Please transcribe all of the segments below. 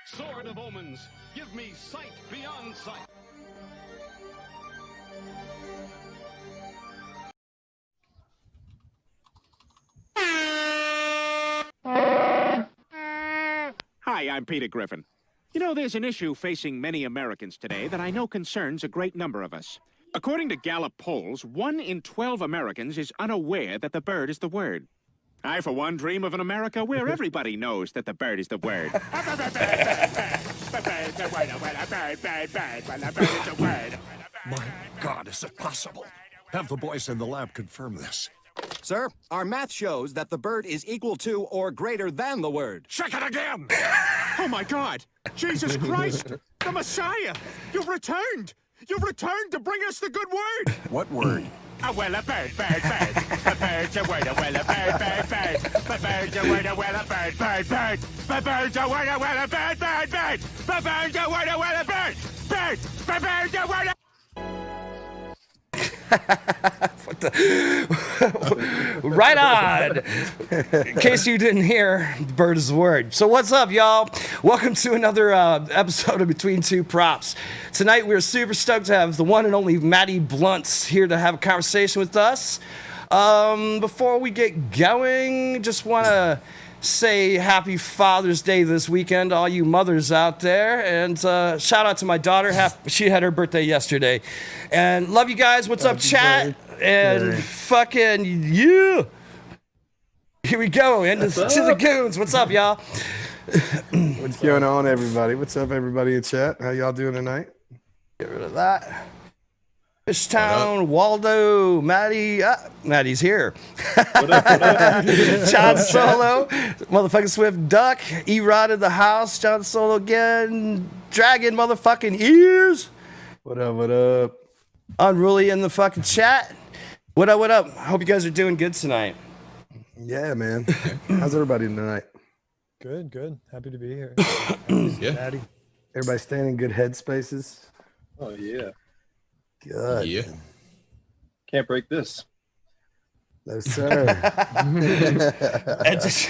Sword of omens, give me sight beyond sight. Hi, I'm Peter Griffin. You know, there's an issue facing many Americans today that I know concerns a great number of us. According to Gallup polls, 1 in 12 Americans is unaware that the bird is the word. I, for one, dream of an America where everybody knows that the bird is the word. My God, is it possible? Have the boys in the lab confirm this. Sir, our math shows that the bird is equal to or greater than the word. Check it again! Oh, my God! Jesus Christ! The Messiah! You've returned! You've returned to bring us the good word! What word? A well, a bird. A bird's a word, a well, a bird. A bird's a word, a well, a bird. A bird's a word, a well, a bird. A bird's a word, a well, a bird. A bird's a word, Right on. In case you didn't hear, the bird is the word. So what's up, y'all? Welcome to another episode of Between Two Props. Tonight we're super stoked to have the one and only Matty Bluntz here to have a conversation with us. Before we get going, just want to say happy Father's Day this weekend to all you mothers out there, and shout out to my daughter. She had her birthday yesterday, and love you guys. What's up, chat? And fucking yeah, here we go. And to the goons. What's up, y'all? What's going on, everybody? What's up, everybody in chat? How y'all doing tonight? Get rid of that. Fishtown, Waldo, Matty. Matty's here. What up? John Solo, motherfucking Swift Duck, E-Rod in the house, John Solo again, Dragon motherfucking ears. What up, what up? Unruly in the fucking chat. What up, what up? I hope you guys are doing good tonight. Yeah, man. How's everybody tonight? Good, good. Happy to be here. Yeah. Daddy. Everybody staying in good headspaces? Oh, yeah. Good. Yeah. Can't break this. No, sir.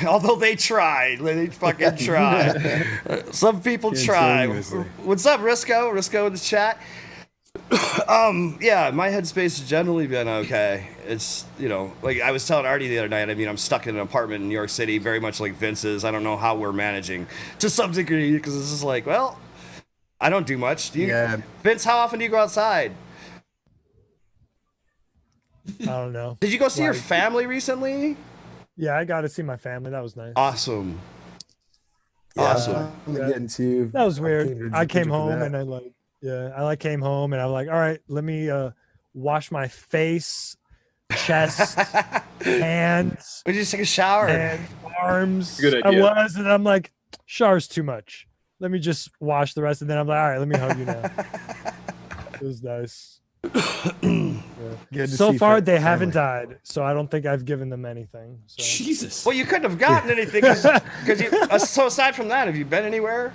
Although they tried, they fucking tried. Some people try. What's up, Risco? Risco in the chat. Yeah, my headspace has generally been okay. It's, you know, like I was telling Artie the other night, I mean, I'm stuck in an apartment in New York City, very much like Vince's. I don't know how we're managing to some degree, because it's just like, well, I don't do much. Do you, Yeah. Vince, how often do you go outside? I don't know. Did you go see your family recently? Yeah, I got to see my family. That was nice. Awesome. Yeah, Awesome. I'm getting to. That was weird. I came home that. and I came home and I was like, all right, let me wash my face, chest, hands, We just take a shower. and arms. Good idea. And I'm like, shower's too much. Let me just wash the rest. And then I'm like, all right, let me hug you now. It was nice. Good to So see far, fa- they haven't family. died, so I don't think I've given them anything. So. Jesus. Well, you couldn't have gotten anything because you. So aside from that, have you been anywhere?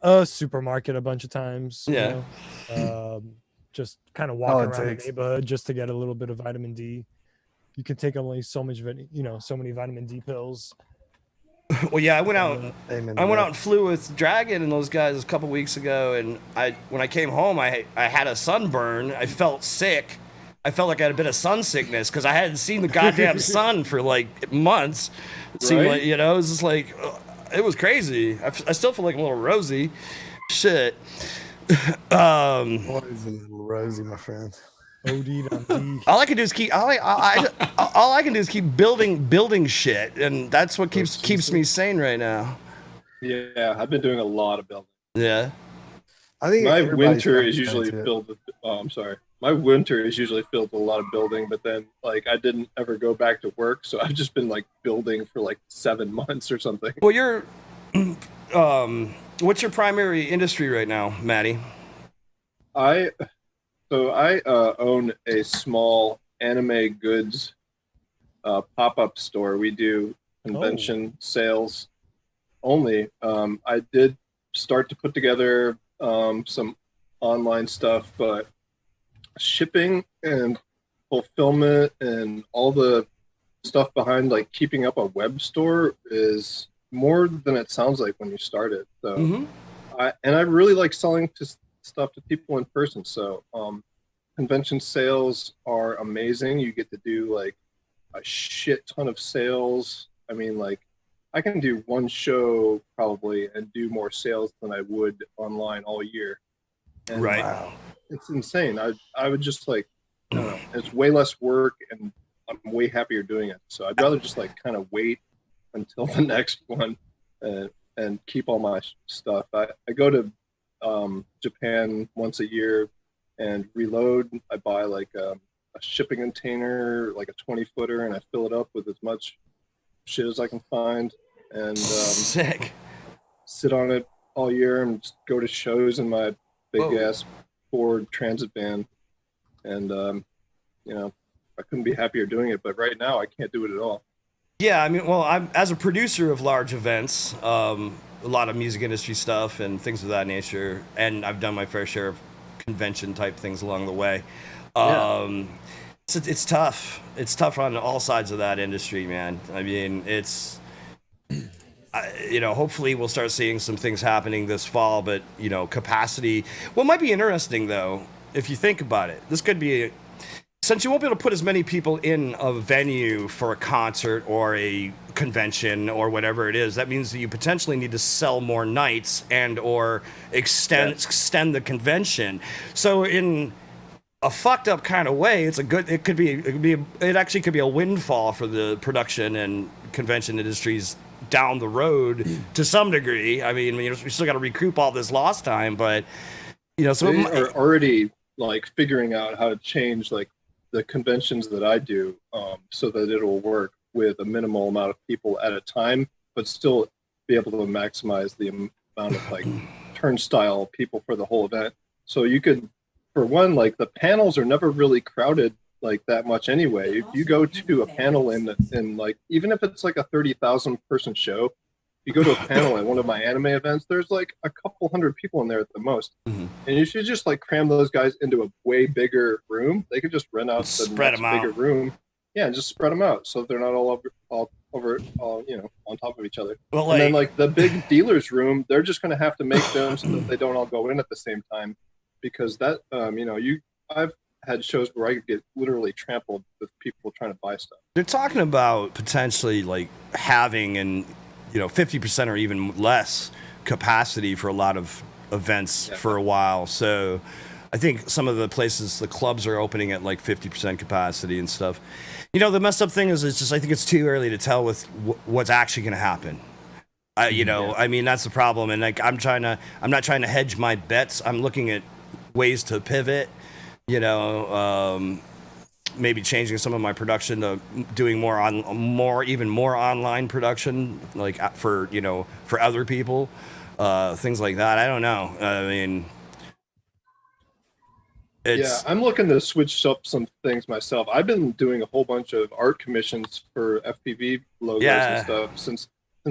A supermarket a bunch of times. Yeah. Just kind of All walking it around the takes. neighborhood just to get a little bit of vitamin D. You can take only so much, so many vitamin D pills. Well, yeah, I went out. Amen I to went that. out and flew with Dragon and those guys a couple weeks ago, and when I came home, I had a sunburn. I felt sick. I felt like I had a bit of sun sickness because I hadn't seen the goddamn sun for like months. It seemed Right. like, you know, it was just like, it was crazy. I still feel like I'm a little rosy. Shit. Always a little rosy, my friend. OD'd on D. All I can do is keep. All I can do is keep building shit, and that's what keeps me sane right now. Yeah, I've been doing a lot of building. Yeah. I think My everybody's winter gotten is usually into it. filled with. Oh, I'm sorry. My winter is usually filled with a lot of building, but then like I didn't ever go back to work, so I've just been like building for like 7 months or something. Well, you're. What's your primary industry right now, Matty? I own a small anime goods pop-up store. We do convention sales only. I did start to put together some online stuff, but shipping and fulfillment and all the stuff behind like keeping up a web store is more than it sounds like when you start it. So Mm-hmm. I really like selling stuff to people in person. So convention sales are amazing. You get to do like a shit ton of sales. I mean, like I can do one show probably and do more sales than I would online all year. And Right. Wow. it's insane. I would just like, I don't know, it's way less work and I'm way happier doing it. So I'd rather just like kind of wait until the next one and keep all my stuff. I go to Japan once a year and reload. I buy like a shipping container, like a 20-footer, and I fill it up with as much shit as I can find and Sick. sit on it all year and just go to shows in my big ass Ford Transit van. And you know, I couldn't be happier doing it, but right now I can't do it at all. Yeah, I mean, well, I'm as a producer of large events, a lot of music industry stuff and things of that nature, and I've done my fair share of convention type things along the way. It's tough. It's tough on all sides of that industry, man. I mean, you know, hopefully we'll start seeing some things happening this fall, but, you know, capacity. What might be interesting, though, if you think about it, this could be, since you won't be able to put as many people in a venue for a concert or a convention or whatever it is, that means that you potentially need to sell more nights and or extend the convention. So in a fucked up kind of way, it actually could be a windfall for the production and convention industries down the road to some degree. I mean, you know, we still got to recoup all this lost time, but you know, so They are already like figuring out how to change like the conventions that I do so that it'll work with a minimal amount of people at a time, but still be able to maximize the amount of like turnstile people for the whole event. So you could, for one, like the panels are never really crowded like that much anyway. If you go to a panel in like, even if it's like a 30,000 person show, if you go to a panel at one of my anime events, there's like a couple hundred people in there at the most. And you should just like cram those guys into a way bigger room. They could just rent out the much bigger room. Yeah, and just spread them out so they're not all over, you know, on top of each other. Well, and then like the big dealers room, they're just going to have to make them so that they don't all go in at the same time, because that, you know, I've had shows where I could get literally trampled with people trying to buy stuff. they're talking about potentially like having and, you know, 50% or even less capacity for a lot of events for a while. So I think some of the places, the clubs are opening at like 50% capacity and stuff. You know, the messed up thing is, it's just, I think it's too early to tell with what's actually going to happen. You know, I mean, that's the problem. And like, I'm not trying to hedge my bets. I'm looking at ways to pivot, you know, maybe changing some of my production to doing even more online production, like for, you know, for other people, things like that. I don't know. I mean, I'm looking to switch up some things myself. I've been doing a whole bunch of art commissions for FPV logos and stuff since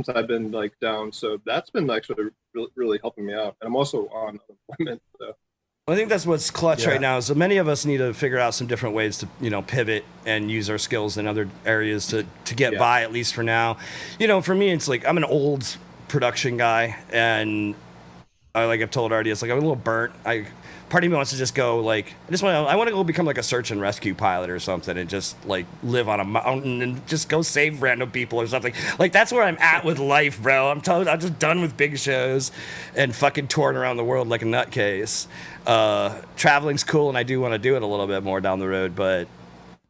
I've been like down. So that's been actually really helping me out. And I'm also on unemployment. So. I think that's what's clutch right now. So many of us need to figure out some different ways to, you know, pivot and use our skills in other areas to get by, at least for now. You know, for me, it's like I'm an old production guy, and like I've told already, it's like I'm a little burnt. Part of me wants to just go like, I want to go become like a search and rescue pilot or something, and just like live on a mountain and just go save random people or something. Like that's where I'm at with life, bro. I'm just done with big shows and fucking touring around the world like a nutcase. Traveling's cool, and I do want to do it a little bit more down the road, but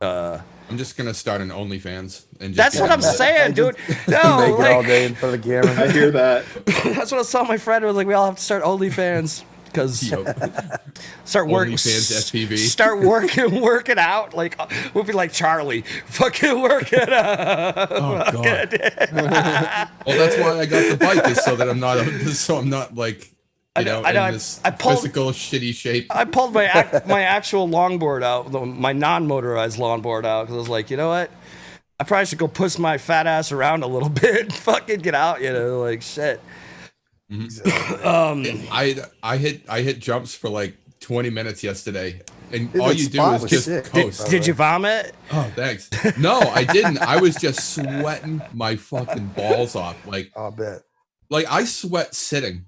I'm just gonna start an OnlyFans and just that's what I'm saying, dude. No, Make it all day in front of the camera. I hear that. That's what I was telling my friend. I was like, we all have to start OnlyFans. Because start working, start working out. Like we'll be like Charlie, fucking working out. Oh god. Well, that's why I got the bike, is so that I'm not like, you know, in this physical shitty shape. I pulled my actual longboard out, my non-motorized longboard out, because I was like, you know what? I probably should go push my fat ass around a little bit and fucking get out. You know, like shit. I hit jumps for like 20 minutes yesterday. and Dude, all that you do spot is was just sick. coast. Did you vomit? Oh, thanks. No, I didn't. I was just sweating my fucking balls off. I'll bet. Like I sweat sitting.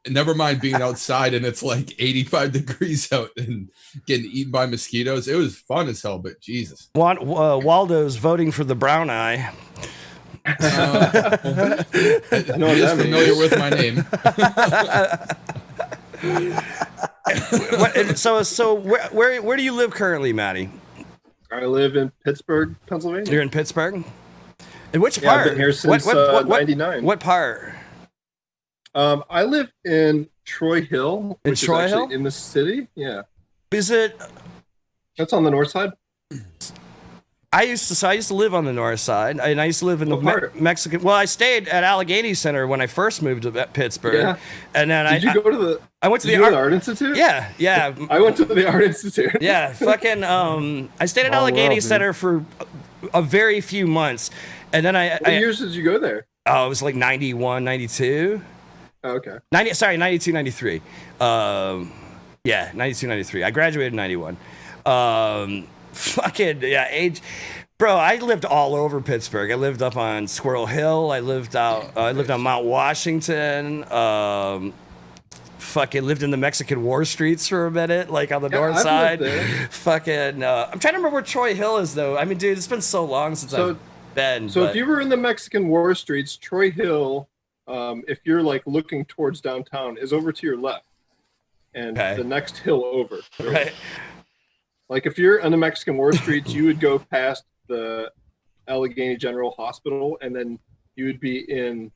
Never mind being outside and it's like 85 degrees out and getting eaten by mosquitoes. It was fun as hell, but Jesus. Waldo's voting for the brown eye. I know he is familiar with my name. So where do you live currently, Matty? I live in Pittsburgh, Pennsylvania. You're in Pittsburgh? In which Yeah, part? I've been here since 99. What part? I live in Troy Hill, In which Troy is actually Hill? in the city. Yeah, Is it? that's on the north side. I used to live on the north side, and I used to live in What part? Mexican. Well, I stayed at Allegheny Center when I first moved to Pittsburgh, Yeah. and then Did you go to the? I went to Did the you go to art. the Art Institute? Yeah. I went to the Art Institute. Yeah, fucking. I stayed at Small Allegheny world, dude. Center for a very few months, and then What years did you go there? it was like 91, 92. Oh, okay. 92, 93. Yeah, 92, 93. I graduated in 91. Fucking, yeah, age. Bro, I lived all over Pittsburgh. I lived up on Squirrel Hill. I lived on Mount Washington. Fucking lived in the Mexican War streets for a minute, like on the north I've side. lived there. Fucking, I'm trying to remember where Troy Hill is, though. I mean, dude, it's been so long since I've been. So if you were in the Mexican War streets, Troy Hill, if you're like looking towards downtown, is over to your left, and the next hill over. Right. Like if you're on the Mexican War streets, you would go past the Allegheny General Hospital, and then you would be in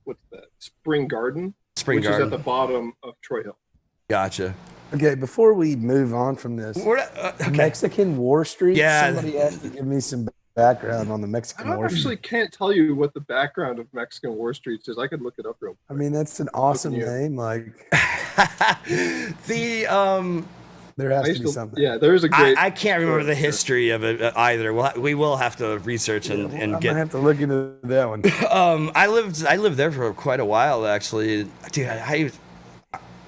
what's that? Spring Garden, which is at the bottom of Troy Hill. Gotcha. Okay, before we move on from this, Mexican War Street. Yeah. Somebody has to give me some background on the I Mexican don't War Street. actually can't tell you what the background of Mexican War streets is. I could look it up real quick. I mean, that's an awesome you. name. Like there has to be something. Yeah, there's a great. I can't remember the history of it either. We will have to research and I'm get. gonna have to look into that one. I lived there for quite a while actually, dude.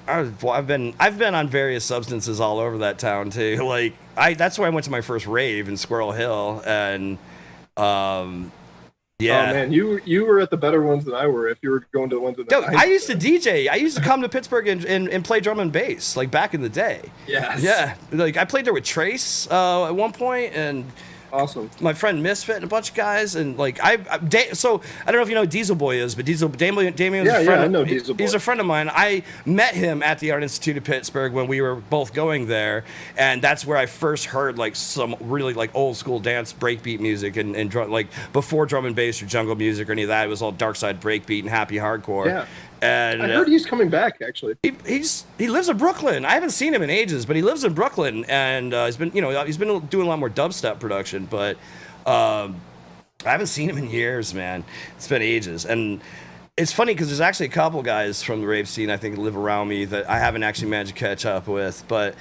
I've been on various substances all over that town too. Like that's where I went to my first rave in Squirrel Hill, and yeah. Oh man, you were at the better ones than I were. If you were going to the ones in the Yo, 90s. I used to DJ. I used to come to Pittsburgh and play drum and bass, like back in the day. Yes. Yeah, like I played there with Trace at one point, and awesome. My friend Misfit and a bunch of guys, and like so I don't know if you know who Diesel Boy is, but Damien's a friend. I know Diesel Boy. He's a friend of mine. I met him at the Art Institute of Pittsburgh when we were both going there, and that's where I first heard like some really like old school dance breakbeat music and drum, like before drum and bass or jungle music or any of that. It was all dark side breakbeat and happy hardcore. Yeah. And I heard he's coming back actually. He lives in Brooklyn. I haven't seen him in ages, but he lives in Brooklyn, and he's been doing a lot more dubstep production, but I haven't seen him in years, man. It's been ages, and it's funny because there's actually a couple guys from the rave scene I think live around me that I haven't actually managed to catch up with, but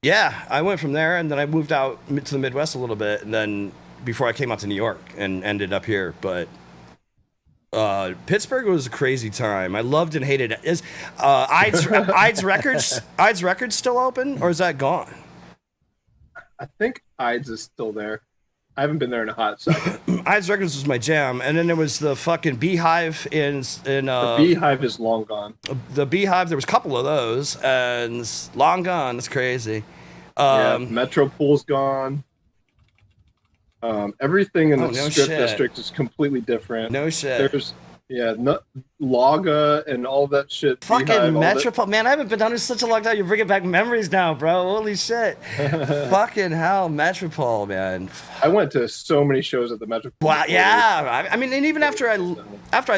yeah, I went from there, and then I moved out to the Midwest a little bit, and then before I came out to New York and ended up here, but. Pittsburgh was a crazy time. I loved and hated it. Is Ides Records still open, or is that gone? I think Ides is still there. I haven't been there in a hot second. Ides Records was my jam, and then there was the fucking Beehive in the Beehive is long gone. The Beehive, there was a couple of those, and long gone. It's crazy. Metropol's gone. Everything in the strip district is completely different. No shit. There's Laga and all that shit. Fucking Beehive, Metropole, man! I haven't been down here such a long time. You're bringing back memories now, bro. Holy shit! Fucking hell, Metropole, man. I went to so many shows at the Metropole. Wow, yeah. I mean, and even after I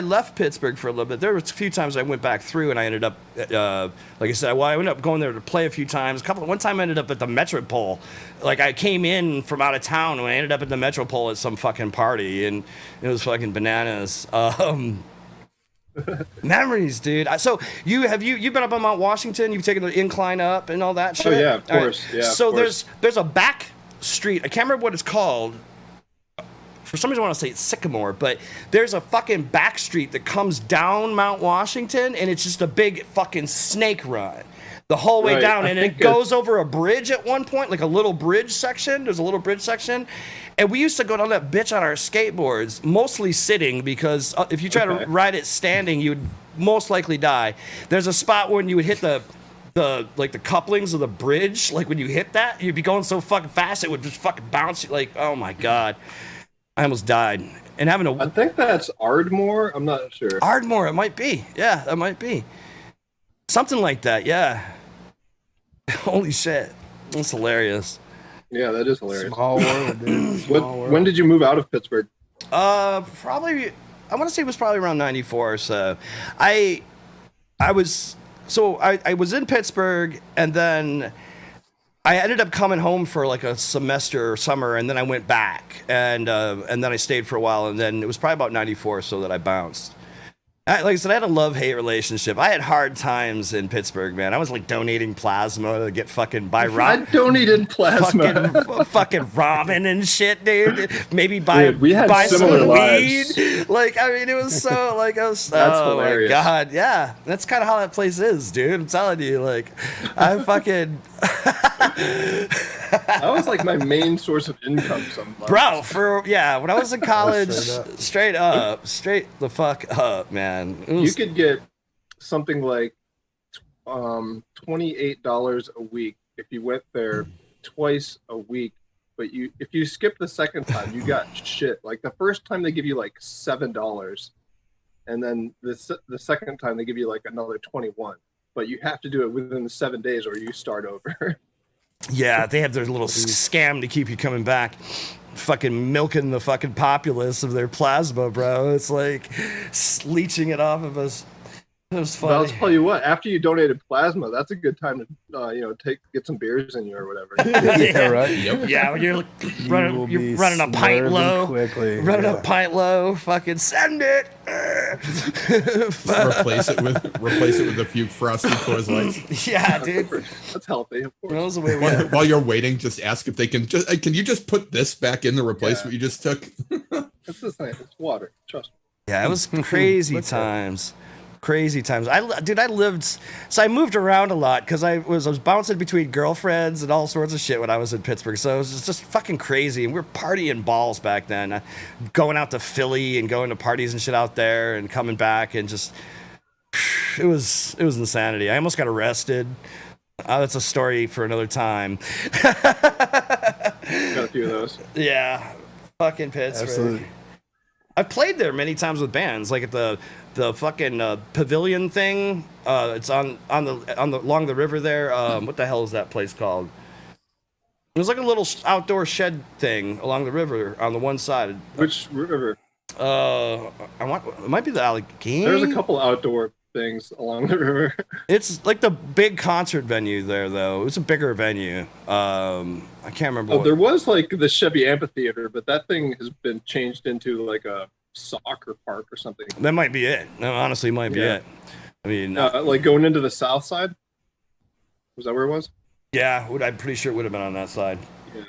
left Pittsburgh for a little bit, there was a few times I went back through, and I ended up, like I said, I ended up going there to play a few times. One time I ended up at the Metropole. Like I came in from out of town, and I ended up at the Metropole at some fucking party, and it was fucking bananas. Memories, dude. So you've been up on Mount Washington? You've taken the incline up and all that shit? Oh yeah, of course. Right. Yeah. So of course. there's a back street. I can't remember what it's called. For some reason I want to say it's Sycamore, but there's a fucking back street that comes down Mount Washington, and it's just a big fucking snake run. the whole way Right, down, I and think it goes over a bridge at one point, like a little bridge section. There's a little bridge section, and we used to go down that bitch on our skateboards, mostly sitting, because if you try to ride it standing, you'd most likely die. There's a spot when you would hit the couplings of the bridge, like when you hit that, you'd be going so fucking fast it would just fucking bounce you. Like, oh my god, I almost died. And having I think that's Ardmore. I'm not sure. Ardmore, it might be. Yeah, that might be something like that. Yeah. Holy shit, that's hilarious. Yeah, that is hilarious. Small world, dude. Small world. When did you move out of Pittsburgh? Probably. I want to say it was probably around '94 or so. I was in Pittsburgh, and then I ended up coming home for like a semester or summer, and then I went back, and then I stayed for a while, and then it was probably about '94 or so that I bounced. Like I said, I had a love-hate relationship. I had hard times in Pittsburgh, man. I was like donating plasma to get fucking buy I donated plasma. fucking ramen and shit, dude. Maybe buy some lives. weed. Like, I mean, it was so like I was. That's oh hilarious. my god, yeah. That's kind of how that place is, dude. I'm telling you, like, I fucking. That was like my main source of income. Bro, when I was in college, straight the fuck up, man. You could get something like $28 a week if you went there twice a week. But if you skip the second time, you got shit. Like the first time they give you like $7, and then the second time they give you like another 21. But you have to do it within the 7 days, or you start over. Yeah, they have their little scam to keep you coming back. Fucking milking the fucking populace of their plasma, bro. It's like leeching it off of us. It was funny. But I'll tell you what, after you donated plasma, that's a good time to get some beers in you or whatever. Yeah, right. Yep. Yeah, when you're running a pint low. Quickly. Running a pint low. Fucking send it. Replace it with a few frosty Coors Lights. Yeah, dude. That's healthy, of course. That was the way While you're waiting, just ask if they can you just put this back in to replace what you just took? It's the same. It's water. Trust me. Yeah, it was crazy times. Crazy times. I lived, so I moved around a lot because I was bouncing between girlfriends and all sorts of shit when I was in Pittsburgh. So it was just fucking crazy. And we were partying balls back then. Going out to Philly and going to parties and shit out there and coming back and just, it was insanity. I almost got arrested. That's a story for another time. Got a few of those. Yeah. Fucking Pittsburgh. Absolutely. I've played there many times with bands, like at the fucking pavilion thing. It's on the along the river there. What the hell is that place called? It was like a little outdoor shed thing along the river on the one side. Which river? It might be the Allegheny. There's a couple outdoor things along the river. It's like the big concert venue there, though. It was a bigger venue. I can't remember. There was like the Chevy Amphitheater, but that thing has been changed into like a soccer park or something. That might be it. No, honestly, might be it. I mean, like going into the south side. Was that where it was? Yeah, I'm pretty sure it would have been on that side. Yeah.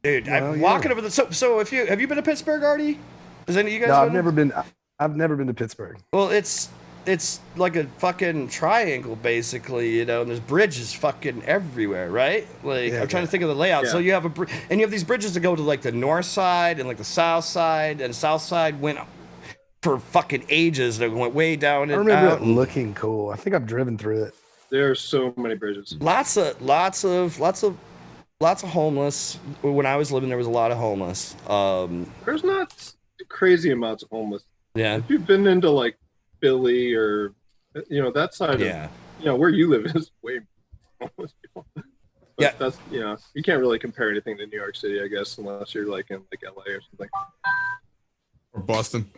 Dude, I'm walking over the. So have you been to Pittsburgh, Artie? Has any of you guys? No, been I've never been. I've never been to Pittsburgh. Well, it's like a fucking triangle, basically, and there's bridges fucking everywhere, right? Like, I'm trying to think of the layout. Yeah. So you have and you have these bridges that go to like the north side and like the south side, and the south side went for fucking ages. They went way down. I remember it looking cool. I think I've driven through it. There's so many bridges. Lots of homeless. When I was living, there was a lot of homeless. There's not crazy amounts of homeless. Yeah. If you've been into like Philly or that side of where you live is way more homeless people. But that's you can't really compare anything to New York City, I guess, unless you're like in like LA or something. Or Boston.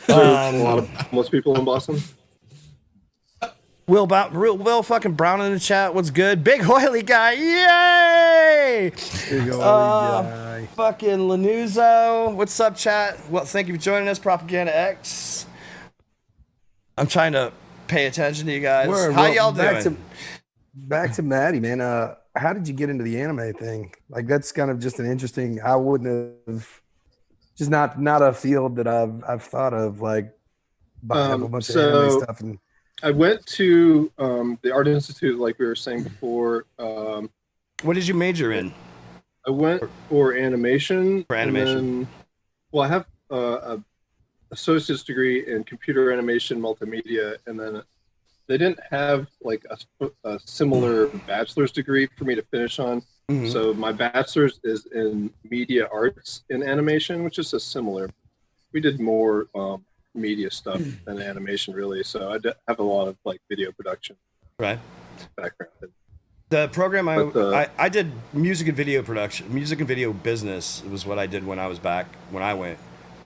A lot of homeless people in Boston. Will fucking Brown in the chat. What's good? Big Hoily guy. Yay! Big Hoily guy. Fucking Lanuzo. What's up, chat? Well, thank you for joining us, Propaganda X. I'm trying to pay attention to you guys. How y'all doing? Back to Matty, man. How did you get into the anime thing? Like, that's kind of just an interesting. I wouldn't have. Just not a field that I've thought of, like buying up a bunch of anime stuff and I went to the Art Institute, like we were saying before. What did you major in? I went for animation. For animation. And then, well, I have a associate's degree in computer animation multimedia, and then they didn't have like a similar bachelor's degree for me to finish on. Mm-hmm. So my bachelor's is in media arts in animation, which is a similar. We did more media stuff than animation, really. So I have a lot of like video production background. The program I did music and video production, music and video business was what I did when I went.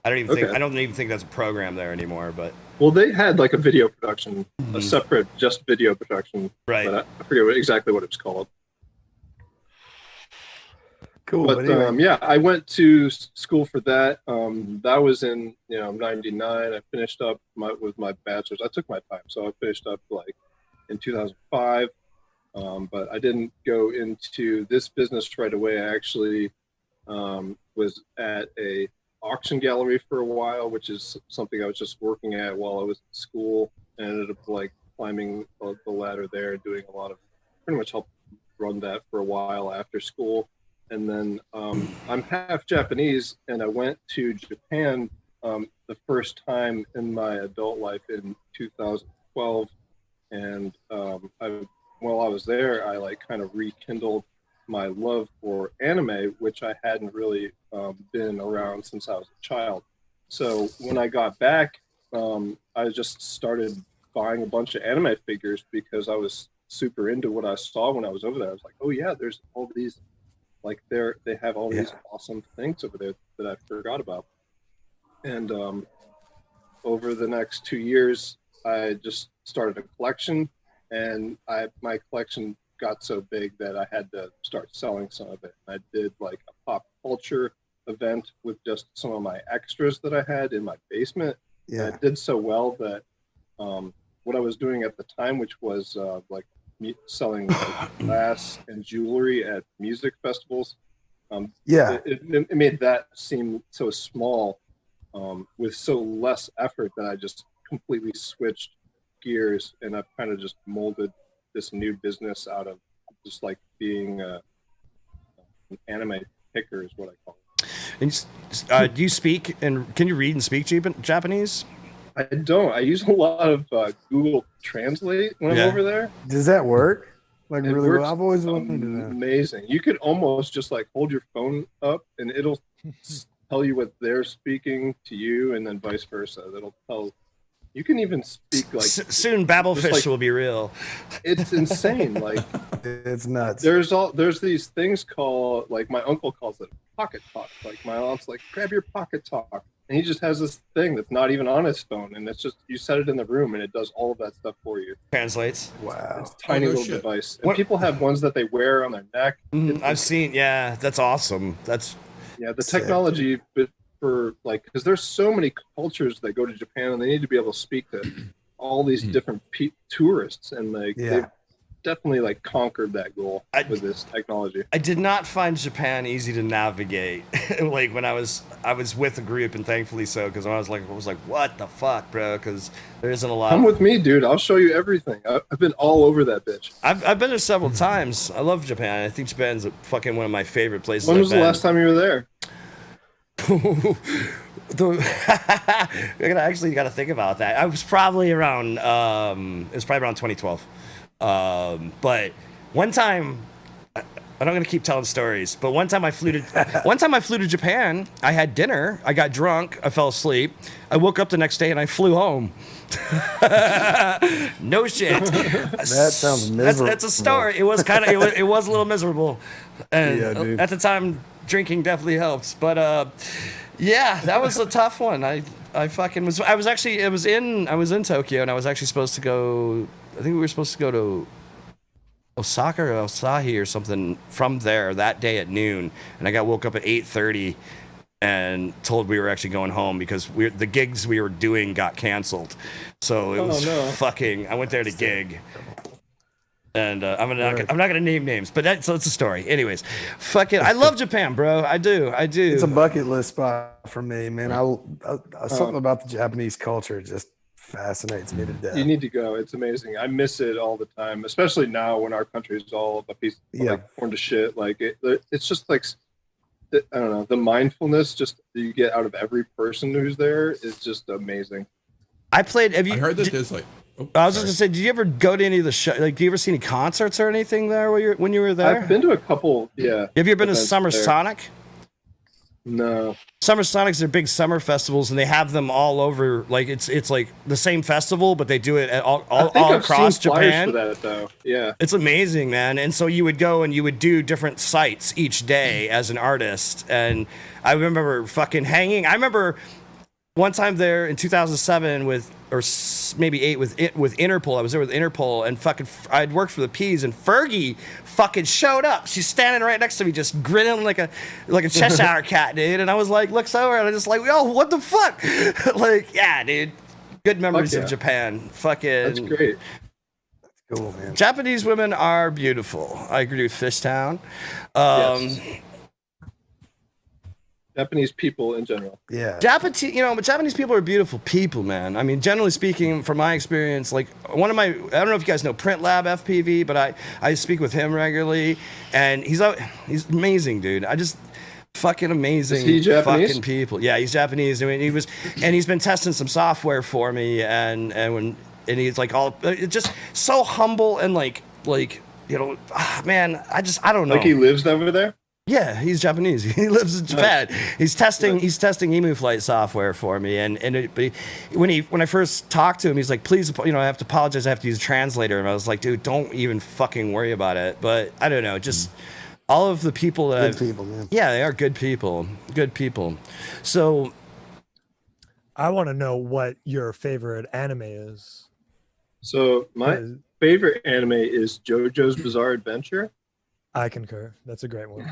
I don't even think that's a program there anymore. But well, they had like a video production, a separate just video production. Right. But I forget exactly what it's called. Cool. But anyway. Yeah, I went to school for that. That was in '99. I finished up with my bachelor's. I took my time, so I finished up like in 2005. But I didn't go into this business right away. I actually was at a auction gallery for a while, which is something I was just working at while I was in school, and ended up like climbing the ladder there, doing a lot of pretty much helped run that for a while after school. And then I'm half Japanese, and I went to Japan the first time in my adult life in 2012. And while I was there, I like kind of rekindled my love for anime, which I hadn't really been around since I was a child. So when I got back, I just started buying a bunch of anime figures because I was super into what I saw when I was over there. I was like, oh yeah, there's all these, like they have all these awesome things over there that I forgot about. And over the next 2 years, I just started a collection, and my collection got so big that I had to start selling some of it. I did like a pop culture event with just some of my extras that I had in my basement. Yeah. And it did so well that what I was doing at the time, which was like selling like glass and jewelry at music festivals, it made that seem so small with so less effort that I just completely switched gears, and I've kind of just molded this new business out of just like being an anime picker is what I call it. And do you speak and can you read and speak Japanese? I don't. I use a lot of Google Translate when I'm over there. Does that work? Like it really works well? I've always wanted to do that. Amazing. You could almost just like hold your phone up and it'll tell you what they're speaking to you, and then vice versa. That'll tell. You can even speak like soon. Babelfish like, will be real. It's insane. Like it's nuts. There's these things called, like my uncle calls it pocket talk. Like my aunt's like, grab your pocket talk, and he just has this thing that's not even on his phone, and it's just you set it in the room and it does all of that stuff for you. Translates. Wow. It's a tiny little device. And people have ones that they wear on their neck. I've seen. Yeah, that's awesome. That's the technology. But for like, because there's so many cultures that go to Japan and they need to be able to speak to all these different tourists, and like they've definitely like conquered that goal with this technology. I did not find Japan easy to navigate. Like when I was with a group, and thankfully so, because I was like, what the fuck, bro? Because there isn't a lot. Come with me, dude. I'll show you everything. I've been all over that bitch. I've been there several times. I love Japan. I think Japan's fucking one of my favorite places. When was the last time you were there? You gotta think about that. I was probably around 2012. But one time, I'm not gonna keep telling stories, but one time I flew to Japan. I had dinner, I got drunk, I fell asleep, I woke up the next day and I flew home. No shit. That sounds miserable. That's a story. It was it was a little miserable, and at the time drinking definitely helps, but that was a tough one. I was in Tokyo, and I was actually supposed to go. I think we were supposed to go to Osaka or Asahi or something from there that day at noon, and I woke up at 8:30 and told we were actually going home because the gigs we were doing got canceled. So it was fucking. I went there to gig. And I'm not gonna name names, but it's a story. Anyways, fucking, I love Japan, bro. I do. It's a bucket list spot for me, man. Something about the Japanese culture just fascinates me to death. You need to go. It's amazing. I miss it all the time, especially now when our country is all a piece like torn to shit. Like it's just like I don't know, the mindfulness just that you get out of every person who's there is just amazing. I played. Have you I heard that there's like. Oh, I was just gonna say, did you ever go to any of the show? Like, do you ever see any concerts or anything there when you were there? I've been to a couple. Yeah. Have you ever been to Summer Sonic? No. Summer Sonics are big summer festivals, and they have them all over. Like it's like the same festival, but they do it all across Japan. For that, though. Yeah, it's amazing, man. And so you would go and you would do different sites each day as an artist. And I remember fucking hanging. I remember one time there in 2007 maybe 8 with Interpol. I was there with Interpol, and I'd worked for the P's, and Fergie fucking showed up. She's standing right next to me, just grinning like a Cheshire cat, dude. And I was like, looks over, and I'm just like, yo, what the fuck? Like, yeah, dude. Good memories of Japan. Fucking. That's great. That's cool, man. Japanese women are beautiful. I agree with Fishtown. Yes. Japanese people in general. Yeah. But Japanese people are beautiful people, man. I mean, generally speaking, from my experience, like I don't know if you guys know Print Lab FPV, but I speak with him regularly, and he's amazing, dude. Fucking amazing. Is he Japanese? Fucking people. Yeah, he's Japanese. I mean, he's been testing some software for me, and he's like just so humble and like man, I don't know. Like he lives over there? Yeah, he's Japanese. He lives in Japan. He's testing Emu Flight software for me, but when I first talked to him, he's like, "Please, I have to apologize. I have to use a translator." And I was like, "Dude, don't even fucking worry about it." But I don't know, just all of the people that good people, man. Yeah, they are good people. Good people. So I want to know what your favorite anime is. So my favorite anime is JoJo's Bizarre Adventure. I concur. That's a great one.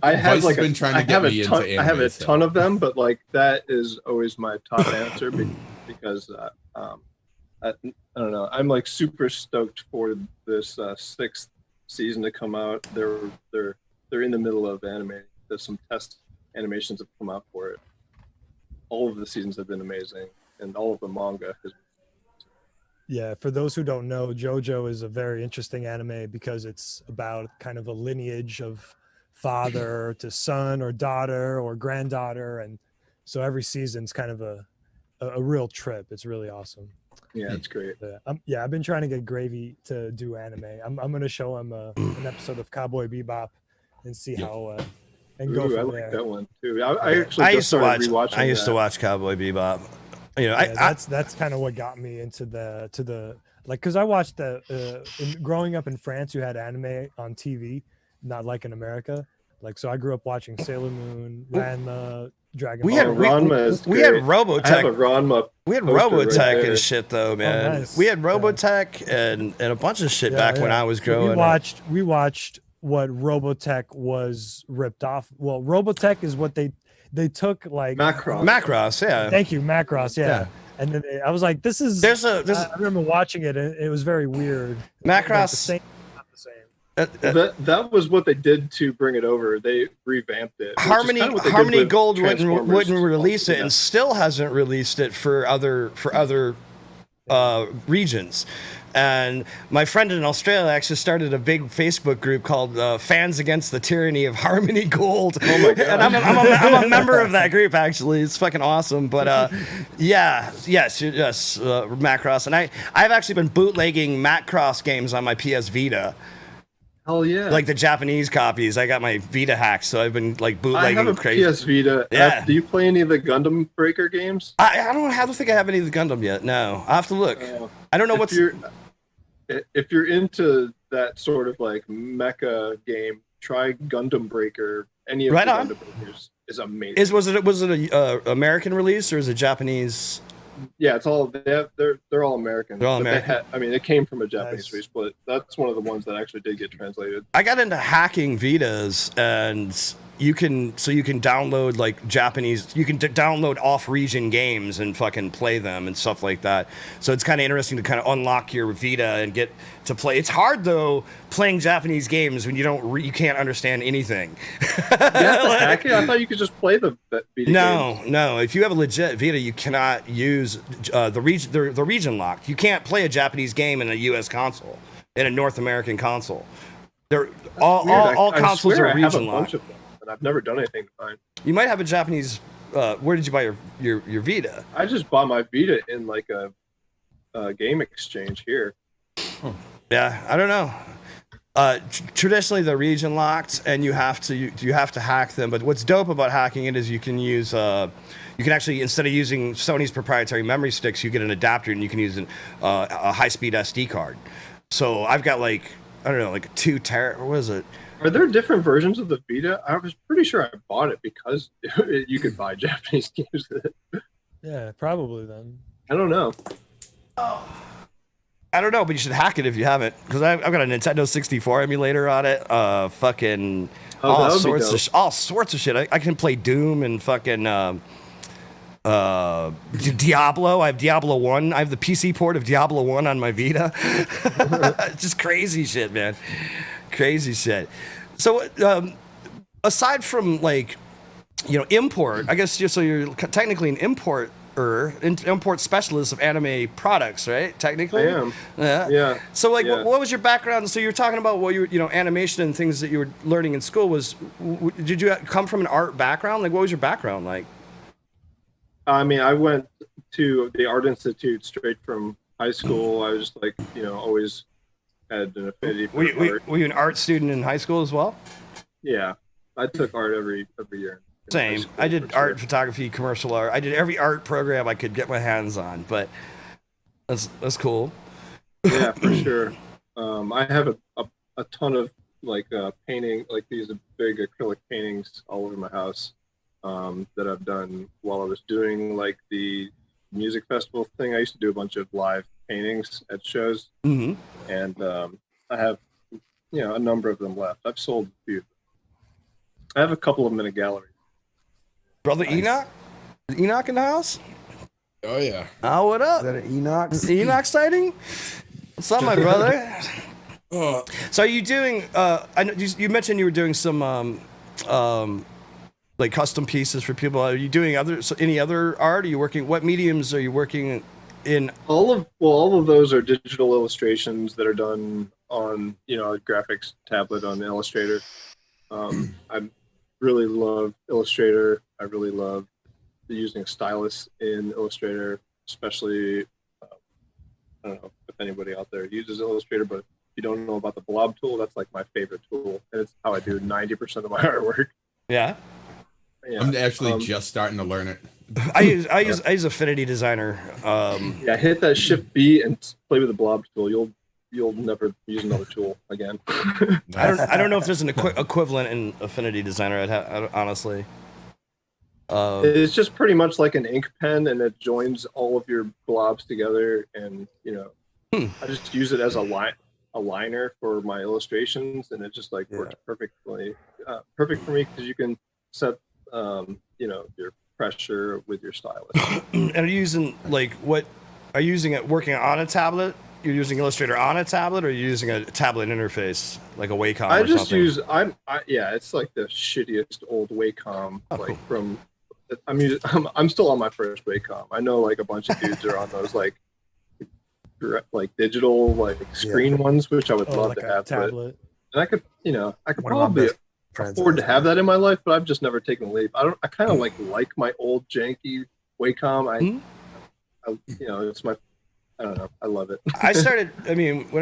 I have like been trying to get me into anime. I have a ton of them, but like that is always my top answer because I don't know. I'm like super stoked for this 6th season to come out. They're in the middle of animating. There's some test animations that come out for it. All of the seasons have been amazing, and all of the manga has. Yeah, for those who don't know, JoJo is a very interesting anime because it's about kind of a lineage of father to son or daughter or granddaughter, and so every season's kind of a real trip. It's really awesome. Yeah, it's great. I've been trying to get Gravy to do anime. I'm going to show him an episode of Cowboy Bebop and see how and go from I like there. that one too. I actually just started rewatching. I used to watch Cowboy Bebop. That's kind of what got me into the because I watched growing up in France, you had anime on TV, not like in America. Like, so I grew up watching Sailor Moon, Ranma, Dragon Ball. We had Robotech. I have a Ranma. We had Robotech and shit though, man. Oh, nice. We had Robotech and a bunch of shit back when I was growing up. We watched what Robotech was ripped off. Well, Robotech is what they took like Macross, yeah. Thank you, Macross, yeah. And then I was like, "This is." I remember watching it, and it was very weird. Macross. Not the same. That was what they did to bring it over. They revamped it. Harmony Gold wouldn't release it, and still hasn't released it for other regions. And my friend in Australia actually started a big Facebook group called Fans Against the Tyranny of Harmony Gold. Oh my God. And I'm a member of that group, actually. It's fucking awesome. But yes, Macross. And I've actually been bootlegging Macross games on my PS Vita. Hell yeah. Like the Japanese copies. I got my Vita hacked, so I've been like bootlegging. I have a crazy. PS Vita. Yeah. Do you play any of the Gundam Breaker games? I don't think I have any of the Gundam yet. No. I'll have to look. I don't know if you're into that sort of like mecha game, try Gundam Breaker. Any of the Gundam Breakers is amazing. Was it a American release or is it Japanese? Yeah, it's all they're all American. They're all American. It came from a Japanese release, but that's one of the ones that actually did get translated. I got into hacking Vitas, and you can download like Japanese, you can download off-region games and fucking play them and stuff like that. So it's kind of interesting to kind of unlock your Vita and get to play. It's hard though playing Japanese games when you can't understand anything. I thought you could just play the Vita games. No. If you have a legit Vita, you cannot use the region locked. You can't play a Japanese game in a U.S. console, in a North American console. They're all consoles are region locked. And I've never done anything to mine. You might have a Japanese. Where did you buy your Vita? I just bought my Vita in like a game exchange here. Yeah, I don't know. Traditionally, they're region locked, and you have to hack them. But what's dope about hacking it is you can use you can actually, instead of using Sony's proprietary memory sticks, you get an adapter and you can use a high-speed SD card. So I've got like, I don't know, like 2 tera. What was it? Are there different versions of the Vita? I was pretty sure I bought it because you could buy Japanese games with it. Yeah, probably then. I don't know. I don't know, but you should hack it if you haven't, because I've got a Nintendo 64 emulator on it. Fucking all sorts of shit. I can play Doom and fucking Diablo. I have Diablo 1. I have the PC port of Diablo 1 on my Vita. Just crazy shit, man. Crazy shit. So, aside from like, import, I guess you're technically an import specialist of anime products, right? Technically, I am. Yeah. So, like, what was your background? So, you're talking about what animation and things that you were learning in school. Did you come from an art background? Like, what was your background like? I mean, I went to the Art Institute straight from high school. I was just like, always had an affinity for art. Were you an art student in high school as well? Yeah, I took art every year. Same. I did art, photography, commercial art. I did every art program I could get my hands on, but that's cool. Yeah, for sure. I have a ton of like painting, like these big acrylic paintings all over my house that I've done while I was doing like the music festival thing. I used to do a bunch of live paintings at shows, and I have a number of them left. I've sold a few. I have a couple of them in a gallery. Brother Enoch? Is Enoch in the house? Oh, yeah. Oh, what up? Is that an Enoch? Enoch sighting? What's up, my brother? So are you doing, I know you mentioned you were doing some, like custom pieces for people. Are you doing any other art? Are you working, what mediums are you working in? All of those are digital illustrations that are done on, a graphics tablet on Illustrator. I really love Illustrator. I really love using a stylus in Illustrator, especially, I don't know if anybody out there uses Illustrator, but if you don't know about the blob tool, that's like my favorite tool. And it's how I do 90% of my artwork. Yeah. I'm actually just starting to learn it. I use Affinity Designer. Hit that Shift B and play with the blob tool. You'll never use another tool again. I don't know if there's an equivalent in Affinity Designer. Honestly, it's just pretty much like an ink pen, and it joins all of your blobs together. And I just use it as a liner for my illustrations, and it just like works perfect for me because you can set your pressure with your stylus. And are you using working on a tablet? You're using Illustrator on a tablet, or you're using a tablet interface like a Wacom? I just use it's like the shittiest old Wacom, cool. from. I'm still on my first Wacom. I know like a bunch of dudes are on those like digital screen ones, which I would love to have. Tablet. And I could probably afford to have that in my life, but I've just never taken the leap. I kind of like my old janky Wacom. It's my. I don't know. I love it. when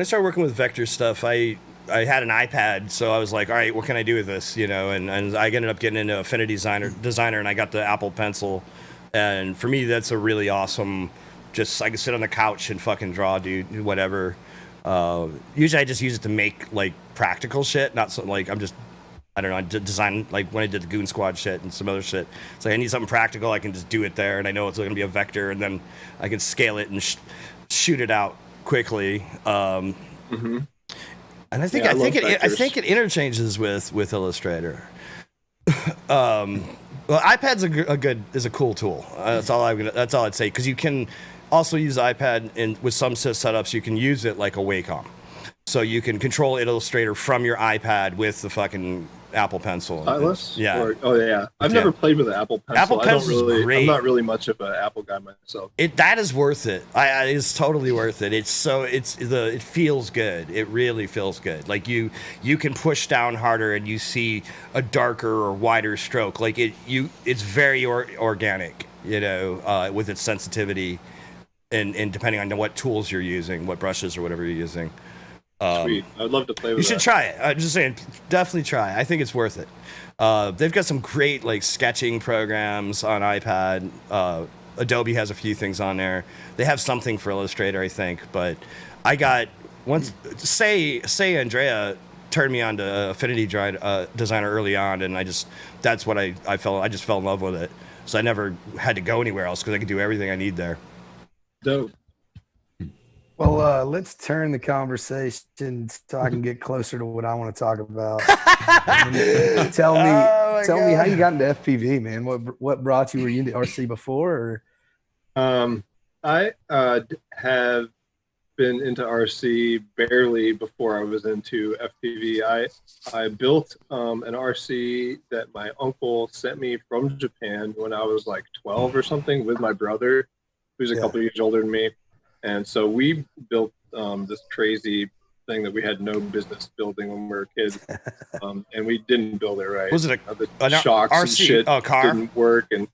I started working with vector stuff, I had an iPad, so I was like, all right, what can I do with this? And I ended up getting into Affinity Designer, and I got the Apple Pencil. And for me, that's a really awesome, I can sit on the couch and fucking draw, dude, whatever. Usually I just use it to make like practical shit, not so like I don't know, design, like when I did the Goon Squad shit and some other shit. It's like I need something practical, I can just do it there, and I know it's going to be a vector, and then I can scale it and shoot it out quickly. And I think it interchanges with Illustrator. Well, iPad's is a cool tool. That's all I'd say, because you can also use iPad with some setups. You can use it like a Wacom, so you can control Illustrator from your iPad with the fucking Apple Pencil. Stylus? Yeah. I've never played with an Apple Pencil. Apple Pencil's great. I'm not really much of an Apple guy myself. That is worth it. It's totally worth it. It feels good. It really feels good. Like you can push down harder and you see a darker or wider stroke. Like it's very organic, with its sensitivity and depending on what tools you're using, what brushes or whatever you're using. Sweet. I'd love to play with You should try it. I'm just saying, definitely try. I think it's worth it. They've got some great sketching programs on iPad. Adobe has a few things on there. They have something for Illustrator, I think. But I got say Andrea turned me on to Affinity Designer early on, and I just fell in love with it. So I never had to go anywhere else because I could do everything I need there. Dope. Well, let's turn the conversation so I can get closer to what I want to talk about. Tell me how you got into FPV, man. What brought you? Were you into RC before? Or? I have been into RC barely before I was into FPV. I built an RC that my uncle sent me from Japan when I was like 12 or something with my brother, who's a couple years older than me. And so we built this crazy thing that we had no business building when we were kids, and we didn't build it right. Was it the shocks RC, and shit car? Didn't work, and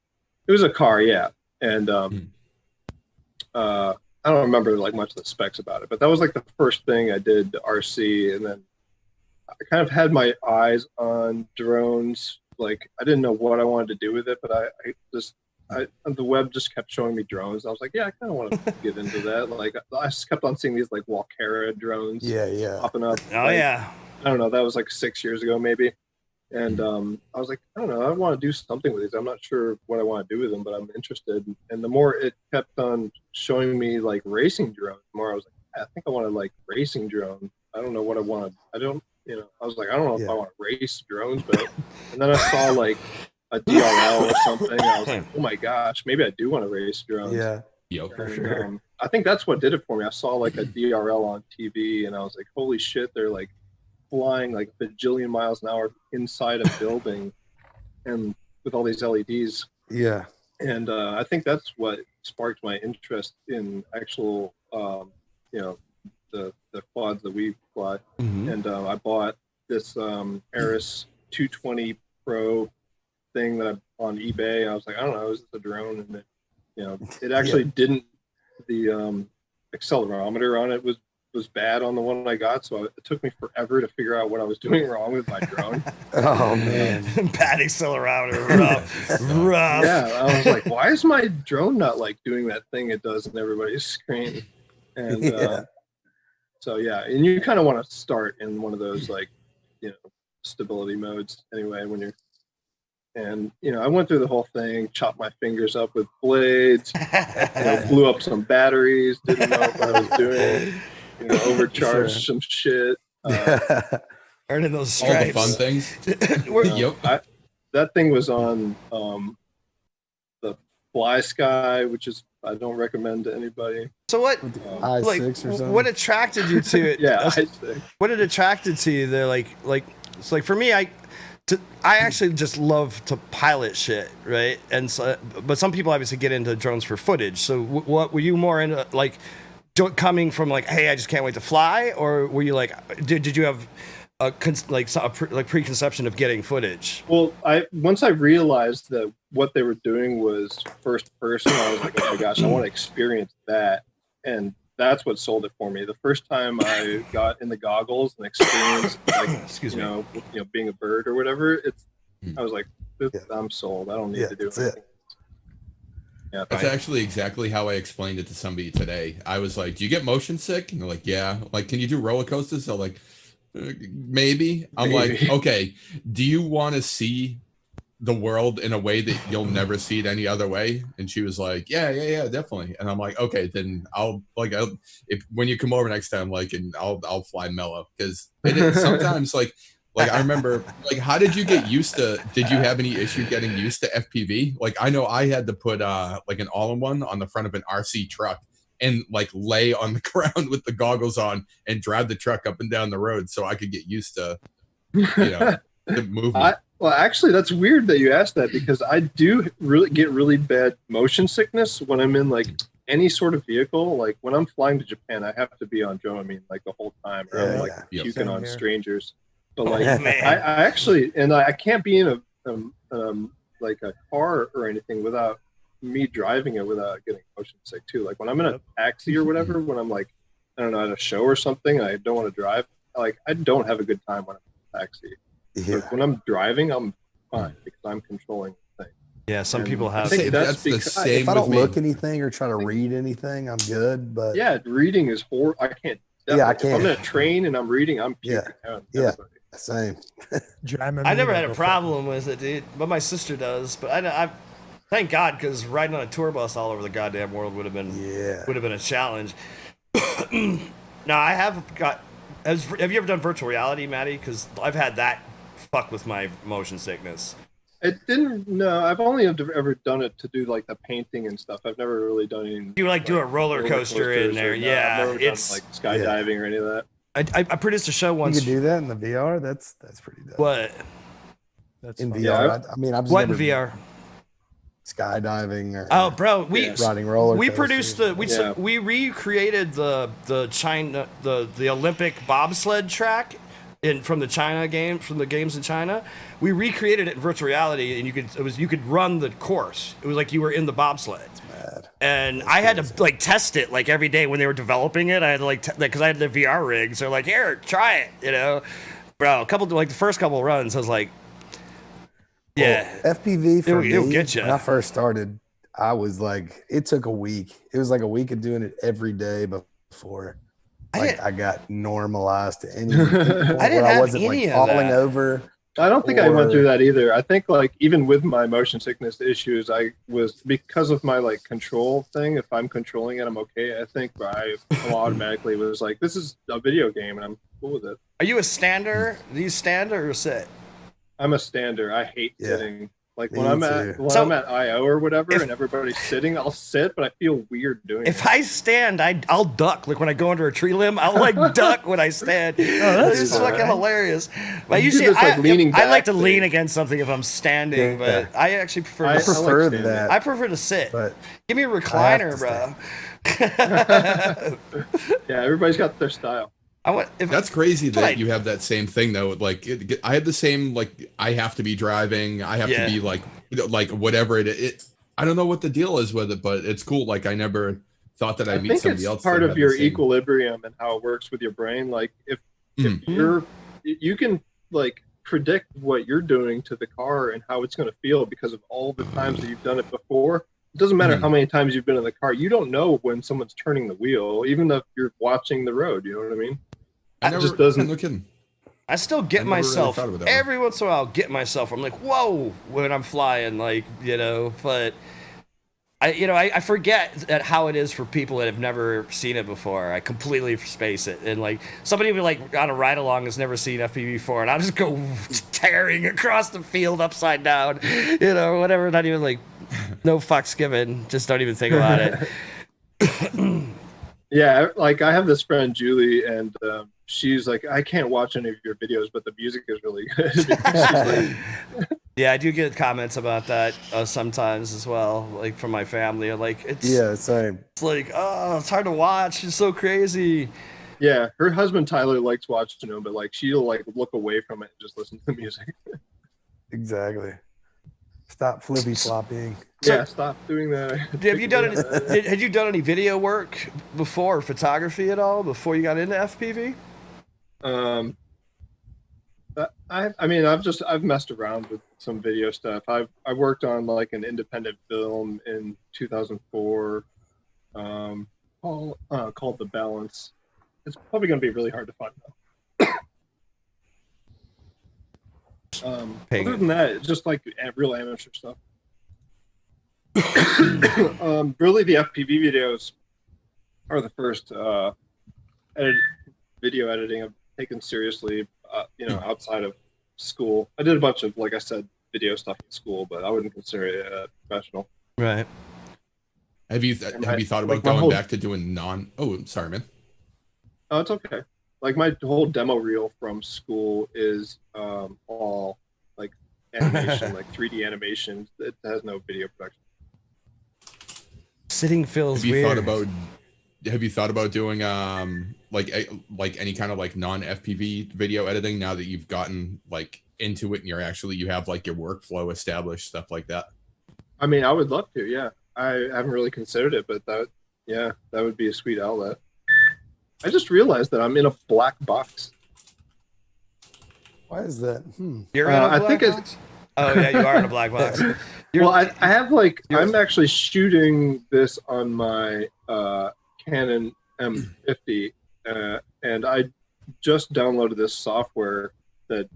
it was a car, yeah. And I don't remember much of the specs about it, but that was the first thing I did to RC, and then I kind of had my eyes on drones. I didn't know what I wanted to do with it, but the web just kept showing me drones. I was like, yeah, I kind of want to get into that. I just kept on seeing these Walkera drones popping up. Oh, yeah. I don't know. That was 6 years ago, maybe. And I was like, I don't know. I want to do something with these. I'm not sure what I want to do with them, but I'm interested. And the more it kept on showing me racing drones, the more I was like, I think I want to racing drones. I don't know what I want. I don't, I was like, I don't know if I want to race drones, but, and then I saw a DRL or something. I was like, oh my gosh, maybe I do want to race drones. Yeah, for sure. I think that's what did it for me. I saw a DRL on TV, and I was like, holy shit, they're flying a bajillion miles an hour inside a building, and with all these LEDs. Yeah. And I think that's what sparked my interest in actual, the quads that we fly. Mm-hmm. And I bought this Aris 220 Pro thing that on eBay. I was like, I don't know, is this a drone? And it actually didn't. The accelerometer on it was bad on the one I got, so it took me forever to figure out what I was doing wrong with my drone. Oh man, bad accelerometer, rough. Yeah, I was like, why is my drone not doing that thing it does in everybody's screen? And so and you kind of want to start in one of those stability modes anyway when you're. And, I went through the whole thing, chopped my fingers up with blades, blew up some batteries, didn't know what I was doing, overcharged some shit. Earning those stripes. All the fun things. That thing was on the Fly Sky, which is, I don't recommend to anybody. So what, I6 or something? what attracted you to it? Yeah, I6. What it attracted to you there? It's for me, I actually just love to pilot shit, right? And so, but some people obviously get into drones for footage. So, what were you more into, coming from hey, I just can't wait to fly, or were you did you have a preconception of getting footage? Well, once I realized that what they were doing was first person, I was like, oh my gosh, I want to experience that, and that's what sold it for me. The first time I got in the goggles and experienced, being a bird or whatever, I was like, I'm sold. I don't need to do anything. Yeah, that's actually exactly how I explained it to somebody today. I was like, do you get motion sick? And they're like, yeah. Can you do roller coasters? They're like, maybe. I'm like, okay, do you want to see the world in a way that you'll never see it any other way? And she was like, yeah, definitely. And I'm like, okay, then I'll if when you come over next time, and I'll fly mellow, because sometimes Like I remember, like how did you get used to? Did you have any issue getting used to FPV? Like I know I had to put like an all-in-one on the front of an RC truck and like lay on the ground with the goggles on and drive the truck up and down the road so I could get used to, the movement. Well, actually, that's weird that you asked that because I do really get really bad motion sickness when I'm in like any sort of vehicle. Like when I'm flying to Japan, I have to be on Dramamine like the whole time, or I'm like puking on strangers. But like I actually, and I can't be in like a car or anything without me driving it without getting motion sick too. Like when I'm in a taxi or whatever, when I'm like, I don't know, at a show or something, and I don't want to drive. Like I don't have a good time when I'm in a taxi. Yeah. When I'm driving, I'm fine because I'm controlling the thing. Yeah, some people have. I think that's the because same if I don't with me. look anything or try to read anything, I'm good. But yeah, reading is horrible. I can't. Yeah, I If I'm can't. in a train and I'm reading, I'm puking out. Yeah. Same. Dramamine I never had will a go problem with it, dude. But my sister does. But I thank God, because riding on a tour bus all over the goddamn world would have been a challenge. Now I have got. Have you ever done virtual reality, Matty? Because I've had that fuck with my motion sickness. It didn't. No, I've only ever done it to do like the painting and stuff. I've never really done any. You like do a roller coaster in there, yeah? I've never done like skydiving or any of that. I produced a show once. You could do that in the VR. That's pretty dope. What? That's in fun. VR? I mean, I've just What in never VR? skydiving or Oh, bro, we riding roller we coasters. produced we recreated the China the Olympic bobsled track from the games in China. We recreated it in virtual reality, and you could run the course. It was like you were in the bobsled. And I had to like test it like every day when they were developing it. I had to like because I had the VR rig, so like here, try it, bro. The first couple of runs, I was like, yeah, FPV for it'll me. get you. When I first started, I was like, it took a week. It was like a week of doing it every day before I got normalized to any point where I wasn't like falling over. I don't think I went through that either. I think like even with my motion sickness issues, I was because of my like control thing. If I'm controlling it, I'm okay. I think I automatically was like, this is a video game, and I'm cool with it. Are you a stander? Do you stand or sit? I'm a stander. I hate sitting. Like when Me I'm too. I'm at IO or whatever, and everybody's sitting, I'll sit, but I feel weird doing it. If I stand, I'll duck. Like when I go under a tree limb, I'll like duck when I stand. It's fucking hilarious. But usually, I like to lean against something if I'm standing, but I actually prefer. I prefer like that. I prefer to sit. But give me a recliner, bro. Yeah, everybody's got their style. That's crazy that you have that same thing though. Like I had the same, like I have to be driving. I have to be like whatever it. I don't know what the deal is with it, but it's cool. Like I never thought that I'd meet somebody else. It's part of your equilibrium and how it works with your brain. Like if you can like predict what you're doing to the car and how it's going to feel because of all the times that you've done it before. It doesn't matter how many times you've been in the car. You don't know when someone's turning the wheel, even if you're watching the road. You know what I mean? Just doesn't. No kidding. I still get myself every once in a while. I'll get myself. I'm like, whoa, when I'm flying, like But I forget that how it is for people that have never seen it before. I completely space it, and like somebody will be like on a ride along has never seen FPV before, and I'll just go tearing across the field upside down, whatever. Not even like no fucks given. Just don't even think about it. Yeah, like I have this friend Julie, and she's like, I can't watch any of your videos, but the music is really good. Yeah, I do get comments about that sometimes as well, like from my family. Like it's same. It's like, oh, it's hard to watch. It's so crazy. Yeah, her husband Tyler likes watching them, but like she'll like look away from it and just listen to the music. Exactly. Stop flippy flopping. Yeah, stop doing that. Have you done had you done any video work before, or photography at all before you got into FPV? I've messed around with some video stuff. I worked on like an independent film in 2004 called The Balance. It's probably going to be really hard to find though. Other than that, it's just like real amateur stuff. Really, the FPV videos are the first video editing I've taken seriously, outside of school. I did a bunch of, like I said, video stuff in school, but I wouldn't consider it professional. Right. Have you thought about going back to doing non? Oh, sorry, man. Oh, it's okay. Like my whole demo reel from school is all like animation, like 3D animation. It has no video production. Sitting feels Have you weird. thought about doing like any kind of like non-FPV video editing now that you've gotten like into it and you have like your workflow established, stuff like that? I mean, I would love to. Yeah, I haven't really considered it, but that would be a sweet outlet. I just realized that I'm in a black box. Why is that? You're in a black I think box? Oh yeah, you are in a black box. Well, I have like I'm actually shooting this on my Canon M50, and I just downloaded this software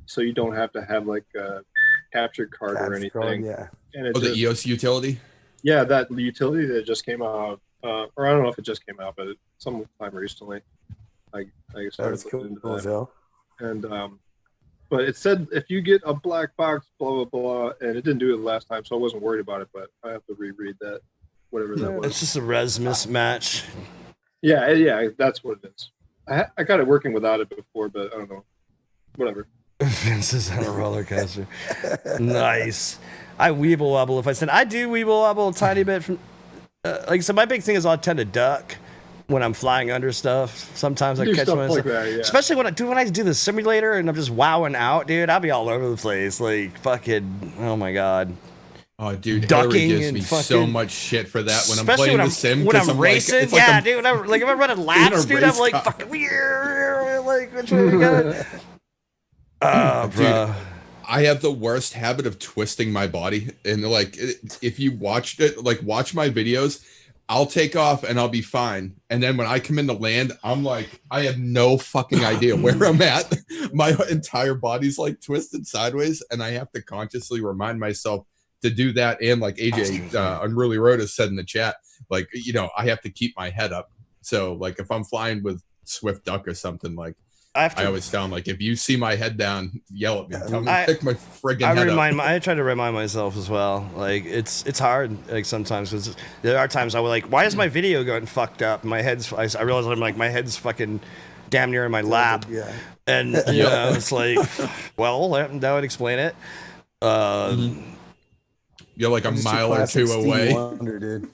so you don't have to have like a capture card or anything. Yeah. And the EOS utility. Yeah, that utility that just came out, or I don't know if it just came out, but sometime recently, I started looking into that. And but it said if you get a black box, blah blah blah, and it didn't do it last time, so I wasn't worried about it. But I have to reread that, whatever that was. It's just a res mismatch. Yeah, that's what it is. I got it working without it before, but I don't know. Whatever. Vince is on a roller coaster. Nice. I weeble wobble if I said I do weeble wobble a tiny bit from like so my big thing is I'll tend to duck when I'm flying under stuff. Sometimes I catch myself like that, yeah. Especially when I do the simulator and I'm just wowing out, dude. I'll be all over the place like fucking oh my god. Oh, dude, ducking Harry gives and me fucking, so much shit for that when I'm especially playing the sim. When I'm racing, like, yeah, dude. Like if I'm running laps, dude, I'm like fucking like which way we go? Dude, I have the worst habit of twisting my body, and like if you watch my videos, I'll take off and I'll be fine, and then when I come into land, I'm like I have no fucking idea where I'm at. My entire body's like twisted sideways, and I have to consciously remind myself to do that. And like AJ Unruly Road has said in the chat, like I have to keep my head up. So like if I'm flying with Swift Duck or something, like I always sound like if you see my head down, yell at me. Tell me to pick my friggin' head up. I try to remind myself as well. Like it's hard. Like sometimes because there are times I was like, why is my video going fucked up? My head's. I realize I'm like my head's fucking damn near in my lap. Yeah. And it's like, well, that would explain it. You're like a mile or two away. Wonder, dude.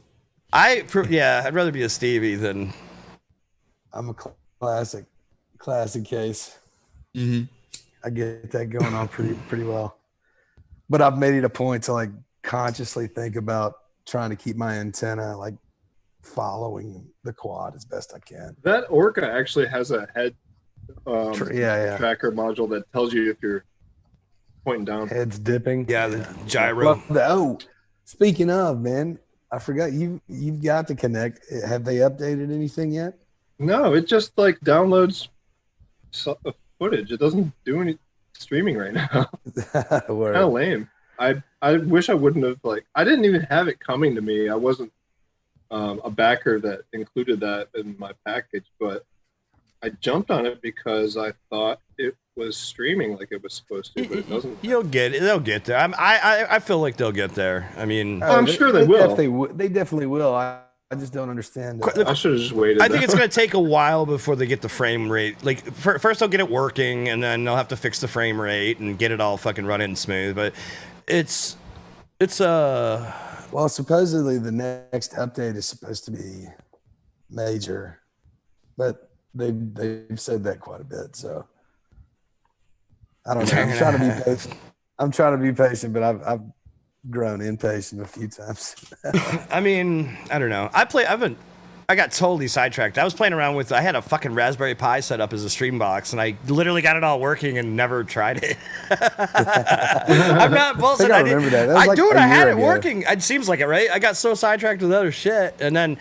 I'd rather be a Stevie than. I'm a classic case. Mm-hmm. I get that going on pretty well, but I've made it a point to like consciously think about trying to keep my antenna like following the quad as best I can. That Orca actually has a head tracker module that tells you if you're pointing down. Head's dipping. Yeah, the gyro. Speaking of, man, I forgot you've got to connect. Have they updated anything yet? No, it just like downloads footage. It doesn't do any streaming right now. Kind of lame. I wish I wouldn't have I didn't even have it coming to me. I wasn't a backer that included that in my package, but I jumped on it because I thought it was streaming like it was supposed to, but it doesn't. You'll get it. They'll get there. I feel like they'll get there. I mean, I'm sure they will. They definitely will. I just don't understand it. I should have just waited. I think it's going to take a while before they get the frame rate. Like first they'll get it working, and then they'll have to fix the frame rate and get it all fucking running smooth. But it's well, supposedly the next update is supposed to be major, but they've said that quite a bit. So I don't know. I'm trying to be patient, but I've grown impatient a few times. I mean, I don't know. I got totally sidetracked. I was playing around with. I had a fucking Raspberry Pi set up as a stream box, and I literally got it all working and never tried it. I'm not bullshit. I remember that. I had it working. It seems like it, right? I got so sidetracked with other shit, and then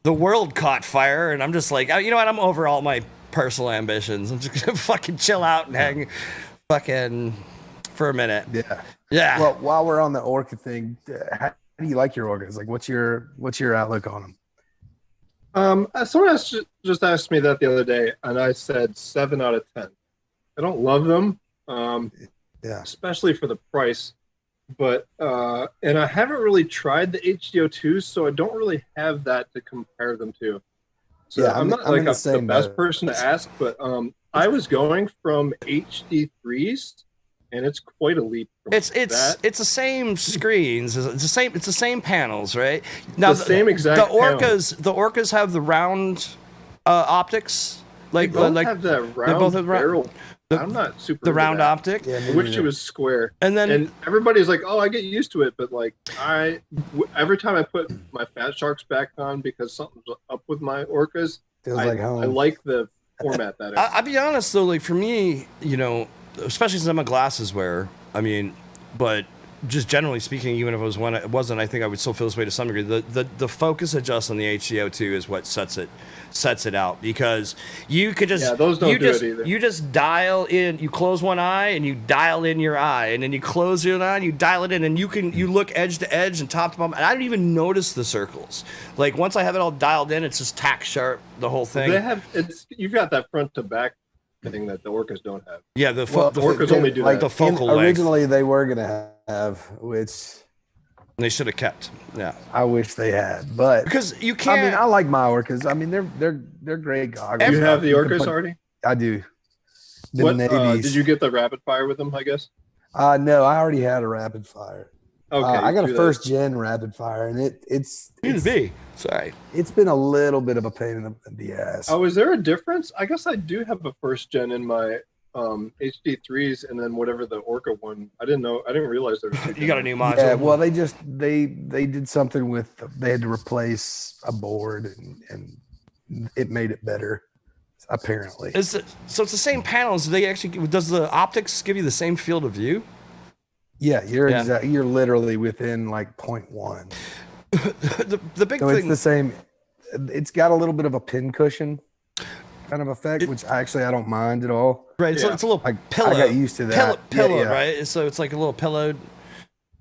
the world caught fire, and I'm just like, you know what? I'm over all my personal ambitions. I'm just gonna fucking chill out and hang, fucking, for a minute. Yeah. Well, while we're on the Orca thing, how do you like your Orcas? Like, what's your outlook on them? Someone else just asked me that the other day, and I said 7 out of 10. I don't love them. Yeah. especially for the price. But and I haven't really tried the HDO2s, so I don't really have that to compare them to. So Yeah, I'm not I'm like in the the same best boat. person to ask, but I was going from HD3s, and it's quite a leap from It's that. the same screens. It's the same panels, right? Now The same exact the Orcas have the round optics. Like They both like have that they both round have barrel. the- I'm not super the into round that. optic. Yeah, I wish it was square. And everybody's like, "Oh, I get used to it," but like every time I put my Fat Sharks back on because something's up with my Orcas, Feels I like home. I like the format better. I'll be honest though, like for me, you know, especially since I'm a glasses wearer. I mean, but just generally speaking, even if it wasn't, I think I would still feel this way to some degree. The focus adjust on the HDO2 is what sets it out, because you could just those don't do it either. You just dial in, you close one eye and you dial in your eye, and then you close your eye and you dial it in, and you look edge to edge and top to bottom, and I don't even notice the circles. Like once I have it all dialed in, it's just tack sharp, the whole thing. You've got that front to back thing that the Orcas don't have. Yeah, the Orcas only do like that. the focal length. Originally, they were gonna have, which they should have kept. Yeah, I wish they had, but because you can't. I mean, I like my Orcas. I mean, they're great goggles. You have the Orcas already? I do. The What navies. did you get the rapid fire with them? I guess. No, I already had a rapid fire. Okay, I got a do that. first gen rapid fire, and it's sorry. It's been a little bit of a pain in the ass. Oh, is there a difference? I guess I do have a first gen in my HD3s, and then whatever the Orca one. I didn't realize there was two. You got a new module. Yeah, well, they did something with, they had to replace a board, and it made it better, apparently. So it's the same panels. Does the optics give you the same field of view? Yeah, you're literally within like 0.1. the big so thing. It's the same. It's got a little bit of a pin cushion kind of effect, which I don't mind at all. Right, it's a little pillow. I got used to that. Pillow, right? So it's like a little pillowed.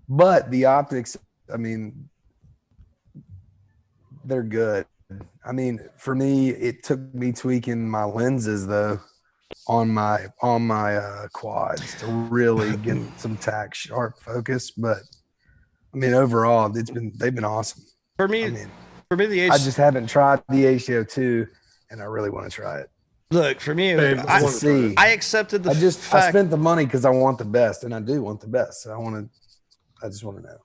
But the optics, I mean, they're good. I mean, for me, it took me tweaking my lenses though on my quads to really get some tack sharp focus. But I mean, overall, they've been awesome. For me, I just haven't tried the HDO2, and I really want to try it. Look, for me, I accepted the I spent the money because I want the best, and I do want the best. So I just want to know.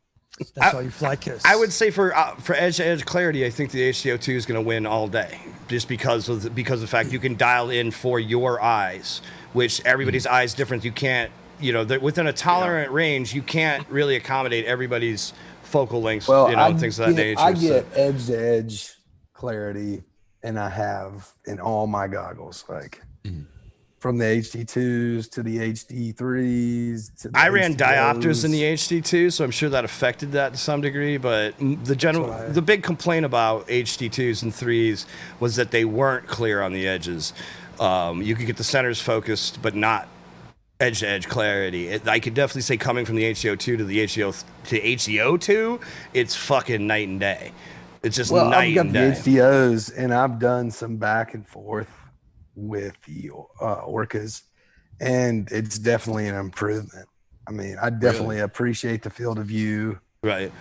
That's why you fly kiss. I would say for edge to edge clarity, I think the HDO2 is going to win all day, just because of the fact you can dial in for your eyes, which everybody's eyes different. You can't, within a tolerant range, you can't really accommodate everybody's focal lengths, things of that nature. I get edge to edge clarity, and I have in all my goggles, like from the HD2s to the HD3s. I ran diopters in the HD2, so I'm sure that affected that to some degree. But the big complaint about HD2s and 3s was that they weren't clear on the edges. You could get the centers focused, but not edge-to-edge clarity. I could definitely say coming from the HDO2 to the HDO2, it's fucking night and day. It's just night and day. I've got the HDOs, and I've done some back and forth with the Orcas, and it's definitely an improvement. I mean, I definitely appreciate the field of view. Right.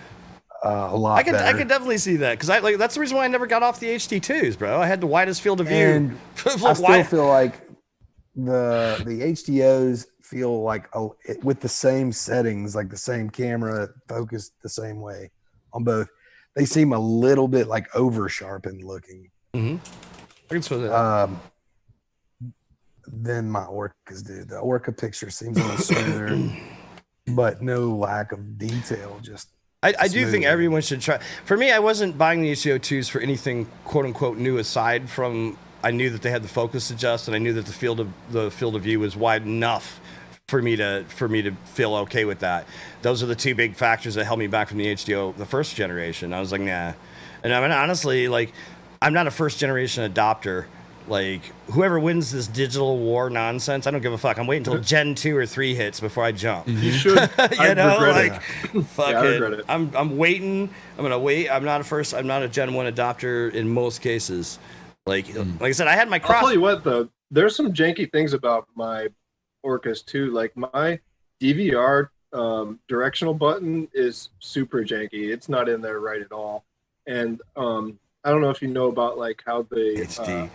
A lot I could definitely see that, because that's the reason why I never got off the HD2s, bro. I had the widest field of view. And I still feel like the HDOs feel like with the same settings, like the same camera focused the same way on both. They seem a little bit like over sharpened looking. Mm-hmm. I can suppose that. Than my Orcas do. The Orca picture seems a little smoother, but no lack of detail. Just I do think everyone should try. For me, I wasn't buying the HDO2s for anything quote unquote new, aside from I knew that they had the focus adjust, and I knew that the field of view was wide enough for me to feel okay with that. Those are the two big factors that held me back from the HDO, the first generation. I was like, nah. And I mean, honestly, like, I'm not a first generation adopter. Like, whoever wins this digital war nonsense, I don't give a fuck. I'm waiting until Gen 2 or 3 hits before I jump. You should. I regret it. Fuck I regret it. I'm waiting. I'm gonna wait. I'm not a Gen 1 adopter in most cases. Like I said, I had my cross. I'll tell you what, though, there's some janky things about my Orcas too. Like my DVR directional button is super janky. It's not in there right at all. And I don't know if you know about like how the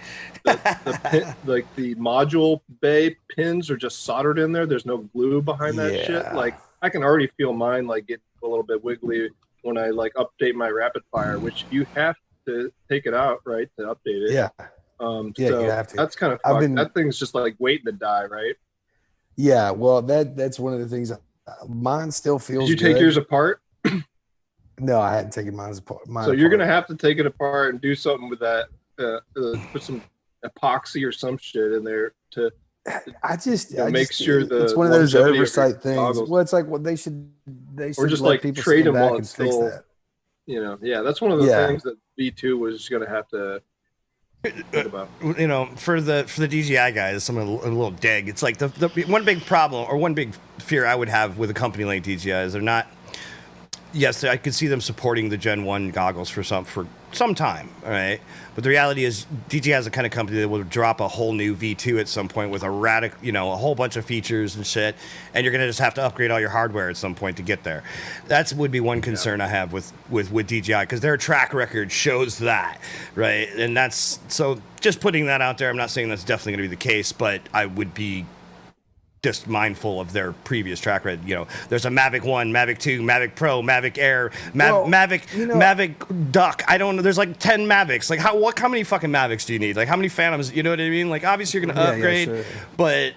module bay pins are just soldered in there. There's no glue behind that shit. Like I can already feel mine like get a little bit wiggly when I like update my rapid fire, which you have to take it out, right, to update it. Yeah. So you have to. that's kind of fucked. That thing's just like waiting to die, right? Yeah. Well, that's one of the things. Mine still feels. Did you take yours apart? No, I hadn't taken mine apart. So you're gonna have to take it apart and do something with that. Put some epoxy or some shit in there to. Make sure it's one of those oversight things. Goggles. Well, it's like what they should or just let like people trade them back while and it's fix still. that. You know, yeah, that's one of the things that V2 was gonna have to. About. You know, for the DJI guys, some a little dig. It's like the one big problem or one big fear I would have with a company like DJI is they're not. Yes, I could see them supporting the Gen 1 goggles for some time, all right? But the reality is DJI is the kind of company that will drop a whole new V2 at some point with a whole bunch of features and shit, and you're going to just have to upgrade all your hardware at some point to get there. That would be one concern I have with DJI, because their track record shows that, right? And that's, so just putting that out there, I'm not saying that's definitely going to be the case, but I would be just mindful of their previous track record. You know, there's a Mavic 1, Mavic 2, Mavic Pro, Mavic Air, Mavic Duck. I don't know. There's like 10 Mavics. Like how many fucking Mavics do you need? Like how many Phantoms? You know what I mean? Like obviously you're going to upgrade, sure. But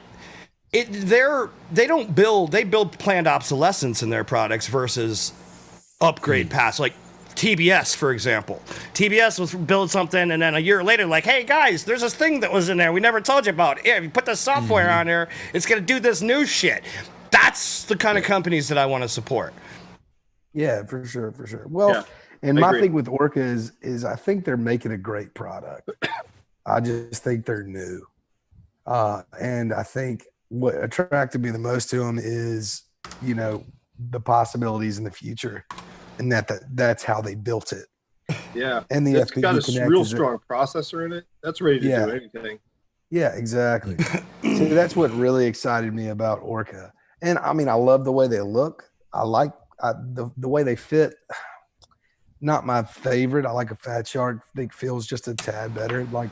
they build planned obsolescence in their products versus upgrade paths. Like TBS, for example. TBS was build something, and then a year later, like, hey guys, there's this thing that was in there we never told you about. If you put the software on there, it's gonna do this new shit. That's the kind of companies that I want to support. Yeah, for sure. Well, and my thing with Orca is I think they're making a great product. I just think they're new, and I think what attracted me the most to them is, you know, the possibilities in the future. And that's how they built it. Yeah, and it's got a real strong processor in it. That's ready to do anything. Yeah, exactly. So that's what really excited me about Orca. And I mean, I love the way they look. I like the way they fit. Not my favorite. I like a Fat Shark. I think feels just a tad better. Like,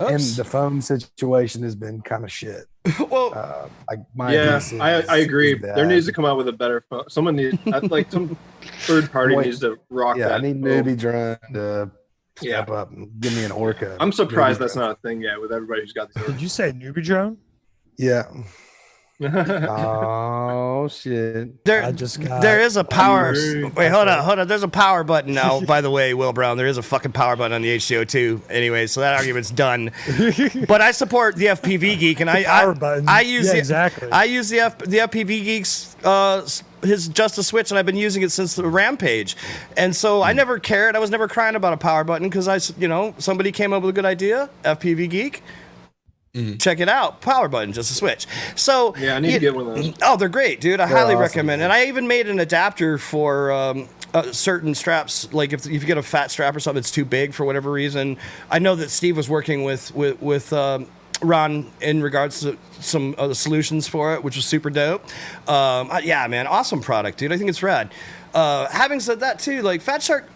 and the foam situation has been kind of shit. Well, I agree. There needs to come out with a better phone. Someone needs, like, some third party needs to rock that. I need Newbie Drone to step up and give me an Orca. I'm surprised that's not a thing yet with everybody who's got these. Did you say Newbie Drone? Yeah. Oh shit! There is a power. Wait, hold on. There's a power button now. By the way, Will Brown, there is a fucking power button on the H202. Anyway, so that argument's done. But I support the FPV Geek, and I use the FPV Geek's his Just a Switch, and I've been using it since the Rampage, and so I never cared. I was never crying about a power button because somebody came up with a good idea. FPV Geek. Check it out. Power button, just a switch. So yeah, I need to get one of those. Oh, they're great, dude. I highly recommend. And I even made an adapter for certain straps. Like if you get a fat strap or something that's too big for whatever reason. I know that Steve was working with Ron in regards to some solutions for it, which was super dope. Yeah, man, awesome product, dude. I think it's rad. Having said that, too, like Fat Shark.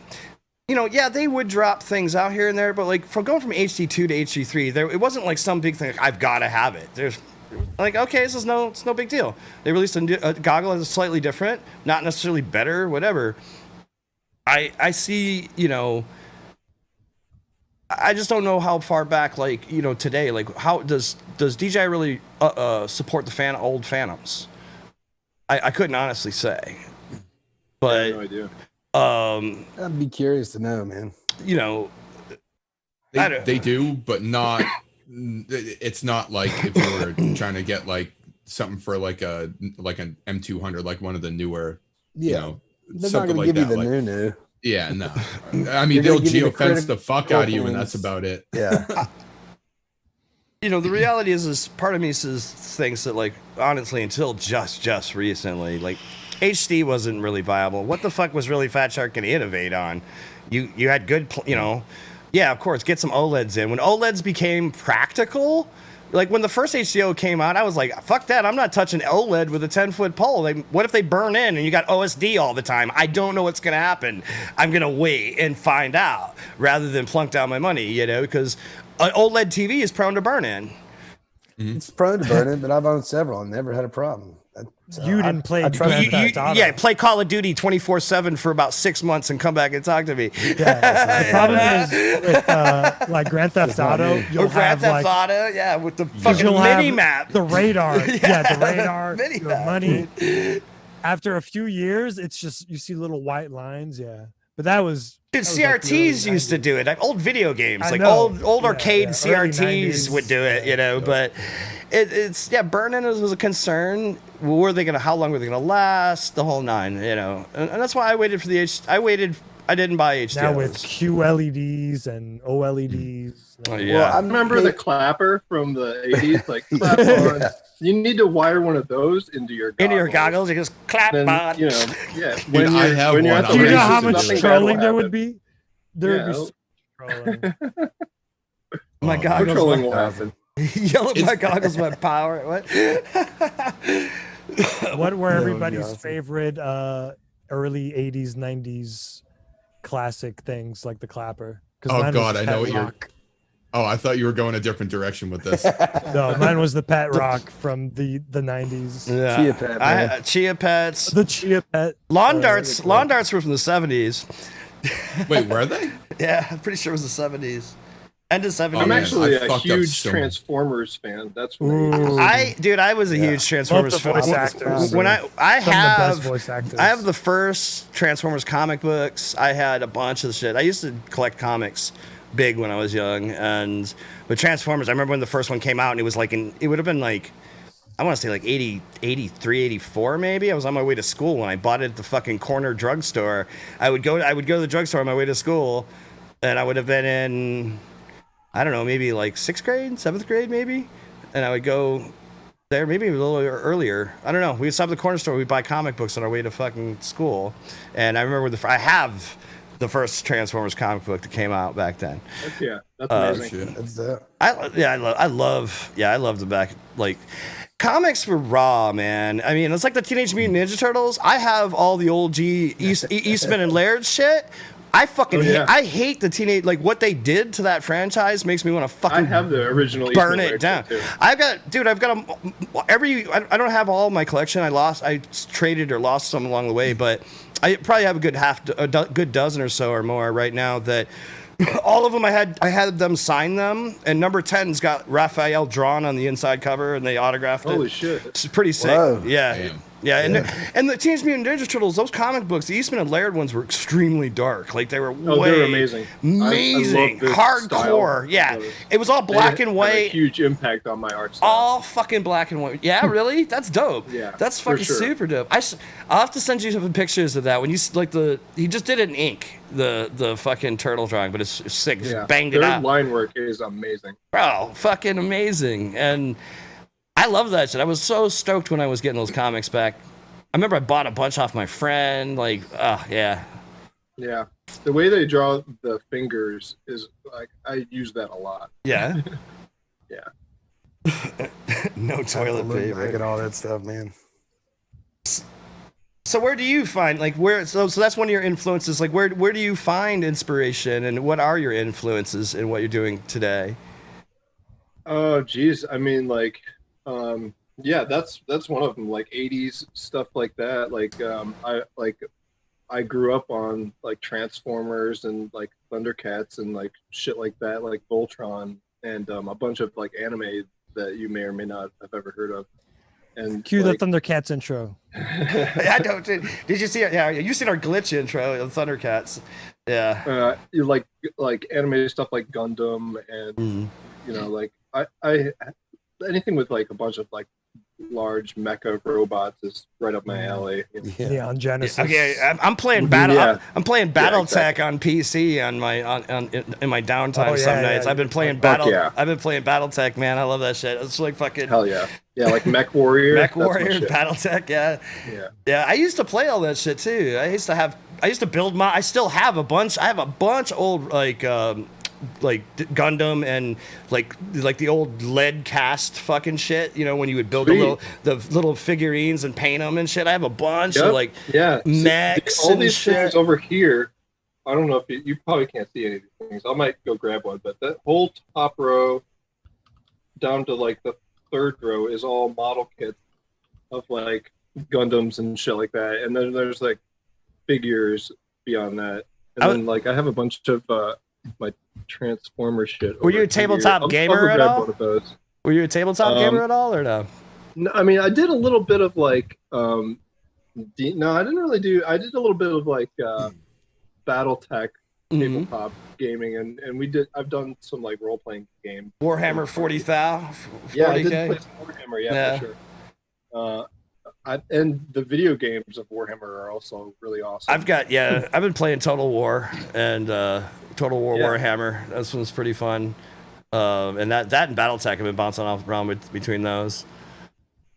They would drop things out here and there, but like from going from HD2 to HD3, it wasn't like some big thing. Like, I've got to have it. There's like, okay, it's no big deal. They released a goggle that's slightly different, not necessarily better, whatever. I see, I just don't know how far back, like, today, like how does DJI really support the old Phantoms? I couldn't honestly say, but I have no idea. I'd be curious to know, man. They do, but not. It's not like if you were trying to get like something for like an M200, like one of the newer. Yeah, they're not going to give you the new. Yeah, no. I mean, they'll geofence the fuck out of you, and that's about it. Yeah. The reality is part of me thinks that, like, honestly, until just recently, like, HD wasn't really viable. What the fuck was really Fat Shark going to innovate on? You had good, yeah, of course, get some OLEDs in. When OLEDs became practical, Like when the first HBO came out, I was like, fuck that. I'm not touching OLED with a 10-foot pole. Like, what if they burn in and you got OSD all the time? I don't know what's going to happen. I'm going to wait and find out rather than plunk down my money, you know, because an OLED TV is prone to burn in. It's prone to burn in, but I've owned several and never had a problem. So You didn't play Grand Theft Auto. Yeah, play Call of Duty 24/7 for about 6 months and come back and talk to me. Yeah, the problem is with like Grand Theft Auto, you'll Or Grand have Theft like Auto, yeah, with the fucking you'll mini have map. the radar, yeah, the radar, Mini your map. money. After a few years, it's just you see little white lines, yeah. But that was Dude, that was like the early CRTs used to 90s. do it. Like old video games, I like know. old Yeah, arcade yeah, early CRTs 90s. would do it, you know. But it's burn-in was a concern. Were they gonna? How long were they gonna last? The whole nine, you know. And that's why I waited for the H. I didn't buy HDRs. Now with QLEDs and OLEDs. Oh, yeah. Well, I Remember the clapper from the 80s? Like, clap on. You need to wire one of those into your goggles. You just clap Then, on. you know, yeah. Dude, I have when you're one. at the Do you know races, how much nothing bad trolling will there would happen. be? There would be Yeah. so much trolling. My No goggles. trolling will happen. Yell at my goggles. My power. What? What were everybody's Johnson. favorite early 80s, 90s classic things like the clapper? 'Cause Oh, mine was God, the I Pet know what you're- Rock. Oh, I thought you were going a different direction with this. No, mine was the Pet Rock from the 90s. Yeah. Chia Pet, man. Chia Pets. The Chia Pet. Lawn darts. Lawn darts were from the 70s. Wait, were they? Yeah, I'm pretty sure it was the 70s. End of 70s. Oh, I'm man, actually I a fucked up huge so much. Transformers fan. That's what Ooh. I was a huge Transformers Love the fan. voice actors. When I Some of the best have voice actors. I have the first Transformers comic books. I had a bunch of shit. I used to collect comics big when I was young, and with Transformers, I remember when the first one came out, and it was like it would have been like, I want to say like 80, 83, 84 maybe. I was on my way to school when I bought it at the fucking corner drugstore. I would go to the drugstore on my way to school, and I would have been in, I don't know, maybe like 6th grade, 7th grade maybe, and I would go there maybe a little earlier. I don't know. We would stop at the corner store. We'd buy comic books on our way to fucking school, and I remember I have the first Transformers comic book that came out back then. Yeah, that's amazing. Shit. That's that. I love the back, like, comics were raw, man. I mean, it's like the Teenage Mutant Ninja Turtles. I have all the old Eastman and Laird shit. I fucking I hate the teenage, like, what they did to that franchise makes me want to fucking I have the original burn Eastman it Laird down. shit, too. I've got I don't have all my collection. I traded or lost some along the way, but I probably have a good dozen or so or more right now that all of them I had them sign them, and number 10's got Raphael drawn on the inside cover, and they autographed it. Holy shit. It's pretty sick. Whoa. Yeah. Damn. Yeah, and the Teenage Mutant Ninja Turtles, those comic books, the Eastman and Laird ones were extremely dark. Like, they were Oh, way they're amazing. amazing, I love the hardcore. style. Yeah, it was all black They and had a white, huge impact on my art style. all fucking black and white. Yeah, really? That's dope. Yeah, that's for fucking sure. super dope. I'll have to send you some pictures of that when you like he just did it in ink, the fucking turtle drawing, but it's sick. Just banged it Their out. line work is amazing. Bro, fucking amazing. And I love that shit. I was so stoked when I was getting those comics back. I remember I bought a bunch off my friend. Like, yeah. Yeah. The way they draw the fingers is like, I use that a lot. Yeah. Yeah. No toilet Look back paper. at all that stuff, man. So where do you find, like, so that's one of your influences. Like, where do you find inspiration, and what are your influences in what you're doing today? Oh, geez. I mean, like, yeah, that's one of them. Like 80s stuff like that. I grew up on like Transformers and like Thundercats and like shit like that, like Voltron and a bunch of like anime that you may or may not have ever heard of. And Cue like, the Thundercats intro. I don't. Did you see it? Yeah, you seen our glitch intro of Thundercats? Yeah. you like anime stuff like Gundam and you know, like I anything with like a bunch of like large mecha robots is right up my alley. You know? Yeah, on Genesis. Okay, I'm playing battle. Yeah. I'm playing BattleTech exactly. on PC on my in my downtime. Oh, yeah, some yeah, nights yeah. I've been playing Fuck yeah. I've been playing BattleTech, man. I love that shit. It's like fucking Hell yeah. Yeah, like Mech Warrior. Mech that's my Warrior, shit. BattleTech. Yeah, Yeah. yeah. I used to play all that shit too. I used to build I still have a bunch. I have a bunch old like Gundam and like the old lead cast fucking shit. You know, when you would build the little figurines and paint them and shit. I have a bunch of like mechs all and these shit. things over here. I don't know if you probably can't see any of these things. I might go grab one, but that whole top row down to like the third row is all model kits of like Gundams and shit like that. And then there's like figures beyond that. And then like I have a bunch of my Transformer shit. Were you a tabletop gamer at all? One of those. Were you a tabletop gamer at all or no? No, I mean I did a little bit of like no, I didn't really do. I did a little bit of like BattleTech tabletop gaming, and I've done some like role playing games. Warhammer 40,000. Yeah, I did play some Warhammer. Yeah, for sure. And the video games of Warhammer are also really awesome. I've been playing Total War and Total War Warhammer. This one's pretty fun. And that and BattleTech, I've been bouncing off around between those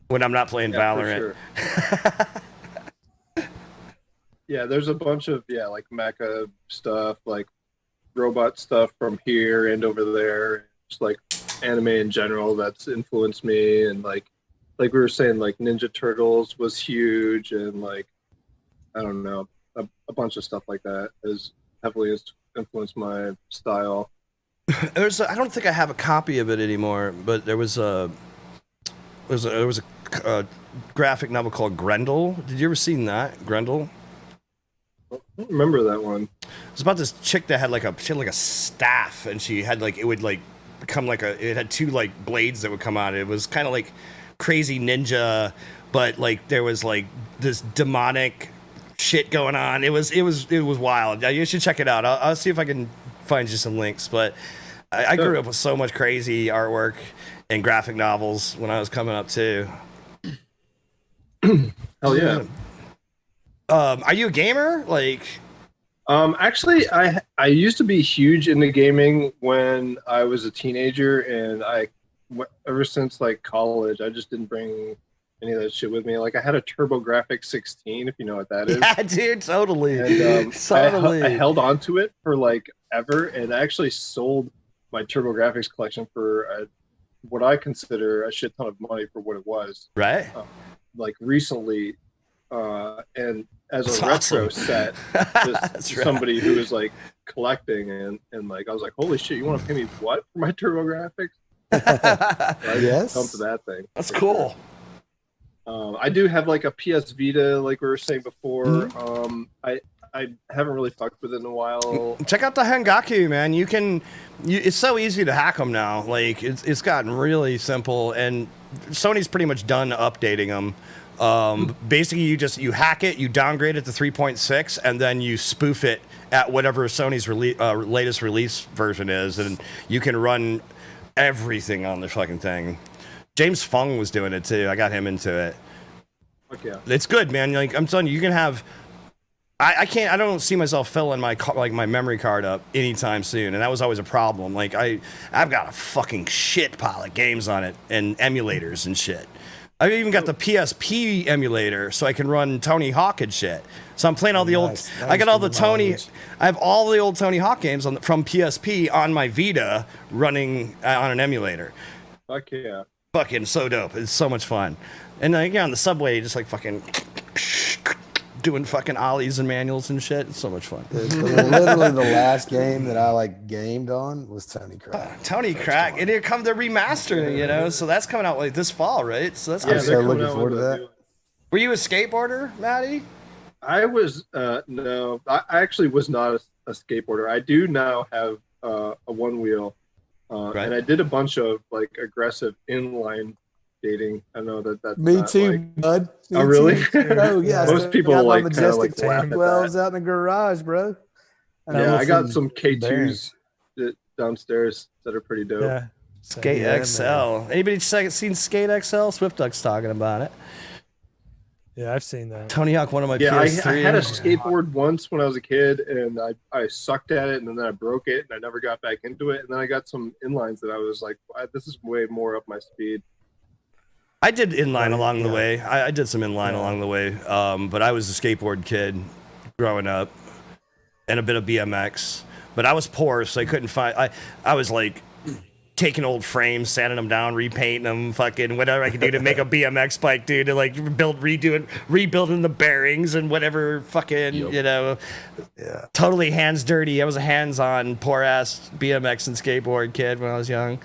when I'm not playing Valorant. Yeah, there's a bunch of like mecha stuff, like robot stuff from here and over there. Just like anime in general that's influenced me, and like we were saying, like Ninja Turtles was huge, and like I don't know, a bunch of stuff like that has heavily influenced my style. I don't think I have a copy of it anymore, but there was a graphic novel called Grendel. Did you ever seen that, Grendel? I don't remember that one. It was about this chick that had like a staff, and she had like, it would like become like it had two like blades that would come out. It was kind of like crazy ninja, but like there was like this demonic shit going on. It was wild. You should check it out. I'll see if I can find you some links. But I grew up with so much crazy artwork and graphic novels when I was coming up too. Hell yeah. Are you a gamer? Like, actually, I used to be huge into gaming when I was a teenager, and ever since like college, I just didn't bring any of that shit with me. Like, I had a TurboGrafx 16, if you know what that is. Yeah, dude, totally. And totally. I held on to it for like ever, and I actually sold my TurboGrafx collection for what I consider a shit ton of money for what it was. Right. Like recently. And as a That's retro awesome. set, just somebody who was like collecting, and like I was like, holy shit, you want to pay me what for my TurboGrafx? Yes, come to that thing. That's cool. I do have like a PS Vita, like we were saying before. Mm-hmm. I haven't really fucked with it in a while. Check out the Hengaku, man. It's so easy to hack them now. Like it's gotten really simple, and Sony's pretty much done updating them. Basically, you hack it, you downgrade it to 3.6, and then you spoof it at whatever Sony's latest release version is, and you can run everything on the fucking thing. James Fung was doing it too. I got him into it. Fuck yeah. It's good, man. Like I'm telling you, you can have. I don't see myself filling my memory card up anytime soon, and that was always a problem. Like I've got a fucking shit pile of games on it and emulators and shit. I've even got the PSP emulator, so I can run Tony Hawk and shit. So I'm playing all the old. I got all the Tony. I have all the old Tony Hawk games from PSP on my Vita running on an emulator. Fuck yeah. Fucking so dope. It's so much fun. And on the subway, just like fucking doing fucking ollies and manuals and shit. It's so much fun. Literally the last game that I like gamed on was Tony Crack. Tony Crack. And here come the remastering, so that's coming out like this fall, right? So that's I'm so looking forward to that. Were you a skateboarder, Matty? I was no, I actually was not a skateboarder. I do now have a one wheel, right. And I did a bunch of like aggressive inline dating. I know that's me not, too, like... bud. Me oh really? Oh yeah. Most people got like my kind of like Majestic laugh at 12s that. out in the garage, bro. Yeah, I got some K2s downstairs that are pretty dope. Yeah. Skate XL. Anybody seen Skate XL? Swift Duck's talking about it. Yeah, I've seen that. Tony Hawk, one of my PS3. I had a PS3. skateboard once when I was a kid, and I sucked at it, and then I broke it, and I never got back into it. And then I got some inlines that I was like, this is way more up my speed. I did inline along the way. I did some inline along the way, but I was a skateboard kid growing up, and a bit of BMX. but I was poor, so I couldn't find. I was like taking old frames, sanding them down, repainting them, fucking whatever I could do to make a BMX bike, dude, to like rebuilding the bearings and whatever, fucking, you know, totally hands dirty. I was a hands-on, poor-ass BMX and skateboard kid when I was young.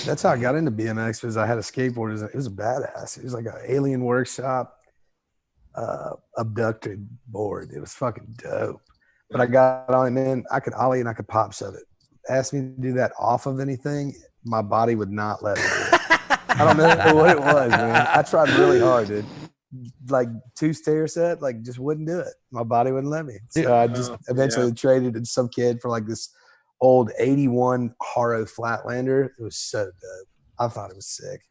That's how I got into BMX, was I had a skateboard. It was a badass. It was like an Alien Workshop abducted board. It was fucking dope. But I got on it, man. I could ollie and I could pop shove it. Asked me to do that off of anything, my body would not let me do it. I don't know what it was, man. I tried really hard, dude. Like 2 stair set, like just wouldn't do it. My body wouldn't let me. So I just eventually traded to some kid for like this old 81 Haro Flatlander. It was so dope. I thought it was sick.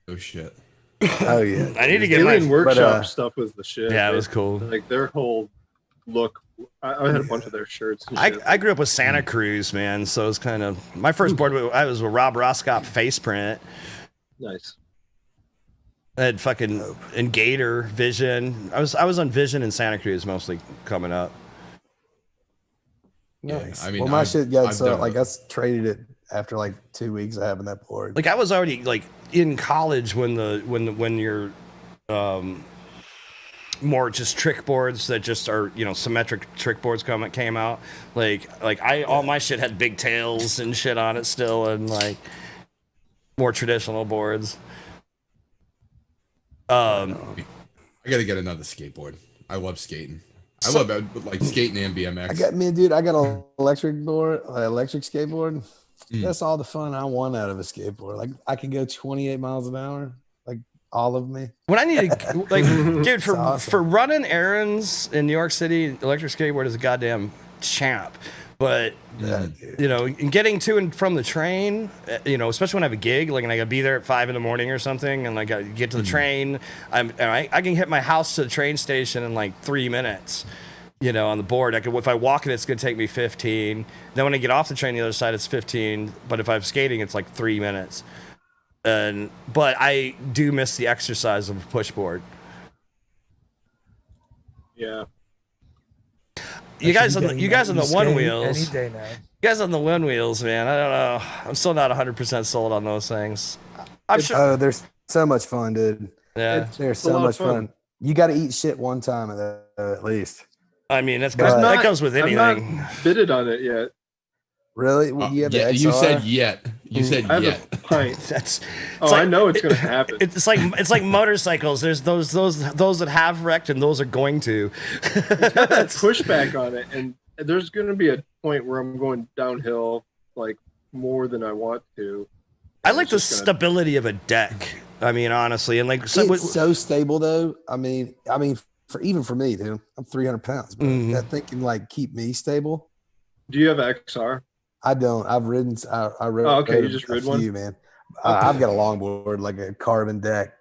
Oh shit. Oh yeah. I need to get Alien Workshop stuff was the shit. Yeah, it was cool. Like their whole look. I had a bunch of their shirts. And shit. I grew up with Santa Cruz, man. So it was kind of my first board. I was with Rob Roscott face print. Nice. I had fucking and Gator Vision. I was on Vision and Santa Cruz mostly coming up. Nice. Yeah, I mean, well, my shit got I've so done like I traded it after like 2 weeks of having that board. Like I was already like in college when you're more just trick boards that just are, you know, symmetric trick boards came out. Like all my shit had big tails and shit on it still, and like more traditional boards. I gotta get another skateboard. I love skating. I love like skating and BMX. I got an electric skateboard. That's all the fun I want out of a skateboard. Like I can go 28 miles an hour. Like all of me. When I need to, like, dude, for running errands in New York City, electric skateboard is a goddamn champ. But you know, and getting to and from the train, you know, especially when I have a gig, like, and I gotta be there at 5 a.m. or something, and like I get to the train, I can hit my house to the train station in like 3 minutes. You know, on the board, if I walk it, it's gonna take me 15. Then when I get off the train, the other side, it's 15. But if I'm skating, it's like 3 minutes. But I do miss the exercise of a push board. Yeah. You guys on the one wheels. Any day now. You guys on the one wheels, man. I don't know. I'm still not 100% sold on those things. I'm sure. Oh, they're so much fun, dude. Yeah, they're so much fun. You got to eat shit one time at least. I mean, that goes with anything. I'm not bidded on it yet. Really? You said yet. You said I have yet. a pint. I know it's gonna happen. It's like motorcycles. There's those that have wrecked and those are going to. It's got that pushback on it, and there's gonna be a point where I'm going downhill like more than I want to. I like the stability of a deck. I mean, honestly, and like it's so stable though. I mean, for me, dude, I'm 300 pounds, but that thing can like keep me stable. Do you have an XR? I don't. I've ridden. I rode. Oh, okay, you just rid one, man. I've got a longboard, like a carbon deck.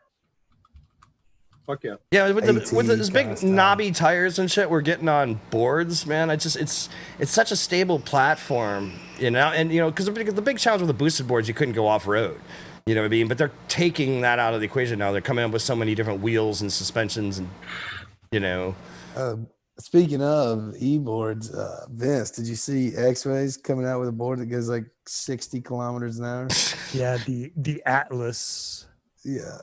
Fuck yeah. Yeah, with those big knobby tires and shit, we're getting on boards, man. It's such a stable platform, you know. And you know, because the big challenge with the boosted boards, you couldn't go off road. You know what I mean? But they're taking that out of the equation now. They're coming up with so many different wheels and suspensions, and you know. Speaking of e-boards, Vince, did you see X-Rays coming out with a board that goes like 60 kilometers an hour? Yeah, the Atlas. Yeah.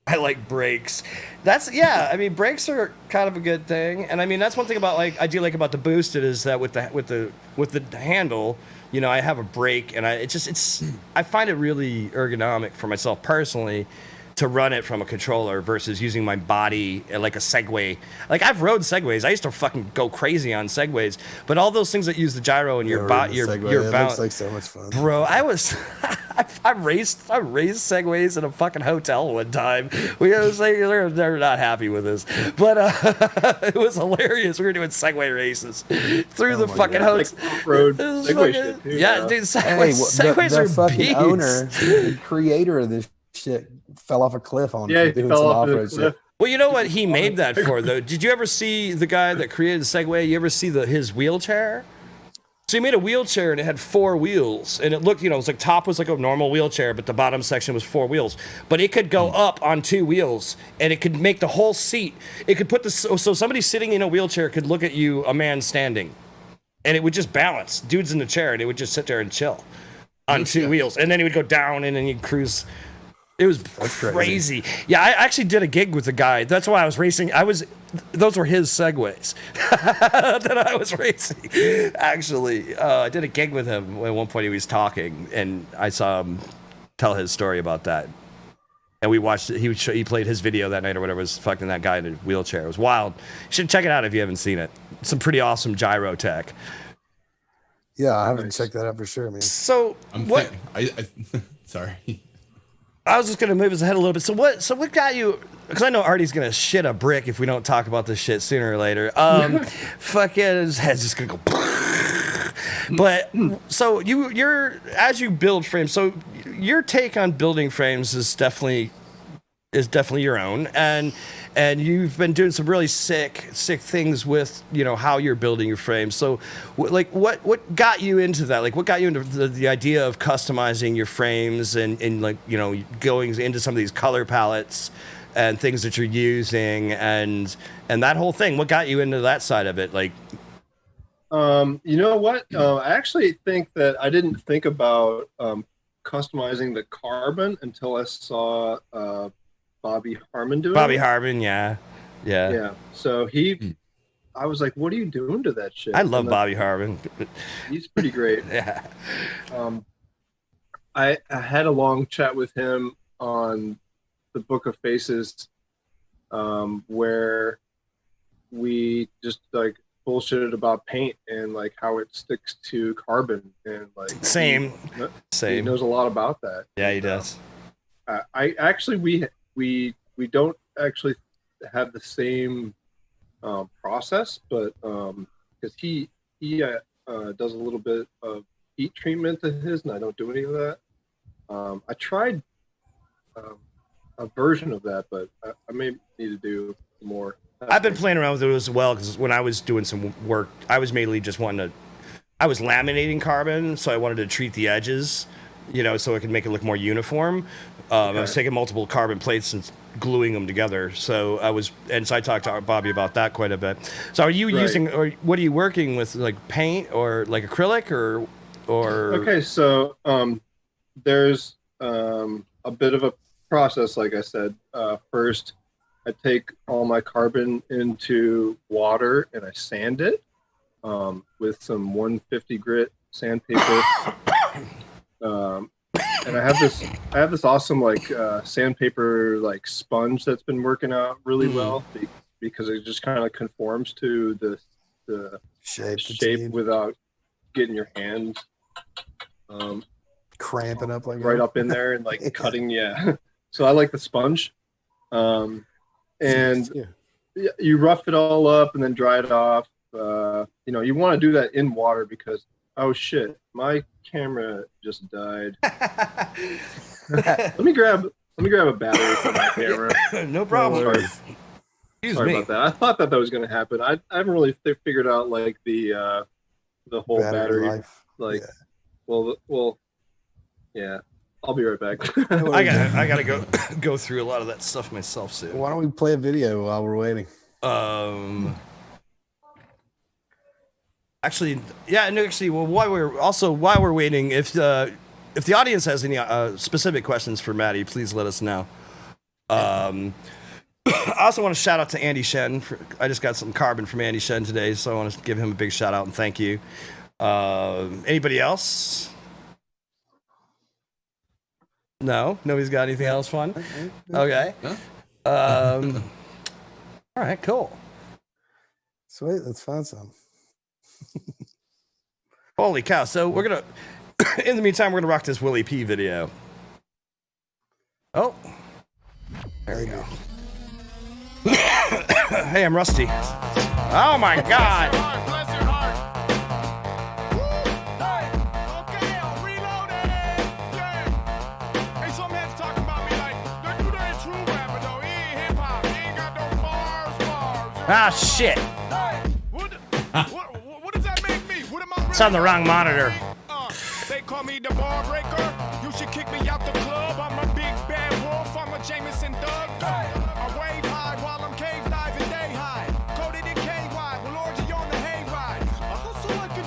I like brakes. I mean, brakes are kind of a good thing, and I mean that's one thing about I do like about the boosted is that with the handle, you know, I have a brake, and I find it really ergonomic for myself personally to run it from a controller versus using my body like a Segway. Like I've rode Segways. I used to fucking go crazy on Segways, but all those things that use the gyro and your balance. Looks like so much fun, bro. I raced Segways in a fucking hotel one time. They're not happy with this, but it was hilarious. We were doing Segway races through the fucking hotel. Like road Segway shit too. Yeah, dude. Segways are fucking beasts. owner, the creator of this shit, fell off a cliff on he doing fell some off off-road the shit. Well, you know what he made that for, though? Did you ever see the guy that created the Segway? You ever see his wheelchair? So he made a wheelchair, and it had 4 wheels. And it looked, you know, it was like top was like a normal wheelchair, but the bottom section was 4 wheels. But it could go up on 2 wheels, and it could make the whole seat. It could put so somebody sitting in a wheelchair could look at you, a man standing. and it would just balance. Dude's in the chair, and it would just sit there and chill on two wheels, and then he would go down, and then he'd cruise. It was crazy. Yeah, I actually did a gig with a guy. That's why I was racing. Those were his Segways that I was racing. Actually, I did a gig with him. At one point, he was talking, and I saw him tell his story about that. And we watched it. He played his video that night or whatever. It was fucking that guy in a wheelchair. It was wild. You should check it out if you haven't seen it. Some pretty awesome gyro tech. Yeah, I haven't checked that out for sure, man. So what? Sorry. I was just gonna move us ahead a little bit. So what got you? Because I know Artie's gonna shit a brick if we don't talk about this shit sooner or later. Fucking his head's just gonna go. But so you're as you build frames. So your take on building frames is definitely your own, and you've been doing some really sick things with how you're building your frames. So what got you into that? Like what got you into the idea of customizing your frames and going into some of these color palettes and things that you're using and that whole thing? What got you into that side of it? Like, you know what? I actually think that I didn't think about customizing the carbon until I saw Bobby Harmon doing Bobby it. Harmon, yeah. So I was like, what are you doing to that shit? I love Bobby Harmon. He's pretty great. Yeah. I had a long chat with him on the Book of Faces, where we just like bullshitted about paint and like how it sticks to carbon and like same. He knows a lot about that. Yeah, he does. I actually we don't actually have the same process, but because he does a little bit of heat treatment to his, and I don't do any of that. I tried a version of that, but I may need to do more. I've been playing around with it as well because when I was doing some work, I was mainly just I was laminating carbon, so I wanted to treat the edges, so it could make it look more uniform. I was taking multiple carbon plates and gluing them together. So I talked to Bobby about that quite a bit. So are you using, or what are you working with, like paint or like acrylic or? Okay, so there's a bit of a process, like I said. First, I take all my carbon into water and I sand it with some 150 grit sandpaper. And I have this awesome like sandpaper like sponge that's been working out really well because it just kind of conforms to the shape without getting your hand cramping up like right up in there and like cutting. Yeah. So I like the sponge. And you rough it all up and then dry it off. You want to do that in water because, oh shit, my camera just died. let me grab a battery for my camera. No problem. Sorry about that. I thought that was going to happen. I haven't really figured out like the whole battery life. Like, well, yeah. I'll be right back. I gotta go through a lot of that stuff myself soon. Why don't we play a video while we're waiting? Actually, well, while we're waiting, if the audience has any specific questions for Matty, please let us know. I also want to shout out to Andy Shen. I just got some carbon from Andy Shen today, so I want to give him a big shout out and thank you. Anybody else? No, nobody's got anything else fun. Okay. All right, cool. Sweet, let's find some. Holy cow! So we're gonna. In the meantime, we're gonna rock this Willie P video. Oh, there we go. Hey, I'm Rusty. Oh my God! Ah, shit. What does that make me? What am I? It's on the wrong monitor. They call me the bar breaker. You should kick me out the club. I'm a big bad wolf. I'm a Jameson thug. I wave high while I'm cave diving day high. Coated in KY. Well, orgy on the hayride. I hustle like an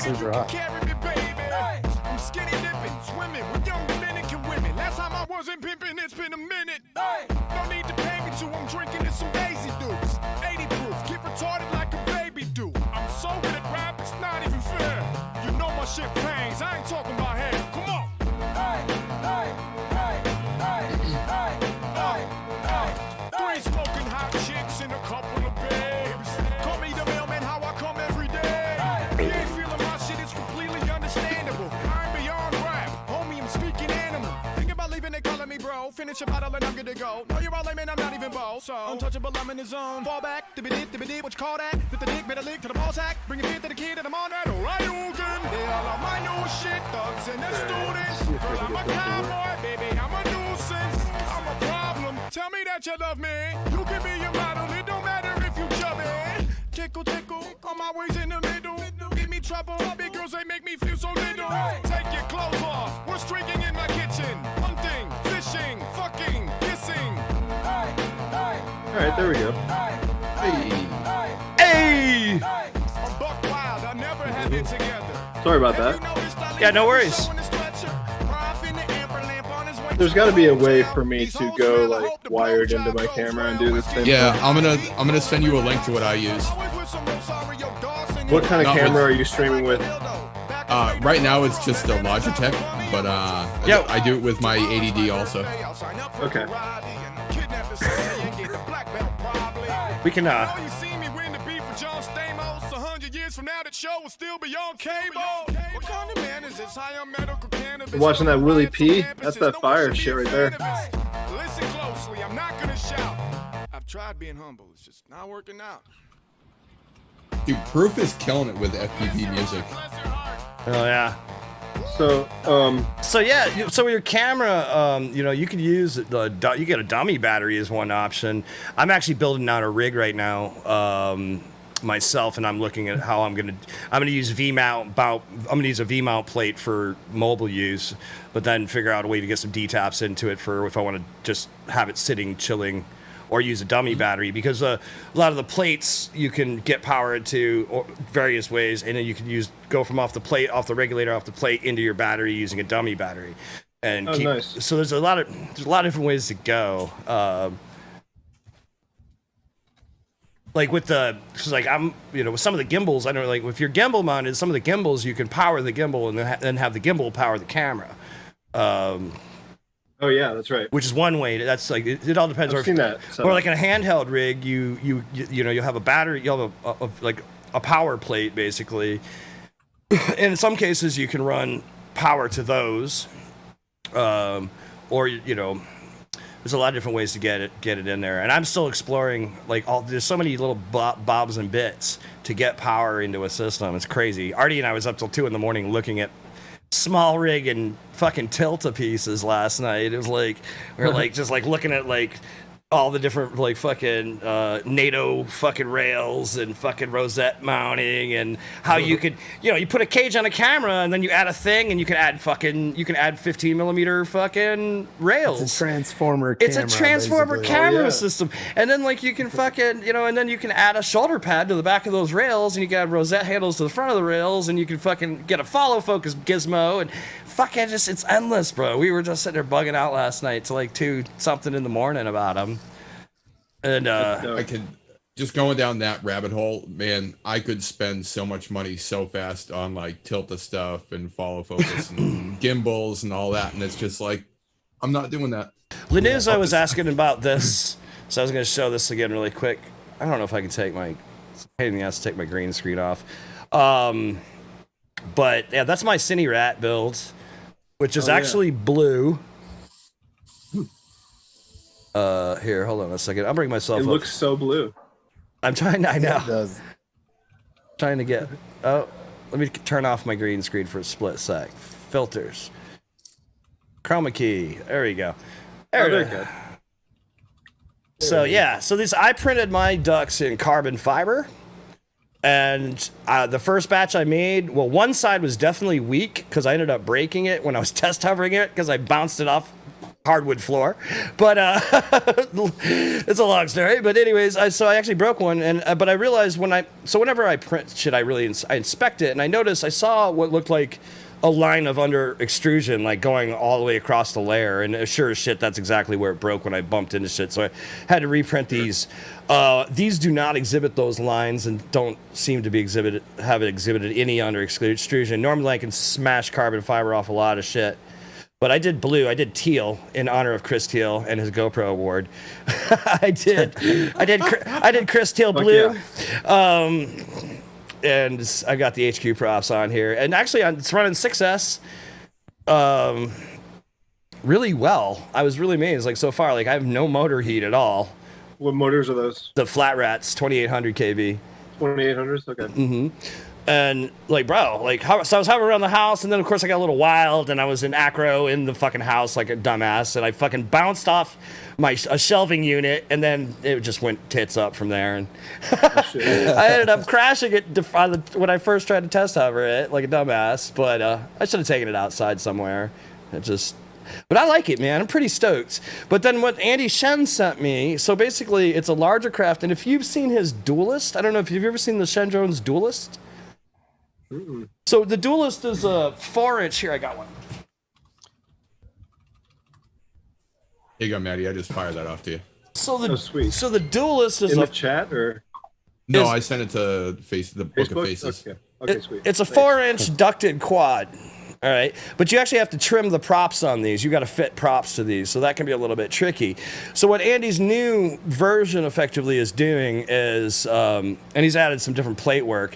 super hot. Carry me, baby. I'm skinny dipping, swimming with young Dominican women. Last time I wasn't pimping, it's been a minute. No need to pay me to, I'm drinking in some Daisy Dukes. 80 proof, get retarded like a baby do. I'm so good at rap, it's not even fair. You know my shit bangs, I ain't talking about hair. Come on. Three smoking hot chicks and a couple of babes. Call me the mailman, how I come every day. You ain't feeling my shit, it's completely understandable. I'm beyond rap, homie, I'm speaking animal. Think about leaving, they calling me bro. Finish a bottle and I'm good to go. No, you're all lame and I'm not even bold. So untouchable, I'm in the zone. Fall back, dibby-dip, what you call that? Hit the dick, better lick to the ball sack. Bring a fit to the kid and I'm on that. Alright, Hogan. They all on my new shit, thugs and the students. Girl, I'm a cowboy, baby, I'm a nuisance. I'm a problem. Tell me that you love me. You can be your model, it don't matter if you chubby. Tickle, tickle, on my ways in the middle. Give me trouble, big girls, they make me feel so little. Take your clothes off, we're streaking in my kitchen. Hunting, fishing, fucking, kissing. All right, there we go. Hey! I'm buck wild, I never have it together. Sorry about that. Yeah, no worries. There's got to be a way for me to go like wired into my camera and do this thing. Yeah, I'm gonna send you a link to what I use. What kind of Not camera with- are you streaming with? Right now it's just a Logitech, but Yep. I do it with my ADD also. Okay. We can You see me win the beef with John Stamos. 100 years from now, that show will still be on cable. What kind of man is this? High on medical cannabis. You're watching that Willie P? That's that fire shit right there. Listen closely, I'm not gonna shout. I've tried being humble, it's just not working out. Dude, Proof is killing it with FPV music. Oh yeah. So, So yeah, so with your camera, you could use you get a dummy battery is one option. I'm actually building out a rig right now myself, and I'm looking at how I'm gonna use V-mount. I'm gonna use a V-mount plate for mobile use, but then figure out a way to get some D-taps into it for if I want to just have it sitting chilling. Or use a dummy battery, because a lot of the plates you can get power to various ways, and then you can go from off the regulator off the plate into your battery using a dummy battery, and nice. So there's a lot of different ways to go. Like with with some of the gimbals, I know like if you're gimbal mounted, some of the gimbals you can power the gimbal and then have the gimbal power the camera. oh yeah, that's right. Which is one way. That's like it all depends. I've seen that. So. Or like in a handheld rig, you have a battery, you have a power plate basically. And in some cases, you can run power to those, or there's a lot of different ways to get it in there. And I'm still exploring there's so many little bobs and bits to get power into a system. It's crazy. Artie and I was up till 2 a.m. looking at small rig and fucking Tilta pieces last night. It was like we were just looking at all the different fucking NATO fucking rails and fucking rosette mounting, and how you could you put a cage on a camera and then you add a thing and you can add 15mm fucking rails. It's a transformer camera. It's a transformer basically. camera system. And then you can fucking and then you can add a shoulder pad to the back of those rails, and you can add rosette handles to the front of the rails, and you can fucking get a follow focus gizmo, and fucking it's endless, bro. We were just sitting there bugging out last night till 2 something in the morning about them. And I could just going down that rabbit hole, man. I could spend so much money so fast on Tilta stuff and follow focus and gimbals and all that, and it's just I'm not doing that. Lanuza was asking about this, so I was going to show this again really quick. I don't know if I can take my pain in the ass to take my green screen off, but yeah, that's my Cine Rat build, which is actually blue. Here, hold on a second. I'll bring myself up. It looks so blue. I'm trying. I know. It does. Trying to get. Oh, let me turn off my green screen for a split sec. Filters. Chroma key. There we go. Very good. So yeah, so I printed my ducks in carbon fiber, and the first batch I made, one side was definitely weak because I ended up breaking it when I was test hovering it because I bounced it off hardwood floor, but it's a long story. But anyways, so I actually broke one, and but I realized whenever I print shit, I inspect it, and I saw what looked like a line of under extrusion, like going all the way across the layer, and sure as shit, that's exactly where it broke when I bumped into shit. So I had to reprint these. These do not exhibit those lines and don't seem to be exhibited any under extrusion. Normally, I can smash carbon fiber off a lot of shit. But I did teal in honor of Chris Teal and his GoPro award. I did Chris Teal blue. And I got the HQ props on here. And actually, it's running 6S really well. I was really amazed. Like, so far, like, I have no motor heat at all. What motors are those? The Flat Rats, 2800 kV. 2800s? Okay. Mm-hmm. And, like, bro, like, so I was hovering around the house, and then, of course, I got a little wild, and I was in acro in the fucking house like a dumbass, and I fucking bounced off a shelving unit, and then it just went tits up from there, and I ended up crashing it when I first tried to test hover it like a dumbass, but I should have taken it outside somewhere. But I like it, man. I'm pretty stoked. But then what Andy Shen sent me, so basically it's a larger craft, and if you've seen his Duelist, I don't know if you've ever seen the Shen Drone's Duelist. Mm-mm. So the Duelist is a 4-inch. Here, I got one. Here you go, Matty. I just fired that off to you. So sweet. So the Duelist is in the chat, or no? I sent it to the Book of Faces. Okay, sweet. It's a 4-inch ducted quad. All right, but you actually have to trim the props on these. You got to fit props to these, so that can be a little bit tricky. So what Andy's new version effectively is doing is, and he's added some different plate work.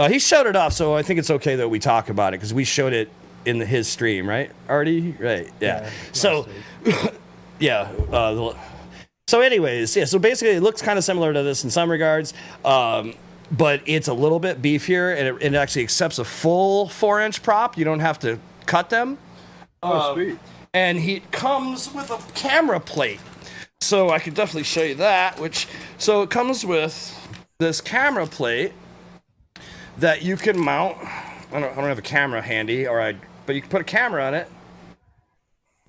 He showed it off, so I think it's okay that we talk about it because we showed it in his stream, right, Artie? Right, yeah. So, yeah. So anyways, yeah, so basically it looks kind of similar to this in some regards, but it's a little bit beefier, and it actually accepts a full 4-inch prop. You don't have to cut them. Oh, sweet. And he comes with a camera plate. So I could definitely show you that, so it comes with this camera plate that you can mount. I don't have a camera handy, but you can put a camera on it.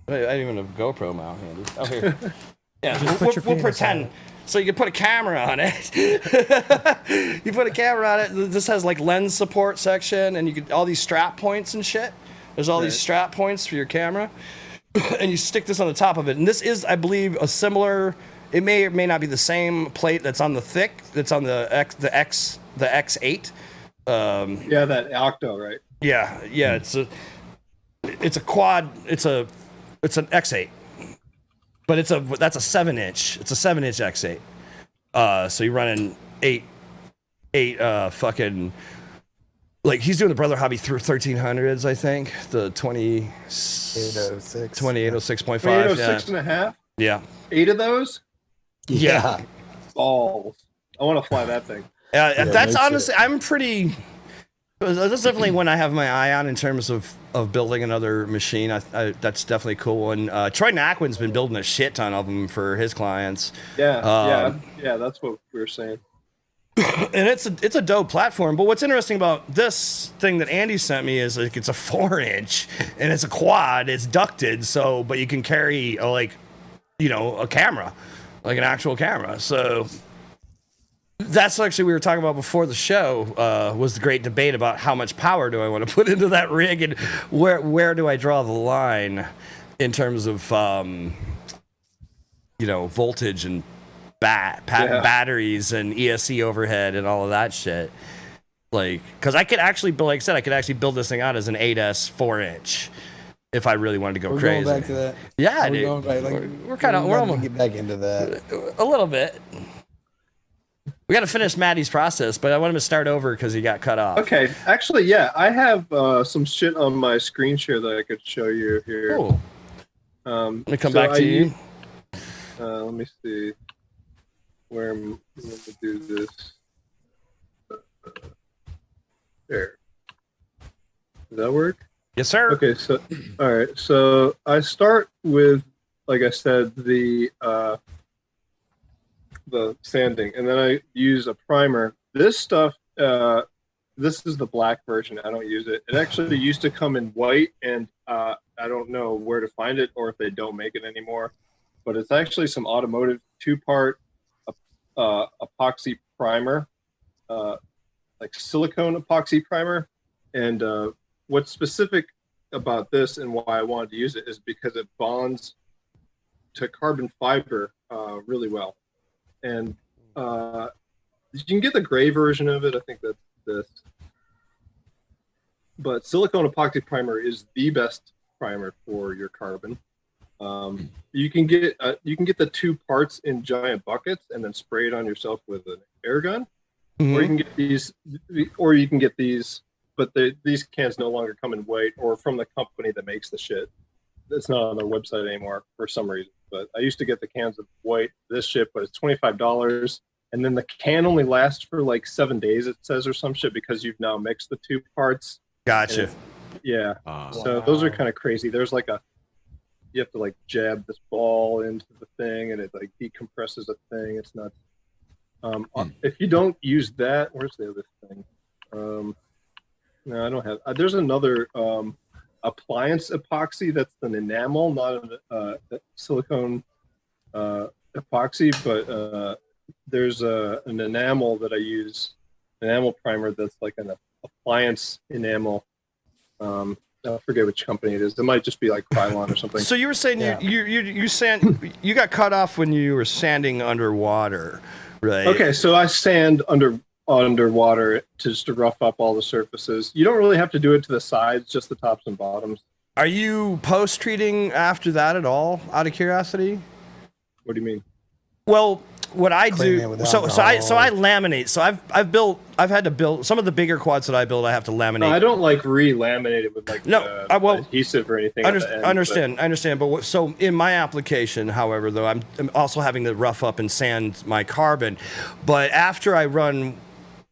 I don't even have a GoPro mount handy. Oh, here. Yeah, we'll pretend. So you can put a camera on it. You put a camera on it. This has like lens support section, and you get all these strap points and shit. There's all these strap points for your camera, and you stick this on the top of it. And this is, I believe, a similar. It may or may not be the same plate that's on the thick. That's on the X8. Yeah, that Octo, right? Yeah. It's a quad. It's an X8. But that's a 7-inch. It's a 7-inch X8. So you're running eight fucking, like, he's doing the Brother Hobby through 1300s, I think. The 2806.5. 2806 and a half? Yeah. 8 of those? Yeah. Balls. I want to fly that thing. That's honestly, I'm pretty. That's definitely one I have my eye on in terms of building another machine. That's definitely cool. And Troy Naquin's been building a shit ton of them for his clients. Yeah, that's what we were saying. And it's a dope platform. But what's interesting about this thing that Andy sent me is, like, it's a 4-inch and it's a quad. It's ducted, but you can carry a camera, like an actual camera. So. That's actually, we were talking about before the show, was the great debate about how much power do I want to put into that rig, and where do I draw the line in terms of voltage and batteries and ESC overhead and all of that shit. Like, because I could actually, like I said, I could actually build this thing out as an 8S 4-inch if I really wanted to go crazy. Going back to that. Yeah, dude. We're almost get back into that a little bit. We got to finish Matty's process, but I want him to start over because he got cut off. Okay. Actually, yeah, I have some shit on my screen share that I could show you here. Cool. Let me come back to you. Let me see where I'm going to do this. There. Does that work? Yes, sir. Okay. So, all right. So I start with, like I said, the sanding, and then I use a primer. This stuff, this is the black version. I don't use it. It actually used to come in white, and I I don't know where to find it or if they don't make it anymore. But it's actually some automotive 2-part epoxy primer, like silicone epoxy primer. And what's specific about this and why I wanted to use it is because it bonds to carbon fiber really well. And you can get the gray version of it. I think that's this. But silicone epoxy primer is the best primer for your carbon. You can get the 2 parts in giant buckets and then spray it on yourself with an air gun, or you can get these, but these cans no longer come in white or from the company that makes the shit. It's not on their website anymore for some reason. But I used to get the cans of white, this shit, but it's $25. And then the can only lasts for like 7 days, it says, or some shit, because you've now mixed the 2 parts. Gotcha. Yeah. So those are kind of crazy. There's like you have to like jab this ball into the thing and it like decompresses a thing. It's nuts. If you don't use that, where's the other thing? No, I don't have. There's another appliance epoxy that's an enamel, not a silicone epoxy, but there's an enamel that I use, enamel primer that's like an appliance enamel. I forget which company it is. It might just be like Krylon or something. So you were saying you got cut off when you were sanding underwater, right? Okay, so I sand underwater to rough up all the surfaces. You don't really have to do it to the sides, just the tops and bottoms. Are you post treating after that at all? Out of curiosity. What do you mean? Well, what I do, so I laminate. So I've had to build some of the bigger quads that I build. I have to laminate. No, I don't like re-laminate it with like adhesive or anything. Understand. But so in my application, however, though, I'm also having to rough up and sand my carbon. But after I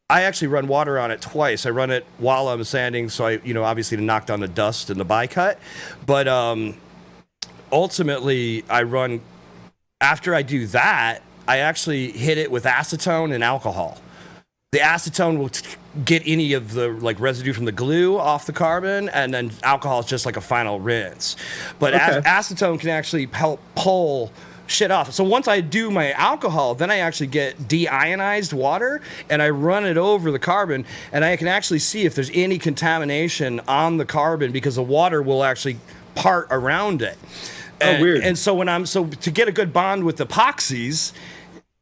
actually run water on it twice. I run it while I'm sanding, so I, obviously to knock down the dust and the bicut. But ultimately, after I do that, I actually hit it with acetone and alcohol. The acetone will get any of the residue from the glue off the carbon, and then alcohol is just like a final rinse. But acetone can actually help pull shit off. So once I do my alcohol, then I actually get deionized water and I run it over the carbon, and I can actually see if there's any contamination on the carbon because the water will actually part around it. Weird. And so to get a good bond with epoxies,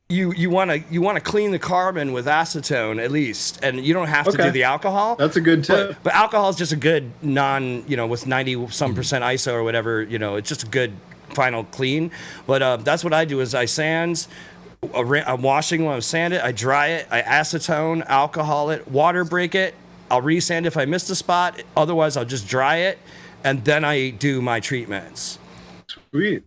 you want to clean the carbon with acetone at least, and you don't have to do the alcohol. That's a good tip. But alcohol is just a good with 90% ISO or whatever, it's just a good final clean. But that's what I do is I sand. I'm washing when I sand it. I dry it. I acetone, alcohol it, water break it. I'll resand if I missed a spot. Otherwise, I'll just dry it, and then I do my treatments. Sweet.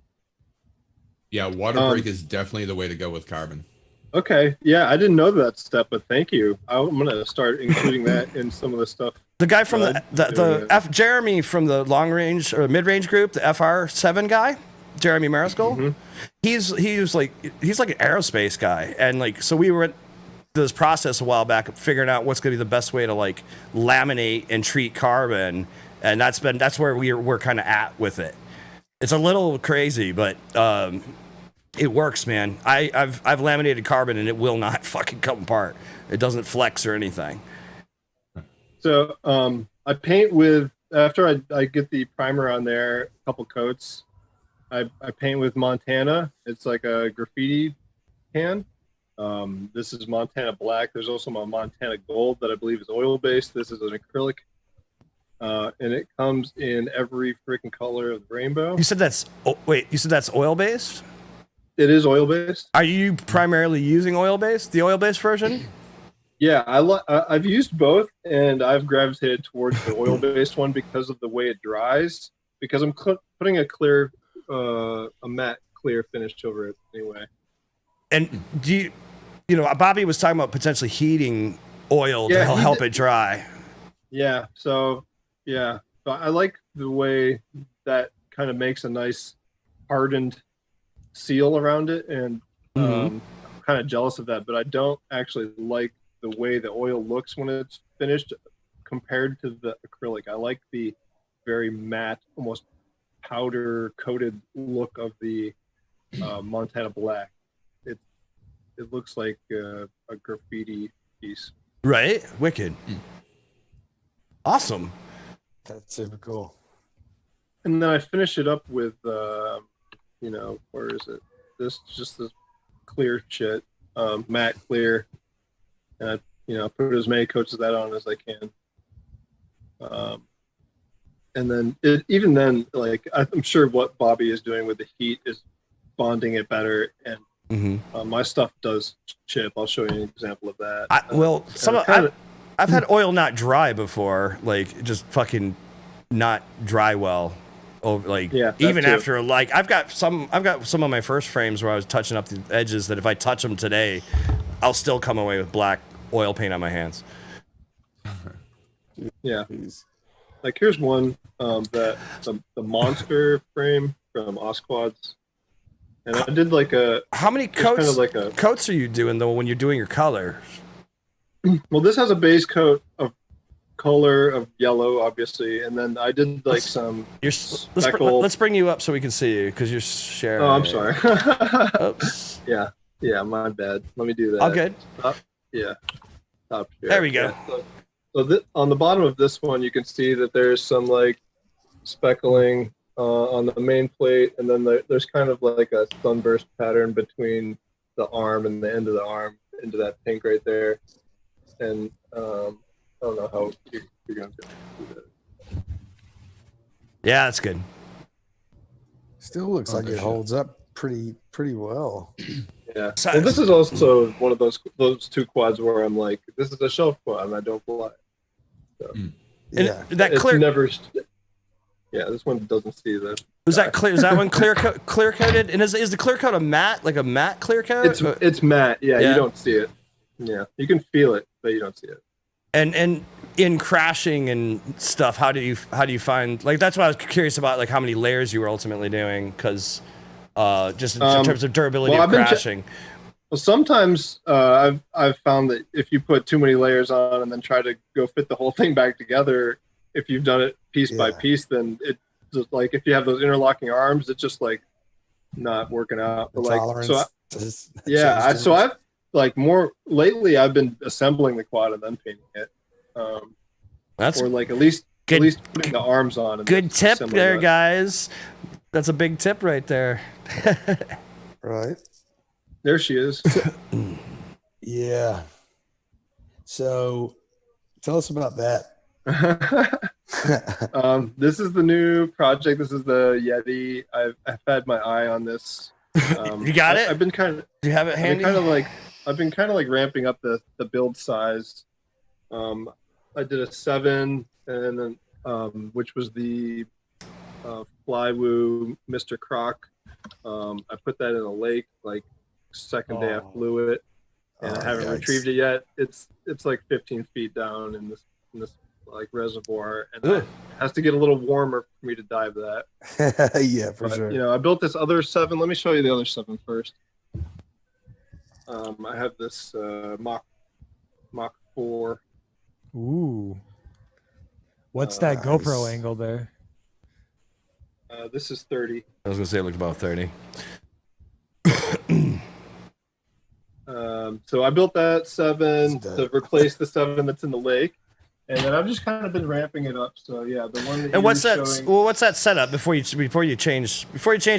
Yeah, water break is definitely the way to go with carbon. Okay. Yeah, I didn't know that step, but thank you. I'm going to start including that in some of the stuff. The guy from Jeremy from the long range or mid range group, the FR7 guy, Jeremy Mariscal, he's like an aerospace guy, and so we were at this process a while back of figuring out what's going to be the best way to laminate and treat carbon, and that's where we're kind of at with it. It's a little crazy, but it works, man. I've laminated carbon and it will not fucking come apart. It doesn't flex or anything. So I paint with, after I get the primer on there, a couple coats, I paint with Montana. It's like a graffiti can. This is Montana black. There's also a Montana gold that I believe is oil based. This is an acrylic. And it comes in every freaking color of the rainbow. You said that's oil based? It is oil based. Are you primarily using oil based? The oil based version? Yeah, I've used both, and I've gravitated towards the oil based one because of the way it dries. Because I'm putting a matte clear finish over it anyway. And do Bobby was talking about potentially heating oil to help it dry. Yeah. So. Yeah, but I like the way that kind of makes a nice hardened seal around it, and I'm kind of jealous of that, but I don't actually like the way the oil looks when it's finished compared to the acrylic. I like the very matte, almost powder coated look of the Montana Black. It looks like a graffiti piece. Right? Wicked. Awesome. That's super cool. And then I finish it up with, you know, where is it? This clear shit, matte clear, and I, you know, put as many coats of that on as I can. And then even then, like I'm sure what Bobby is doing with the heat is bonding it better, and my stuff does chip. I'll show you an example of that. I've had oil not dry before, like just fucking not dry well. Like even after I've got some of my first frames where I was touching up the edges that if I touch them today, I'll still come away with black oil paint on my hands. Yeah. Like here's one that the monster frame from Osquads, and I did like a. How many coats? Kind of coats are you doing though when you're doing your color? Well, this has a base coat of color of yellow, obviously, and then I did like some. Let's bring you up so we can see you because you're sharing. Oh, I'm sorry. Oops. Yeah, my bad. Let me do that. All good. Top here. There we go. Yeah, so on the bottom of this one, you can see that there's some like speckling on the main plate, and then there's kind of like a sunburst pattern between the arm and the end of the arm into that pink right there. And I don't know how you're going to do that. Yeah, that's good. Still looks like it holds up pretty well. Yeah. Well, this is also one of those two quads where I'm like, this is a shelf quad and I don't fly. So, yeah. That clear. This one doesn't see the. Was that clear? Is that one clear coated? And is the clear coat a matte, like a matte clear coat? It's matte. Yeah, you don't see it. Yeah, you can feel it, but you don't see it. And in crashing and stuff, how do you find, like, that's what I was curious about, like how many layers you were ultimately doing, because just in terms of durability of crashing. Well, sometimes I've found that if you put too many layers on and then try to go fit the whole thing back together, if you've done it piece by piece, then it just, like if you have those interlocking arms, it's just like not working out. But like so I've like more lately I've been assembling the quad and then painting it. That's or like at least putting the arms on. And good tip there, guys. That's a big tip right there. Right. There she is. Yeah. So tell us about that. This is the new project. This is the Yeti. I've had my eye on this. You got it? I've been kind of. Do you have it handy? I've been kind of like ramping up the build size. I did a 7, and then which was the Flywoo Mr. Croc. I put that in a lake like second day I flew it, and I haven't retrieved it yet. It's like 15 feet down in this like reservoir, and it has to get a little warmer for me to dive that. Yeah, for sure. You know, I built this other 7. Let me show you the other 7 first. I have this Mach 4. Ooh. What's that GoPro angle there? This is 30. I was gonna say it looked about 30. So I built that 7 to replace the 7 that's in the lake, and then I've just kind of been ramping it up. So yeah, the one that. And what's that? Showing... Well, what's that setup before you change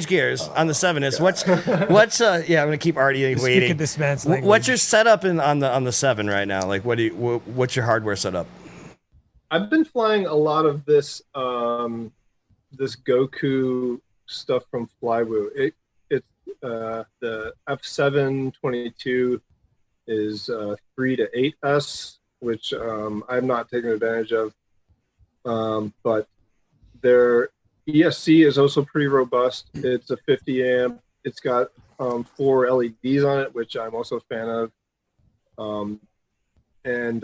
gears on the 7? Is what's yeah? I'm gonna keep Artie waiting. Speaking this man's language. What's your setup on the 7 right now? Like, what's your hardware setup? I've been flying a lot of this this Goku stuff from Flywoo. It's the F722 is 3 to 8S, which I've not taken advantage of. But their ESC is also pretty robust. It's a 50 amp. It's got 4 LEDs on it, which I'm also a fan of. And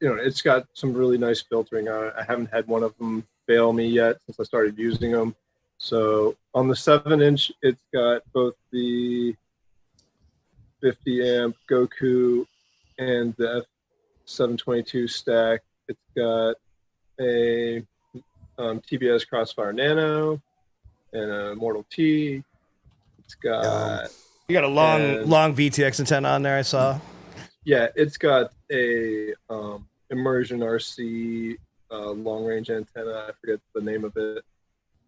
you know, it's got some really nice filtering on it. I haven't had one of them fail me yet since I started using them. So on the 7-inch, it's got both the 50 amp Goku and the F722 stack. It's got a TBS Crossfire Nano, and a Model T. It's got you got a long VTX antenna on there. I saw. Yeah, it's got a immersion RC long range antenna. I forget the name of it,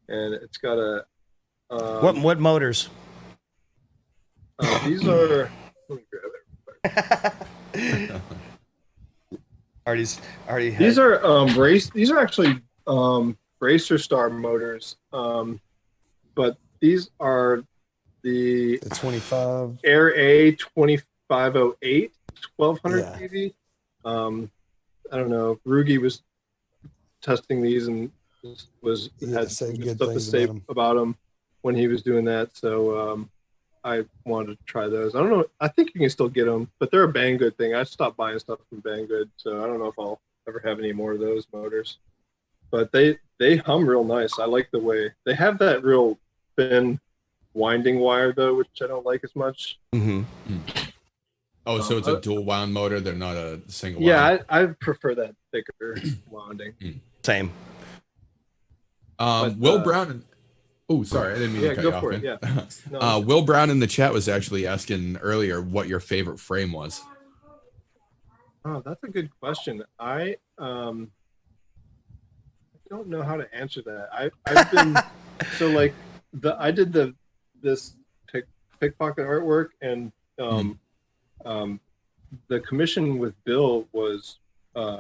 and it's got a what motors? These are. Let me grab it. Already. These are These are actually Racer Star motors, but these are the 25 Air A 2508 1200 Yeah. kV. I don't know. Rugi was testing these and had say some good stuff to things say about 'em. about them when he was doing that. So I wanted to try those. I don't know. I think you can still get them, but they're a Banggood thing. I stopped buying stuff from Banggood, so I don't know if I'll ever have any more of those motors. But they hum real nice. I like the way they have that real thin winding wire though, which I don't like as much. Mm-hmm. Oh, so it's a dual wound motor. They're not a single. Yeah, wound. I prefer that thicker wounding. Same. Will Brown. Oh, sorry, I didn't mean to cut you off. Go for it. Man. Yeah. No. Will Brown in the chat was actually asking earlier what your favorite frame was. Oh, that's a good question. I don't know how to answer that. I've been so like I did this pickpocket artwork, and the commission with Bill was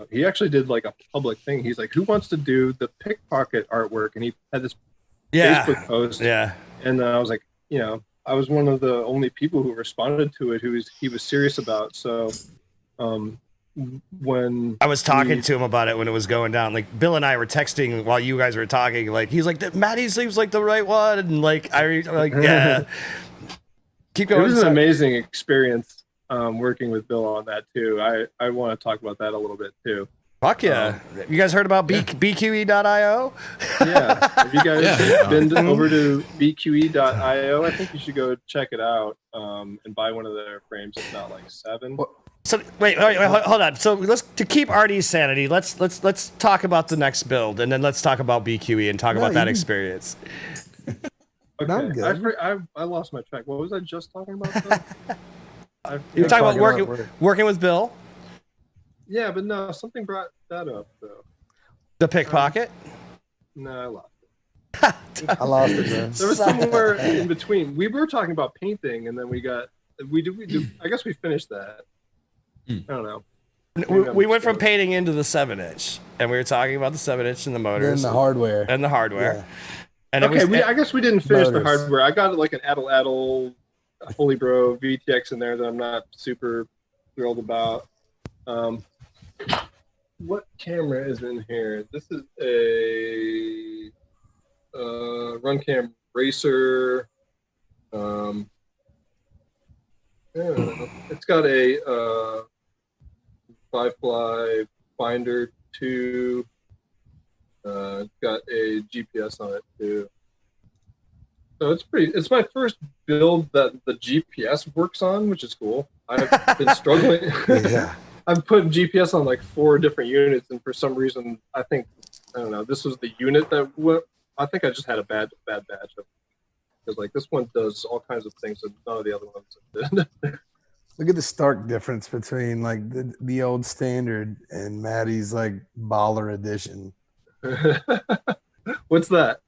he actually did like a public thing. He's like, who wants to do the pickpocket artwork? And he had this Facebook post. Yeah. And I was like, I was one of the only people who responded to it he was serious about. So when I was talking to him about it when it was going down, like Bill and I were texting while you guys were talking, like he's like, Matty seems like the right one, and like yeah. Keep going. It was an amazing experience working with Bill on that too. I want to talk about that a little bit too. Fuck yeah. You guys heard about BQE.io? Yeah. Have you guys been over to BQE.io? I think you should go check it out and buy one of their frames, if not like 7. So wait, hold on. So to keep Artie's sanity, let's talk about the next build, and then let's talk about BQE and talk about that experience. Okay. I lost my track. What was I just talking about? You were talking about working with Bill? Yeah, but no, something brought that up though. The pickpocket? No, I lost it. I lost it, man. There was somewhere in between. We were talking about painting, and then we do. I guess we finished that. I don't know. We went from painting into the 7-inch, and we were talking about the 7-inch and the motors, and the hardware, Yeah. And okay, I guess we didn't finish the hardware. I got like an Adel Holy Bro VTX in there that I'm not super thrilled about. What camera is in here? This is a Runcam Racer. It's got a Firefly Finder 2. It's got a GPS on it too. So it's my first build that the GPS works on, which is cool. I've been struggling. Yeah. I've put GPS on like 4 different units, and for some reason, I don't know, this was the unit that went. I think I just had a bad batch of, because like this one does all kinds of things that none of the other ones did. Look at the stark difference between like the old standard and Matty's like baller edition. What's that?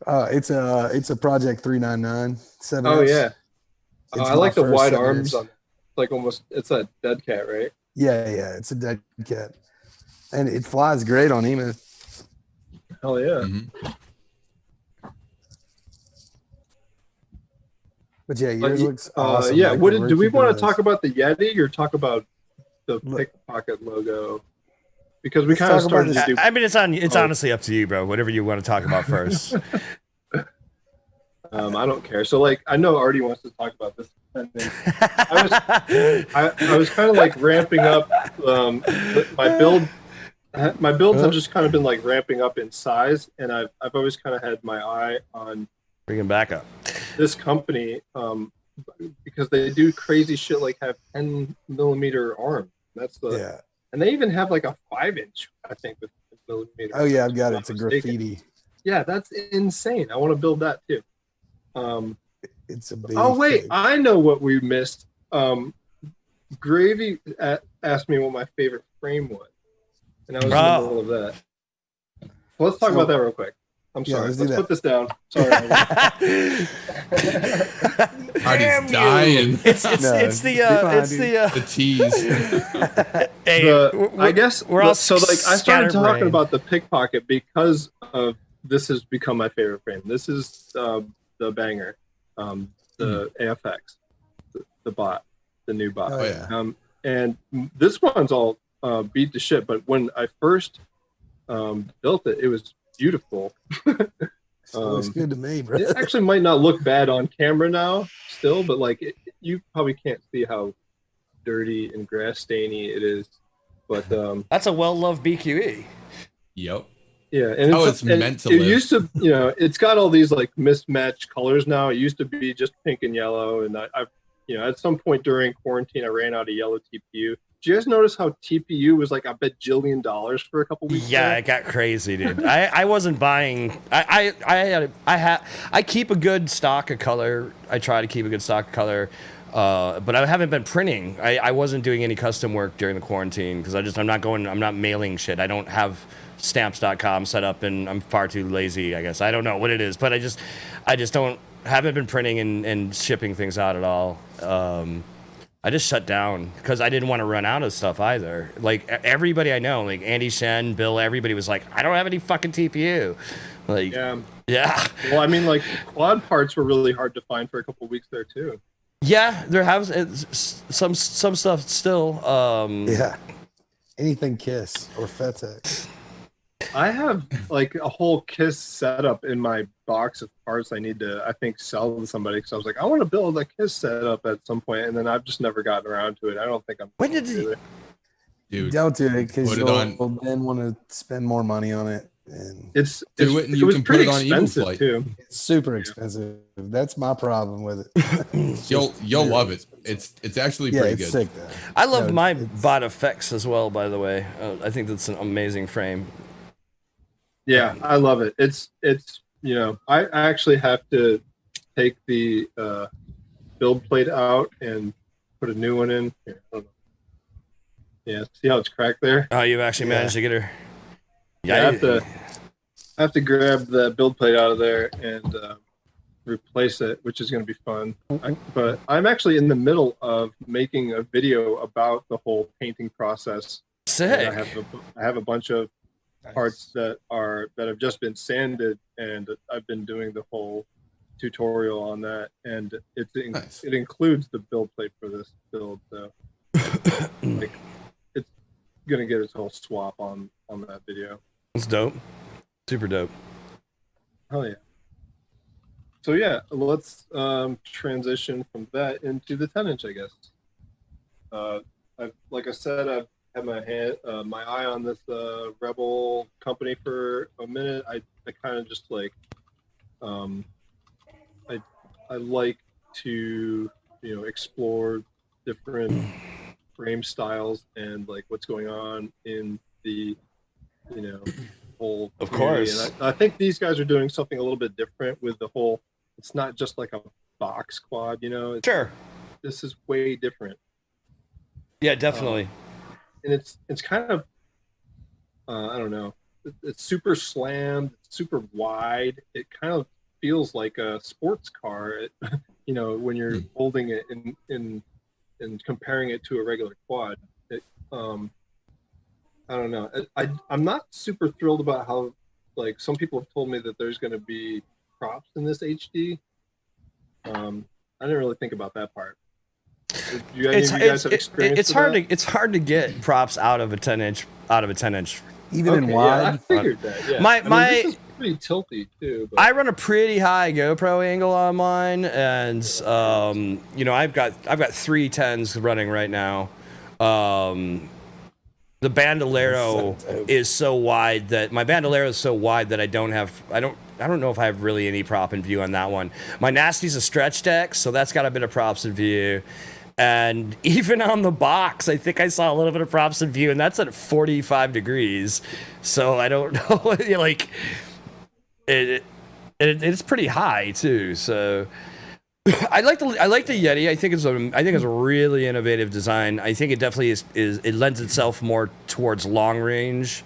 It's a Project 399 7. Oh yeah. I like the wide 7-inch. arms on it. Like almost, it's a dead cat, right? Yeah, it's a dead cat, and it flies great on EMA. Hell yeah. Mm-hmm. But yeah, yours looks awesome. Yeah, like do we want to talk about the Yeti or talk about the pickpocket logo? Because we kind of started to do. I mean, it's honestly up to you, bro. Whatever you want to talk about first. I don't care. So like, I know Artie wants to talk about this. I was kind of like ramping up my build. My builds have just kind of been like ramping up in size, and I've always kind of had my eye on bringing back up this company because they do crazy shit like have 10mm arms. That's and they even have like a 5-inch, I think, with millimeter. Oh yeah, I've got it. It's a graffiti. Yeah, that's insane. I want to build that too. It's a big Oh wait, thing. I know what we missed. Gravy asked me what my favorite frame was, and I was in the middle of that. Well, let's talk about that real quick. I'm sorry. let's Let's do put this down. Sorry. Artie's dying. It's the tease. Hey, I guess we're all so. Like I started talking scatterbrained. about the pickpocket because of this has become my favorite frame. This is the banger, the AFX, the bot, the new bot. Oh, yeah. And this one's all beat to shit. But when I first built it, it was beautiful. Looks good to me, bro. It actually might not look bad on camera now, still, but like you probably can't see how dirty and grass stainy it is. But that's a well-loved BQE. Yep. Yeah, and it's meant to it live. used to, it's got all these like mismatched colors now. It used to be just pink and yellow, and I've at some point during quarantine, I ran out of yellow TPU. Did you guys notice how TPU was like a bajillion dollars for a couple weeks? Yeah, there? it got crazy, dude. I wasn't buying. I keep a good stock of color. I try to keep a good stock of color, but I haven't been printing. I wasn't doing any custom work during the quarantine because I'm not mailing shit. I don't have stamps.com set up, and I'm far too lazy. I guess I don't know what it is, but I just haven't been printing and shipping things out at all. I just shut down because I didn't want to run out of stuff either. Like everybody I know, like Andy Shen, Bill, everybody was like, I don't have any fucking TPU. Like, yeah. Well, I mean, like quad parts were really hard to find for a couple weeks there too. Yeah, there have some stuff still. Yeah. Anything Kiss or FedEx. I have like a whole KISS setup in my box of parts I need to, I think, sell to somebody because I was like, I want to build a KISS setup at some point, and then I've just never gotten around to it. I don't think I'm. When did you? Dude, Don't do it because put it you'll on. then want to spend more money on it, and it was can put pretty it on expensive Eagle too. it's super expensive. That's my problem with it. You'll love it. It's actually Yeah, pretty it's good. sick though. I love No, my it's- bot effects as well. By the way, I think that's an amazing frame. Yeah, I love it. It's I actually have to take the build plate out and put a new one in. Here, hold on. Yeah, see how it's cracked there? Oh, you've actually managed to get her. Yeah, I have to grab the build plate out of there and replace it, which is going to be fun. But I'm actually in the middle of making a video about the whole painting process. Sick. And I have a bunch of parts that have just been sanded, and I've been doing the whole tutorial on that, and it includes the build plate for this build. So like, it's gonna get its whole swap on that video. It's dope. Super dope. Oh yeah. So yeah, let's transition from that into the 10-inch, I guess. Like I said, I've had my eye on this Rebel company for a minute. I kind of just like I like to explore different frame styles and like what's going on in the whole Of community. course. And I think these guys are doing something a little bit different with the whole. It's not just like a box quad, Sure. This is way different. Yeah, definitely. And it's kind of I don't know. It's super slammed, super wide. It kind of feels like a sports car. When you're holding it and comparing it to a regular quad. I don't know. I'm not super thrilled about how, like, some people have told me that there's going to be props in this HD. I didn't really think about that part. You guys have experience? It's hard to get props out of a 10-inch Even in wide. Yeah, I figured that. Yeah. This is pretty tilty too. But. I run a pretty high GoPro angle on mine, and I've got 3 10s running right now. The Bandolero is so wide that my Bandolero is so wide that I don't know if I have really any prop in view on that one. My Nasty's a stretch deck, so that's got a bit of props in view. And even on the box, I think I saw a little bit of props in view, and that's at 45 degrees. So I don't know, like, it's pretty high too. So I like the Yeti. I think it's a really innovative design. I think it definitely it lends itself more towards long range.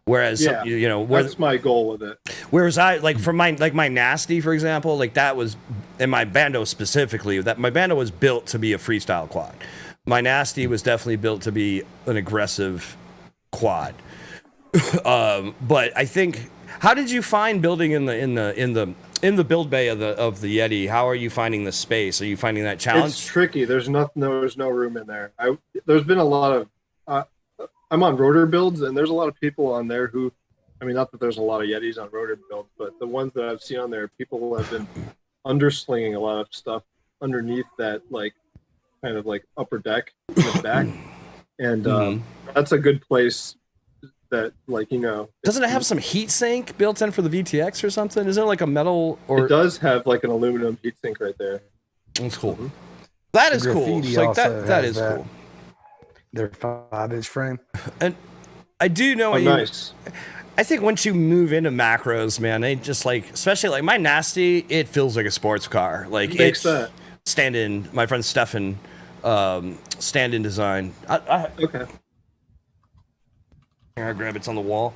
Whereas that's my goal with it. Whereas I like my Nasty, for example, like that was, and my Bando specifically, that my Bando was built to be a freestyle quad. My Nasty was definitely built to be an aggressive quad. But I think, how did you find building in the build bay of the Yeti? How are you finding the space? Are you finding that challenge? It's tricky. There's no room in there. There's been a lot of. I'm on rotor builds, and there's a lot of people on there who, I mean, not that there's a lot of Yetis on rotor builds, but the ones that I've seen on there, people have been underslinging a lot of stuff underneath that, like, kind of like upper deck in the back. And that's a good place that, like, Doesn't it have some heat sink built in for the VTX or something? Is there like a metal or? It does have like an aluminum heat sink right there. That's cool. That is cool. Like that is cool. Their 5-inch frame. And I do know nice. I think once you move into macros, man, they just like, especially like my Nasty, it feels like a sports car. Like it's stand-in. My friend Stefan, stand-in design. Okay. Here, I grab it's on the wall.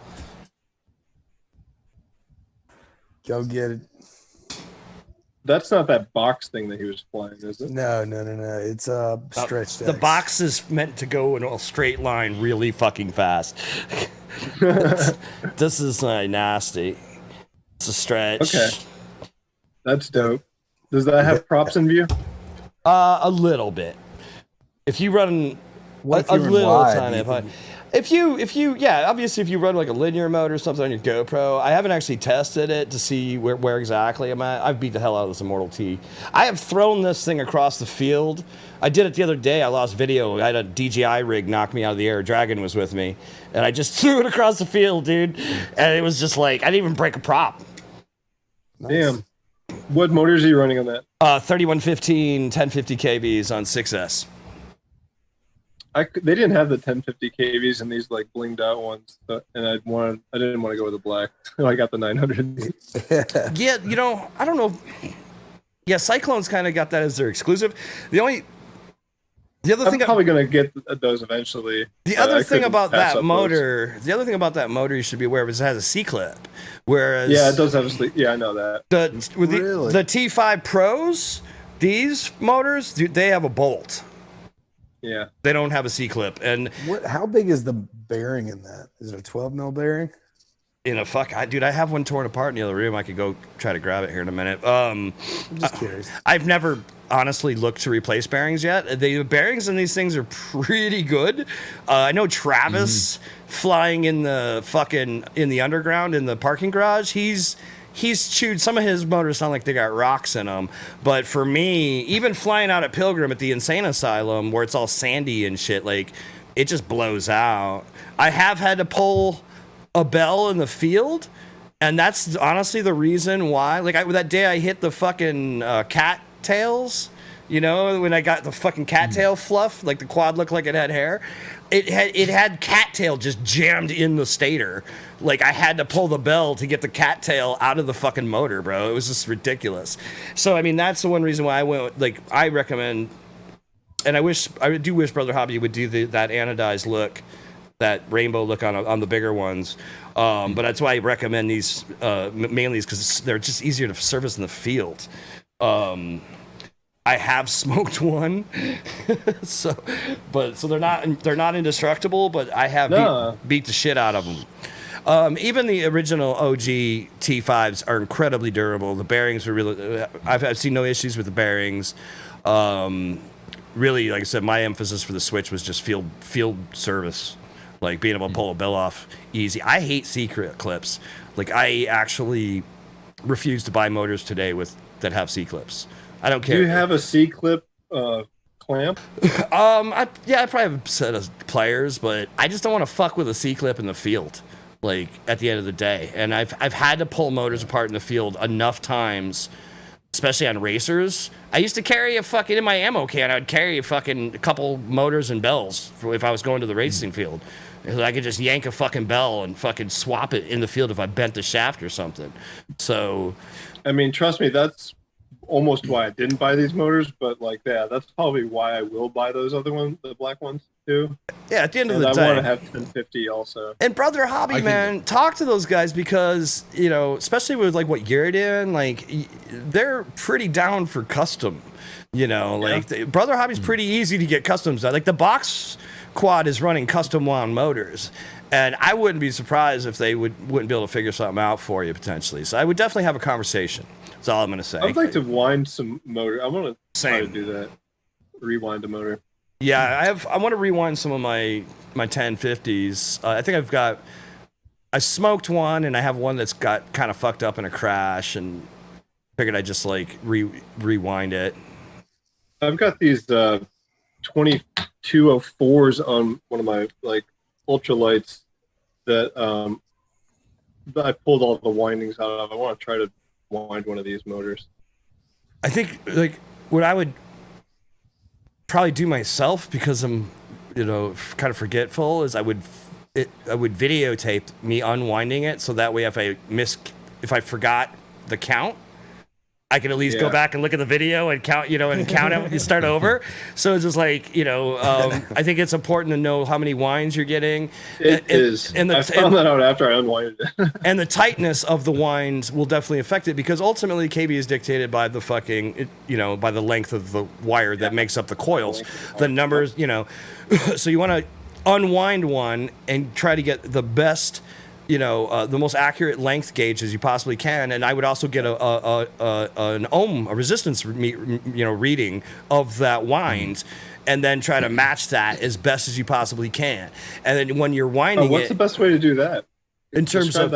Go get it. That's not that box thing that he was flying, is it? No. It's a stretched. The box is meant to go in a straight line really fucking fast. This is Nasty. It's a stretch. Okay. That's dope. Does that have props in view? A little bit. If you run a little tiny, if you obviously if you run like a linear mode or something on your GoPro, I haven't actually tested it to see where exactly I'm at. I've beat the hell out of this Immortal T. I have thrown this thing across the field. I did it the other day. I lost video. I had a DJI rig knock me out of the air. Dragon was with me, and I just threw it across the field, dude. And it was just like I didn't even break a prop. Nice. Damn. What motors are you running on that? 3115 1050 kVs on 6S. They didn't have the 1050 kVs and these like blinged out ones, and I didn't want to go with the black, so I got the 900. Yeah, I don't know. Yeah, Cyclone's kind of got that as their exclusive. The other thing, I'm probably gonna get those eventually. The other thing about that motor you should be aware of is it has a C clip, whereas it does have a C. Yeah, I know that. The T5 Pros, these motors, they have a bolt. Yeah, they don't have a C clip. And how big is the bearing in that? Is it a 12 mil bearing? I have one torn apart in the other room. I could go try to grab it here in a minute. I'm just curious. I've never honestly looked to replace bearings yet. The bearings in these things are pretty good. I know Travis flying in the underground in the parking garage. He's chewed, some of his motors sound like they got rocks in them. But for me, even flying out at Pilgrim at the Insane Asylum, where it's all sandy and shit, like, it just blows out. I have had to pull a bell in the field, and that's honestly the reason why. Like, that day I hit the fucking cat tails, when I got the fucking cattail fluff, like the quad looked like it had hair. It had cattail just jammed in the stator. Like, I had to pull the bell to get the cattail out of the fucking motor, bro. It was just ridiculous. So, I mean, that's the one reason why I went, like, I recommend, and I do wish Brother Hobby would do that anodized look, that rainbow look on the bigger ones. But that's why I recommend these mainly because they're just easier to service in the field. I have smoked one, so they're not indestructible, but I have beat the shit out of them. Even the original OG T5s are incredibly durable. The bearings are really. I've seen no issues with the bearings. Really, like I said, my emphasis for the Switch was just field service, like being able to pull a bell off easy. I hate secret clips. Like, I actually refuse to buy motors today that have C clips. I don't care. Do you have a C clip clamp? I probably have a set of pliers, but I just don't want to fuck with a C clip in the field. Like, at the end of the day, and I've had to pull motors apart in the field enough times, especially on racers. I used to carry in my ammo can, I'd carry a couple motors and bells if I was going to the racing field. I could just yank a fucking bell and fucking swap it in the field if I bent the shaft or something. So, I mean, trust me, that's almost why I didn't buy these motors. But like, yeah, that's probably why I will buy those other ones, the black ones too. Yeah, at the end of And the I day, want to have 1050 also. And Brother Hobby, man, talk to those guys because, you know, especially with like what you're doing, like they're pretty down for custom. You know, like Brother Hobby's pretty easy to get customs done. Like the box quad is running custom wound motors, and I wouldn't be surprised if they wouldn't be able to figure something out for you potentially. So I would definitely have a conversation. That's all I'm gonna say. I'd like to wind some motor. I want to try to do that. Rewind a motor. Yeah, I want to rewind some of my 1050s. I think I smoked one, and I have one that's got kind of fucked up in a crash, and figured I'd just like rewind it. I've got these 2204s on one of my like ultralights that I pulled all the windings out of. I want to try to wind one of these motors. I think like what I would probably do myself, because I'm, you know, kind of forgetful, is I would videotape me unwinding it, so that way if I forgot the count, I can at least go back and look at the video and count, you know, and count it and start over. So it's just like, you know, I think it's important to know how many winds you're getting. It is. I found that out after I unwinded it. And the tightness of the winds will definitely affect it, because ultimately KB is dictated by the fucking, you know, by the length of the wire that makes up the coils. The numbers, you know. So you want to unwind one and try to get the best, you know, the most accurate length gauge as you possibly can. And I would also get an ohm, a resistance, reading of that wind, and then try to match that as best as you possibly can. And then when you're winding what's the best way to do that? In terms of,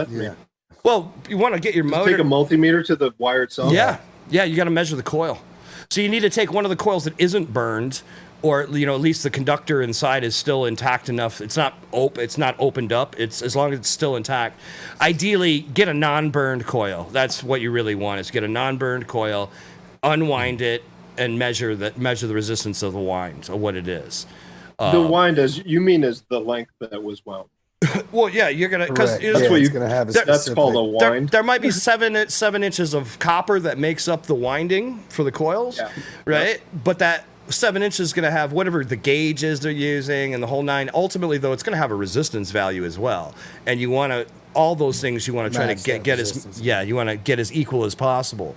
well, you want to get your motor. Take a multimeter to the wire itself. Yeah, you got to measure the coil. So you need to take one of the coils that isn't burned, or, you know, at least the conductor inside is still intact enough. It's not opened up. It's as long as it's still intact. Ideally, get a non-burned coil. That's what you really want, is get a non-burned coil, unwind it, and measure the resistance of the wind, or what it is. The wind, as you mean, is the length that was wound. Well, yeah, you're gonna, because that's what you're gonna have. That's called a wind. There might be seven inches of copper that makes up the winding for the coils, right? But that 7 inches is going to have whatever the gauge is they're using and the whole nine. Ultimately, though, it's going to have a resistance value as well. And you want to, all those things you want to try to get as, you want to get as equal as possible.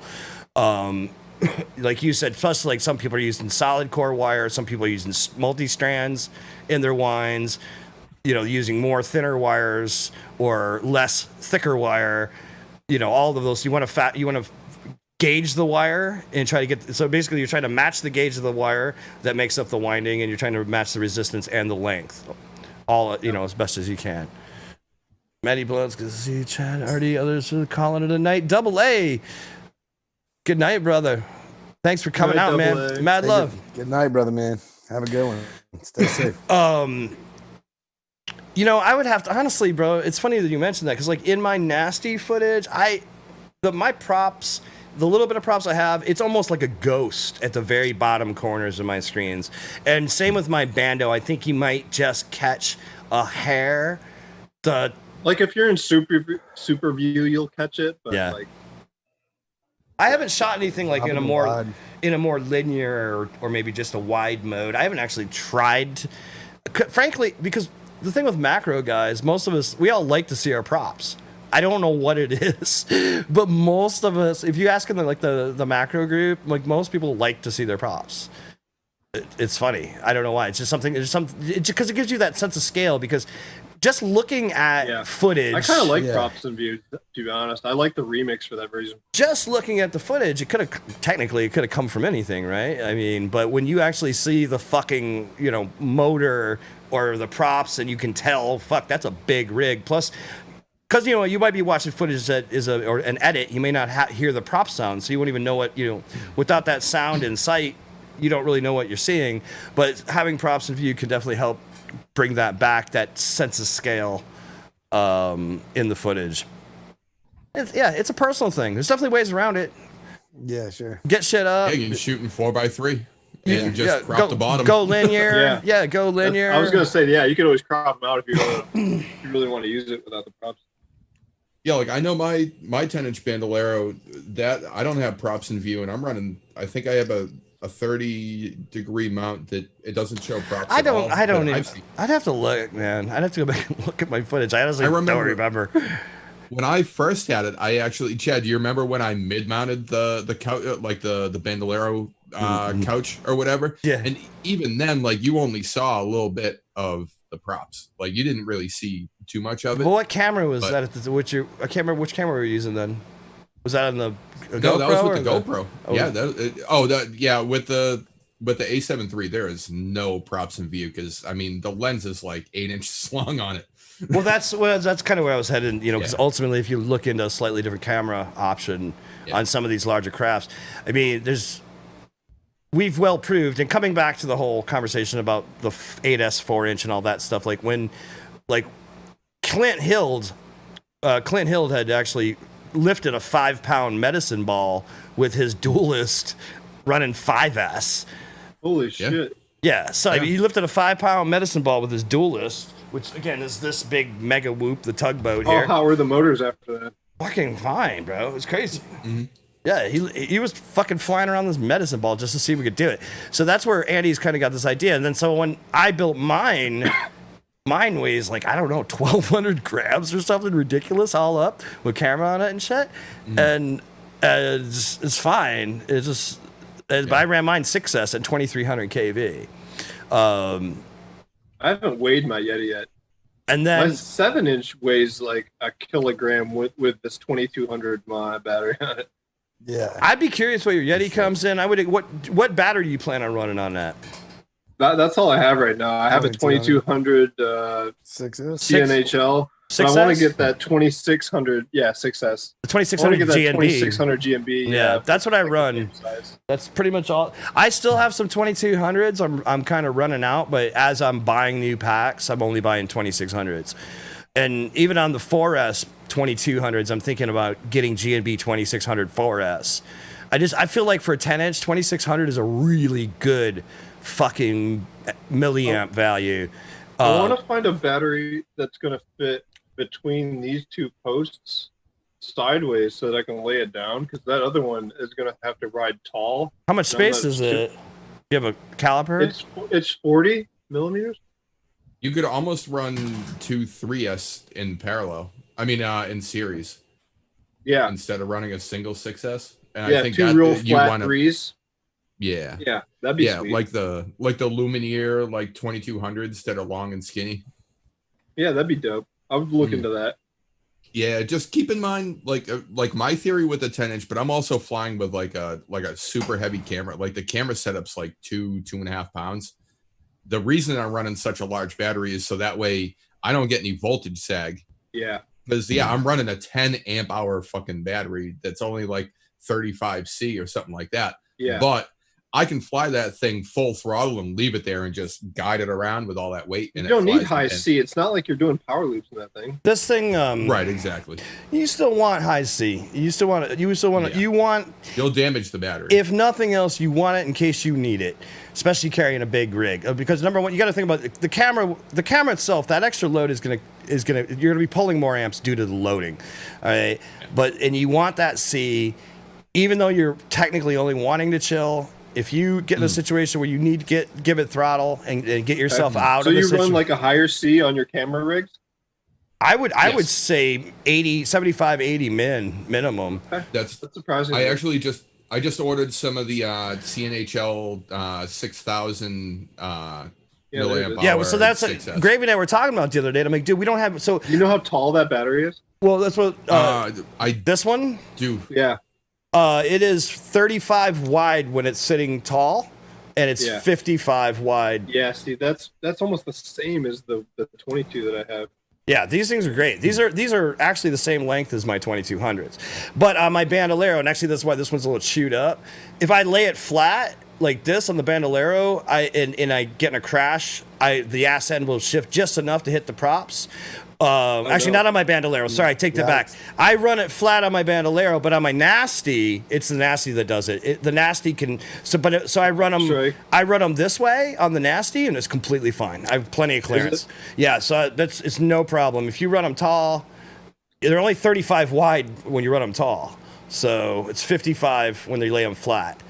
Like you said, plus like some people are using solid core wire, some people are using multi-strands in their winds, you know, using more thinner wires or less thicker wire, you know, all of those. You want to gauge the wire and try to get, so basically you're trying to match the gauge of the wire that makes up the winding, and you're trying to match the resistance and the length, all, you know, as best as you can. Matty Bluntzz, good to see you, Chad, Artie, others are calling it a night. Double A, good night, brother. Thanks for coming out, man. Mad love. Good night, brother, man. Have a good one. Stay safe. You know, I would have to, honestly, bro, it's funny that you mentioned that, because like in my nasty footage, my props, the little bit of props I have, it's almost like a ghost at the very bottom corners of my screens. And same with my bando. I think you might just catch a hair. Like if you're in super view, you'll catch it. But like, I haven't shot anything like in a more linear or maybe just a wide mode. I haven't actually tried, frankly, because the thing with macro guys, most of us, we all like to see our props. I don't know what it is, but most of us, if you ask in the macro group, like most people like to see their props. It's funny. I don't know why. It's just something. Because it gives you that sense of scale. Because just looking at footage, I kind of like props in view. To be honest, I like the remix for that reason. Just looking at the footage, it could have come from anything, right? I mean, but when you actually see the fucking, you know, motor or the props, and you can tell, fuck, that's a big rig. Plus, because, you know, you might be watching footage that is an edit, you may not hear the prop sound, so you won't even know what, you know, without that sound in sight, you don't really know what you're seeing. But having props in view can definitely help bring that back, that sense of scale in the footage. It's a personal thing. There's definitely ways around it. Yeah, sure. Get shit up. Yeah, you're shooting 4x3. and just crop the bottom. Go linear. Yeah, go linear. I was gonna say, yeah, you could always crop them out if you really want to use it without the props. Yeah, like I know my 10-inch Bandolero that I don't have props in view, and I'm running. I think I have a 30-degree mount that it doesn't show props. I don't even. I'd have to look, man. I'd have to go back and look at my footage. I honestly don't remember. When I first had it, I actually, Chad, do you remember when I mid-mounted the couch, like the Bandolero couch or whatever? Yeah. And even then, like you only saw a little bit of the props. Like you didn't really see too much of it. Well, what camera was that? I can't remember which camera we were using then. Was that on the GoPro? No, that was with the GoPro. Yeah, with the A7 III, there is no props in view because I mean the lens is like 8 inches long on it. Well, that's kind of where I was headed, because ultimately, if you look into a slightly different camera option on some of these larger crafts, I mean, we've well proved, and coming back to the whole conversation about the 8S 4-inch and all that stuff, like when, like Clint Hild had actually lifted a 5-pound medicine ball with his duelist running 5S. Holy shit! Yeah, so I mean, he lifted a 5-pound medicine ball with his duelist. Which again is this big mega whoop, the tugboat here. Oh, how were the motors after that? Fucking fine, bro. It was crazy. Yeah, he was fucking flying around this medicine ball just to see if we could do it. So that's where Andy's kind of got this idea. And then so when I built mine weighs like, I don't know, 1,200 grams or something ridiculous all up with camera on it and shit. And it's fine. It's just, but I ran mine 6S at 2,300 kV. I haven't weighed my Yeti yet. And then my 7-inch weighs like a kilogram with this 2,200 mAh battery on it. Yeah, I'd be curious where your Yeti comes in. What battery do you plan on running on that? That's all I have right now. I have a 2,200 CNHL. But I want to get that 2,600. Yeah, 6S. The 2,600 GNB. 2,600 GNB. Yeah, that's what I run. That's pretty much all. I still have some 2,200s. I'm kind of running out, but as I'm buying new packs, I'm only buying 2,600s. And even on the 4S 2,200s, I'm thinking about getting GNB 2,600 4S. I feel like for a 10-inch, 2,600 is a really good fucking milliamp value. I want to find a battery that's going to fit between these two posts sideways so that I can lay it down, because that other one is going to have to ride tall. How much space is it? You have a caliper? It's 40 millimeters. You could almost run 2 3S in parallel. I mean, in series. Yeah. Instead of running a single 6S. And yeah, I think 2 real flat 3s. Yeah. Yeah, that'd be sweet. like the Lumineer, like 2200s that are long and skinny. Yeah, that'd be dope. I would look into that. Yeah, just keep in mind, like my theory with the 10-inch, but I'm also flying with like a super heavy camera. Like the camera setup's like 2.5 pounds. The reason I'm running such a large battery is so that way I don't get any voltage sag. Yeah. Because I'm running a 10 amp hour fucking battery that's only like 35C or something like that. Yeah. But I can fly that thing full throttle and leave it there and just guide it around with all that weight. And you don't need high C. It's not like you're doing power loops in that thing. This thing, right? Exactly. You still want high C. You want. You'll damage the battery. If nothing else, you want it in case you need it, especially carrying a big rig. Because number one, you got to think about the camera. The camera itself, that extra load is gonna. You're gonna be pulling more amps due to the loading. All right, and you want that C, even though you're technically only wanting to chill. If you get in a situation where you need to give it throttle and get yourself out of the situation. So you run like a higher C on your camera rigs? I would say 75, 80 minimum. That's surprising. I just ordered some of the CNHL 6,000 milliamp hour. Yeah, so that's what Gravy and I were talking about the other day. I'm like, dude, we don't have. So you know how tall that battery is? Well, that's what this one do. Yeah. It is 35 wide when it's sitting tall, and it's 55 wide. Yeah, see, that's almost the same as the 22 that I have. Yeah, these things are great. These are actually the same length as my 2200s. But on my Bandolero, and actually that's why this one's a little chewed up. If I lay it flat like this on the Bandolero, and I get in a crash, the ass end will shift just enough to hit the props. Actually, not on my Bandolero. Sorry, I take that back. I run it flat on my Bandolero, but on my Nasty, it's the Nasty that does it. The Nasty can. So I run them. Sure. I run them this way on the Nasty, and it's completely fine. I have plenty of clearance. Yeah, so it's no problem. If you run them tall, they're only 35 wide when you run them tall. So it's 55 when they lay them flat.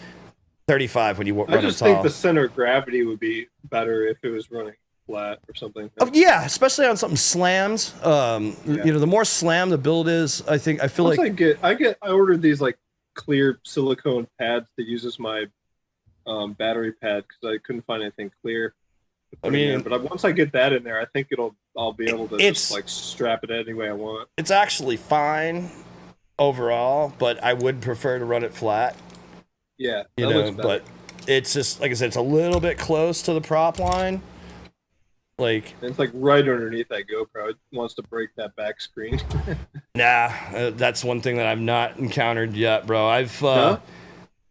35 when you run them tall. I just think the center of gravity would be better if it was running flat or something. Oh, yeah, especially on something slammed. You know, the more slammed the build is, I feel Once like I ordered these like clear silicone pads that uses my battery pad because I couldn't find anything clear. But once I get that in there, I think I'll be able to just like strap it any way I want. It's actually fine overall, but I would prefer to run it flat. Yeah, you know, but it's just like I said, it's a little bit close to the prop line. Like it's like right underneath that GoPro. It wants to break that back screen. Nah, that's one thing that I've not encountered yet, bro.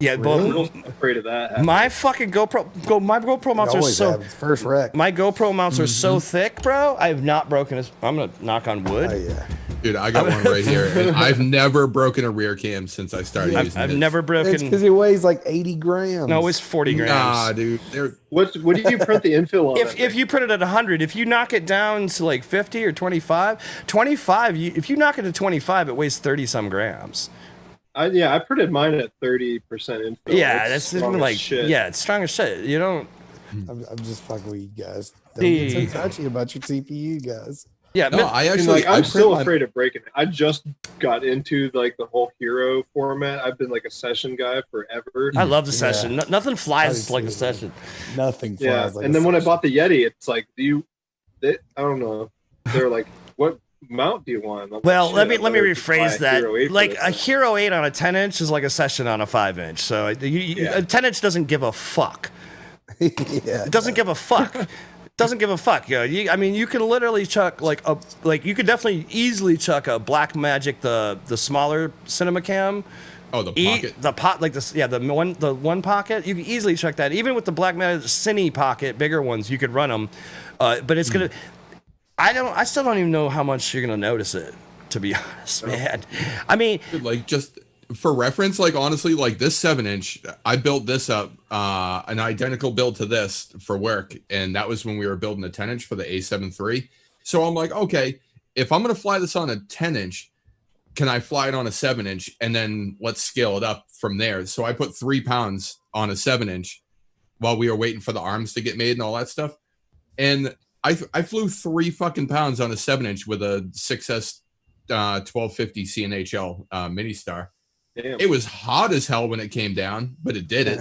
Yeah, really? I'm afraid of that. My fucking my GoPro mounts are so first wreck. My GoPro mounts are so thick, bro. I have not broken this. I'm gonna knock on wood. Oh, yeah. Dude, I got one right here. And I've never broken a rear cam since I started using it. I've never broken. It's because it weighs like 80 grams. No, it's 40 grams. Nah, dude. What do you print the infill on? If you print it at 100, if you knock it down to like 50 or 25, if you knock it to 25, it weighs 30 some grams. I printed mine at 30% infill. Yeah, that's like shit. Yeah, it's strong as shit. You don't. I'm just fucking with you guys. Don't get so touchy about your CPU, guys. Yeah, no, I'm still afraid of breaking it. I just got into like the whole hero format. I've been like a session guy forever. I love the session. Nothing flies like the session. Nothing flies. Yeah, like and then when I bought the Yeti, it's like, I don't know. They're like, what mount do you want? Well, let me rephrase that. Like a Hero 8 on a 10-inch is like a session on a 5-inch. So a 10-inch doesn't give a fuck. It doesn't give a fuck. Doesn't give a fuck, yo. You can literally chuck you could definitely easily chuck a Black Magic, the smaller cinema cam. Oh, the pocket. The one pocket. You can easily chuck that. Even with the Black Magic Cine pocket, bigger ones, you could run them. But it's gonna. I still don't even know how much you're gonna notice it. To be honest, man. I mean, like just for reference, like honestly, like this 7-inch, I built this up, an identical build to this for work, and that was when we were building a 10-inch for the A7 III. So I'm like, okay, if I'm gonna fly this on a 10-inch, can I fly it on a 7-inch, and then let's scale it up from there. So I put 3 pounds on a 7-inch while we were waiting for the arms to get made and all that stuff, and I flew 3 fucking pounds on a 7-inch with a 6S 1250 CNHL mini star. Damn. It was hot as hell when it came down, but it did it.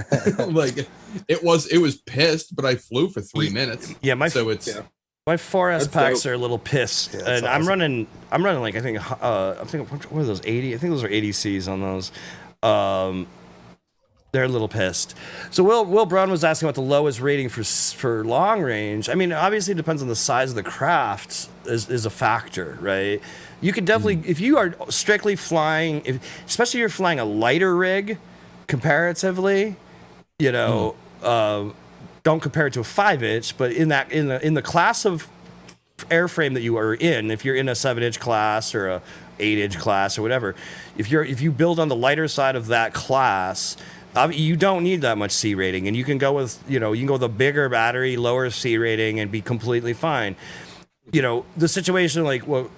Like it was pissed, but I flew for 3 minutes. Yeah, my 4S packs dope. are a little pissed, and awesome. I'm running like I think what are those 80? I think those are 80Cs on those. They're a little pissed. So Will Brown was asking about the lowest rating for long range. I mean, obviously it depends on the size of the craft is a factor, right? You could definitely, if you are strictly flying, especially if you're flying a lighter rig comparatively, don't compare it to a 5-inch, but in the class of airframe that you are in, if you're in a 7-inch class or a 8-inch class or whatever, if you build on the lighter side of that class, you don't need that much C rating, and you can go with a bigger battery, lower C rating, and be completely fine. The situation like with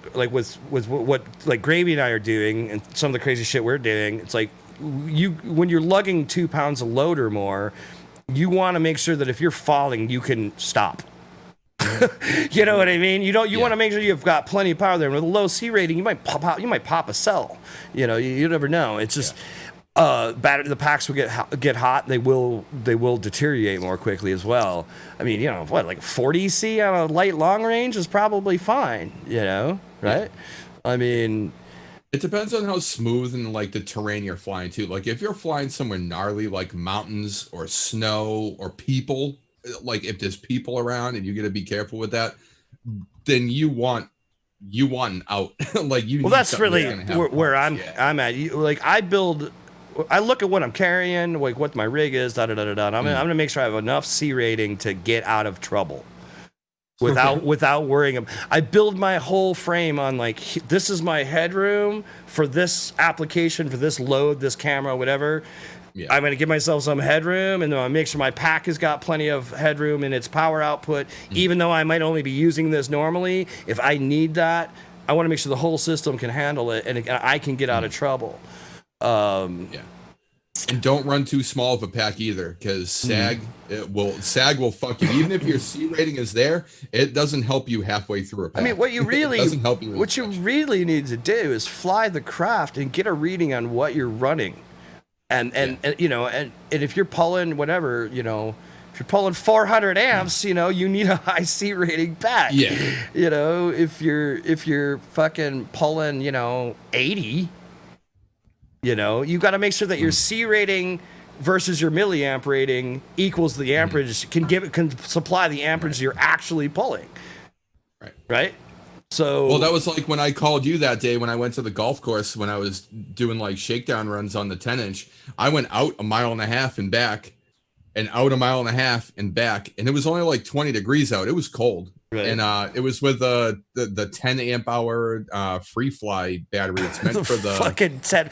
what like Gravy and I are doing, and some of the crazy shit we're doing, it's like when you're lugging 2 pounds of load or more, you want to make sure that if you're falling, you can stop. You know what I mean? You want to make sure you've got plenty of power there. With a low C rating, you might pop a cell. You never know. It's just. The packs will get hot. They will deteriorate more quickly as well. I mean, like 40 C on a light long range is probably fine. Right? Yeah. I mean, it depends on how smooth and like the terrain you're flying to. Like if you're flying somewhere gnarly, like mountains or snow or people, like if there's people around and you got to be careful with that, then you want an out. Like you. Well, that's really where I'm at. I look at what I'm carrying, like what my rig is, I'm gonna make sure I have enough C rating to get out of trouble. without worrying. I build my whole frame on like, this is my headroom for this application, for this load, this camera, whatever. Yeah. I'm going to give myself some headroom, and then I'll make sure my pack has got plenty of headroom in its power output. Even though I might only be using this normally, if I need that, I want to make sure the whole system can handle it, and I can get out of trouble. And don't run too small of a pack either, because sag will fuck you. Even if your C rating is there, it doesn't help you halfway through a pack. I mean, what you really doesn't help you. What you really need to do is fly the craft and get a reading on what you're running, and you know, and if you're pulling whatever, you know, if you're pulling 400 amps, you know, you need a high C rating pack. Yeah. You know, if you're fucking pulling, you know, 80. You know, you got to make sure that your C rating versus your milliamp rating equals the amperage, can supply the amperage you're actually pulling. Right. So, well, that was like when I called you that day when I went to the golf course when I was doing like shakedown runs on the 10-inch. I went out 1.5 miles and back, and out 1.5 miles and back, and it was only like 20 degrees out. It was cold. Right. And it was with the 10 amp hour free fly battery. It's meant for the fucking 10.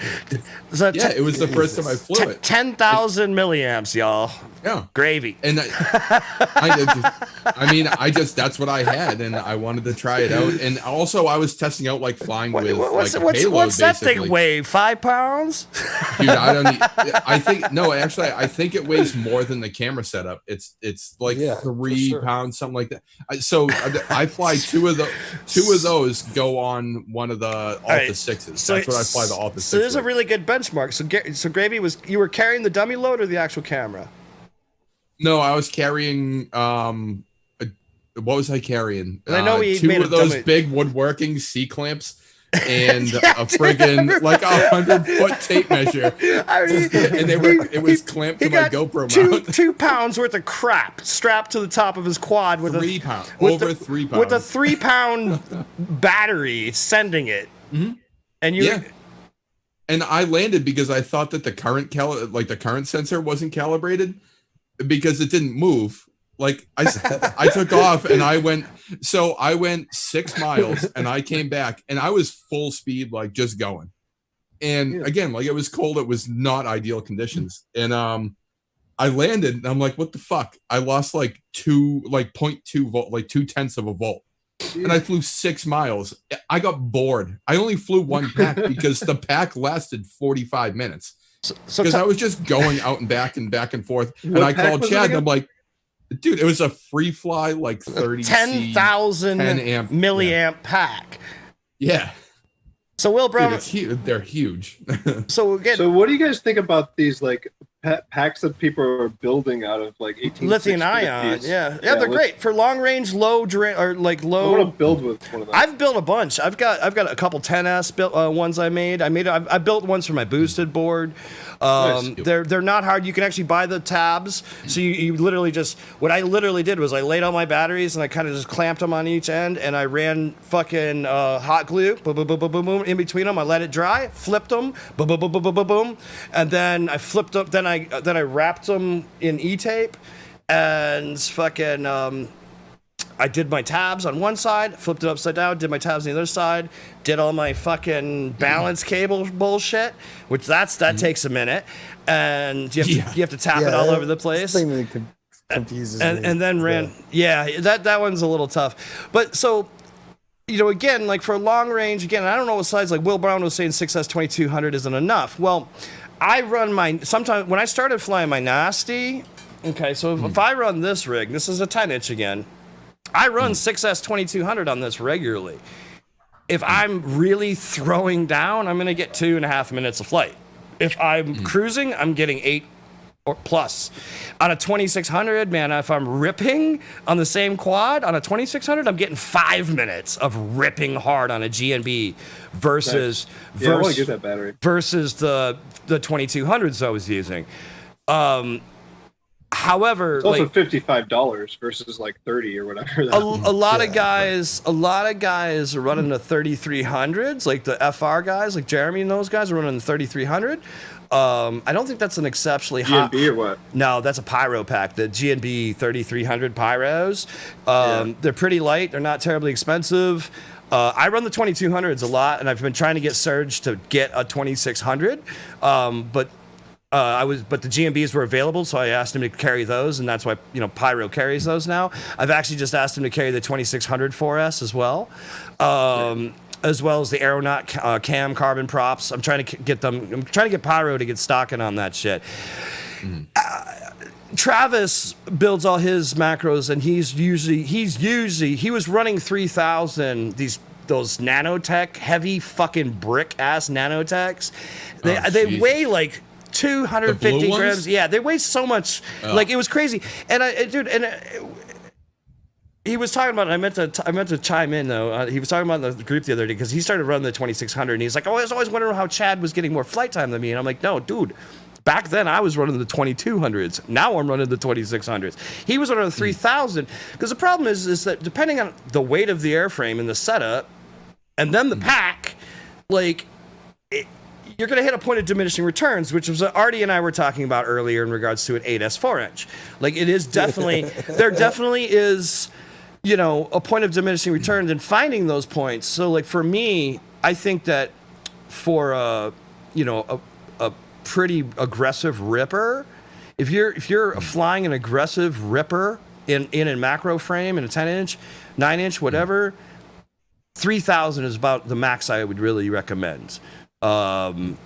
It was the first time I flew it. 10,000 milliamps, y'all. Yeah, gravy. And that's what I had, and I wanted to try it out. And also, I was testing out like flying with what's that thing weigh? 5 pounds? Dude, I think it weighs more than the camera setup. It's like 3 pounds, something like that. So I fly two of those go on one of the Alta 6s. That's what I fly the Alta 6. So there's a really good benchmark. So Gravy, you were carrying the dummy load or the actual camera? No, I was carrying what was I carrying? And I know we two made of those big woodworking C clamps and a friggin' like 100-foot tape measure. I mean, and it was clamped to my GoPro mount. 2 pounds worth of crap strapped to the top of his quad with 3 pounds, over 3 pounds, with a 3-pound battery sending it. And and I landed because I thought that the current sensor wasn't calibrated because it didn't move. Like I took off and I went 6 miles and I came back and I was full speed, like just going. And again, like it was cold. It was not ideal conditions. And I landed and I'm like, what the fuck? I lost like 0.2 volt, like 0.2 of a volt. And I flew 6 miles. I got bored. I only flew one pack because the pack lasted 45 minutes. Because I was just going out and back and forth. And I called Chad and I'm like, dude, it was a free fly, like 10,000 milliamp pack. Yeah. So Will Brown, dude, they're huge. So what do you guys think about these like packs that people are building out of like 18 lithium ion? Yeah, they're great for long range, low drain or like low. I want to build with one of them. I've built a bunch. I've got a couple 10S built ones I made. I built ones for my boosted board. Nice. They're not hard. You can actually buy the tabs. So you literally just, what I literally did was I laid out my batteries and I kind of just clamped them on each end and I ran fucking hot glue, boom, boom, boom, boom, boom, boom, in between them. I let it dry, flipped them, boom, boom, boom, boom, boom, boom, boom, and then I flipped them. Then I wrapped them in E-tape and fucking. I did my tabs on one side, flipped it upside down, did my tabs on the other side, did all my fucking balance cable bullshit, which that takes a minute, and you have to tap it all over the place. Thing that confuses me. And then that one's a little tough. But so, you know, again, like for long range, again, I don't know what size. Like Will Brown was saying, 6S 2200 isn't enough. Well, I run sometimes when I started flying my Nasty. Okay, so if I run this rig, this is a 10-inch again. I run 6S 2200 on this regularly. If I'm really throwing down, I'm going to get 2.5 minutes of flight. If I'm cruising, I'm getting 8 or plus. On a 2600, man, if I'm ripping on the same quad, on a 2600, I'm getting 5 minutes of ripping hard on a GNB versus I want to get that battery. Versus the 2200s I was using. However, it's also $55 versus like 30 or whatever. A lot of guys are running the 3300s, like the FR guys, like Jeremy and those guys are running the 3300. I don't think that's an exceptionally hot. GNB or what? No, that's a pyro pack. The GNB 3300 pyros. They're pretty light. They're not terribly expensive. I run the 2200s a lot, and I've been trying to get Serge to get a 2600. But the GMBs were available, so I asked him to carry those, and that's why Pyro carries those now. I've actually just asked him to carry the 2600 4S as well. As well as the Aeronaut cam carbon props. I'm trying to get Pyro to get stocking on that shit. Travis builds all his macros, and he was running 3000 those nanotech heavy fucking brick ass nanotechs. They weigh like 250 grams. Yeah, they weigh so much. Like it was crazy. And he was talking about it. I meant to chime in though. He was talking about in the group the other day because he started running the 2600, and he's like, "Oh, I was always wondering how Chad was getting more flight time than me." And I'm like, "No, dude. Back then I was running the 2200s. Now I'm running the 2600s." He was running the 3000 because the problem is that depending on the weight of the airframe and the setup, and then the pack, like you're going to hit a point of diminishing returns, which was what Artie and I were talking about earlier in regards to an 8S 4-inch. Like it is definitely there definitely is. A point of diminishing returns and finding those points. So, like for me, I think that for a pretty aggressive ripper, if you're flying an aggressive ripper in a macro frame in a 10-inch, 9-inch, whatever, 3000 is about the max I would really recommend. And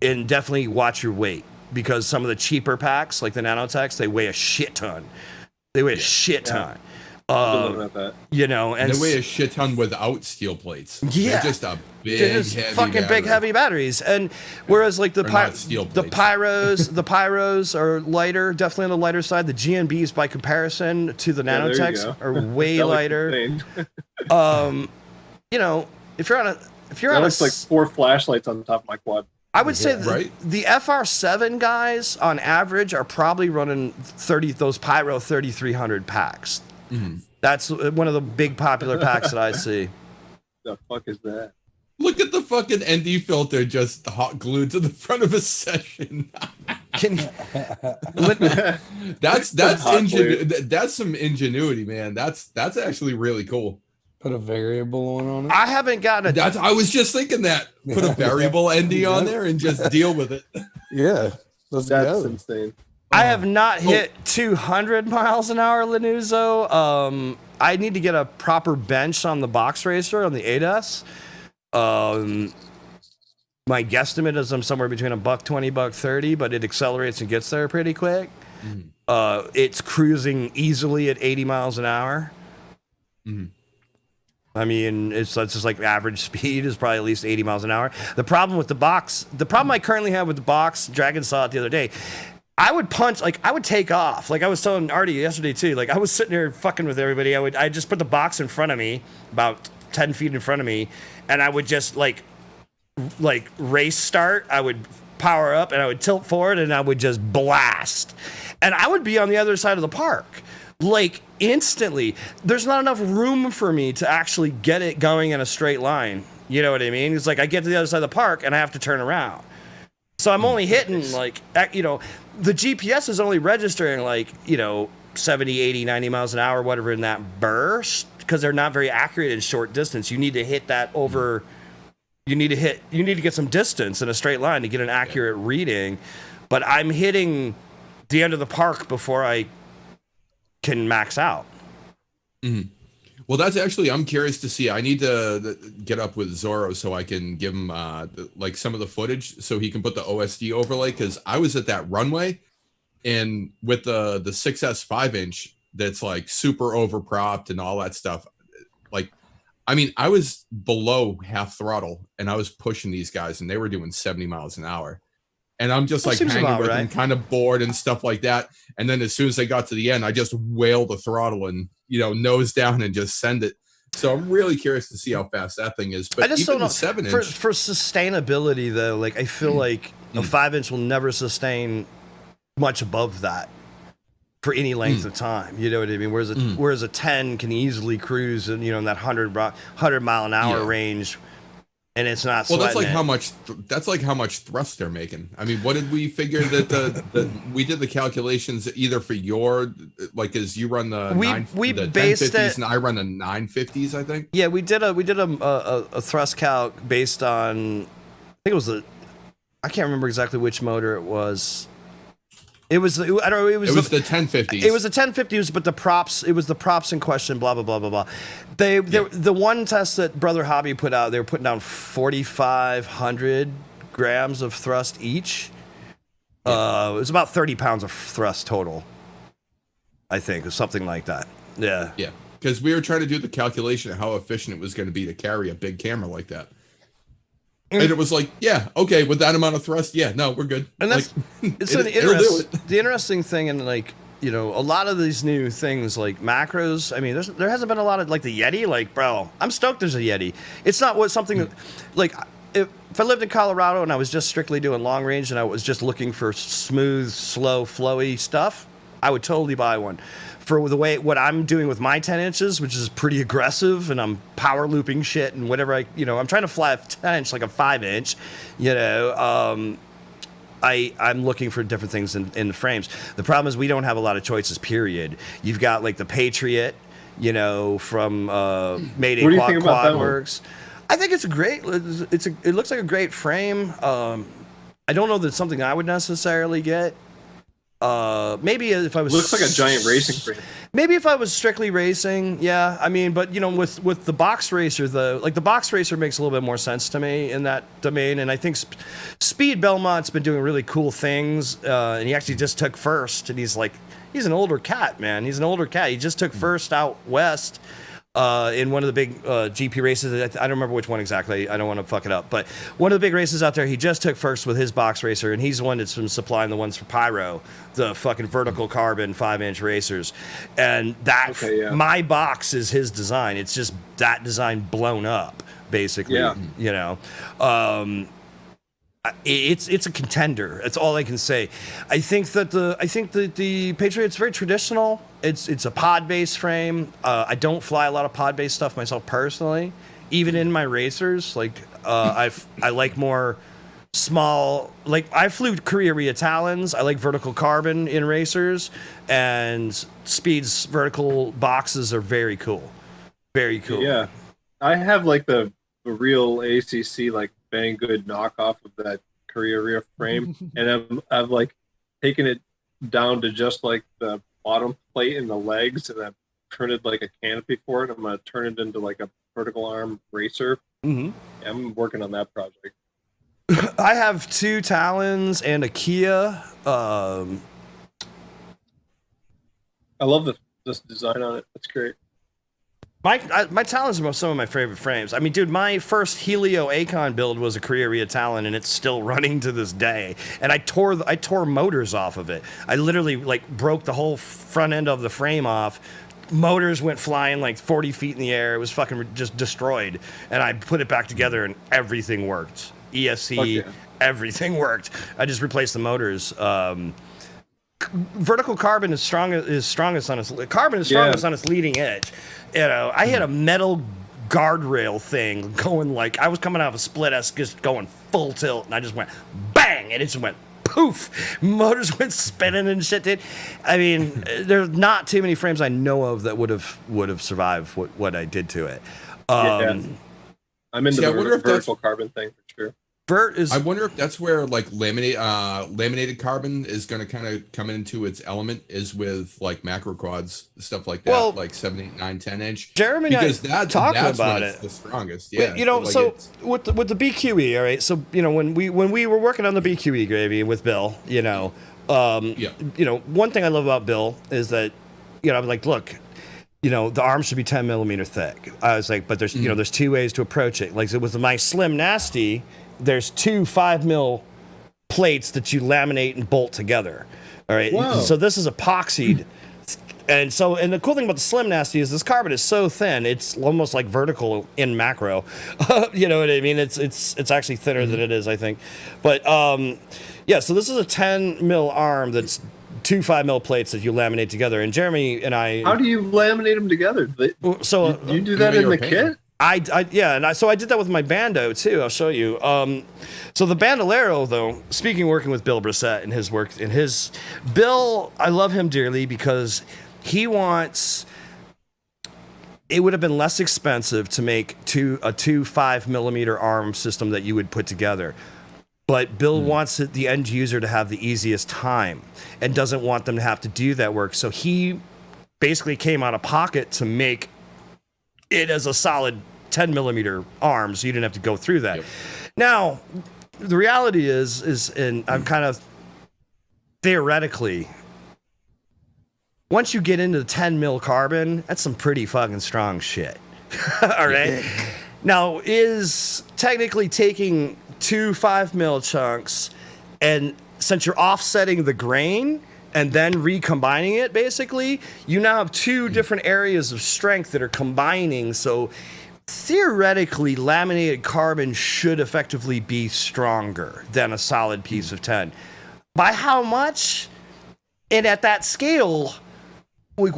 definitely watch your weight because some of the cheaper packs, like the nanotechs, they weigh a shit ton. About that. And they weigh a shit ton without steel plates. Yeah, they're just a big, big heavy batteries. And whereas like the pyros are lighter, definitely on the lighter side. The GNBs by comparison to the nanotechs are way lighter. If you're on like 4 flashlights on top of my quad. I would say the FR7 guys on average are probably running those Pyro 3300 packs. Mm-hmm. That's one of the big popular packs that I see. The fuck is that? Look at the fucking ND filter just hot glued to the front of a session. That's some ingenuity, man. That's actually really cool. Put a variable one on it. I haven't gotten I was just thinking that. Put a variable ND on there and just deal with it. Yeah, that's insane. I have not hit 200 miles an hour, Lanuzo. I need to get a proper bench on the box racer on the 8S. My guesstimate is I'm somewhere between $120, $130, but it accelerates and gets there pretty quick. It's cruising easily at 80 miles an hour. I mean, it's just like average speed is probably at least 80 miles an hour. The problem I currently have with the box, Dragon saw it the other day, I would take off. Like I was telling Artie yesterday too, like I was sitting there fucking with everybody. I just put the box in front of me, about 10 feet in front of me, and I would just like race start. I would power up and I would tilt forward and I would just blast. And I would be on the other side of the park. Like instantly. There's not enough room for me to actually get it going in a straight line. You know what I mean? It's like I get to the other side of the park and I have to turn around. So I'm only hitting the GPS is only registering 70, 80, 90 miles an hour, whatever in that burst, because they're not very accurate in short distance. You need to hit that over. You need to get some distance in a straight line to get an accurate reading. But I'm hitting the end of the park before I can max out. Mm-hmm. Well, that's actually, I'm curious to see. I need to get up with Zorro so I can give him some of the footage so he can put the OSD overlay, because I was at that runway and with the 6S 5-inch that's like super overpropped and all that stuff. I was below half throttle and I was pushing these guys and they were doing 70 miles an hour. And I'm just hanging with them, kind of bored and stuff like that. And then as soon as they got to the end, I just whaled the throttle and, nose down and just send it. So I'm really curious to see how fast that thing is. But I just even don't know. the 7-inch. For sustainability, though, I feel like a 5-inch will never sustain much above that for any length of time. You know what I mean? Whereas a 10 can easily cruise in that 100 mile an hour range and it's not. Well, that's like it. how much. That's like how much thrust they're making. I mean, what did we figure that we did the calculations either for your like as you run the we the based 1050s it, and I run the 950s. I think. Yeah, we did a thrust calc based on. I think it was I can't remember exactly which motor it was. It was I don't know. It was the 1050s. It was the 1050s, but the props. It was the props in question. Blah blah blah blah blah. The one test that Brother Hobby put out, they were putting down 4,500 grams of thrust each. It was about 30 pounds of thrust total. I think, or something like that. Yeah. Yeah, because we were trying to do the calculation of how efficient it was going to be to carry a big camera like that. And it was like, yeah, okay, with that amount of thrust, yeah, no, we're good. And that's like, the interesting thing, and like, you know, a lot of these new things like macros. I mean, there hasn't been a lot of like the Yeti. Like, bro, I'm stoked there's a Yeti. It's not something like if I lived in Colorado and I was just strictly doing long range and I was just looking for smooth, slow, flowy stuff, I would totally buy one. For what I'm doing with my 10 inches, which is pretty aggressive, and I'm power looping shit and whatever I'm trying to fly a 10 inch like a 5 inch, I'm looking for different things in the frames. The problem is we don't have a lot of choices, period. You've got like the Patriot, from Mayday What do you think about that Quadworks. I think it's a great, it looks like a great frame. I don't know that it's something I would necessarily get. Maybe if I was looks like a giant racing frame. Maybe if I was strictly racing, yeah. I mean, but with the box racer, the box racer makes a little bit more sense to me in that domain. And I think Speed Belmont's been doing really cool things, and he actually just took first. And he's an older cat, man. He's an older cat. He just took first out west. In one of the big GP races. I don't remember which one exactly. I don't want to fuck it up. But one of the big races out there, he just took first with his box racer, and he's the one that's been supplying the ones for Pyro, the fucking vertical carbon 5-inch racers. And my box is his design. It's just that design blown up, basically. Yeah. It's a contender. That's all I can say. I think that the Patriot's very traditional. It's a pod-based frame. I don't fly a lot of pod-based stuff myself personally. Even in my racers, I like more small. Like I flew Korea Rhea Talons. I like vertical carbon in racers, and Speed's vertical boxes are very cool. Very cool. Yeah, I have like the real ACC like Banggood knockoff of that Korea Rhea frame, and I've like taken it down to just like the bottom plate and the legs, and I've printed like a canopy for it. I'm gonna turn it into like a vertical arm racer. Mm-hmm. I'm working on that project. I have 2 Talons and a Kia. I love this design on it. That's great. My Talons are some of my favorite frames. I mean, dude, my first Helio Acon build was a Korea Rhea Talon, and it's still running to this day. And I tore motors off of it. I literally broke the whole front end of the frame off. Motors went flying like 40 feet in the air. It was fucking just destroyed. And I put it back together, and everything worked. ESC, everything worked. I just replaced the motors. Vertical carbon is strongest on its on its leading edge. I hit a metal guardrail thing going I was coming out of a split S just going full tilt, and I just went bang, and it just went poof. Motors went spinning and shit, dude. I mean, there's not too many frames I know of that would have survived what I did to it. I'm into the vertical carbon thing for sure. I wonder if that's where laminated carbon is going to kind of come into its element, is with like macro quads, stuff like that, well, like 7, 8, 9, 10 inch. Jeremy because and I talking about it. The strongest, yeah. With the BQE, all right. So when we were working on the BQE gravy with Bill, one thing I love about Bill is that I'm like, look. The arm should be 10 millimeter thick. I was like, but there's there's 2 ways to approach it. Like, so with my Slim Nasty, there's 2 5 mil plates that you laminate and bolt together. All right. Whoa. So this is epoxied. And the cool thing about the Slim Nasty is this carbon is so thin, it's almost like vertical in macro. You know what I mean? It's actually thinner than it is, I think. But so this is a 10 mil arm that's 2 5 mil plates that you laminate together. And Jeremy and I. How do you laminate them together? So you do that in the kit? So I did that with my Bando too. I'll show you. So the Bandolero, though, speaking working with Bill Brissett and his work, Bill, I love him dearly because he wants. It would have been less expensive to make a 5mm arm system that you would put together. But Bill wants the end user to have the easiest time and doesn't want them to have to do that work. So he basically came out of pocket to make it as a solid 10mm arm, so you didn't have to go through that. Yep. Now, the reality is, and I'm kind of theoretically, once you get into the 10mm carbon, that's some pretty fucking strong shit. All right. Yeah. Now, is technically taking 2 5mm chunks, and since you're offsetting the grain and then recombining it, basically, you now have two different areas of strength that are combining. So theoretically, laminated carbon should effectively be stronger than a solid piece of 10. By how much? And at that scale, what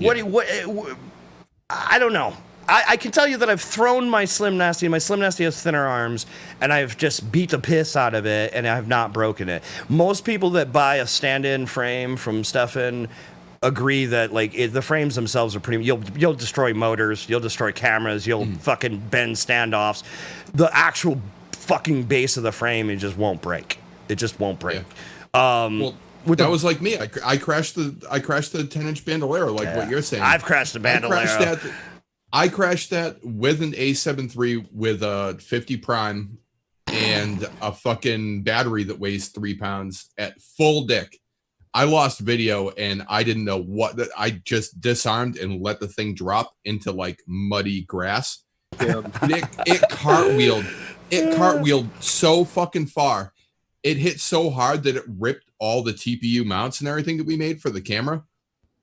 I don't know. I can tell you that I've thrown my Slim Nasty, and my Slim Nasty has thinner arms, and I've just beat the piss out of it, and I have not broken it. Most people that buy a stand-in frame from Stefan agree that the frames themselves are pretty. You'll destroy motors, you'll destroy cameras, you'll fucking bend standoffs. The actual fucking base of the frame, it just won't break. It just won't break. Yeah. That was like me. I crashed the 10-inch Bandolero, what you're saying. I've crashed the Bandolero. I crashed that with an A7 III with a 50 prime and a fucking battery that weighs 3 pounds at full dick. I lost video and I didn't know what. I just disarmed and let the thing drop into muddy grass. Yeah. It cartwheeled. It cartwheeled so fucking far. It hit so hard that it ripped all the TPU mounts and everything that we made for the camera.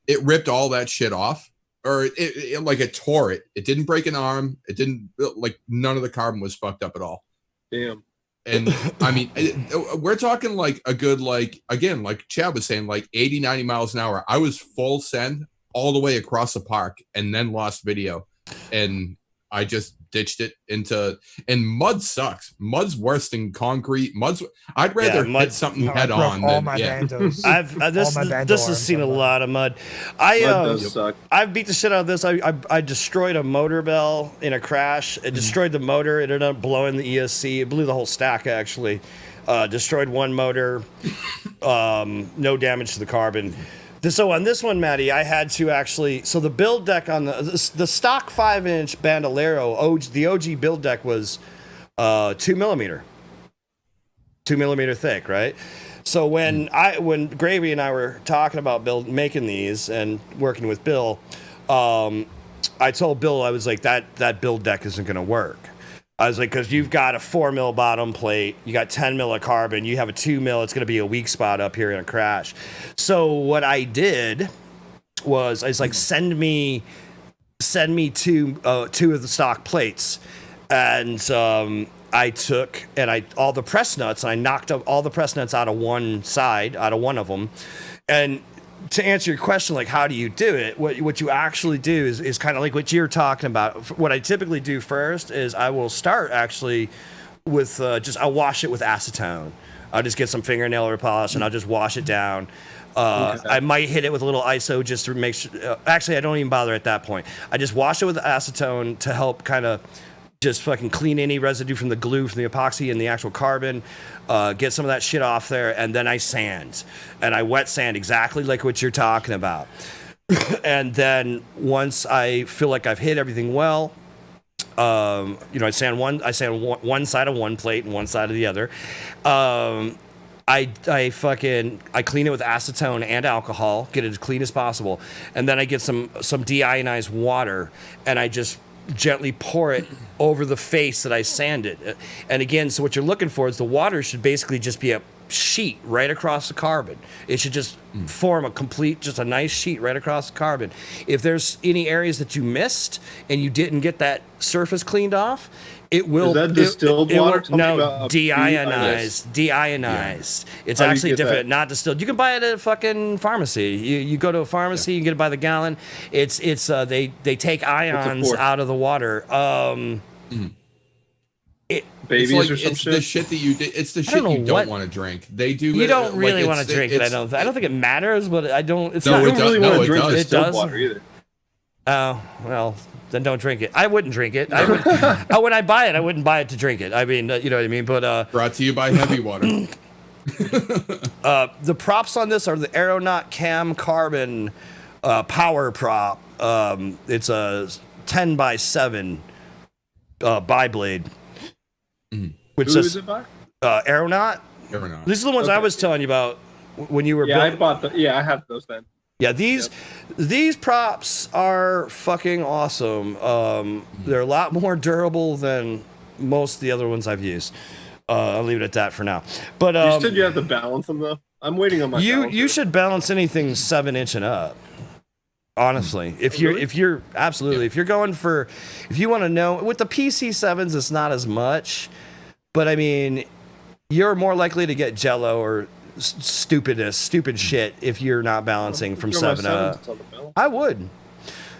It ripped all that shit off. Or it tore it. It didn't break an arm. It didn't none of the carbon was fucked up at all. Damn. And I mean, we're talking a good, again, like Chad was saying, 80, 90 miles an hour. I was full send all the way across the park and then lost video. And I just ditched it and mud sucks. Mud's worse than concrete. I'd rather hit something head on than bandos. This has seen a lot of mud. I beat the shit out of this. I destroyed a motor bell in a crash. It destroyed the motor. It ended up blowing the ESC. It blew the whole stack actually. Destroyed one motor. No damage to the carbon. So on this one, Matty, I had to actually. So the build deck on the stock 5-inch Bandolero, the OG build deck was 2mm, 2mm thick, right? So when Gravy and I were talking about making these and working with Bill, I told Bill, I was like, that build deck isn't going to work. I was like, because you've got a 4mm bottom plate, you got 10mm of carbon, you have a 2mm, it's going to be a weak spot up here in a crash. So what I did was, I was like, send me two of the stock plates, and I took all the press nuts, and I knocked up all the press nuts out of one of them, and to answer your question, how do you do it? What you actually do is kind of like what you're talking about. What I typically do first is I will start actually with I'll wash it with acetone. I'll just get some fingernail polish and I'll just wash it down. I might hit it with a little ISO just to make sure. Actually, I don't even bother at that point. I just wash it with acetone to help kind of just fucking clean any residue from the glue, from the epoxy and the actual carbon, get some of that shit off there, and then I sand. And I wet sand exactly like what you're talking about. And then once I feel like I've hit everything well, I sand one side of one plate and one side of the other. I clean it with acetone and alcohol, get it as clean as possible, and then I get some deionized water, and I just gently pour it over the face that I sanded. And again, so what you're looking for is the water should basically just be a sheet right across the carbon. It should just form just a nice sheet right across the carbon. If there's any areas that you missed and you didn't get that surface cleaned off, it will. Is that distilled water? No, deionized. Deionized. Yeah. It's actually different, not distilled. You can buy it at a fucking pharmacy. You go to a pharmacy, you get it by the gallon. They take ions out of the water. Babies it's like, or some it's shit. the shit that you did. It's the I shit don't know you don't what- want to drink. They do. You don't really like, want to drink it. I don't think it matters, but I don't. It's No, not. I don't really no, want to it drink does. distilled It does. water either. Oh well, then don't drink it. I wouldn't drink it. I would, when I buy it, I wouldn't buy it to drink it. I mean, you know what I mean. But Brought to you by Heavy Water. the props on this are the Aeronaut Cam Carbon power prop. It's a 10x7 bi-blade. Which Who is is it by? Aeronaut. Aeronaut. These are the ones I Okay. was telling you about when you were. Yeah, I building. bought the. Yeah, I have those then. Yeah, these props are fucking awesome. They're a lot more durable than most of the other ones I've used. I'll leave it at that for now. But You said you have to balance them though. I'm waiting on my. you balancer. should balance anything 7-inch and up. Honestly, if you're absolutely if you're going for, if you want to know with the PC7s, it's not as much, but I mean, you're more likely to get jello or stupid shit if you're not balancing from Throw my 7 up. sevens on the balance. I would.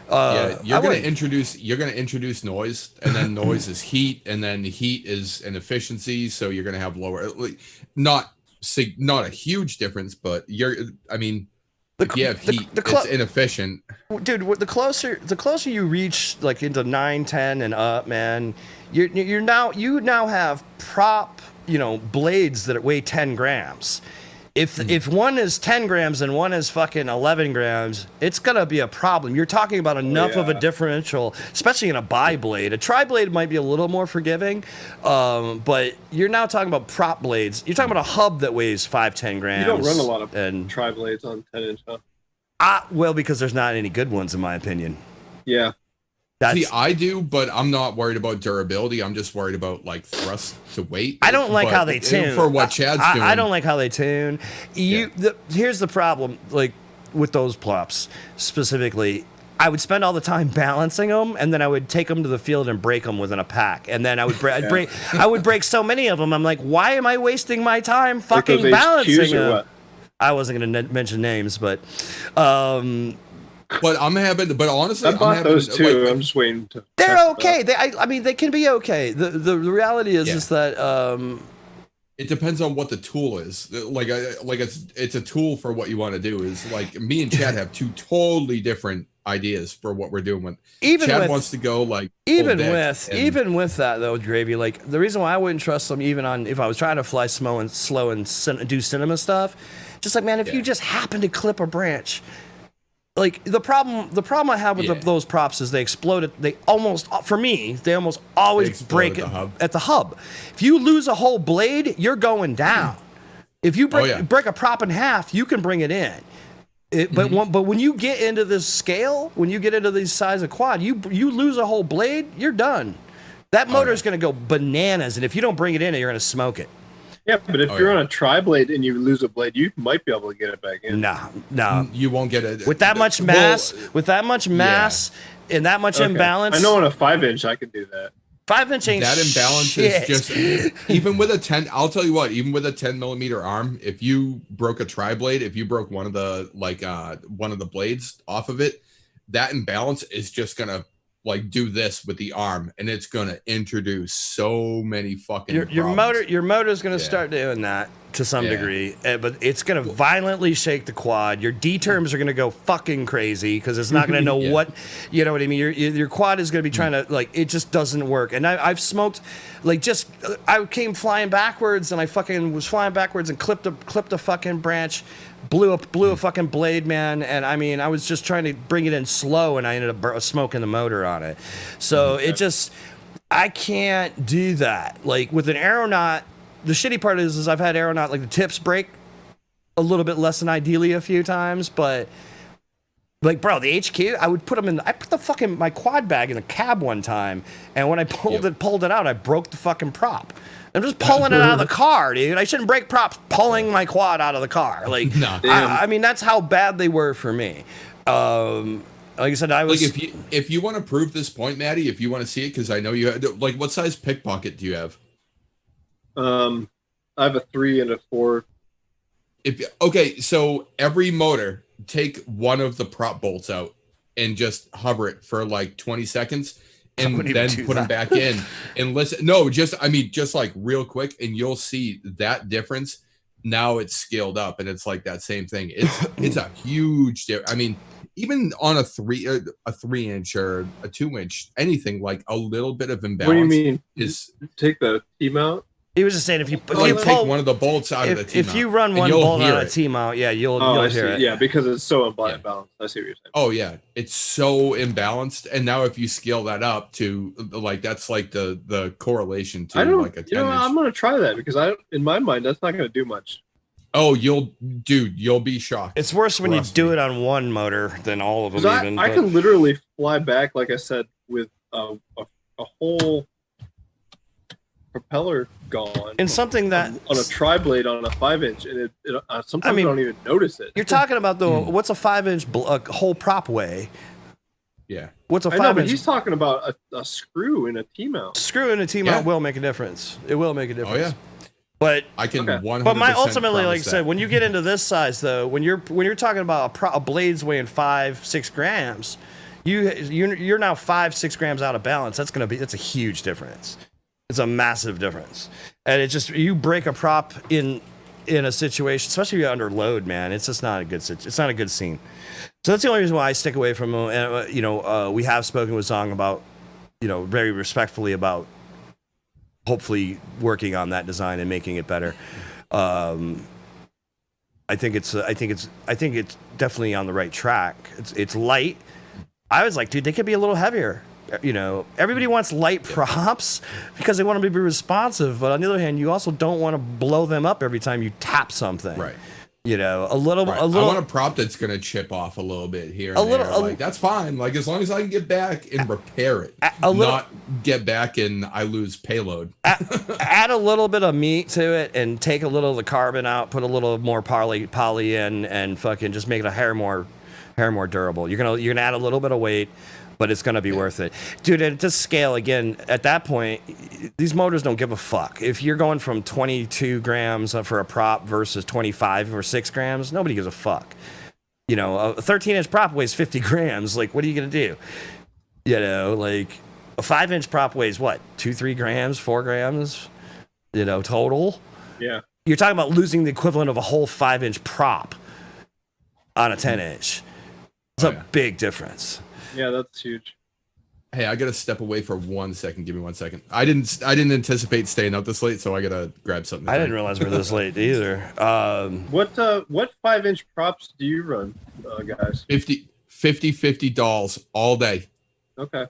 Yeah, you're I gonna would. introduce noise, and then noise is heat, and then heat is an efficiency. So you're gonna have lower, like, not a huge difference, but I mean, if you have heat, it's inefficient. Dude, the closer you reach like into 9, 10 and up, man, you now have prop, blades that weigh 10 grams. If one is 10 grams and one is fucking 11 grams, it's gonna be a problem. You're talking about enough of a differential, especially in a bi-blade. A tri-blade might be a little more forgiving, but you're now talking about prop blades. You're talking about a hub that weighs 5-10 grams. You don't run a lot of and tri-blades on 10-inch, huh? well, because there's not any good ones in my opinion. Yeah. See, I do, but I'm not worried about durability. I'm just worried about like thrust to weight. I don't like But how they tune. for what Chad's doing. I don't like how they tune. Here's the problem, like with those plops specifically. I would spend all the time balancing them, and then I would take them to the field and break them within a pack. And then I would I would break so many of them. I'm like, why am I wasting my time fucking those balancing HQs or them? what? I wasn't going to mention names, but. But I'm having. But honestly, I bought those too. Like, I'm just waiting to. They're okay. I mean, they can be okay. The reality is that it depends on what the tool is. Like it's a tool for what you want to do. Is like me and Chad have two totally different ideas for what we're doing. With Chad wants to go like even with that though, Gravy. Like the reason why I wouldn't trust them even on if I was trying to fly slow and do cinema stuff, just like man, if you just happen to clip a branch. Like the problem I have with those props is they explode. They almost always break at the hub. If you lose a whole blade, you're going down. If you break a prop in half, you can bring it in. But when you get into this scale, when you get into these size of quad, you lose a whole blade, you're done. That motor is going to go bananas, and if you don't bring it in, you're going to smoke it. Yeah, but if you're on a tri-blade and you lose a blade, you might be able to get it back in. No, you won't get it with that much mass. And that much imbalance. I know on a 5-inch I could do that. 5-inch ain't that imbalance shit. is just even with a 10. I'll tell you what, even with a 10 millimeter arm, if you broke a tri-blade, if you broke one of the blades off of it, that imbalance is just gonna like do this with the arm, and it's gonna introduce so many fucking your motor is gonna start doing that to some degree, but it's gonna violently shake the quad. Your D terms are gonna go fucking crazy because it's not gonna know what, you know what I mean. Your quad is gonna be trying to like it just doesn't work. And I've smoked, like I came flying backwards and I fucking was flying backwards and clipped a fucking branch. Blew a fucking blade, man, and I mean, I was just trying to bring it in slow, and I ended up smoking the motor on it. So I can't do that. Like with an Aeronaut, the shitty part is I've had Aeronaut like the tips break a little bit less than ideally a few times, but like bro, the HQ, I would put them in. I put the fucking my quad bag in the cab one time, and when I pulled it out, I broke the fucking prop. I'm just pulling it out of the car, dude. I shouldn't break props pulling my quad out of the car. Like, I mean, that's how bad they were for me. Like I said, I was. Like if you want to prove this point, Matty, if you want to see it, because I know you had, like, what size pickpocket do you have? I have a 3 and a 4. Okay, so every motor, take one of the prop bolts out and just hover it for like 20 seconds. and then put them back in and listen. No, just like real quick, and you'll see that difference. Now it's scaled up, and it's like that same thing. It's a huge difference. I mean, even on a 3-inch or a 2-inch, anything like a little bit of imbalance. What do you mean? Is take the T-mount? He was just saying if you take one of the bolts out of the T-mount. If you run one bolt out of T-mount, yeah, you'll hear it. Yeah, because it's so imbalanced. I see what you're saying. Oh yeah, it's so imbalanced. And now if you scale that up to like that's like the correlation to like a 10-inch. I'm gonna try that because in my mind that's not gonna do much. Oh, you'll be shocked. It's worse when you do it on one motor than all of them. I can literally fly back, like I said, with a whole propeller gone, and something that on a tri-blade on a 5-inch, and it sometimes I don't even notice it. You're talking about what's a 5-inch whole prop weigh? Yeah, what's a 5-inch? I know, but he's talking about a screw in a T-mount. Screw in a T-mount will make a difference. It will make a difference. Oh yeah. But I can 100%. But ultimately, like I said, when you get into this size, though, when you're talking about a blades weighing 5-6 grams, you're now 5-6 grams out of balance. That's a huge difference. It's a massive difference, and it just you break a prop in a situation, especially if you're under load, man. It's just not a good it's not a good scene. So that's the only reason why I stick away from them. And we have spoken with Zong about, very respectfully about hopefully working on that design and making it better. I think it's definitely on the right track. It's light. I was like, dude, they could be a little heavier. Everybody wants light props because they want them to be responsive, but on the other hand, you also don't want to blow them up every time you tap something. Right. A little. I want a prop that's gonna chip off a little bit here and there. Like that's fine. Like as long as I can get back and repair it, not get back and I lose payload. Add a little bit of meat to it and take a little of the carbon out. Put a little more poly in, and fucking just make it a hair more durable. You're gonna add a little bit of weight, but it's going to be worth it. Dude, at this scale, again, at that point, these motors don't give a fuck. If you're going from 22 grams for a prop versus 25 or 6 grams, nobody gives a fuck. A 13-inch prop weighs 50 grams. Like, what are you going to do? Like, a 5-inch prop weighs, what, 2-3 grams, 4 grams, total? Yeah. You're talking about losing the equivalent of a whole 5-inch prop on a 10-inch. It's a big difference. Yeah, that's huge. Hey, I gotta step away for 1 second. Give me 1 second. I didn't anticipate staying up this late, so I gotta grab something. I didn't realize we were this late either. What 5-inch props do you run, guys? 50 dolls all day. Okay.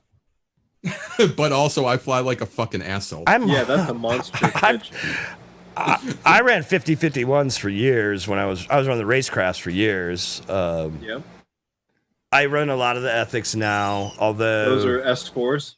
But also, I fly like a fucking asshole. That's a monster. I ran 50-51s for years when I was running the racecrafts for years. Yeah. I run a lot of the ethics now, although those are S4s.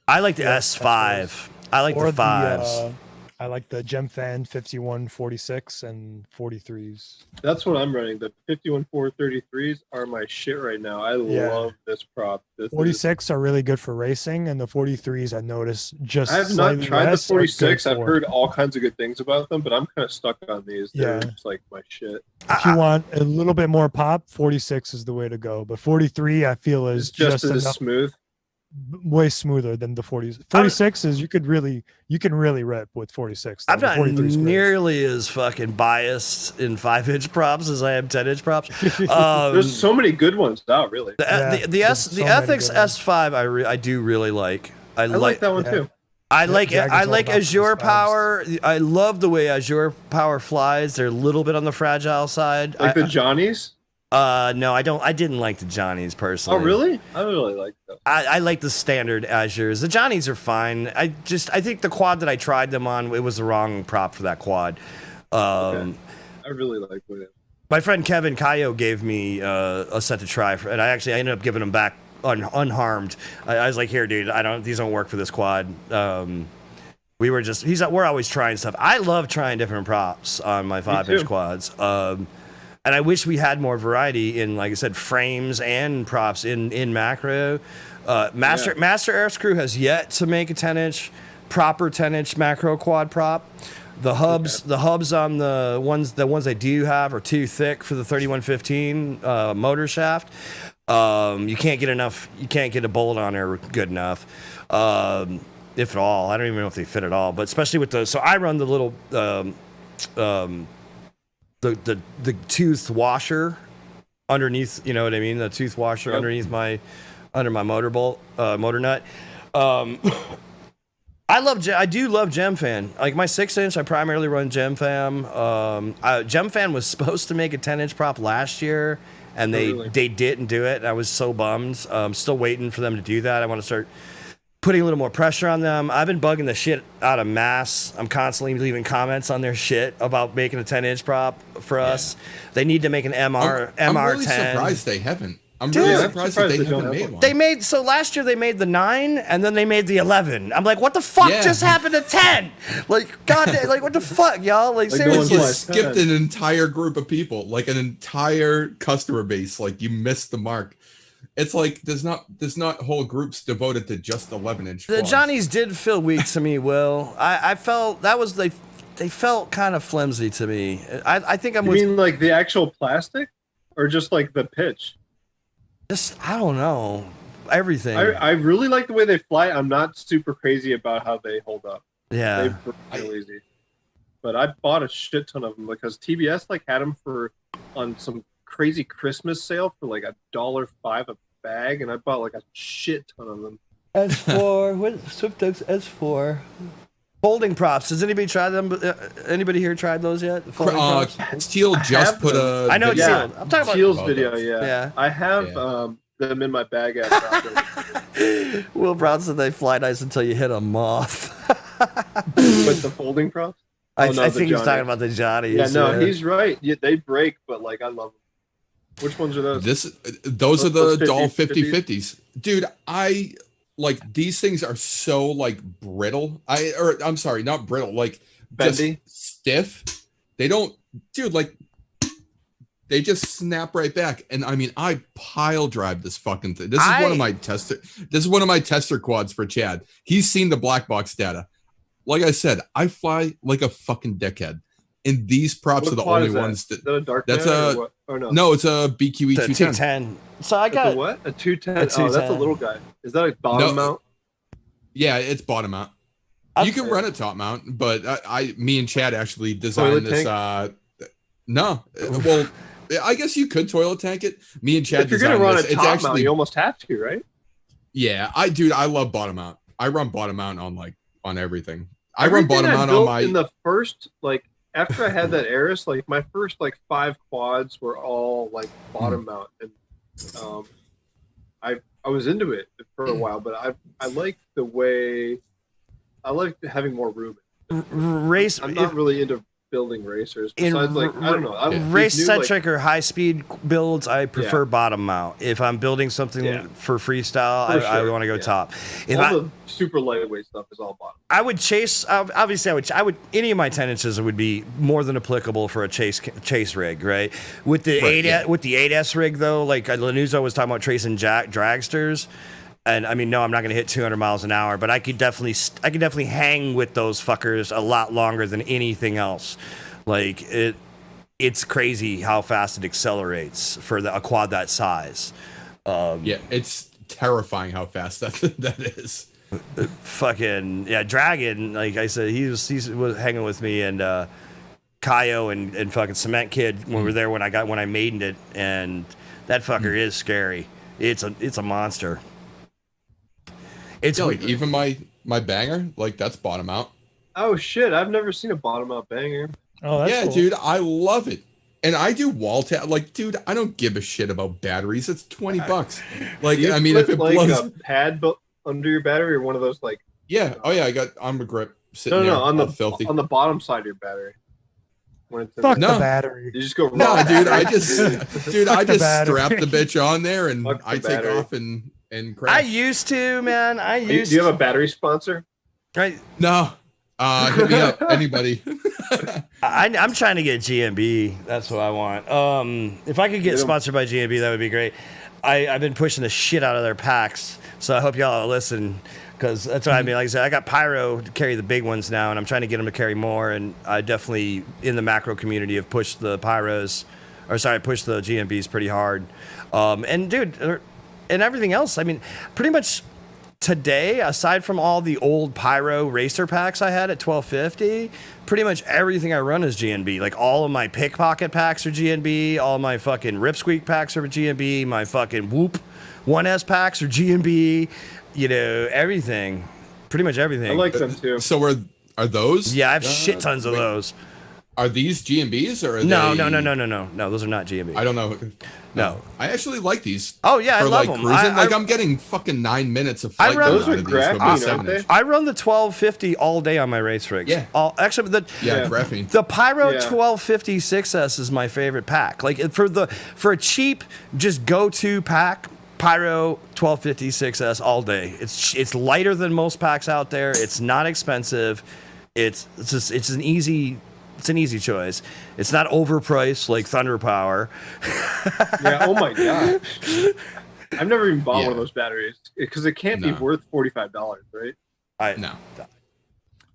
I like the S5. I like the 5s. I like the GemFan 5146 and 43s. That's what I'm running. The 51433s are my shit right now. I love this prop. 46 are really good for racing, and the 43s I noticed just. I have not tried the 46. I've heard all kinds of good things about them, but I'm kind of stuck on these. They're just like my shit. If you want a little bit more pop, 46 is the way to go. But 43, I feel is just as smooth. Way smoother than the 40s. 46 is you can really rip with 46. I'm not nearly as fucking biased in 5-inch props as I am 10-inch props. There's so many good ones out, really. The Ethics S5 I do really like. I like that one too. I like Azure Power. I love the way Azure Power flies. They're a little bit on the fragile side. Like the Johnnies? No, I don't. I didn't like the Johnnies personally. Oh, really? I really like them. I like the standard Azures. The Johnnies are fine. I think the quad that I tried them on, it was the wrong prop for that quad. Okay. I really like it. My friend Kevin Cayo gave me a set to try, and I ended up giving them back unharmed. I was like, here, dude, these don't work for this quad. We're always trying stuff. I love trying different props on my 5-inch quads. And I wish we had more variety in, like I said, frames and props in macro. Master Air Screw has yet to make a proper 10-inch macro quad prop. The hubs on the ones they do have are too thick for the 3115 motor shaft. You can't get enough. You can't get a bullet on there good enough, if at all. I don't even know if they fit at all. But especially with the, so I run the little the tooth washer underneath. You know what I mean? The tooth washer underneath under my motor nut. I do love GemFan. Like my 6-inch, I primarily run GemFan. GemFan was supposed to make a 10-inch prop last year, and they didn't do it. I was so bummed. I'm still waiting for them to do that. I want to start putting a little more pressure on them. I've been bugging the shit out of Mass. I'm constantly leaving comments on their shit about making a 10-inch prop for us. They need to make an I'm really surprised they haven't. I'm really surprised that they haven't made one. So last year they made the 9 and then they made the 11. I'm like, what the fuck just happened to 10? Like, God, like what the fuck, y'all? Like seriously, you skipped an entire group of people, like an entire customer base. Like you missed the mark. It's like there's not whole groups devoted to just 11-inch. The Johnnies did feel weak to me, Will. I felt that was they felt kind of flimsy to me. I think I'm. You mean like the actual plastic, or just like the pitch? I don't know. Everything. I really like the way they fly. I'm not super crazy about how they hold up. Yeah. They're real easy. But I bought a shit ton of them because TBS like had them on some crazy Christmas sale for like $1.05 a bag, and I bought like a shit ton of them. S4, what Swift Ducks S4? Folding props. Has anybody tried them? Anybody here tried those yet? Teal just put a. I know it's Teal. I'm talking about Teal's video. Yeah. I have them in my bag. Will Brown said they fly nice until you hit a moth. With the folding props. I think he's talking about the Johnnies. Yeah, no, he's right. Yeah, they break, but like I love them. Which ones are those? Those are the Doll 50/50s, dude. Like these things are so like brittle. I'm sorry, not brittle, like bendy, stiff. They don't, dude. Like they just snap right back. And I mean, I pile drive this fucking thing. This is one of my tester. This is one of my tester quads for Chad. He's seen the black box data. Like I said, I fly like a fucking dickhead. And these props are the only ones that. Is that a dark that's a. Or no, it's a BQE 210. So I got what? A 210. Oh, that's a little guy. Is that a bottom mount? Yeah, it's bottom mount. You can run a top mount, but me and Chad actually designed this. No, well, I guess you could toilet tank it. Me and Chad. If you're gonna run a top mount, you almost have to, right? Yeah, I love bottom mount. I run bottom mount on everything. I run bottom mount on my. In the first after I had that Aris, like my first 5 quads were all like bottom mount, and I was into it for a while, but I like the way I like having more room. I'm not really into building racers. Besides, I don't know. Race centric or high speed builds, I prefer bottom mount. If I'm building something for freestyle, I want to go top. If the super lightweight stuff is all bottom. I would chase. Obviously, I would. Any of my 10 inches would be more than applicable for a chase rig, right? With the 8S rig though, like Lanuzo was talking about tracing dragsters. And I mean, no, I'm not going to hit 200 miles an hour, but I could definitely hang with those fuckers a lot longer than anything else. Like it's crazy how fast it accelerates for a quad that size. It's terrifying how fast that is. Fucking Dragon. Like I said, he was hanging with me and Kaio and fucking Cement Kid when we were there when I maidened it, and that fucker is scary. It's a monster. It's even my banger, that's bottom out. Oh shit! I've never seen a bottom out banger. Oh, that's cool. Dude, I love it, and I do wall tap. Dude, I don't give a shit about batteries. It's $20. I mean, if it blows, a pad under your battery or one of those yeah, I got armor grip sitting there. On the filthy on the bottom side of your battery. Fuck the battery. You just go. No, dude, I just strap the bitch on there and I take off and crash. I used to, man. Do you have a battery sponsor? Right. No. Hit me up, anybody. I'm trying to get GMB. That's what I want. If I could get sponsored by GMB, that would be great. I've been pushing the shit out of their packs, so I hope y'all listen, because that's what I mean. Like I said, I got Pyro to carry the big ones now, and I'm trying to get them to carry more. And I definitely, in the macro community, have pushed the Pyros or sorry, push the GMBs pretty hard. And dude, and everything else. I mean, pretty much today, aside from all the old Pyro racer packs I had at 1250, pretty much everything I run is GNB. Like all of my pickpocket packs are GNB. All my fucking Ripsqueak packs are GNB. My fucking Whoop 1S packs are GNB. You know, everything. Pretty much everything. I like them too. So are those? Yeah, I have shit tons of those. Are these GMBs or are No, they... no. Those are not GMBs. I don't know. No. I actually like these. Oh yeah, I love them. Cruising. I'm getting fucking 9 minutes of flight. Those are graphene, aren't they? I run the 1250 all day on my race rigs. Yeah. Actually, graphene. The Pyro 1250 6S is my favorite pack. Like for a cheap, just go-to pack. Pyro 1250 6S all day. It's lighter than most packs out there. It's not expensive. It's an easy choice. It's not overpriced like Thunder Power. Yeah. Oh my gosh. I've never even bought one of those batteries because it can't be worth $45, right? No.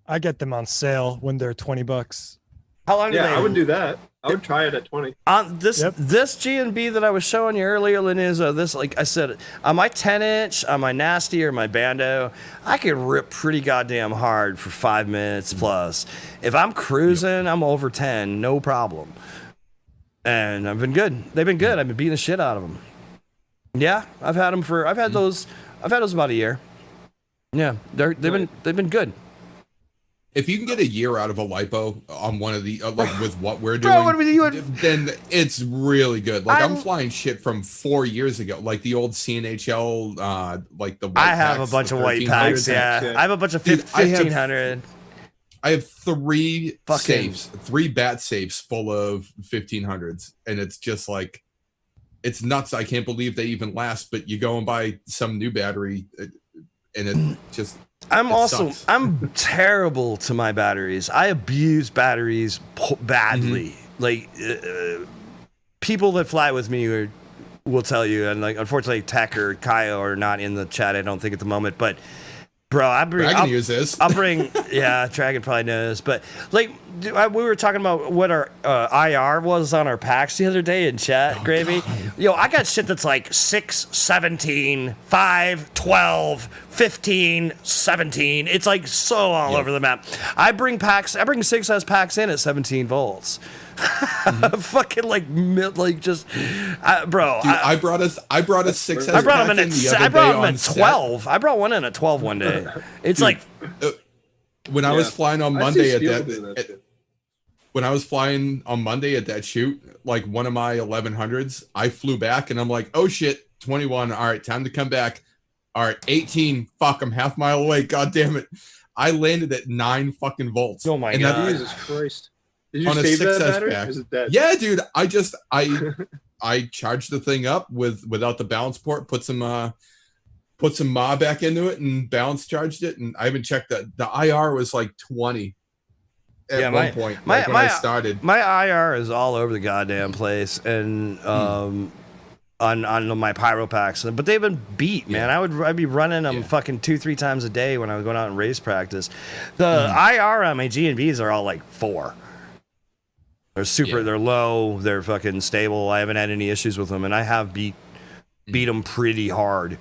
I get them on sale when they're $20. How long? Yeah, I would do that. I would try it at 20. This GNB that I was showing you earlier, Linizzo, this, like I said, on my 10-inch, on my Nasty or my Bando, I could rip pretty goddamn hard for 5 minutes plus. If I'm cruising, I'm over 10, no problem. And I've been good. They've been good. I've been beating the shit out of them. Yeah, I've had those about a year. Yeah, they've been good. If you can get a year out of a lipo on one of the like with what we're doing, then it's really good. Like I'm flying shit from 4 years ago, like the old CNHL, like the. I have a bunch of white packs. Yeah, I have a bunch of 1500. I have three bat safes full of 1500s, and it's just like, it's nuts. I can't believe they even last. But you go and buy some new battery, and it just. I'm terrible to my batteries. I abuse batteries badly. Like people that fly with me will tell you, and like unfortunately Tech or Kaio are not in the chat, I don't think at the moment, but bro, I'll use this. I'll bring Dragon probably knows, but like we were talking about what our IR was on our packs the other day in chat, Gravy. God. Yo, I got shit that's like 6, 17, 5, 12, 15, 17. It's like so all over the map. I bring 6S packs in at 17 volts. Fucking like just, bro. Dude, I brought a 6S. I brought them in at 12. I brought one in at 12 one day. It's like when I was flying on Monday when I was flying on Monday at that shoot, like one of my 1100s, I flew back and I'm like, oh shit, 21. All right, time to come back. All right, 18. Fuck, I'm half mile away. God damn it. I landed at 9 fucking volts. Oh my God. Jesus Christ. Did you save that battery? Is it dead? Yeah, dude. I charged the thing up without the balance port, put some Ma back into it and balance charged it, and I haven't checked that. The IR was like 20 at one point when I started. My IR is all over the goddamn place, and on my pyro packs, but they've been beat, man. I'd be running them fucking 2-3 times a day when I was going out in race practice. The IR on my GNBs are all like 4. They're they're low, they're fucking stable. I haven't had any issues with them, and I have beat them pretty hard.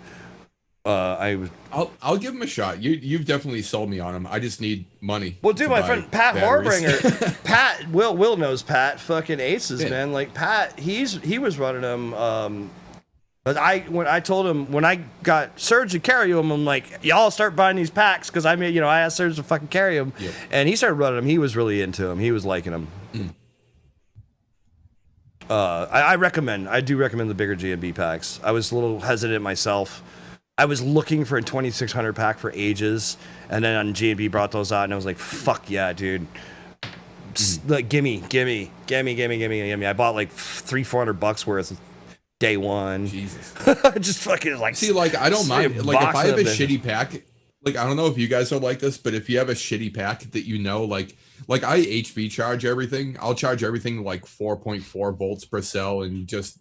I'll give them a shot. You've definitely sold me on them. I just need money. Well, dude, my friend Pat Horbringer, Pat Will knows Pat fucking aces, man. Like Pat, he was running them. But when I told him, when I got Serge to carry them, I'm like, y'all start buying these packs, because I asked Serge to fucking carry them, and he started running them. He was really into them. He was liking them. I do recommend the bigger GMB packs. I was a little hesitant myself. I was looking for a 2600 pack for ages, and then on GMB brought those out, and I was like, fuck yeah, dude. Like, gimme. I bought like $300-400 worth day one. Jesus. Just fucking like. See, like, I don't mind. Like, if I have a shitty pack, like, I don't know if you guys are like this, but if you have a shitty pack that like I HV charge everything. I'll charge everything like 4.4 volts per cell and just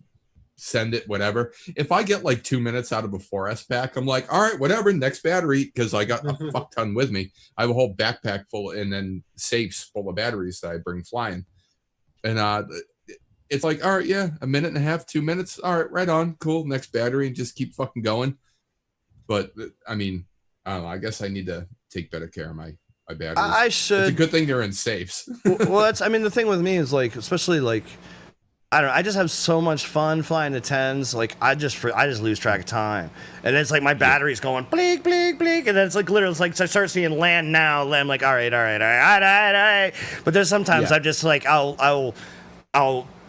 send it whatever. If I get like 2 minutes out of a 4S pack, I'm like, all right, whatever, next battery, because I got a fuck ton with me. I have a whole backpack full and then safes full of batteries that I bring flying. And it's like, all right, yeah, a minute and a half, 2 minutes. All right, right on. Cool. Next battery and just keep fucking going. But I mean, I don't know. I guess I need to take better care of my batteries. I should. It's a good thing they're in safes. Well, that's, I mean, the thing with me is like, especially like, I don't know, I just have so much fun flying the 10s. Like, I just lose track of time. And it's like my battery's going bleak, bleak, bleak. And then it's like literally, it's like, I start seeing land now. I'm like, all right. But there's sometimes I'm just like, I'll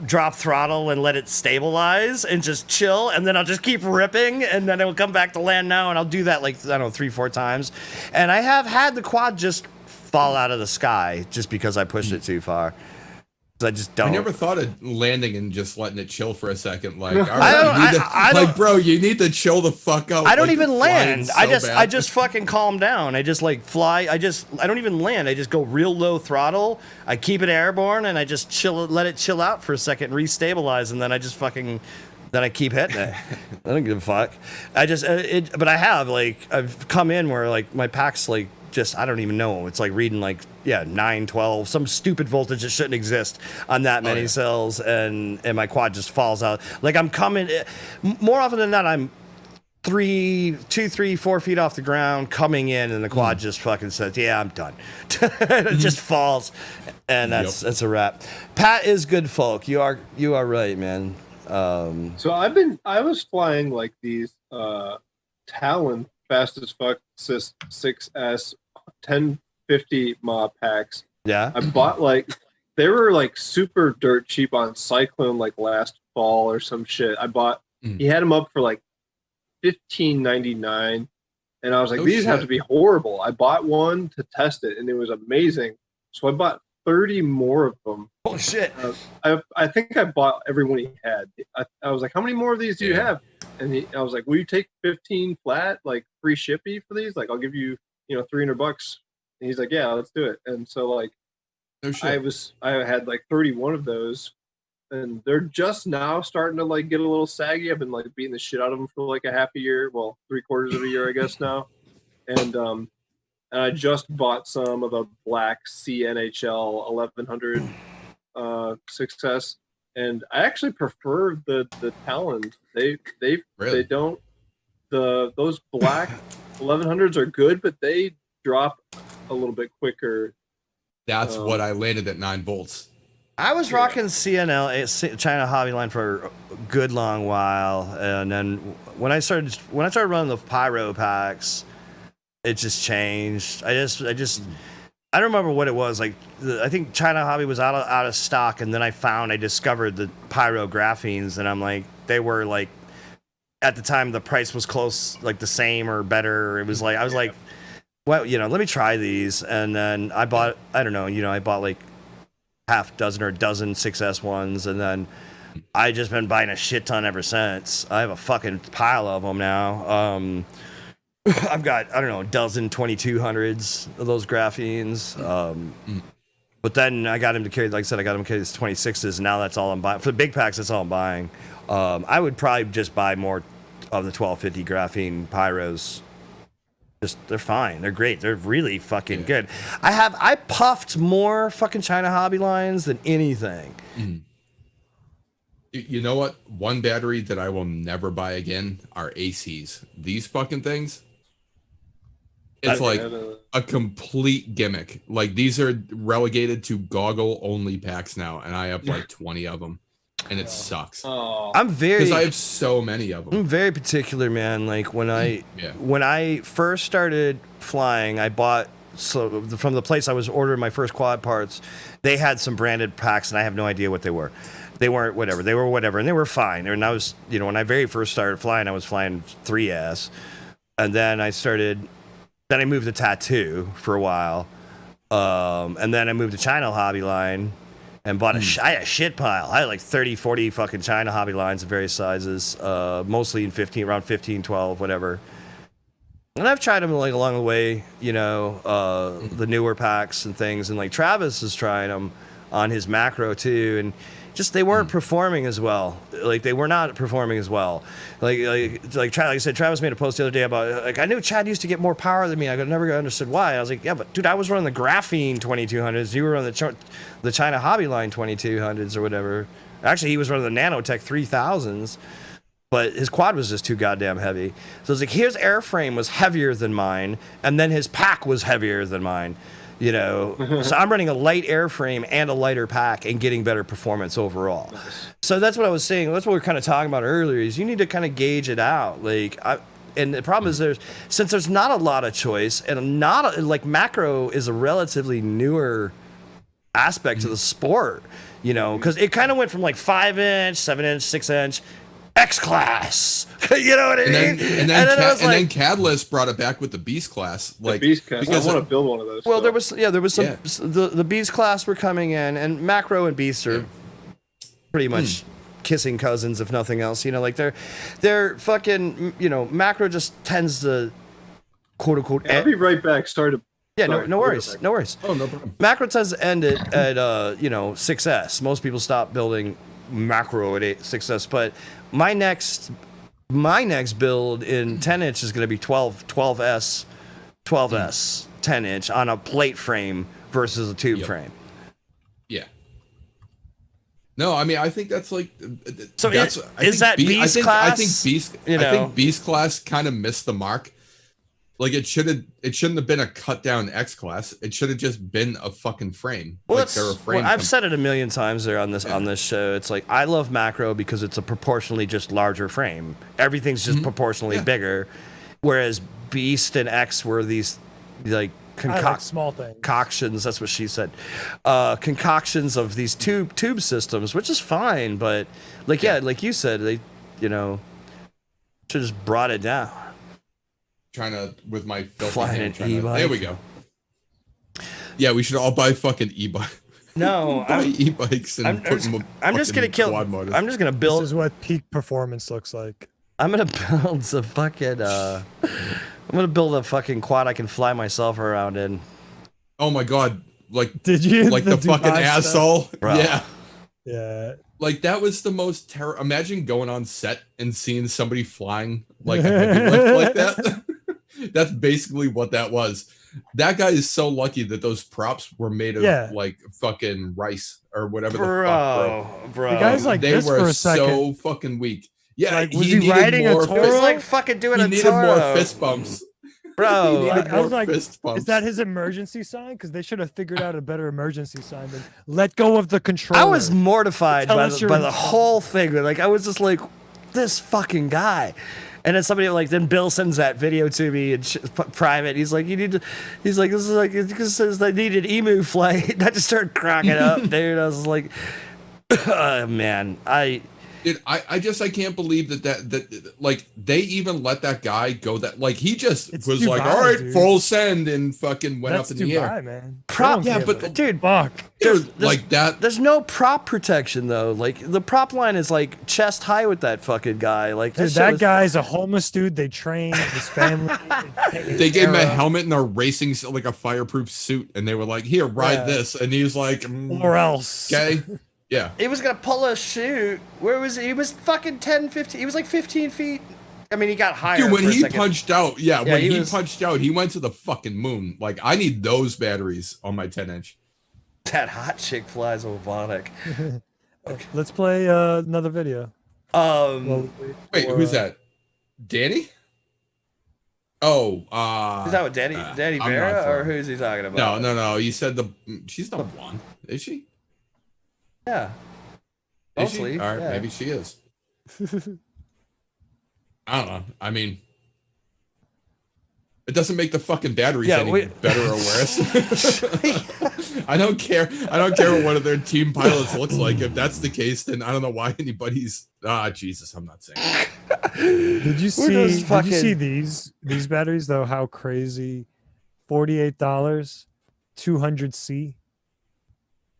drop throttle and let it stabilize and just chill. And then I'll just keep ripping. And then it will come back to land now. And I'll do that like, I don't know, 3-4 times. And I have had the quad just fall out of the sky just because I pushed it too far. I just don't. I never thought of landing and just letting it chill for a second. Like, all right, bro, you need to chill the fuck out. I don't like, even land. So I just fucking calm down. I just like fly. I don't even land. I just go real low throttle. I keep it airborne and I just let it chill out for a second, restabilize, and then I just fucking. Then I keep hitting it. I don't give a fuck. But I have I've come in where like my pack's like just I don't even know. It's like reading like 9, 12, some stupid voltage that shouldn't exist on that many cells, and my quad just falls out. Like I'm coming more often than not. I'm 2, 3, 4 feet off the ground coming in, and the quad just fucking says, "Yeah, I'm done." It just falls, and that's a wrap. Pat is good folk. You are right, man. So I was flying like these Talon fast as fuck 6S 1050 mod packs. Yeah. I bought they were like super dirt cheap on Cyclone like last fall or some shit. He had them up for like $15.99, and I was like, these have to be horrible. I bought one to test it, and it was amazing. So I bought 30 more of them. Oh shit! I think I bought every one he had. I was like, how many more of these do you have? And I was like, will you take 15 flat, like free shippy for these? Like, I'll give you, $300. And he's like, yeah, let's do it. And so like, I had like 31 of those, and they're just now starting to like get a little saggy. I've been like beating the shit out of them for like a half a year, well, 3/4 of a year, I guess now. And I just bought some of the black CNHL 1100 6S, and I actually prefer the Talon. They don't those black 1100s are good, but they drop a little bit quicker. That's what I landed at 9 volts. I was rocking CNL China Hobby Line for a good long while, and then when I started running the pyro packs, it just changed. I don't remember what it was. Like I think China Hobby was out of stock, and then I discovered the pyro graphines, and I'm like, they were like, at the time the price was close, like the same or better. It was like I was like, well, let me try these, and then I bought I bought like half dozen or a dozen 6S ones, and then I just been buying a shit ton ever since. I have a fucking pile of them now. I've got, a dozen 2200s of those graphines. But then I got him to carry, like I said, these 26s, and now that's all I'm buying. For the big packs, that's all I'm buying. I would probably just buy more of the 1250 graphene pyros. They're fine. They're great. They're really fucking good. I puffed more fucking China Hobby lines than anything. You know what? One battery that I will never buy again are ACs. These fucking things. It's like a complete gimmick. Like these are relegated to goggle only packs now, and I have like 20 of them, and it sucks. Because I have so many of them. I'm very particular, man. Like when I first started flying, I bought from the place I was ordering my first quad parts. They had some branded packs, and I have no idea what they were. They weren't whatever. They were whatever, and they were fine. And I was, when I very first started flying, I was flying 3S, and then Then I moved to Tattoo for a while, and then I moved to China Hobby Line and bought I had a shit pile. I had like 30, 40 fucking China Hobby Lines of various sizes, mostly in around 15, 12, whatever. And I've tried them like along the way, the newer packs and things, and like Travis is trying them on his macro too, and just they weren't performing as well. like they were not performing as well. Like I said, Travis made a post the other day about like I knew Chad used to get more power than me. I never understood why. I was like, yeah, but dude, I was running the Graphene 2200s. You were running the China Hobby Line 2200s or whatever. Actually, he was running the Nanotech 3000s. But his quad was just too goddamn heavy. So it's like his airframe was heavier than mine, and then his pack was heavier than mine. You know, so I'm running a light airframe and a lighter pack and getting better performance overall. So that's what I was saying. That's what we were kind of talking about earlier. Is you need to kind of gauge it out. And the problem is since there's not a lot of choice and like macro is a relatively newer aspect to the sport. You know, because it kind of went from like 5-inch, 7-inch, 6-inch. X class, you know what I mean? And then Catalyst brought it back with the Beast class, like the Beast class. Because I want to build one of those. Well, there was some the Beast class were coming in, and Macro and Beast are pretty much kissing cousins, if nothing else. You know, like they're fucking. You know, Macro just tends to quote unquote. Yeah, I'll be right back. Sorry. No worries. Oh, no problem. Macro tends to end it at 6S. Most people stop building Macro at 6S, but my next build in 10-inch is going to be 12S 10-inch on a plate frame versus a tube frame. Yeah. No, I mean I think that's like. So is that Beast class? I think Beast class kind of missed the mark. Like it shouldn't have been a cut down X class. It should have just been a fucking frame. Well, I've said it a million times there on this show. It's like I love Macro because it's a proportionally just larger frame. Everything's just proportionally bigger, whereas Beast and X were these like small things. Concoctions. That's what she said. Concoctions of these tube systems, which is fine, but like you said, they should just brought it down. Trying to with my flying an e-bike. There we go. Yeah, we should all buy fucking e-bikes. No, buy e-bikes and put them. I'm just gonna kill. Quad I'm just gonna build. This is what peak performance looks like. I'm gonna build a fucking. I'm gonna build a fucking quad I can fly myself around in. Oh my god! Like did you like the fucking asshole? Yeah. Yeah. Like that was the most terror. Imagine going on set and seeing somebody flying like a heavy lift like that. That's basically what that was. That guy is so lucky that those props were made of like fucking rice or whatever the fuck, bro. The guy's like they this were for a second. so fucking weak. Yeah, like, was he riding a Toro? It was like fucking doing a Toro. He needed more fist bumps. Bro, I was like, is that his emergency sign? Because they should have figured out a better emergency sign than let go of the controller. I was mortified by the whole thing. Like I was just like, this fucking guy. And then then Bill sends that video to me in private. He's like, this is like, it says I need an emu flight. I just started cracking up, dude. I was like, man, Dude, I can't believe that like they even let that guy go that like he just was Dubai, like all right dude. Full send and fucking went up in the air. Man. But dude, dude, like that. There's no prop protection though. Like the prop line is like chest high with that fucking guy. Like dude, that guy's a homeless dude. They trained his family. They gave him a helmet and a racing like a fireproof suit, and they were like, "Here, ride this," and he was like, "Or else." Okay. Yeah. He was going to pull a chute. Where was he? He was fucking 10, 15. He was like 15 feet. I mean, he got higher. Dude, when he punched out, when he punched out, he went to the fucking moon. Like, I need those batteries on my 10-inch. That hot chick flies robotic. Okay. Let's play another video. Wait, who's that? Danny? Oh, is that what Danny Vera, or who's he talking about? No. You said she's not blonde, is she? Yeah. Mostly. All right, maybe she is. I don't know. I mean, it doesn't make the fucking batteries any better or worse. I don't care. I don't care what one of their team pilots looks like. If that's the case, then I don't know why anybody's. Jesus, I'm not saying. Did you see these batteries though? How crazy! $48, 200C.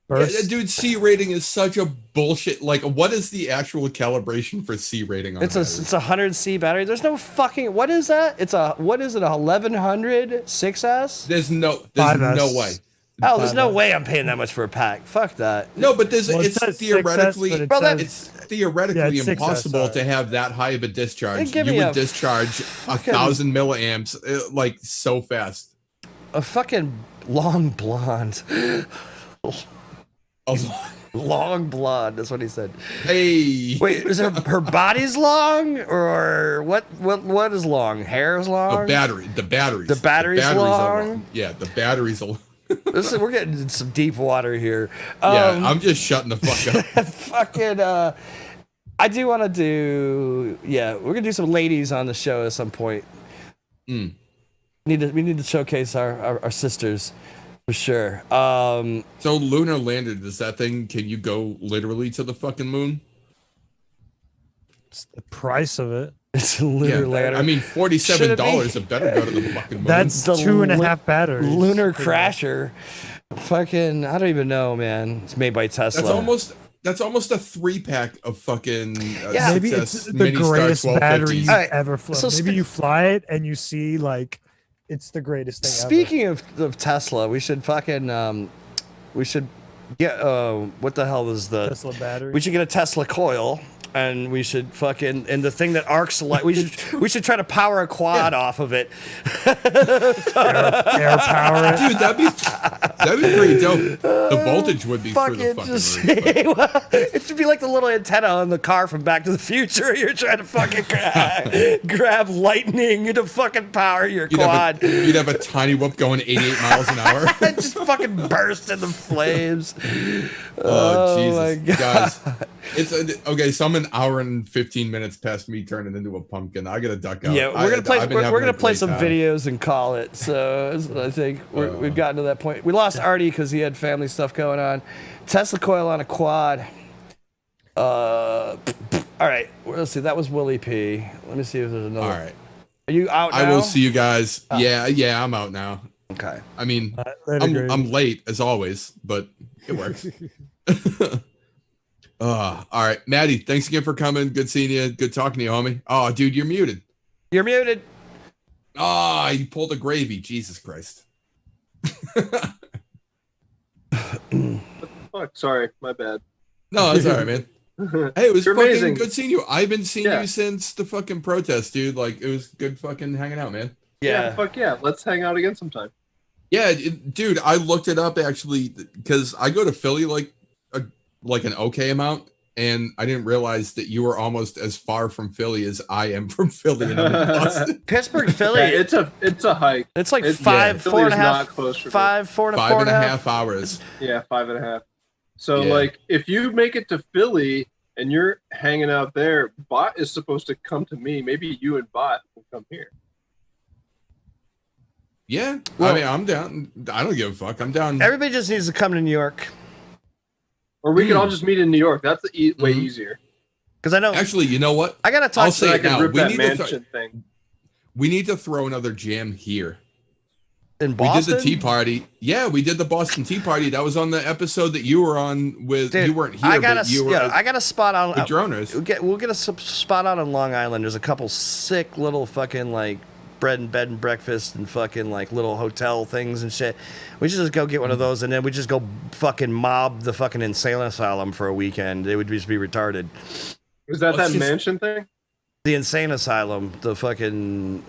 Yeah, dude, C rating is such a bullshit. Like, what is the actual calibration for C rating on it's a 100C battery. There's no fucking what is that? It's a 1100 6S? There's no way. Oh, there's no way I'm paying that much for a pack. Fuck that. No, but there's Well, it it's says theoretically 6S, but it it's says- theoretically Yeah, it's 6S, impossible sorry. to have that high of a discharge. Give You me would a discharge 1,000 milliamps like so fast. A fucking long blonde. Long blonde. That's what he said. Hey. Wait, is her body's long or what? What is long? Hair is long. The batteries. The battery's are long? Yeah, the batteries are. We're getting into some deep water here. Yeah, I'm just shutting the fuck up. Fucking. I do want to do. Yeah, we're gonna do some ladies on the show at some point. Mm. We need to showcase our sisters. For sure. So lunar lander, does that thing? Can you go literally to the fucking moon? It's the price of it. It's a lunar lander. I mean, $47. It better go to the fucking moon. That's the 2.5 batteries. Lunar crasher. Fucking, I don't even know, man. It's made by Tesla. That's almost a 3-pack of fucking. Yeah, maybe it's the greatest battery you've ever flown. So maybe you fly it and you see like. It's the greatest thing Speaking of Tesla, we should fucking we should get what the hell is the Tesla battery? We should get a Tesla coil and we should fucking and the thing that arcs like we should try to power a quad off of it. air power it. Dude, that'd be pretty dope. The voltage would be through the fucking roof. It should be like the little antenna on the car from Back to the Future. You're trying to fucking grab lightning to fucking power your quad. You'd have a tiny whoop going 88 miles an hour. Just fucking burst into flames. Oh, Jesus, my God. guys! Okay, so I'm an hour and 15 minutes past me turning into a pumpkin. I gotta duck out. Yeah, we're gonna play some time. videos and call it. So I think we've gotten to that point. We lost Artie because he had family stuff going on. Tesla coil on a quad. All right, let's see. That was Willie P. Let me see if there's another. All right. Are you out now? I will see you guys. Yeah, I'm out now. Okay. I mean, I'm late as always, but it works. All right, Maddie, thanks again for coming. Good seeing you. Good talking to you, homie. Oh, dude, you're muted. You're muted. Ah, you pulled a gravy. Jesus Christ. What the fuck? Sorry, my bad. No, that's all right, man. Hey, it was You're fucking amazing. good seeing you. I've been seeing you since the fucking protest, dude. Like, it was good fucking hanging out, man. Yeah, fuck yeah. Let's hang out again sometime. Yeah, dude, I looked it up actually because I go to Philly like an okay amount, and I didn't realize that you were almost as far from Philly as I am from Philly, and I'm in Boston. Pittsburgh, Philly. Yeah, it's a hike. It's like Philly four and a is half, not close to five, four and a half hours. Yeah, 5.5. So Yeah. like, if you make it to Philly and you're hanging out there, Bot is supposed to come to me. Maybe you and Bot will come here. Yeah, Well- I mean, I'm down. I don't give a fuck. I'm down. Everybody just needs to come to New York. Or we can all just meet in New York. That's way easier. Because I know. Actually, you know what? I gotta talk. I'll say I it can now. rip We that need mansion thing. We need to throw another jam here. In Boston? We did the Tea Party. Yeah, we did the Boston Tea Party. That was on the episode that you were on with. Dude, you weren't here, I got but you were. I got a spot on with droners. We'll get a spot out on Long Island. There's a couple sick little fucking like bed and breakfast and fucking like little hotel things and shit. We should just go get one of those and then we just go fucking mob the fucking insane asylum for a weekend. It would just be retarded. Is that mansion thing? The insane asylum, the fucking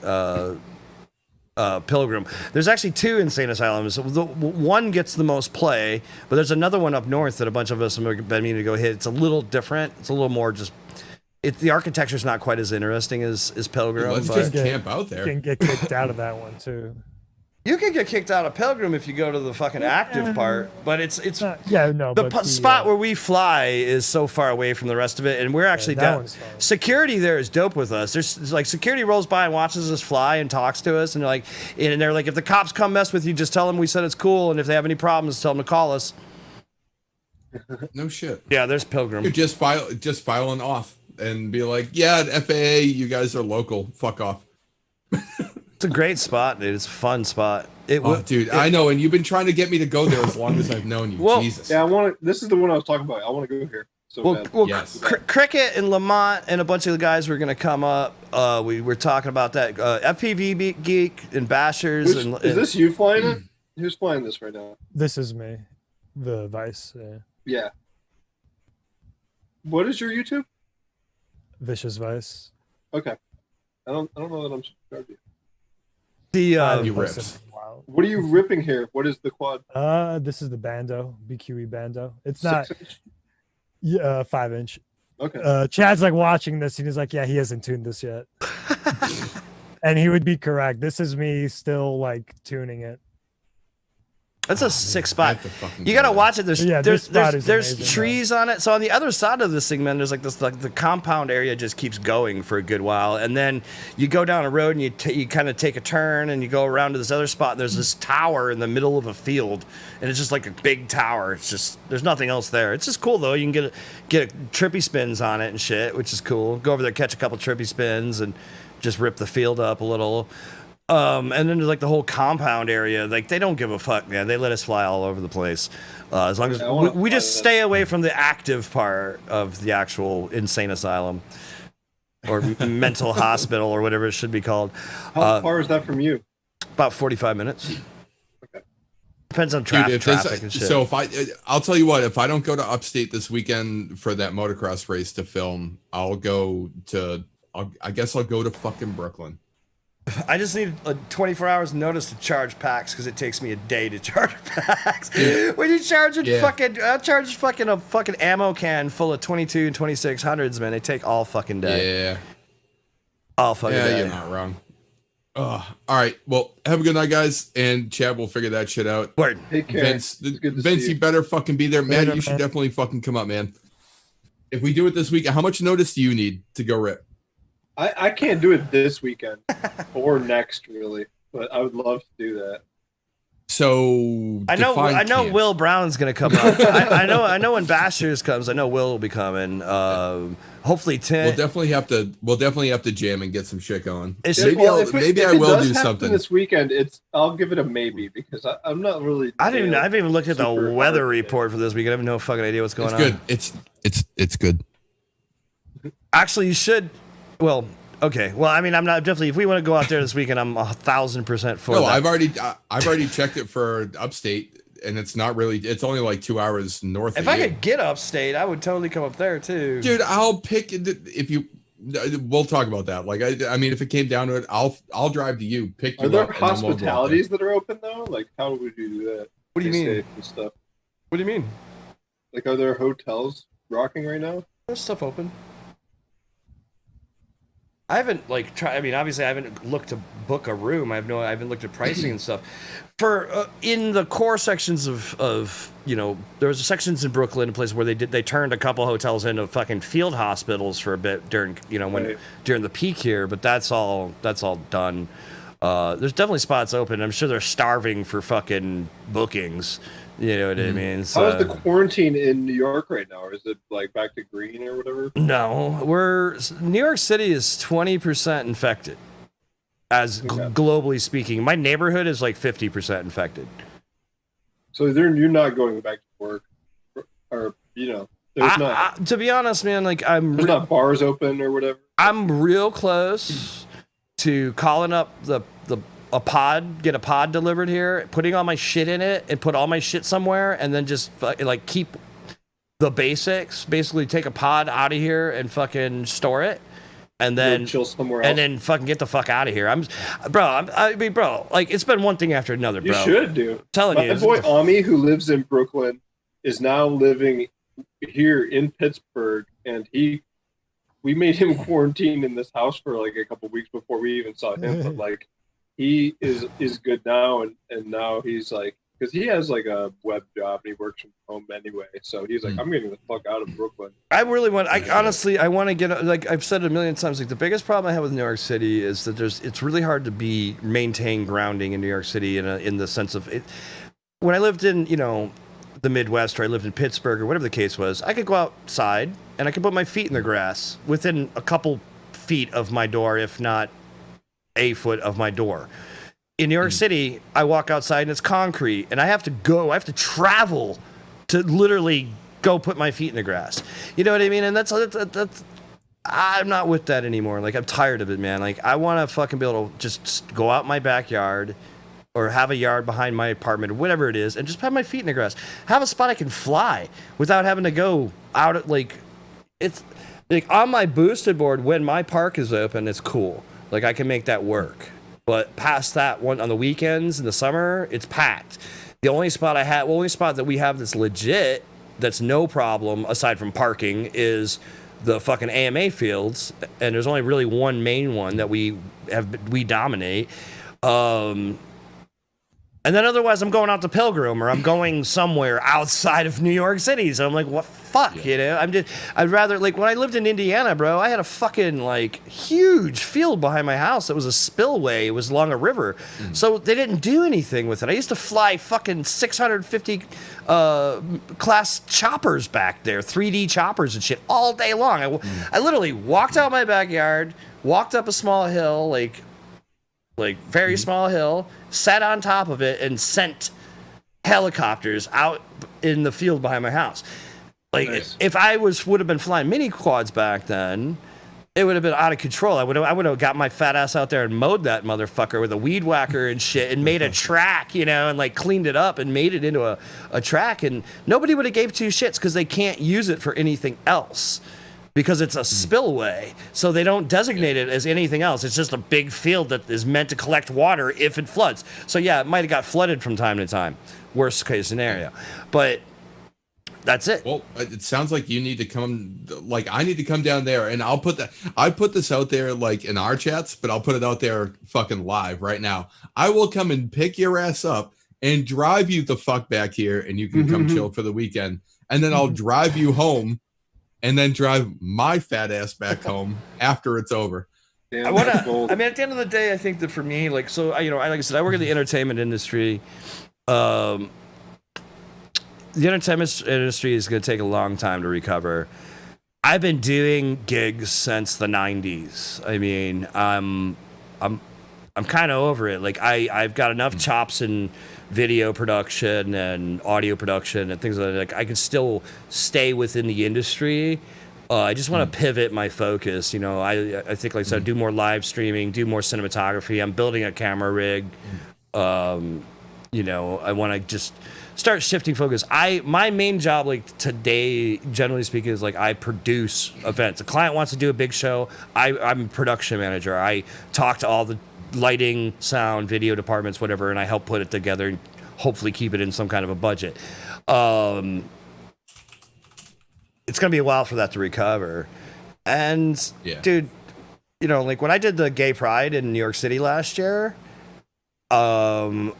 Pilgrim. There's actually two insane asylums. One gets the most play, but there's another one up north that a bunch of us have been meaning to go hit. It's a little different. It's a little more just. The architecture's not quite as interesting as Pilgrim. Let's just camp out there. You can get kicked out of that one too. You can get kicked out of Pilgrim if you go to the fucking active part, but it's the spot where we fly is so far away from the rest of it, and we're actually that down. one's fun. Security there is dope with us. There's like security rolls by and watches us fly and talks to us, and they're like, if the cops come mess with you, just tell them we said it's cool, and if they have any problems, tell them to call us. No shit. Yeah, there's Pilgrim. You're just filing off and be like, yeah, at FAA, you guys are local. Fuck off. It's a great spot, dude. It's a fun spot. Dude, I know, and you've been trying to get me to go there as long as I've known you. Well, Jesus. Yeah, I want to. This is the one I was talking about. I want to go here. So bad. Yes. Cricket and Lamont and a bunch of the guys were going to come up. We were talking about that. FPV Geek and Bashers. Is this you flying it? Who's playing this right now? This is me, the Vice. Yeah. Yeah. What is your YouTube? Vicious Vice. Okay. I don't know that I'm subscribed to you. The He rips. What are you ripping here? What is the quad? This is the Bando, BQE Bando. It's not 6-inch? 5-inch. Okay. Chad's like watching this and he's like, yeah, he hasn't tuned this yet. And he would be correct. This is me still like tuning it. That's a sick spot. have to fucking You go gotta there. watch it. There's Yeah, this spot is there's amazing, trees on it. So on the other side of this thing, man, there's like this like the compound area just keeps going for a good while, and then you go down a road and you kind of take a turn and you go around to this other spot. And there's this tower in the middle of a field, and it's just like a big tower. It's just there's nothing else there. It's just cool though. You can get trippy spins on it and shit, which is cool. Go over there, catch a couple trippy spins, and just rip the field up a little. And then there's like the whole compound area. Like they don't give a fuck, man. They let us fly all over the place. As long as we just stay away from the active part of the actual insane asylum or mental hospital or whatever it should be called. How far is that from you? About 45 minutes. Okay. Depends on Dude, if there's- traffic and shit. So I'll tell you what, if I don't go to upstate this weekend for that motocross race to film, I guess I'll go to fucking Brooklyn. I just need a 24 hours notice to charge packs because it takes me a day to charge packs. When you charge it, I'll charge fucking a fucking ammo can full of 22 and 2600s, man. They take all fucking day. Yeah. All fucking day. You're not wrong. All right. Well, have a good night, guys. And Chad will figure that shit out. Word. Take care. Vince, It's good to Vince, see you better fucking be there. Man, Later, you should man. definitely fucking come up, man. If we do it this week, how much notice do you need to go rip? I can't do it this weekend or next, really, but I would love to do that. So I know can't. Will Brown's gonna come up. I know when Bashers comes, I know Will will be coming. Hopefully Tim. We'll definitely have to jam and get some shit going. It's- Maybe If I it will does do happen something. this weekend. I'll give it a maybe because I'm not really. I haven't even looked at the super weather hard. report for this week. I have no fucking idea what's going It's on. good. It's good. Actually, you should. Well, okay. Well, I mean, I'm not definitely. If we want to go out there this weekend, I'm 1,000% for No, that. I've already checked it for upstate, and it's not really. It's only like 2 hours north. If of I you. could get upstate, I would totally come up there too. Dude, I'll pick if you. We'll talk about that. Like, I mean, if it came down to it, I'll drive to you, pick you Are there up. and then we'll go out there. hospitalities that are open though? Like, how would you do that? What do you Stay mean? safe and stuff. What do you mean? Like, are there hotels rocking right now? There's stuff open. I haven't like tried. I mean, obviously, I haven't looked to book a room. I haven't looked at pricing and stuff. For in the core sections of there was sections in Brooklyn, a place where they turned a couple hotels into fucking field hospitals for a bit during during the peak here. But that's all done. There's definitely spots open. I'm sure they're starving for fucking bookings. You know what I mean? So, How is the quarantine in New York right now? Or is it like back to green or whatever? No, New York City is 20% infected, as globally speaking. My neighborhood is like 50% infected. So you're not going back to work, or there's not. To be honest, man, like There's not bars open or whatever. I'm real close to calling up get a pod delivered here, putting all my shit in it, and put all my shit somewhere, and then just like keep the basics. Basically, take a pod out of here and fucking store it, and then chill somewhere else. and then fucking get the fuck out of here. Bro, like it's been one thing after another, bro. You should do. I'm telling you, My boy Ami, who lives in Brooklyn, is now living here in Pittsburgh, and we made him quarantine in this house for like a couple weeks before we even saw him. But like, he is good now, and now he's like, because he has like a web job and he works from home anyway. So he's like, I'm getting the fuck out of Brooklyn. I really want. I want to get. Like I've said it a million times. Like the biggest problem I have with New York City is that it's really hard to maintain grounding in New York City in the sense of it. When I lived in the Midwest, or I lived in Pittsburgh, or whatever the case was, I could go outside and I could put my feet in the grass within a couple feet of my door, if not a foot of my door. In New York City, I walk outside and it's concrete, and I have to travel to literally go put my feet in the grass. You know what I mean? And that's I'm not with that anymore. Like, I'm tired of it, man. Like, I want to fucking be able to just go out my backyard, or have a yard behind my apartment or whatever it is, and just have my feet in the grass. Have a spot I can fly without having to go out at it's like on my boosted board when my park is open, it's cool. Like I can make that work. But past that one on the weekends in the summer, it's packed. The only spot that we have that's legit, that's no problem aside from parking, is the fucking AMA fields, and there's only really one main one that we dominate. And then otherwise I'm going out to Pilgrim or I'm going somewhere outside of New York City. So I'm like, what fuck, you know? I'd rather, like, when I lived in Indiana, bro, I had a fucking, like, huge field behind my house that was a spillway. It was along a river. So they didn't do anything with it. I used to fly fucking 650 class choppers back there, 3D choppers and shit all day long. I literally walked out my backyard, walked up a small hill, like very small hill, sat on top of it and sent helicopters out in the field behind my house. Like, nice. If I would have been flying mini quads back then, it would have been out of control. I would have got my fat ass out there and mowed that motherfucker with a weed whacker and shit and made a track, you know, and like cleaned it up and made it into a track, and nobody would have gave two shits because they can't use it for anything else. Because it's a spillway, so they don't designate it as anything else. It's just a big field that is meant to collect water if it floods. So yeah, it might have got flooded from time to time. Worst case scenario. But that's it. Well, it sounds like you need to come, like I need to come down there, and I put this out there like in our chats, but I'll put it out there fucking live right now. I will come and pick your ass up and drive you the fuck back here, and you can come chill for the weekend. And then I'll drive you home, and then drive my fat ass back home after it's over. Damn, I mean, at the end of the day, I think that for me, like, so, like I said, I work in the entertainment industry. The entertainment industry is going to take a long time to recover. I've been doing gigs since the 90s. I mean, I'm kind of over it. Like, I've got enough chops in video production and audio production and things like that. Like, I can still stay within the industry. I just want to pivot my focus. You know, I think, like I said, do more live streaming, do more cinematography. I'm building a camera rig. You know, I want to just start shifting focus. My main job, like today, generally speaking, is like I produce events. A client wants to do a big show. I'm a production manager. I talk to all the lighting, sound, video departments, whatever, and I help put it together and hopefully keep it in some kind of a budget. It's gonna be a while for that to recover. And dude, you know, like when I did the Gay Pride in New York City last year, I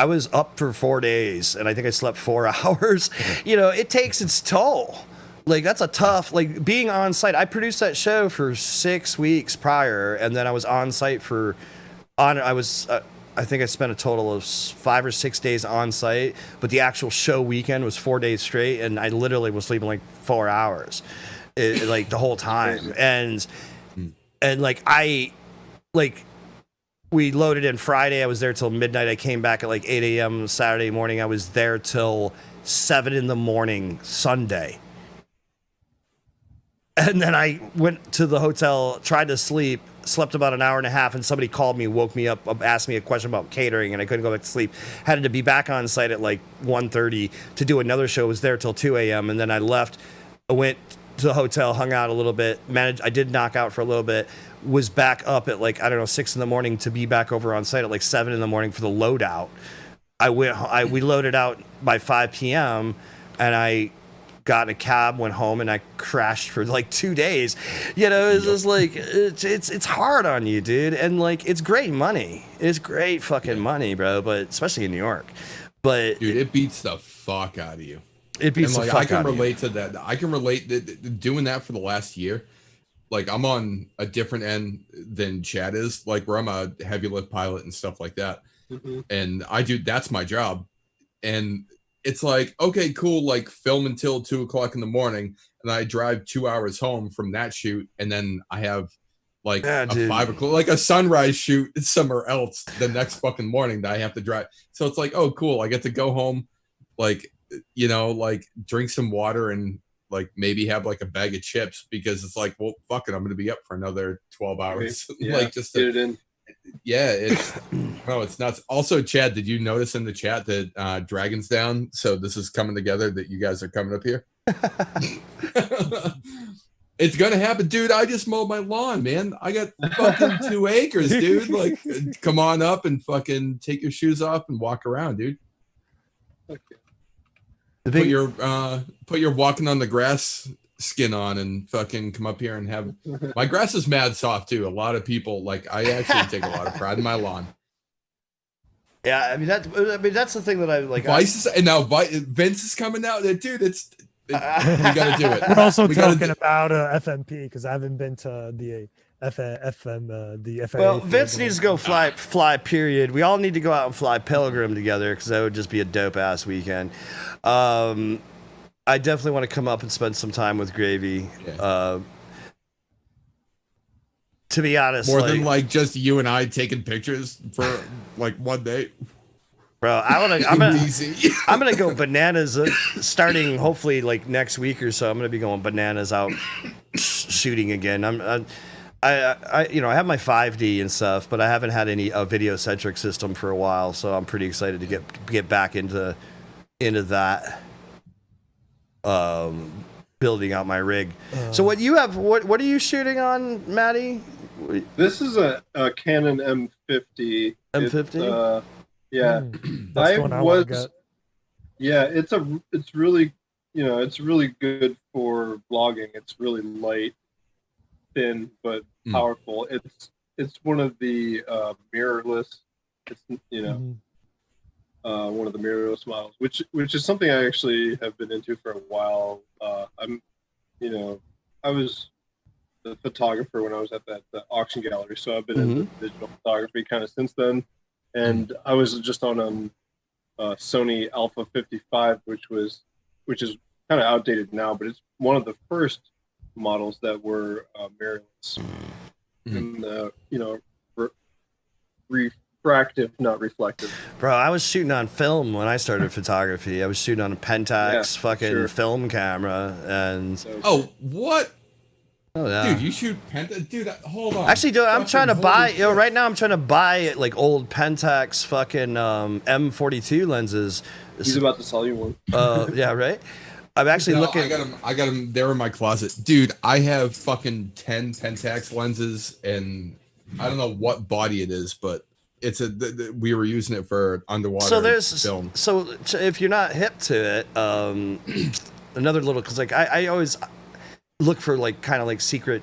was up for 4 days and I think I slept 4 hours. You know, it takes its toll. Like, that's a tough, like, being on site. I produced that show for 6 weeks prior, and then I was on site I think I spent a total of 5 or 6 days on site, but the actual show weekend was 4 days straight, and I literally was sleeping like 4 hours, like, the whole time. And we loaded in Friday. I was there till midnight. I came back at like 8 a.m. Saturday morning. I was there till 7 in the morning Sunday. And then I went to the hotel, tried to sleep, slept about an hour and a half, and somebody called me, woke me up, asked me a question about catering, and I couldn't go back to sleep. Had to be back on site at like 1:30 to do another show. Was there till 2 a.m. And then I left. I went to the hotel, hung out a little bit, I did knock out for a little bit, was back up at like, I don't know, 6 in the morning to be back over on site at like 7 in the morning for the loadout. We loaded out by 5 p.m. and I got in a cab, went home, and I crashed for like 2 days. You know, it's just like, it's hard on you, dude. And like, it's great money. It's great fucking money, bro, but especially in New York. But dude, it beats the fuck out of you. It beats the fuck out of you. I can relate to that. I can relate doing that for the last year. Like, I'm on a different end than Chad is, like where I'm a heavy lift pilot and stuff like that. And that's my job. And it's like, okay, cool, like film until 2 o'clock in the morning, and I drive 2 hours home from that shoot, and then I have like a 5 o'clock, like a sunrise shoot somewhere else the next fucking morning that I have to drive. So it's like, oh, cool, I get to go home, like, you know, like drink some water and like maybe have like a bag of chips, because it's like, well, fuck it, I'm gonna be up for another 12 hours. Yeah, like, just get it in. Yeah, it's nuts. Also, Chad, did you notice in the chat that Dragon's down? So this is coming together that you guys are coming up here. It's gonna happen, dude. I just mowed my lawn, man. I got fucking 2 acres, dude. Like, come on up and fucking take your shoes off and walk around, dude. Put your walking on the grass skin on and fucking come up here and have. My grass is mad soft too. A lot of people like. I actually take a lot of pride in my lawn. Yeah, I mean that's the thing that I like. And now Vince is coming out, dude. We gotta do it. We're also talking about FMP because I haven't been to the the FAA. Well, Vince needs to go fly. Period. We all need to go out and fly Pilgrim together because that would just be a dope ass weekend. I definitely want to come up and spend some time with Gravy. Yeah. To be honest, more than like just you and I taking pictures for like one day. Bro, I'm gonna go bananas starting hopefully like next week or so. I'm gonna be going bananas out shooting again. I you know I have my 5D and stuff, but I haven't had a video centric system for a while, so I'm pretty excited to get back into that. Building out my rig. So what you have? What are you shooting on, Matty? This is a Canon M50. M50. Yeah, That's the one I want to get. Yeah, it's really, it's really good for vlogging. It's really light, thin, but powerful. It's one of the mirrorless. It's one of the mirrorless models, which is something I actually have been into for a while. I was the photographer when I was at that auction gallery, so I've been into digital photography kind of since then. And I was just on Sony Alpha 55, which is kind of outdated now, but it's one of the first models that were mirrorless, and refractive, not reflective. Bro, I was shooting on film when I started photography. I was shooting on a Pentax film camera, and what? Oh, yeah. Dude, you shoot dude, hold on. Actually, dude, I'm trying to buy. Right now, I'm trying to buy like old Pentax fucking M42 lenses. He's about to sell you one. Yeah, right. I'm actually looking. I got them. They're in my closet, dude. I have fucking 10 Pentax lenses, and I don't know what body it is, but it's we were using it for underwater film. So if you're not hip to it, another little because like I always look for like kind of like secret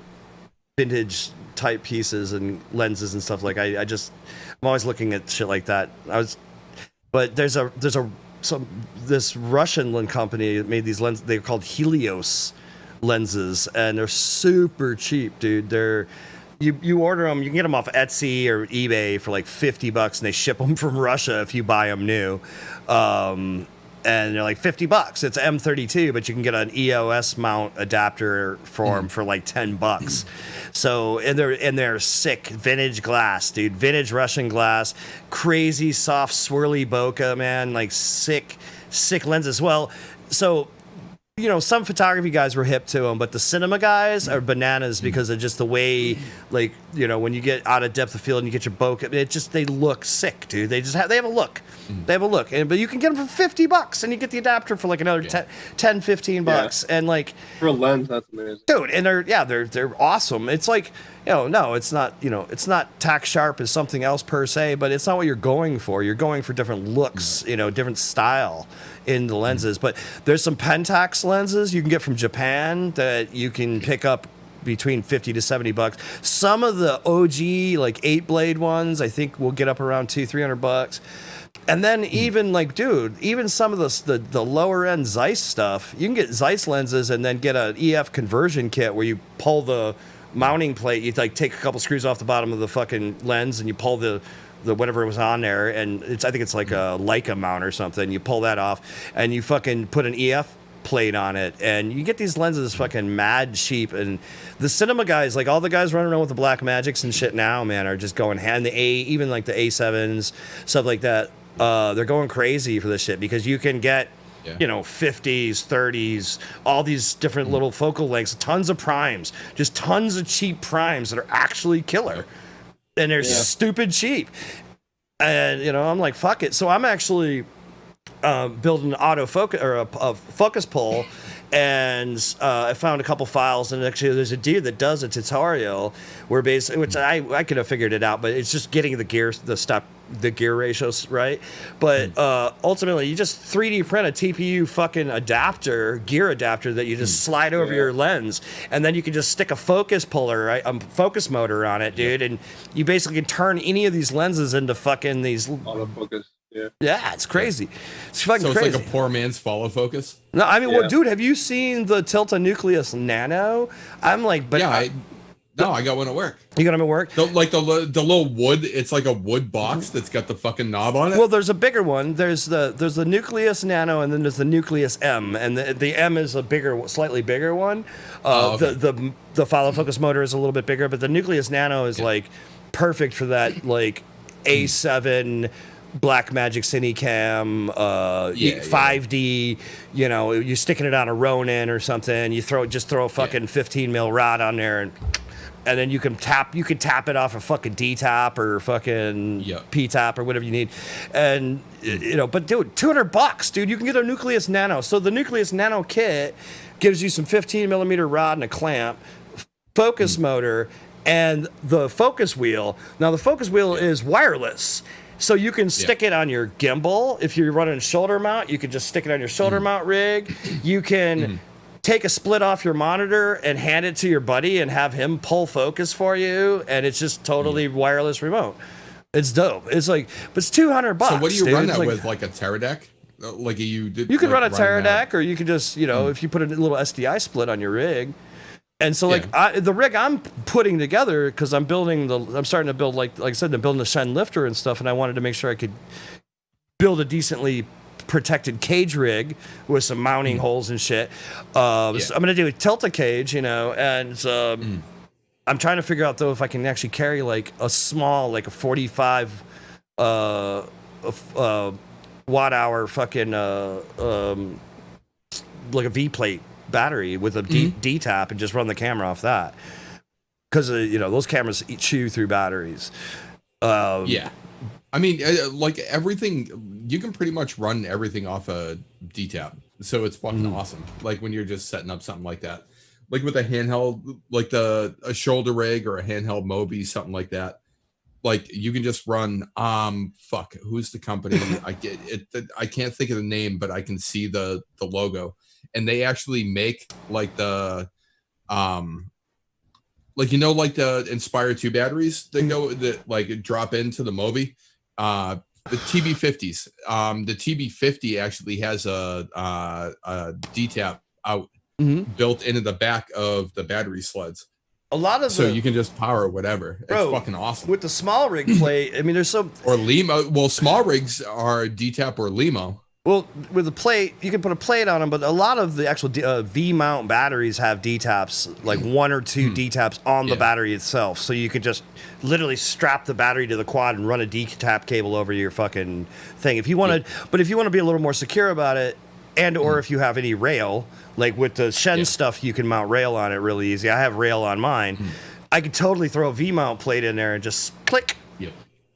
vintage type pieces and lenses and stuff. Like I'm always looking at shit like that. But there's this Russian company that made these lenses. They're called Helios lenses, and they're super cheap, dude. You order them, you can get them off Etsy or eBay for like $50, and they ship them from Russia if you buy them new. And they're like $50. It's M32, but you can get an EOS mount adapter for them for like $10. So and they're sick vintage glass, dude. Vintage Russian glass, crazy soft swirly bokeh, man. Like sick lenses. Well, so some photography guys were hip to them, but the cinema guys are bananas because of just the way, like, when you get out of depth of field and you get your bokeh, they look sick, dude. They have a look. They have a look. But you can get them for $50 and you get the adapter for like another $10-15. And like for a lens, that's amazing. Dude, and they're awesome. It's like, no, it's not tack sharp as something else per se, but it's not what you're going for. You're going for different looks, different style in the lenses. But there's some Pentax lenses you can get from Japan that you can pick up between $50 to $70. Some of the OG like 8-blade ones I think will get up around $200-300. And then even like, dude, even some of the lower end Zeiss stuff, you can get Zeiss lenses and then get an EF conversion kit where you pull the mounting plate, you like take a couple screws off the bottom of the fucking lens and you pull the whatever was on there, and I think it's like a Leica mount or something. You pull that off and you fucking put an EF plate on it, and you get these lenses fucking mad cheap. And the cinema guys, like all the guys running around with the Black Magics and shit now, man, are just going hand. Even like the A7s, stuff like that. They're going crazy for this shit because you can get, 50s, 30s, all these different little focal lengths, tons of primes, just tons of cheap primes that are actually killer. and they're stupid cheap. And I'm like, fuck it. So I'm actually building an autofocus or a focus pull, and I found a couple files, and actually there's a dude that does a tutorial where basically, which I could have figured it out, but it's just getting the gear ratios right. But ultimately, you just 3D print a TPU fucking gear adapter that you just slide over your lens, and then you can just stick a focus puller, right, focus motor on it, dude, and you basically can turn any of these lenses into fucking these autofocus. Yeah, it's crazy. It's fucking so it's crazy. like a poor man's follow focus. No, I mean, well, dude, have you seen the Tilta Nucleus Nano? I'm like, but I got one at work. You got them at work? The little wood. It's like a wood box that's got the fucking knob on it. Well, there's a bigger one. There's the Nucleus Nano, and then there's the Nucleus M, and the M is a slightly bigger one. The follow focus motor is a little bit bigger, but the Nucleus Nano is like perfect for that like A7 Blackmagic Cinecam 5D. You're sticking it on a Ronin or something. You throw a fucking 15 mil rod on there, and then you can tap it off a fucking D tap or fucking P tap or whatever you need. And but dude, $200, dude, you can get a Nucleus Nano. So the Nucleus Nano kit gives you some 15 millimeter rod and a clamp, focus motor, and the focus wheel. Now the focus wheel is wireless. So you can stick it on your gimbal. If you're running shoulder mount, you can just stick it on your shoulder mount rig. You can take a split off your monitor and hand it to your buddy and have him pull focus for you, and it's just totally wireless remote. It's dope. It's like, but it's $200. So what do you run that with? Like a Teradek? Like you could run a Teradek, or you could just if you put a little SDI split on your rig. And so, the rig I'm putting together, because I'm starting to build, like I said, I'm building a Shen lifter and stuff, and I wanted to make sure I could build a decently protected cage rig with some mounting holes and shit. So I'm going to do a Tilta cage, and I'm trying to figure out, though, if I can actually carry, like, a small, like a 45 watt-hour fucking, like a V-plate battery with a D tap and just run the camera off that, because those cameras chew through batteries. I mean, like everything, you can pretty much run everything off a D tap, so it's fucking awesome. Like when you're just setting up something like that, like with a handheld, like a shoulder rig or a handheld Mobi, something like that. Like you can just run. Who's the company? I can't think of the name, but I can see the logo. And they actually make like the the Inspire 2 batteries that drop into the Mobi, the TB50s. The TB50 actually has a D-tap out built into the back of the battery sleds. You can just power whatever. It's fucking awesome. With the small rig plate, I mean, there's some or Limo. Well, small rigs are D-tap or Limo. Well, with the plate, you can put a plate on them, but a lot of the actual V-mount batteries have D-taps, like one or two D-taps on the battery itself. So you could just literally strap the battery to the quad and run a D-tap cable over your fucking thing. If you want to, but if you want to be a little more secure about it, and or if you have any rail, like with the Shen stuff, you can mount rail on it really easy. I have rail on mine. I could totally throw a V-mount plate in there and just click,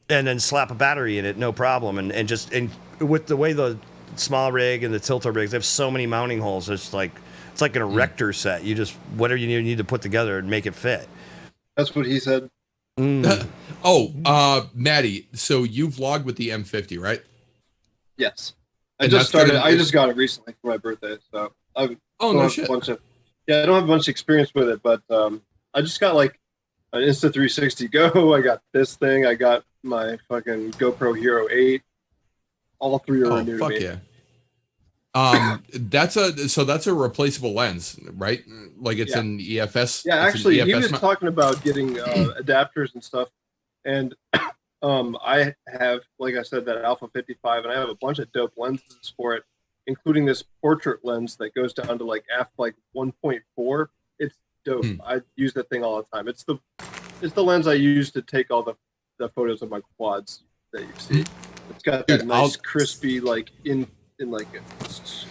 and then slap a battery in it, no problem. And with the way the small rig and the Tilta rigs, they have so many mounting holes. It's like an erector set. You just whatever you need to put together and make it fit. That's what he said. Matty, so you vlogged with the M50, right? Yes, I just got it recently for my birthday, so I don't have a bunch of experience with it, but I just got like an Insta360 Go. I got this thing. I got my fucking GoPro Hero 8. All three are new to me. Yeah. That's a replaceable lens, right? Like it's an EFS. Yeah, actually, he was talking about getting adapters and stuff, and I have, like I said, that Alpha 55, and I have a bunch of dope lenses for it, including this portrait lens that goes down to like f1.4. It's dope. I use that thing all the time. It's the lens I use to take all the photos of my quads that you see. It's got that nice crispy, like in like a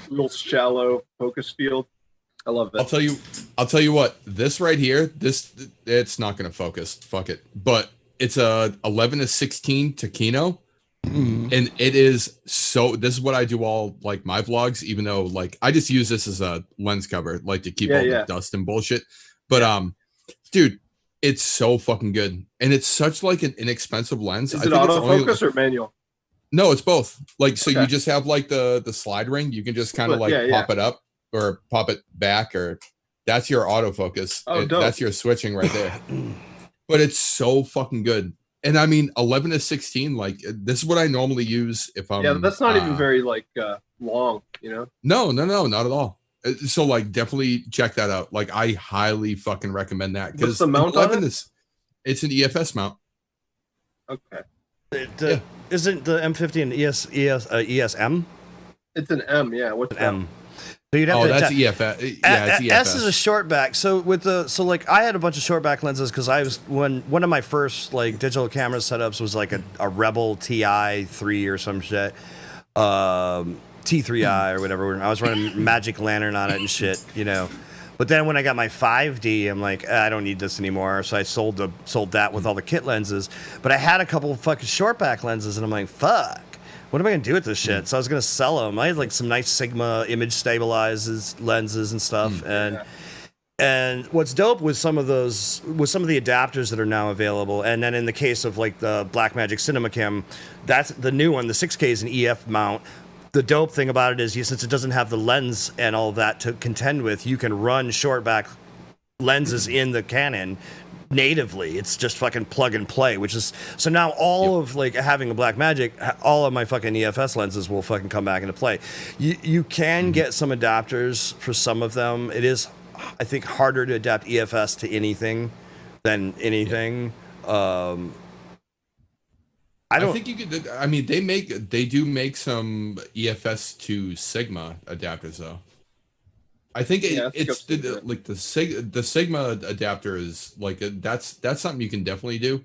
real shallow focus field. I love that. I'll tell you what, this right here, it's not going to focus. Fuck it. But it's a 11-16 Takino. And it is so, this is what I do all like my vlogs, even though like I just use this as a lens cover, like to keep all the dust and bullshit. But dude, it's so fucking good. And it's such like an inexpensive lens. Is it autofocus or manual? No, it's both. Like, so you just have like the slide ring. You can just kind of like pop it up or pop it back, or that's your autofocus. That's your switching right there. But it's so fucking good. And I mean, 11-16, like this is what I normally use if I'm. Yeah, that's not even very like long, you know. No, not at all. So like, definitely check that out. Like, I highly fucking recommend that because the mount 11 is, it's an EFS mount. Okay. Isn't the M50 an ESM? It's an M, yeah. What's an M? So you'd have to that's EFS. Yeah, it's EFS. S is a short back. So like I had a bunch of short back lenses because I was one of my first like digital camera setups was like a Rebel TI 3 or some shit, T3i or whatever. I was running Magic Lantern on it and shit, you know. But then when I got my 5D, I'm like, I don't need this anymore. So I sold that with all the kit lenses. But I had a couple of fucking short back lenses, and I'm like, fuck. What am I gonna do with this shit? So I was gonna sell them. I had like some nice Sigma image stabilizes lenses and stuff, and what's dope with some of the adapters that are now available, and then in the case of like the Blackmagic CinemaCam, that's the new one. The 6K is an EF mount. The dope thing about it is, since it doesn't have the lens and all that to contend with, you can run short back lenses in the Canon natively. It's just fucking plug and play, which is so now all of like having a Blackmagic, all of my fucking EFS lenses will fucking come back into play. You can get some adapters for some of them. It is, I think, harder to adapt EFS to anything than anything. I think you could. I mean, they do make some EFS to Sigma adapters though. I think it's the Sigma adapter is like that's something you can definitely do,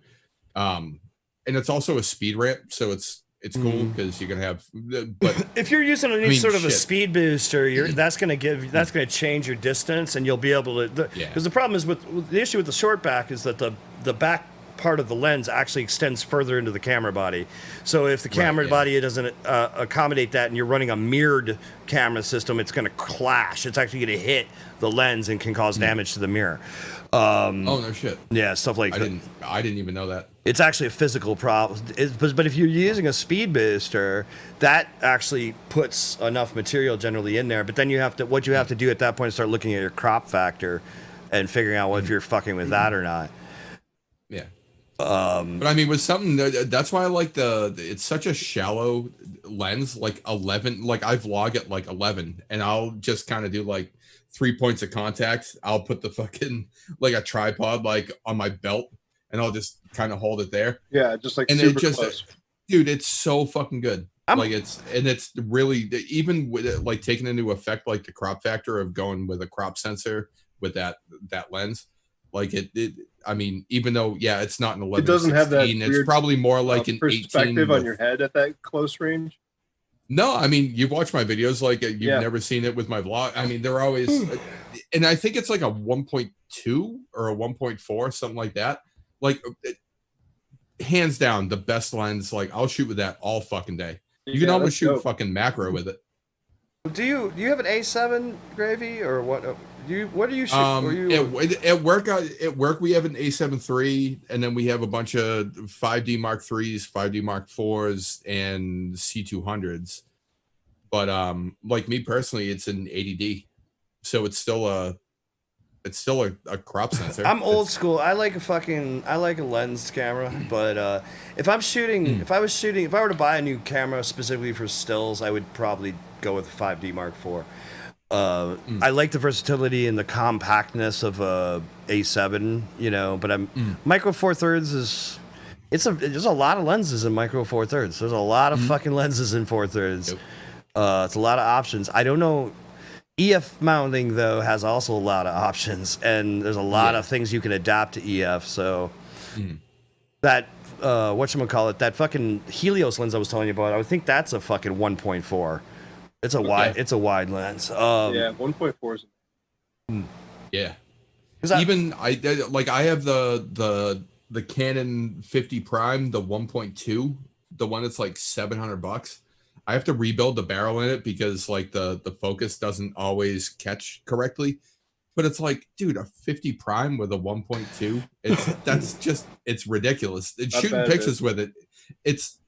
and it's also a speed ramp, so it's cool because you're gonna have. But if you're using any sort of a speed booster, that's gonna change your distance, and you'll be able to. Because the problem is with the issue with the short back is that the back part of the lens actually extends further into the camera body. So if the camera body doesn't accommodate that and you're running a mirrored camera system, it's going to clash. It's actually going to hit the lens and can cause damage to the mirror. Oh, no shit. Yeah, stuff like that. I didn't even know that. It's actually a physical problem. But if you're using a speed booster, that actually puts enough material generally in there. But then what you have to do at that point is start looking at your crop factor and figuring out if you're fucking with that or not. Yeah. But I mean, with something that's why I like it's such a shallow lens, like 11, like I vlog at like 11 and I'll just kind of do like 3 points of contact. I'll put the fucking like a tripod like on my belt and I'll just kind of hold it there. Yeah. Just like, and super it just, close. Dude, it's so fucking good. It's really, even with it, like taking into effect, like the crop factor of going with a crop sensor with that lens. Like I mean, even though, it's not an 11, it doesn't have that it's weird, probably more like an perspective 18 on your head at that close range. No, I mean, you've watched my videos, like you've never seen it with my vlog. I mean, they're always, and I think it's like a 1.2 or a 1.4, something like that. Like, hands down, the best lens. Like, I'll shoot with that all fucking day. You can almost shoot fucking macro with it. Do you have an A7 Gravy or what? What do you shoot? At work we have an A7 III, and then we have a bunch of 5D Mark IIIs, 5D Mark IVs, and C200s. But like me personally, it's an 80D, so it's still a crop sensor. I'm old school. I like a lens camera, but if I were to buy a new camera specifically for stills, I would probably go with 5D Mark IV. I like the versatility and the compactness of a A7, you know, but Micro Four Thirds there's a lot of lenses in Micro Four Thirds. There's a lot of fucking lenses in 4/3. Yep. It's a lot of options. I don't know. EF mounting though has also a lot of options, and there's a lot of things you can adapt to EF. So that whatchamacallit, that fucking Helios lens I was telling you about, I would think that's a fucking 1.4. It's a wide lens. 1.4 is. Yeah. I have the Canon 50 Prime, the 1.2, the one that's like $700. I have to rebuild the barrel in it because like the focus doesn't always catch correctly. But it's like, dude, a 50 Prime with a 1.2, it's ridiculous. Shooting pictures with it, it's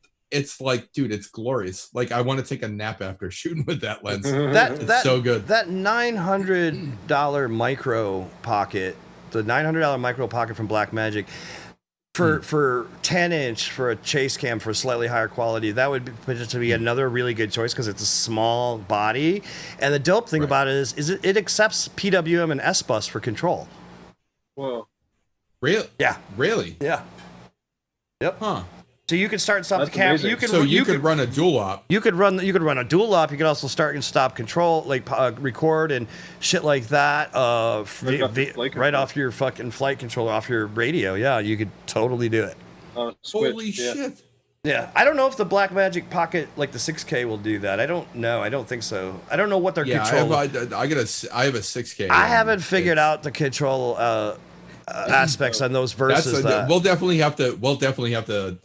like, dude, it's glorious. Like I want to take a nap after shooting with that lens. It's so good. That $900 micro pocket, the $900 micro pocket from Blackmagic, for 10-inch for a chase cam for slightly higher quality, that would be another really good choice because it's a small body. And the dope thing about it is it accepts PWM and S-Bus for control. Whoa. Really? Yeah. Really? Yeah. Yep. Huh. So you could start and stop That's the camera. amazing. You could run a dual op. You could run a dual op. You could also start and stop control, like record and shit like that. Right off your fucking flight controller, off your radio. Yeah, you could totally do it. Holy shit! Yeah, I don't know if the Blackmagic Pocket, like the 6K, will do that. I don't know. I don't think so. I don't know what their control. I have a 6K. I haven't figured out the control aspects on those verses. We'll definitely have to. We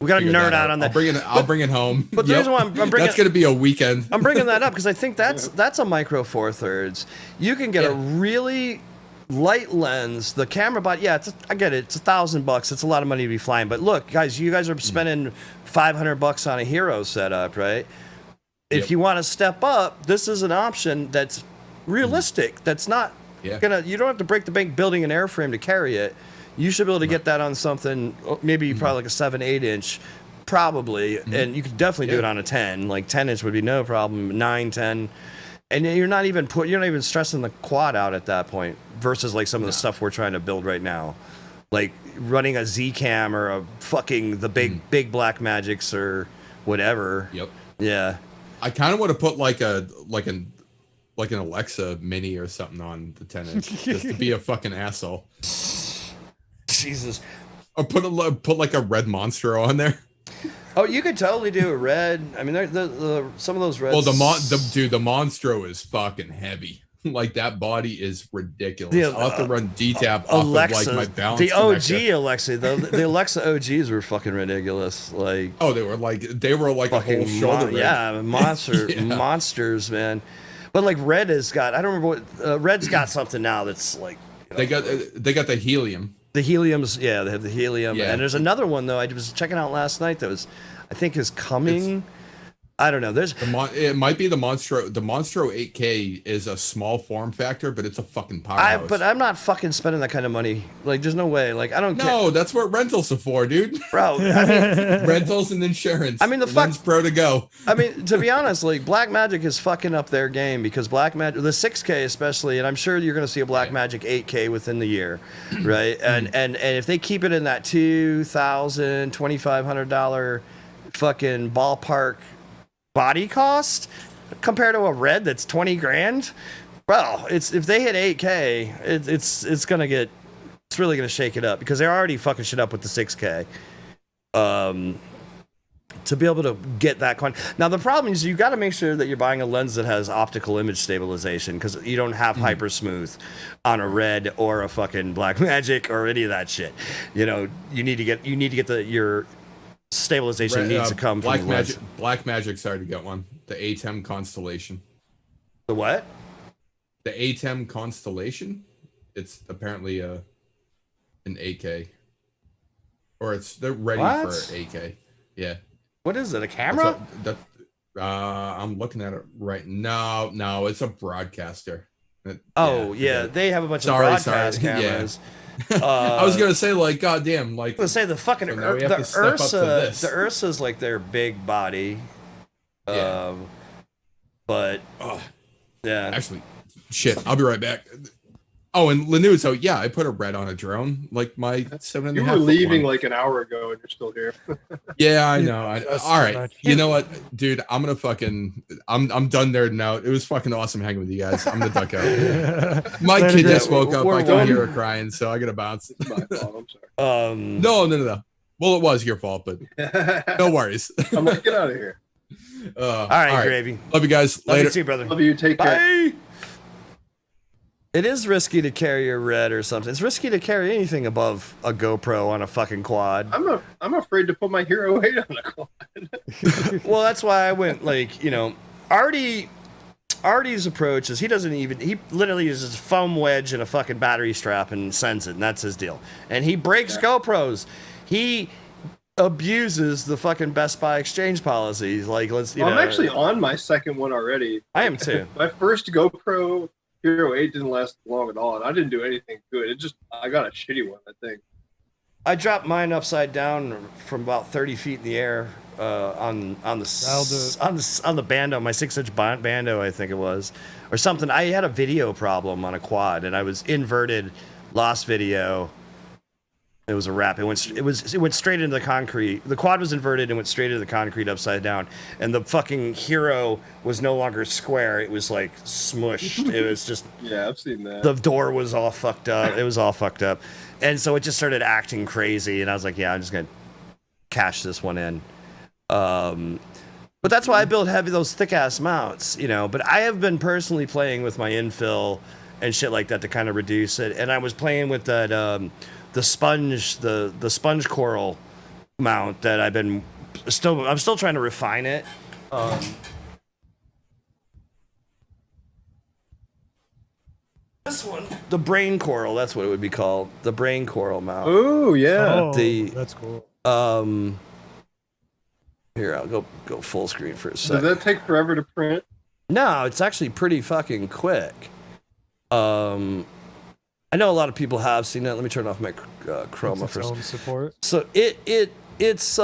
gotta nerd out on that. I'll bring it home. But the reason why I'm bringing that's gonna be a weekend. I'm bringing that up because I think that's a micro 4/3. You can get a really light lens. The camera body, I get it. It's $1,000. It's a lot of money to be flying. But look, guys, you guys are spending $500 on a Hero setup, right? If you want to step up, this is an option that's realistic. That's not. You don't have to break the bank building an airframe to carry it. You should be able to get that on something, maybe probably like a 7-8 inch, probably, and you could definitely do it on a 10. Like 10-inch would be no problem. 9, 10, and you're not even stressing the quad out at that point. Versus like some of the stuff we're trying to build right now, like running a Z cam or a fucking the big Blackmagics or whatever. Yep. Yeah. I kind of want to put like an Alexa Mini or something on the 10-inch just to be a fucking asshole. Jesus. Or put like a red Monstro on there. Oh, you could totally do a red. I mean, some of those reds. Well, the Monstro is fucking heavy. Like that body is ridiculous. I'll have to run DTAP off Alexa, of like my balance. The OG connector. Alexa, the Alexa OGs were fucking ridiculous. Like they were like a whole shoulder. Monsters, man. But like Red has got, I don't remember what Red's got something now that's like. They got the helium. The helium's they have the helium, Yeah. and there's another one though I was checking out last night that was, I think is coming. I don't know. There's it might be the Monstro. The Monstro 8K is a small form factor, but it's a fucking powerhouse. But I'm not fucking spending that kind of money. Like, there's no way. Like, I don't. No, that's what rentals are for, dude. Bro, I mean, rentals and insurance. I mean, Lens Pro to go. I mean, to be honest, like Blackmagic is fucking up their game because Blackmagic, the 6K especially, and I'm sure you're going to see a Blackmagic 8K within the year, right? And if they keep it in that $2,000, $2,500 fucking ballpark body cost compared to a Red that's 20 grand, well, it's if they hit 8K, it's really gonna shake it up because they're already fucking shit up with the 6K. To be able to get that now the problem is you got to make sure that you're buying a lens that has optical image stabilization because you don't have hyper smooth on a Red or a fucking Blackmagic or any of that shit. You know, you need to get your stabilization needs to come from Blackmagic's already got one. The ATEM Constellation. The what? The ATEM Constellation. It's apparently an 8K. Or they're ready for 8K. Yeah. What is it? A camera? I'm looking at it right now. No, it's a broadcaster. They have a bunch of broadcast cameras. Yeah. I was gonna say like goddamn like let's say the fucking the Ursa's like their big body, but actually shit, I'll be right back. Oh, and Lanuso, I put a Red on a drone like my 7.5. You were leaving like an hour ago and you're still here. Yeah, I know. All right, you know what, dude? I'm gonna fucking I'm done nerding out. It was fucking awesome hanging with you guys. I'm gonna duck out. My kid just woke up. I can hear her crying, so I gotta bounce. It's my fault. I'm sorry. No. Well, it was your fault, but no worries. I'm gonna get out of here. All right, Gravy. Love you guys. Love Later. you too, brother. Love you. Take care. Bye. It is risky to carry a Red or something. It's risky to carry anything above a GoPro on a fucking quad. I'm afraid to put my Hero 8 on a quad. Well, that's why I went like, you know, Artie's approach is he literally uses a foam wedge and a fucking battery strap and sends it, and that's his deal. And he breaks GoPros. He abuses the fucking Best Buy exchange policies. Like, I'm actually on my second one already. I am too. My first GoPro Hero 8 didn't last long at all, and I didn't do anything good. I got a shitty one, I think. I dropped mine upside down from about 30 feet in the air on the Bando, my 6-inch Bando, I think it was, or something. I had a video problem on a quad, and I was inverted, lost video. It was a wrap. It went straight into the concrete. The quad was inverted and went straight into the concrete upside down. And the fucking Hero was no longer square. It was like smushed. It was just I've seen that. The door was all fucked up. It was all fucked up, and so it just started acting crazy. And I was like, I'm just gonna cash this one in. But that's why I build those thick ass mounts, you know. But I have been personally playing with my infill and shit like that to kind of reduce it. And I was playing with that. The sponge coral mount that I'm still trying to refine it. This one, the brain coral, that's what it would be called, the brain coral mount. Oh yeah, that's cool. Here, I'll go full screen for a second. Does that take forever to print? No, it's actually pretty fucking quick. I know a lot of people have seen it. Let me turn off my chroma its first. Own support. So it's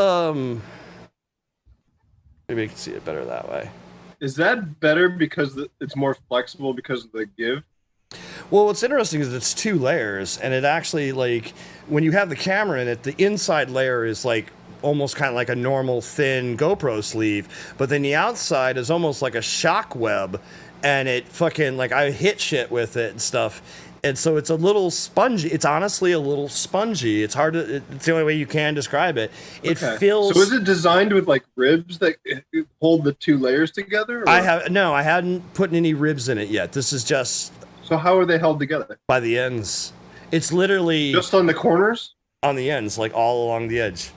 maybe you can see it better that way. Is that better because it's more flexible because of the give? Well, what's interesting is it's 2 layers, and it actually, like, when you have the camera in it, the inside layer is like almost kind of like a normal thin GoPro sleeve, but then the outside is almost like a shock web, and it fucking, like, I hit shit with it and stuff. And so it's a little spongy. It's honestly a little spongy. It's hard to. It's the only way you can describe it. It feels. So is it designed with like ribs that hold the 2 layers together? Or? I hadn't put any ribs in it yet. This is just. So how are they held together? By the ends. It's literally just on the corners. On the ends, like all along the edge.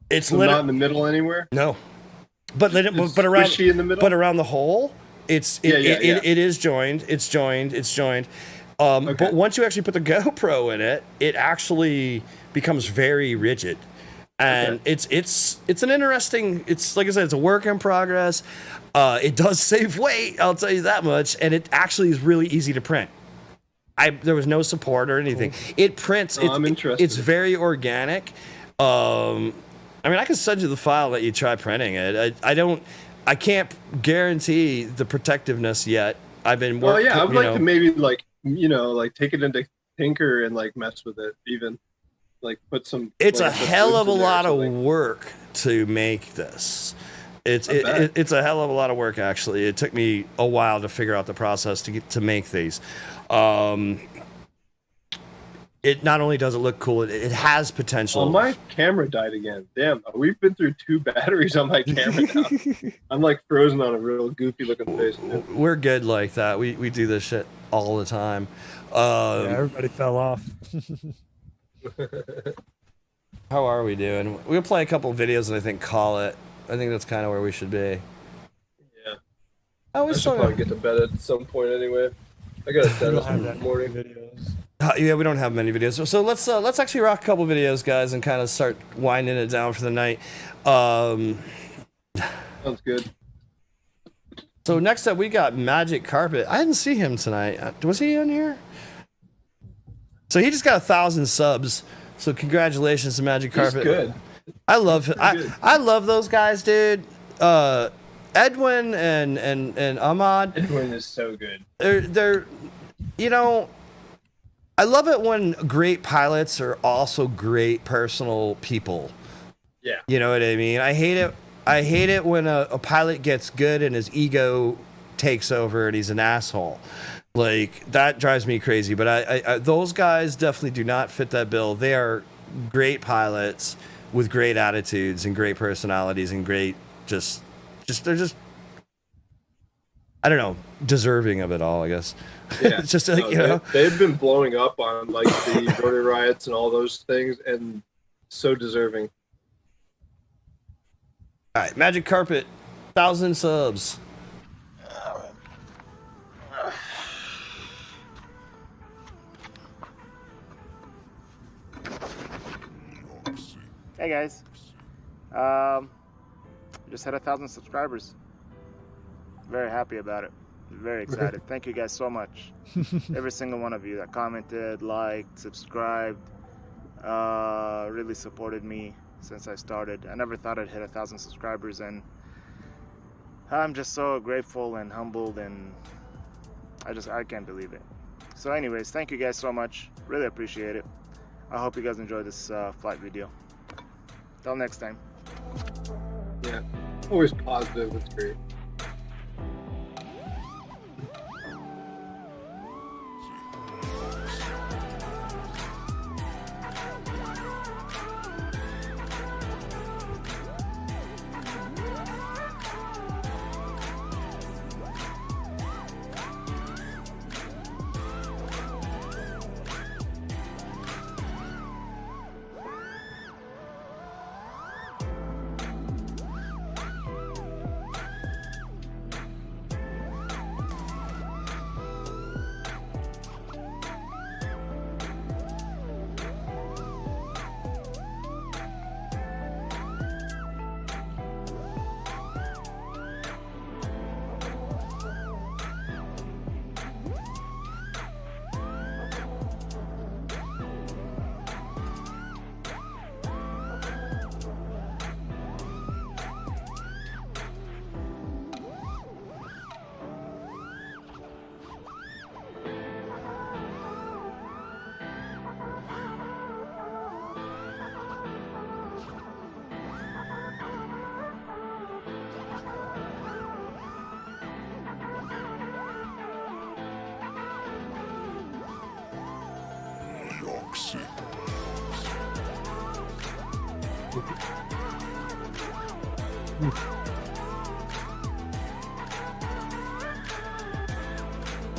It's so not in the middle anywhere. No, but around in the middle. But around the hole. It is joined. It's joined. But once you actually put the GoPro in it, it actually becomes very rigid, and it's an interesting. It's like I said, it's a work in progress. It does save weight, I'll tell you that much, and it actually is really easy to print. There was no support or anything. Cool. It prints. I'm interested. It's very organic. I mean, I can send you the file that you try printing it. I can't guarantee the protectiveness yet. I've been working. I would like to maybe like take it into Tinker and like mess with it, even like put some. It's a hell of a lot of work to make this. It's a hell of a lot of work actually. It took me a while to figure out the process to make these. It not only does it look cool, it has potential. Oh, my camera died again. Damn, we've been through 2 batteries on my camera now. I'm like frozen on a real goofy looking face. We're good like that. We do this shit all the time. Everybody fell off. How are we doing? We'll play a couple of videos and I think call it. I think that's kind of where we should be. Yeah. I should probably get to bed at some point anyway. I got a dentist in the morning. Videos. Yeah, we don't have many videos. So let's actually rock a couple videos, guys, and kind of start winding it down for the night. Sounds good. So next up, we got Magic Carpet. I didn't see him tonight. Was he in here? So he just got 1,000 subs. So congratulations to Magic Carpet. He's good. I love it. I love those guys, dude. Edwin and Ahmad. Edwin is so good. They're I love it when great pilots are also great personal people. Yeah. You know what I mean? I hate it when a pilot gets good and his ego takes over and he's an asshole. Like, that drives me crazy. But I those guys definitely do not fit that bill. They are great pilots with great attitudes and great personalities and great they're just I don't know, deserving of it all, I guess. Yeah. It's just like, they've been blowing up on like the Rotary riots and all those things, and so deserving. All right, Magic Carpet, 1,000 subs. Hey guys, just had 1,000 subscribers. Very happy about it. Very excited. Thank you guys so much. Every single one of you that commented, liked, subscribed, really supported me since I started. I never thought I'd hit 1,000 subscribers, and I'm just so grateful and humbled, and I can't believe it. So anyways, thank you guys so much. Really appreciate it. I hope you guys enjoyed this flight video. Till next time. Yeah, always positive. That's great.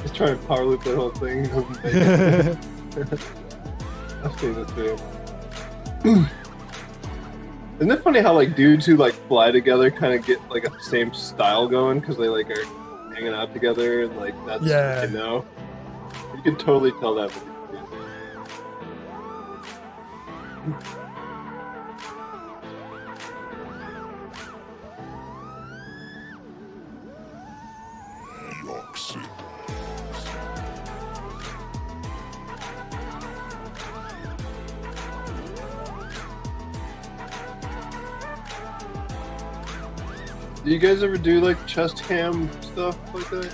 Just trying to power loop that whole thing. I've seen this video. Isn't it funny how like dudes who like fly together kind of get like a same style going because they like are hanging out together and like that's you know, you can totally tell that. Do you guys ever do like chest cam stuff like that?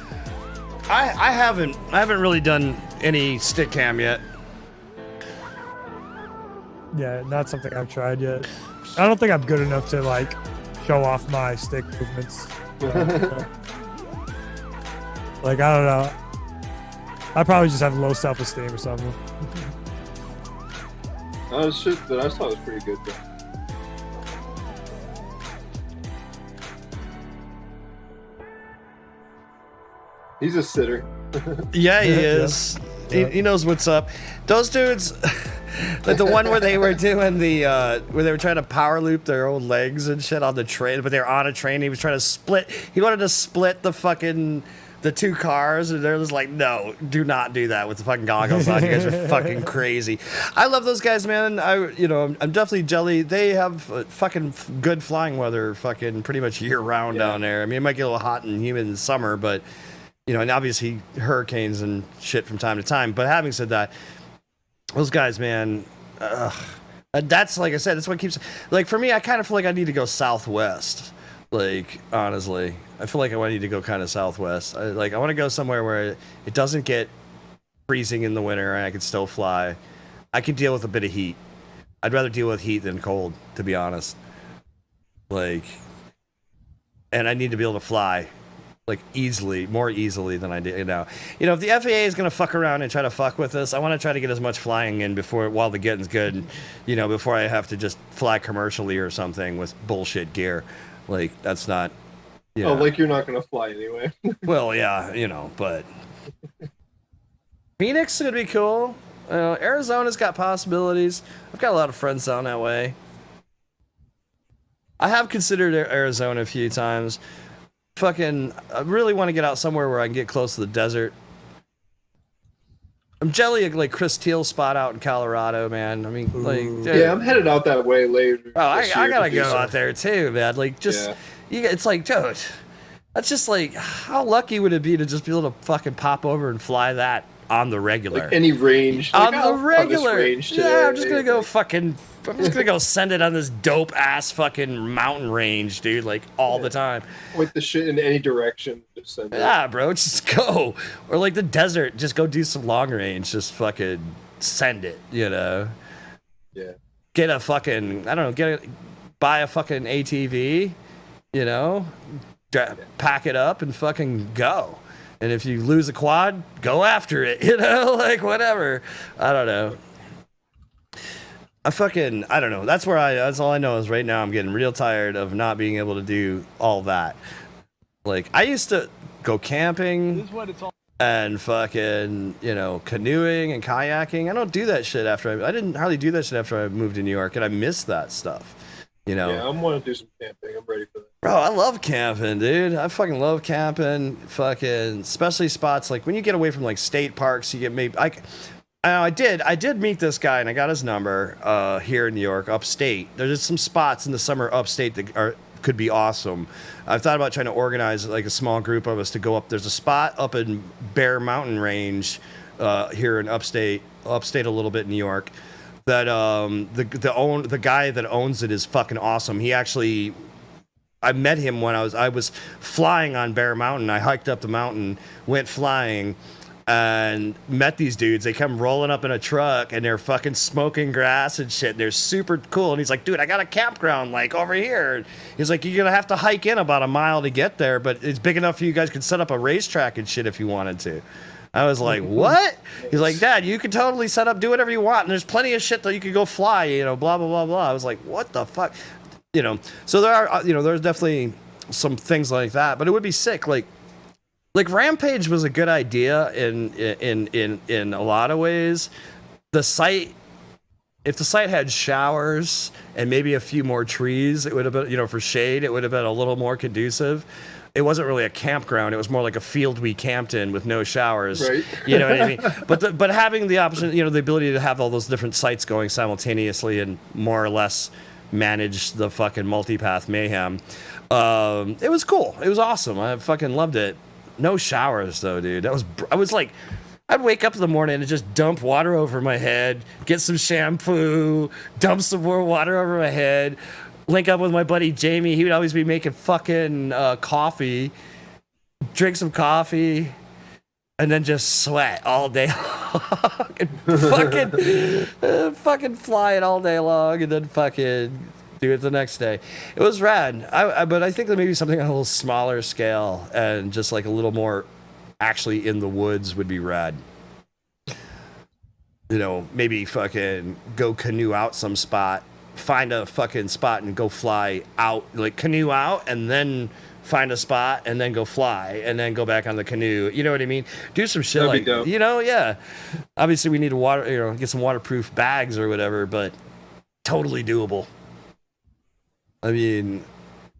I haven't really done any stick cam yet. Yeah, not something I've tried yet. I don't think I'm good enough to like show off my stick movements. Like I don't know. I probably just have low self-esteem or something. Shit that I saw was pretty good though. He's a sitter. Yeah, he is. He knows what's up. Those dudes, like the one where they were doing the, where they were trying to power loop their own legs and shit on the train, but they were on a train. He was trying to split. He wanted to split the fucking the two cars, and they're just like, no, do not do that with the fucking goggles on. You guys are fucking crazy. I love those guys, man. I'm definitely jelly. They have fucking good flying weather, fucking pretty much year round down there. I mean, it might get a little hot and humid in the summer, but. You know, and obviously hurricanes and shit from time to time. But having said that, those guys, man, that's like I said, that's what keeps. Like for me, I kind of feel like I need to go southwest. Like honestly, I feel like I need to go kind of southwest. I want to go somewhere where it doesn't get freezing in the winter and I can still fly. I can deal with a bit of heat. I'd rather deal with heat than cold, to be honest. Like, and I need to be able to fly. Like more easily than I do now. You know, if the FAA is gonna fuck around and try to fuck with us, I want to try to get as much flying in while the getting's good. You know, before I have to just fly commercially or something with bullshit gear. Like that's not Yeah. Oh, like you're not gonna fly anyway. Well, yeah, you know, but Phoenix is gonna be cool. Arizona's got possibilities. I've got a lot of friends down that way. I have considered Arizona a few times. Fucking, I really want to get out somewhere where I can get close to the desert. I'm jelly of like Chris Teal's spot out in Colorado, man. I mean, like, yeah, I'm headed out that way later. Oh, I gotta go out there too, man. Like, just it's like, dude, that's just like, how lucky would it be to just be able to fucking pop over and fly that on the regular? Like any range. On Like, the regular. Range Yeah, I'm just gonna go fucking. I'm just gonna go send it on this dope ass fucking mountain range, dude. Like all the time. With the shit in any direction. Just send it. Yeah, bro, just go. Or like the desert, just go do some long range. Just fucking send it, you know. Yeah. Get a fucking, I don't know, buy a fucking ATV, you know, pack it up and fucking go. And if you lose a quad, go after it, you know, like whatever. I don't know. I don't know. That's all I know is right now I'm getting real tired of not being able to do all that. Like, I used to go camping. This is what it's all. And fucking, you know, canoeing and kayaking. I don't do that shit after I didn't hardly do that shit after I moved to New York, and I miss that stuff. You know. Yeah, I'm want to do some camping. I'm ready for that. Bro, I love camping, dude. I fucking love camping. Fucking, especially spots like when you get away from like state parks, you get maybe I did meet this guy and I got his number here in New York, upstate. There's some spots in the summer upstate that could be awesome. I've thought about trying to organize like a small group of us to go up. There's a spot up in Bear Mountain Range here in upstate a little bit in New York that the guy that owns it is fucking awesome. He actually, I met him when I was flying on Bear Mountain. I hiked up the mountain, went flying, and met these dudes. They come rolling up in a truck and they're fucking smoking grass and shit. They're super cool. And he's like, dude, I got a campground like over here. He's like, you're gonna have to hike in about a mile to get there, but it's big enough for you guys could set up a racetrack and shit if you wanted to. I was like, what? He's like, Dad, you can totally set up, do whatever you want, and there's plenty of shit that you could go fly, you know, blah blah blah blah. I was like, what the fuck, you know? So there are, you know, there's definitely some things like that, but it would be sick, like Rampage was a good idea in a lot of ways. The site, if the site had showers and maybe a few more trees, it would have been, you know, for shade, it would have been a little more conducive. It wasn't really a campground. It was more like a field we camped in with no showers. Right. You know what I mean? But having the option, you know, the ability to have all those different sites going simultaneously and more or less manage the fucking multipath mayhem, it was cool. It was awesome. I fucking loved it. No showers though, dude. I was like, I'd wake up in the morning and just dump water over my head, get some shampoo, dump some more water over my head, link up with my buddy Jamie. He would always be making fucking coffee, drink some coffee, and then just sweat all day long. And fucking fly it all day long, and then fucking do it the next day. It was rad. But I think that maybe something on a little smaller scale and just like a little more actually in the woods would be rad. You know, maybe fucking go canoe out some spot, find a fucking spot and go fly out, like canoe out and then find a spot and then go fly and then go back on the canoe. You know what I mean? Do some shit like, you know, yeah. Obviously we need to get some waterproof bags or whatever, but totally doable. I mean,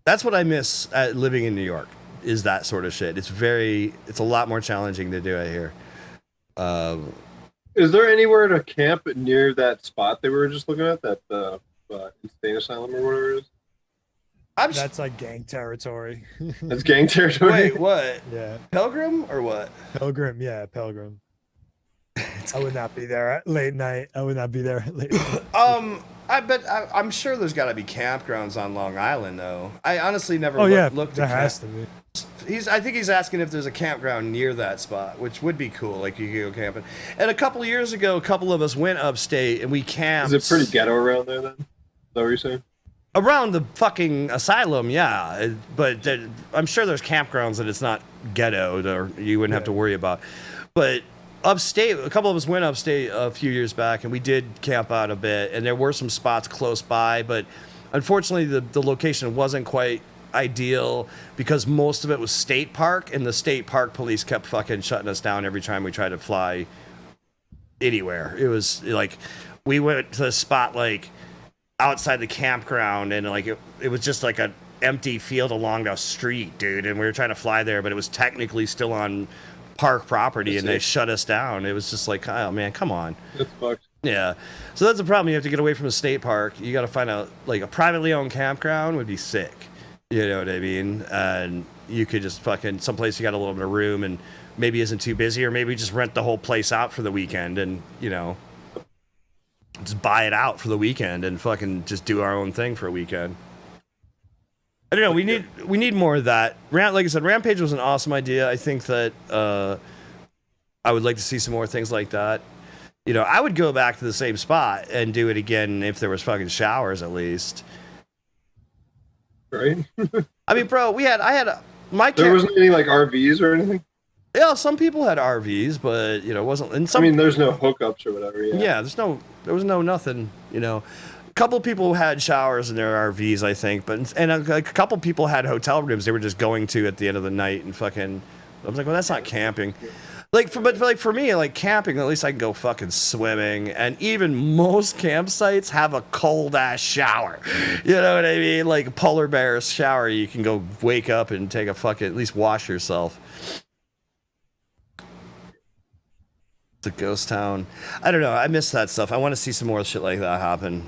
that's what I miss at living in New York, is that sort of shit. It's a lot more challenging to do it here. Is there anywhere to camp near that spot they were just looking at, that insane asylum or whatever it is? That's like gang territory. That's gang territory? Wait, what? Yeah. Pilgrim or what? Pilgrim, yeah, Pilgrim. I would not be there at late night. I would not be there at late night. I'm sure there's got to be campgrounds on Long Island, though. I honestly never looked there at has to be. I think he's asking if there's a campground near that spot, which would be cool. Like you could go camping. And a couple of years ago, a couple of us went upstate and we camped. Is it pretty ghetto around there then? Is that what you're saying? Around the fucking asylum, yeah. But I'm sure there's campgrounds that it's not ghetto or you wouldn't have to worry about. But upstate, a couple of us went upstate a few years back and we did camp out a bit. And there were some spots close by, but unfortunately the location wasn't quite ideal because most of it was state park, and the state park police kept fucking shutting us down every time we tried to fly anywhere. It was like we went to a spot like outside the campground, and like it was just like a empty field along the street, dude, and we were trying to fly there, but it was technically still on park property, and they shut us down. It was just like, oh man, come on. That's fucked. Yeah, so that's the problem. You have to get away from the state park. You got to find a privately owned campground would be sick. You know what I mean? And you could just fucking someplace you got a little bit of room and maybe isn't too busy, or maybe just rent the whole place out for the weekend and just buy it out for the weekend and fucking just do our own thing for a weekend. I don't know. We need more of that. Like I said, Rampage was an awesome idea. I think that I would like to see some more things like that. I would go back to the same spot and do it again if there was fucking showers at least. Right? I mean, bro, there wasn't any like RVs or anything? Yeah, some people had RVs, but it wasn't. And some, there's no hookups or whatever. Yeah, there was no nothing. A couple of people had showers in their RVs, I think, and a couple of people had hotel rooms they were just going to at the end of the night and fucking. I was like, well, that's not camping. But for me, like camping, at least I can go fucking swimming, and even most campsites have a cold ass shower. You know what I mean? Like a polar bear shower, you can go wake up and take a fucking at least wash yourself. It's a ghost town. I don't know. I miss that stuff. I want to see some more shit like that happen.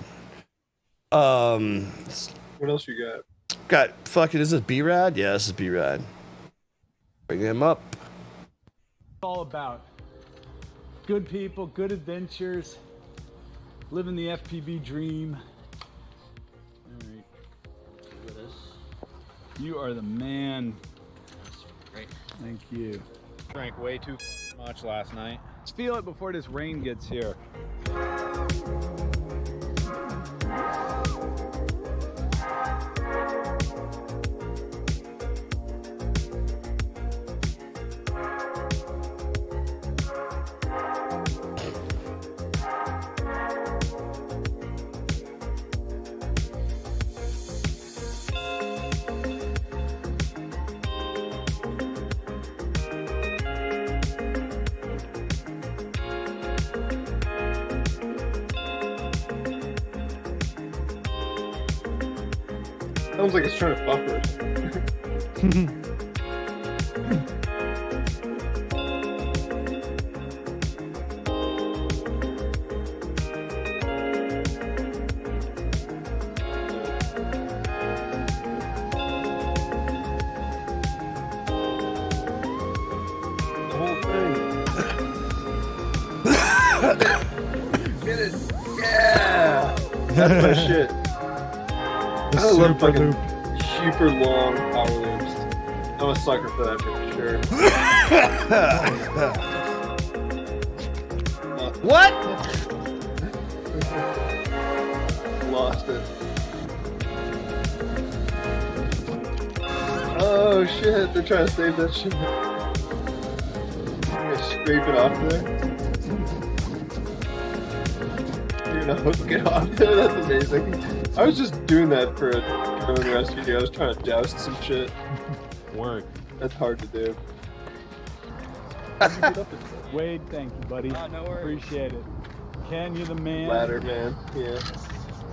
What else you got? Got fucking. Is this B-Rad? Yeah, this is B-Rad. Bring him up. All about good people, good adventures, living the FPV dream. All right, with us. You are the man. That's great. Thank you. Drank way too much last night. Let's feel it before this rain gets here. Sounds like it's trying to buffer. Get it! Yeah! That's my shit. I love fucking super long power loops. I'm a sucker for that for sure. What? Lost it. Oh shit, they're trying to save that shit. I'm gonna scrape it off there. You're gonna hook it off there? That's amazing. I was just doing that for a drone rescue. I was trying to joust some shit. Work. That's hard to do. Wade, thank you, buddy. No worries. Appreciate it. Ken, you're the man. Ladder, man. Yeah.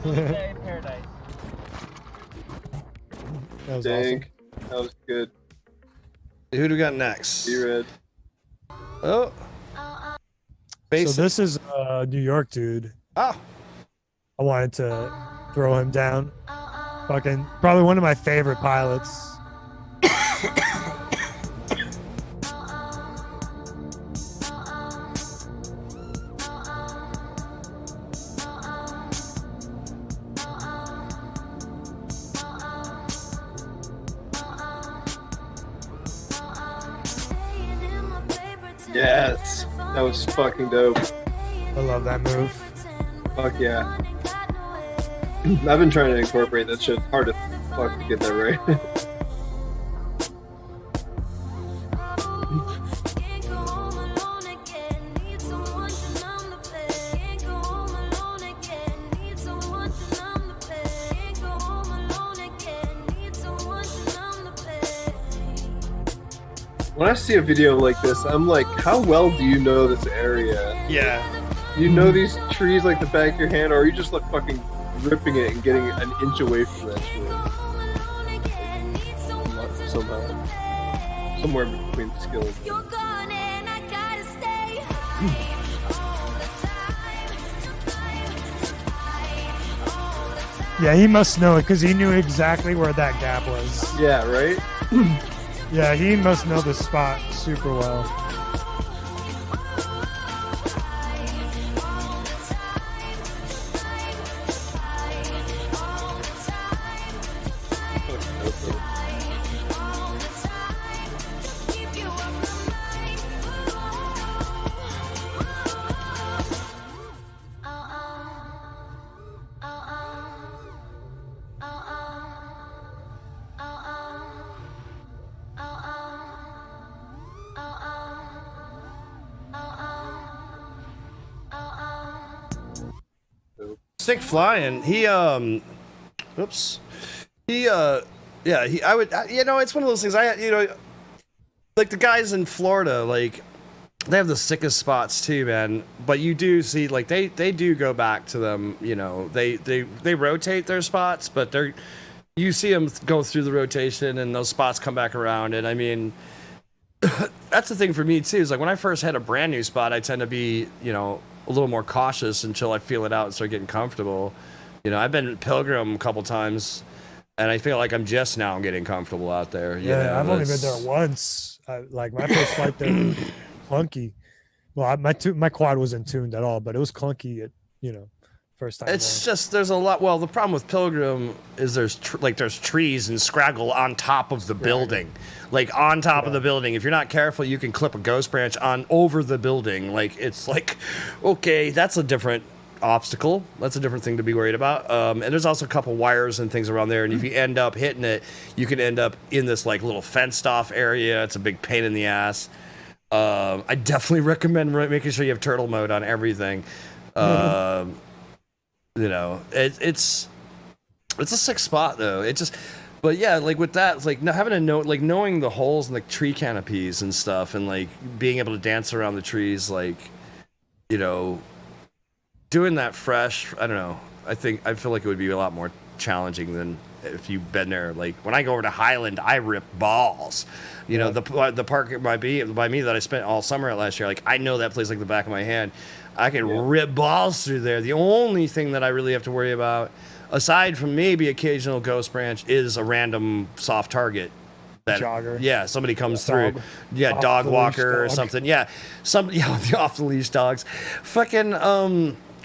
Day in paradise. That was Dang. That was good. Who do we got next? B-Red. Oh. So this is a New York dude. Oh. I wanted to throw him down. Fucking probably one of my favorite pilots. Yes. That was fucking dope. I love that move. Fuck yeah. I've been trying to incorporate that shit. Hard to fuck to get that right. when I see a video like this, I'm like, how well do you know this area? Yeah. You know these trees like the back of your hand, or are you just like fucking ripping it and getting an inch away from that shit? Somehow. Somewhere between skills. Yeah, he must know it because he knew exactly where that gap was. Yeah, right? Yeah, he must know the spot super well. Stick flying. He oops. Yeah, I would it's one of those things like the guys in Florida, like they have the sickest spots too, man. But you do see like they do go back to them, they rotate their spots, but you see them go through the rotation and those spots come back around. And I mean, that's the thing for me too, is like when I first had a brand new spot, I tend to be, a little more cautious until I feel it out and start getting comfortable. I've been Pilgrim a couple times, and I feel like I'm just now getting comfortable out there. I've only been there once. Like my first flight there, was clunky. Well, my quad wasn't tuned at all, but it was clunky at first time. It's just there's a lot. Well, the problem with Pilgrim is there's trees and scraggle on top of the building, like on top of the building. If you're not careful, you can clip a ghost branch on over the building. Like it's like, okay, that's a different obstacle. That's a different thing to be worried about. And there's also a couple wires and things around there. And if you end up hitting it, you can end up in this like little fenced off area. It's a big pain in the ass. I definitely recommend making sure you have turtle mode on everything. It's a sick spot though. But yeah, like with that, it's like having a note, like knowing the holes in the tree canopies and stuff, and like being able to dance around the trees, like, doing that fresh. I don't know. I feel like it would be a lot more challenging than if you've been there. Like when I go over to Highland, I rip balls. The park by me that I spent all summer last year. Like I know that place like the back of my hand. I can rip balls through there. The only thing that I really have to worry about, aside from maybe occasional ghost branch, is a random soft target. Jogger. Yeah, somebody comes through. Yeah, dog walker or something. Yeah, the off the leash dogs. Fucking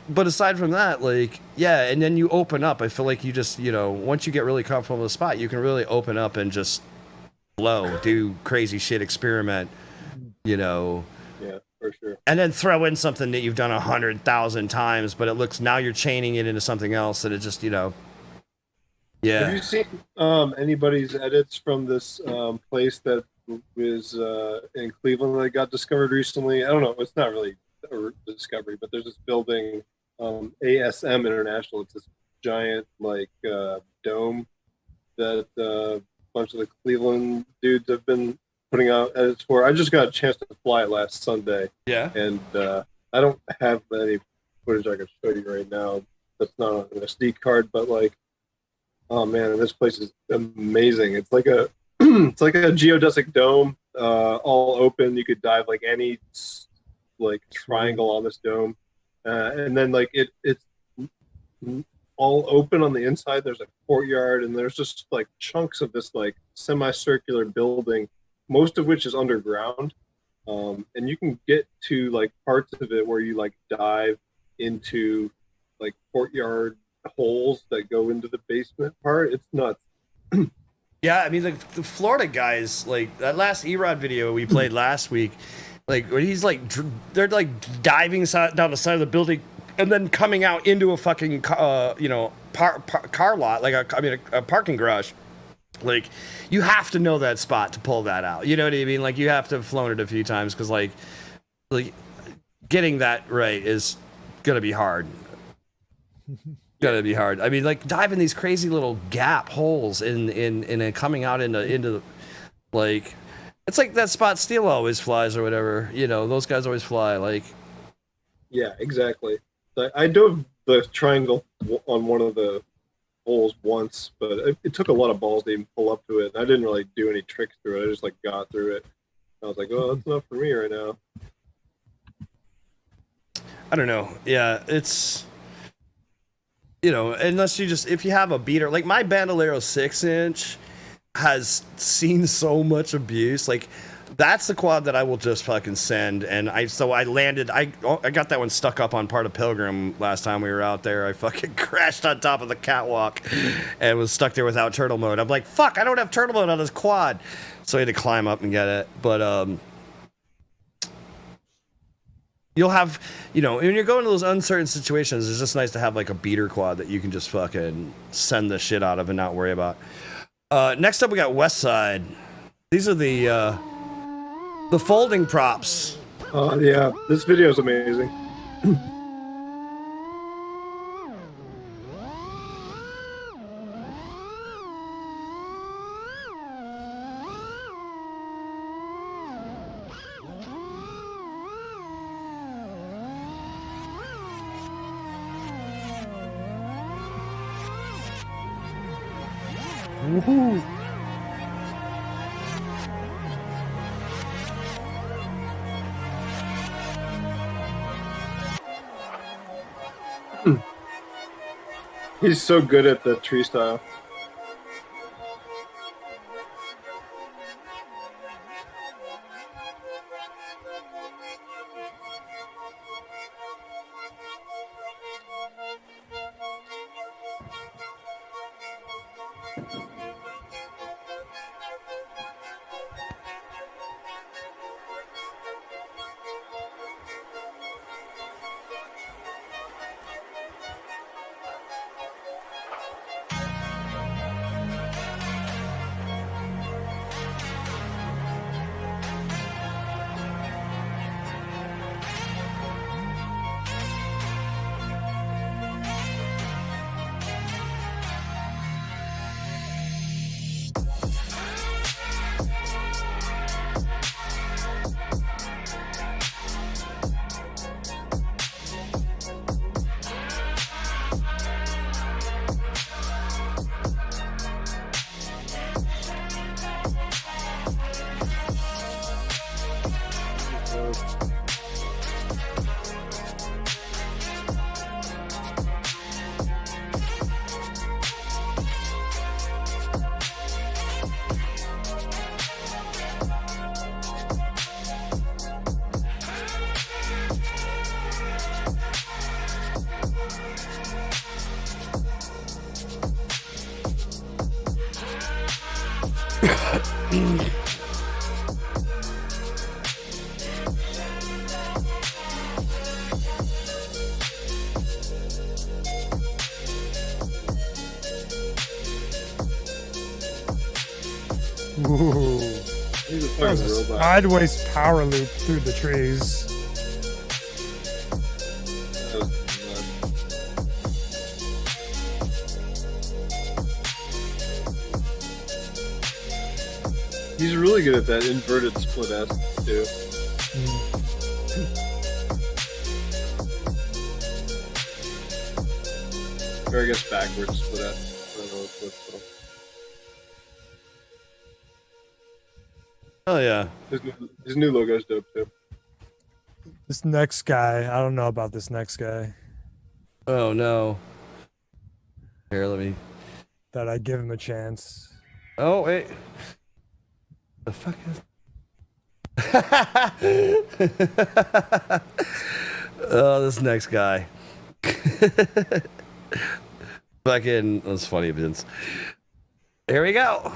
But aside from that, like, yeah, and then you open up. I feel like you just, once you get really comfortable with the spot, you can really open up and just blow, do crazy shit, experiment, Yeah, for sure. And then throw in something that you've done 100,000 times, but it looks, now you're chaining it into something else that it just, Yeah. Have you seen anybody's edits from this place that was in Cleveland that got discovered recently? I don't know. It's not really a discovery, but there's this building, ASM International. It's this giant dome that a bunch of the Cleveland dudes have been putting out edits for. I just got a chance to fly it last Sunday. Yeah. And I don't have any footage I can show you right now. That's not on an SD card, but oh man, this place is amazing. It's like a it's like a geodesic dome, all open. You could dive like any triangle on this dome, and then it's all open on the inside. There's a courtyard, and there's just like chunks of this like semicircular building, most of which is underground, and you can get to like parts of it where you like dive into like courtyard holes that go into the basement part. It's nuts. Yeah, I mean, like the Florida guys, like that last Erod video we played last week, like where he's like, they're like diving down the side of the building and then coming out into a fucking, car lot, like a parking garage. Like, you have to know that spot to pull that out. You know what I mean? Like, you have to have flown it a few times because, like getting that right is gonna be hard. Gonna be hard. I mean, like diving these crazy little gap holes in coming out into like, It's like that Spot Steel always flies or whatever. You know, those guys always fly. Like, Yeah, exactly. I dove the triangle on one of the holes once, but it took a lot of balls to even pull up to it. I didn't really do any tricks through it. I just like got through it. I was like, oh, that's enough for me right now. I don't know. Yeah, it's, you know, unless you just, if you have a beater, like my Bandolero 6-inch has seen so much abuse. Like, that's the quad that I will just fucking send. And I landed, I got that one stuck up on part of Pilgrim last time we were out there. I fucking crashed on top of the catwalk and was stuck there without turtle mode. I'm like, fuck, I don't have turtle mode on this quad. So I had to climb up and get it. But, you'll have, you know, when you're going to those uncertain situations, it's just nice to have like a beater quad that you can just fucking send the shit out of and not worry about. Next up, we got Westside. These are the folding props. Oh, yeah. This video is amazing. Woohoo! He's so good at the tree style. Ooh. He's a That was a fucking robot. sideways power loop through the trees. He's really good at that inverted split S too. Or I guess backwards split S. I don't know what's Oh yeah. His new logo's dope too. This next guy, I don't know about this next guy. Oh no. Here, let me. That I give him a chance. Oh wait. The fuck is? Oh, this next guy. Fucking, that's funny, Vince. Here we go.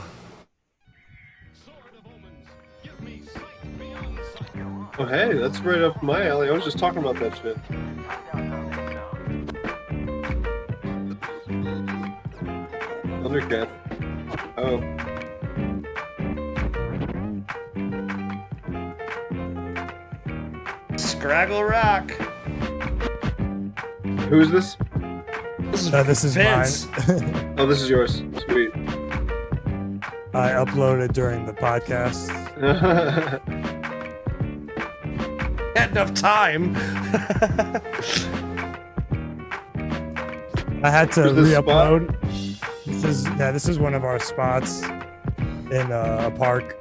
Oh hey, that's right up my alley. I was just talking about that shit. Thundercat. Oh. Scraggle Rock. Who is this? This is Vince. mine. Oh, this is yours. Sweet. I uploaded during the podcast. Had enough time. I had to Where's this re-upload. This is one of our spots in a park.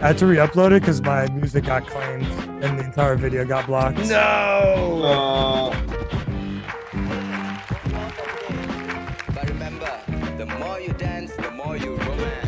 I had to re-upload it because my music got claimed and the entire video got blocked. No. But remember, the more you dance, the more you romance.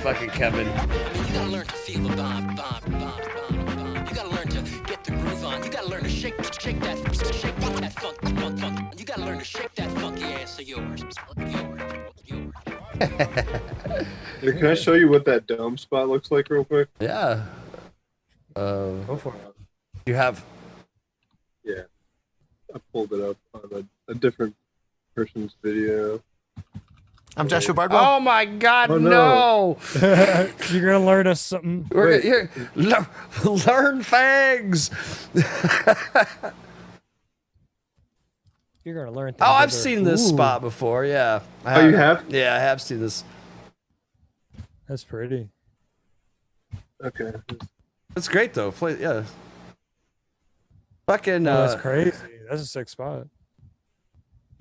Fucking Kevin. You gotta learn to feel the bomb. You gotta learn to get the groove on. You gotta learn to shake that funk. You gotta learn to shake that funky ass of yours. Here, can I show you what that dome spot looks like real quick? Yeah. Go for it. You have. Yeah. I pulled it up on a different person's video. I'm Joshua Bardwell. Oh my God, Oh, no! You're gonna learn us something. Learn things. You're gonna learn. Oh, I've seen this spot before. Yeah. Oh, you have? Yeah, I have seen this. That's pretty. Okay. It's great though. Yeah. Fucking. That's crazy. That's a sick spot.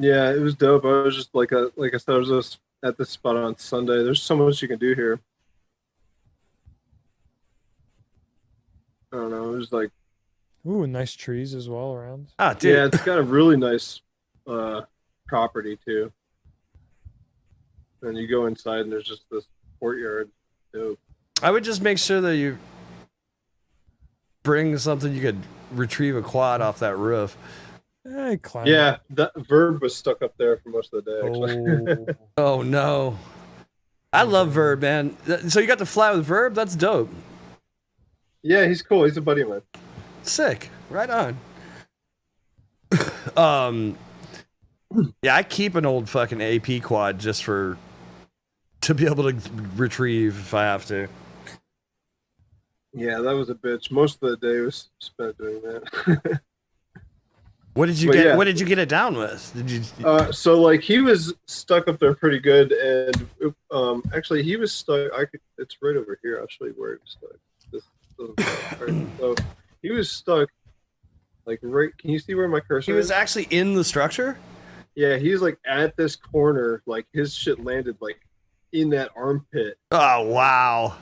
Yeah, it was dope. I was just like I said, I was just at this spot on Sunday. There's so much you can do here. I don't know. It was like, Ooh, nice trees as well around. Ah, dude. yeah, it's got a really nice property too. And you go inside and there's just this courtyard. Dope. I would just make sure that you bring something you could retrieve a quad off that roof. Yeah, that Verb was stuck up there for most of the day. Actually. Oh no. I love Verb, man. So you got to fly with Verb? That's dope. Yeah, he's cool. He's a buddy of mine. Sick. Right on. Yeah, I keep an old fucking AP quad just to be able to retrieve if I have to. Yeah, that was a bitch. Most of the day was spent doing that. What did you But get? yeah. What did you get it down with? Did you? So like he was stuck up there pretty good, and actually he was stuck. It's right over here. I'll show you where he was stuck. This right. So he was stuck, like right. Can you see where my cursor? He was is? actually in the structure. Yeah, he's like at this corner. Like his shit landed like in that armpit. Oh wow.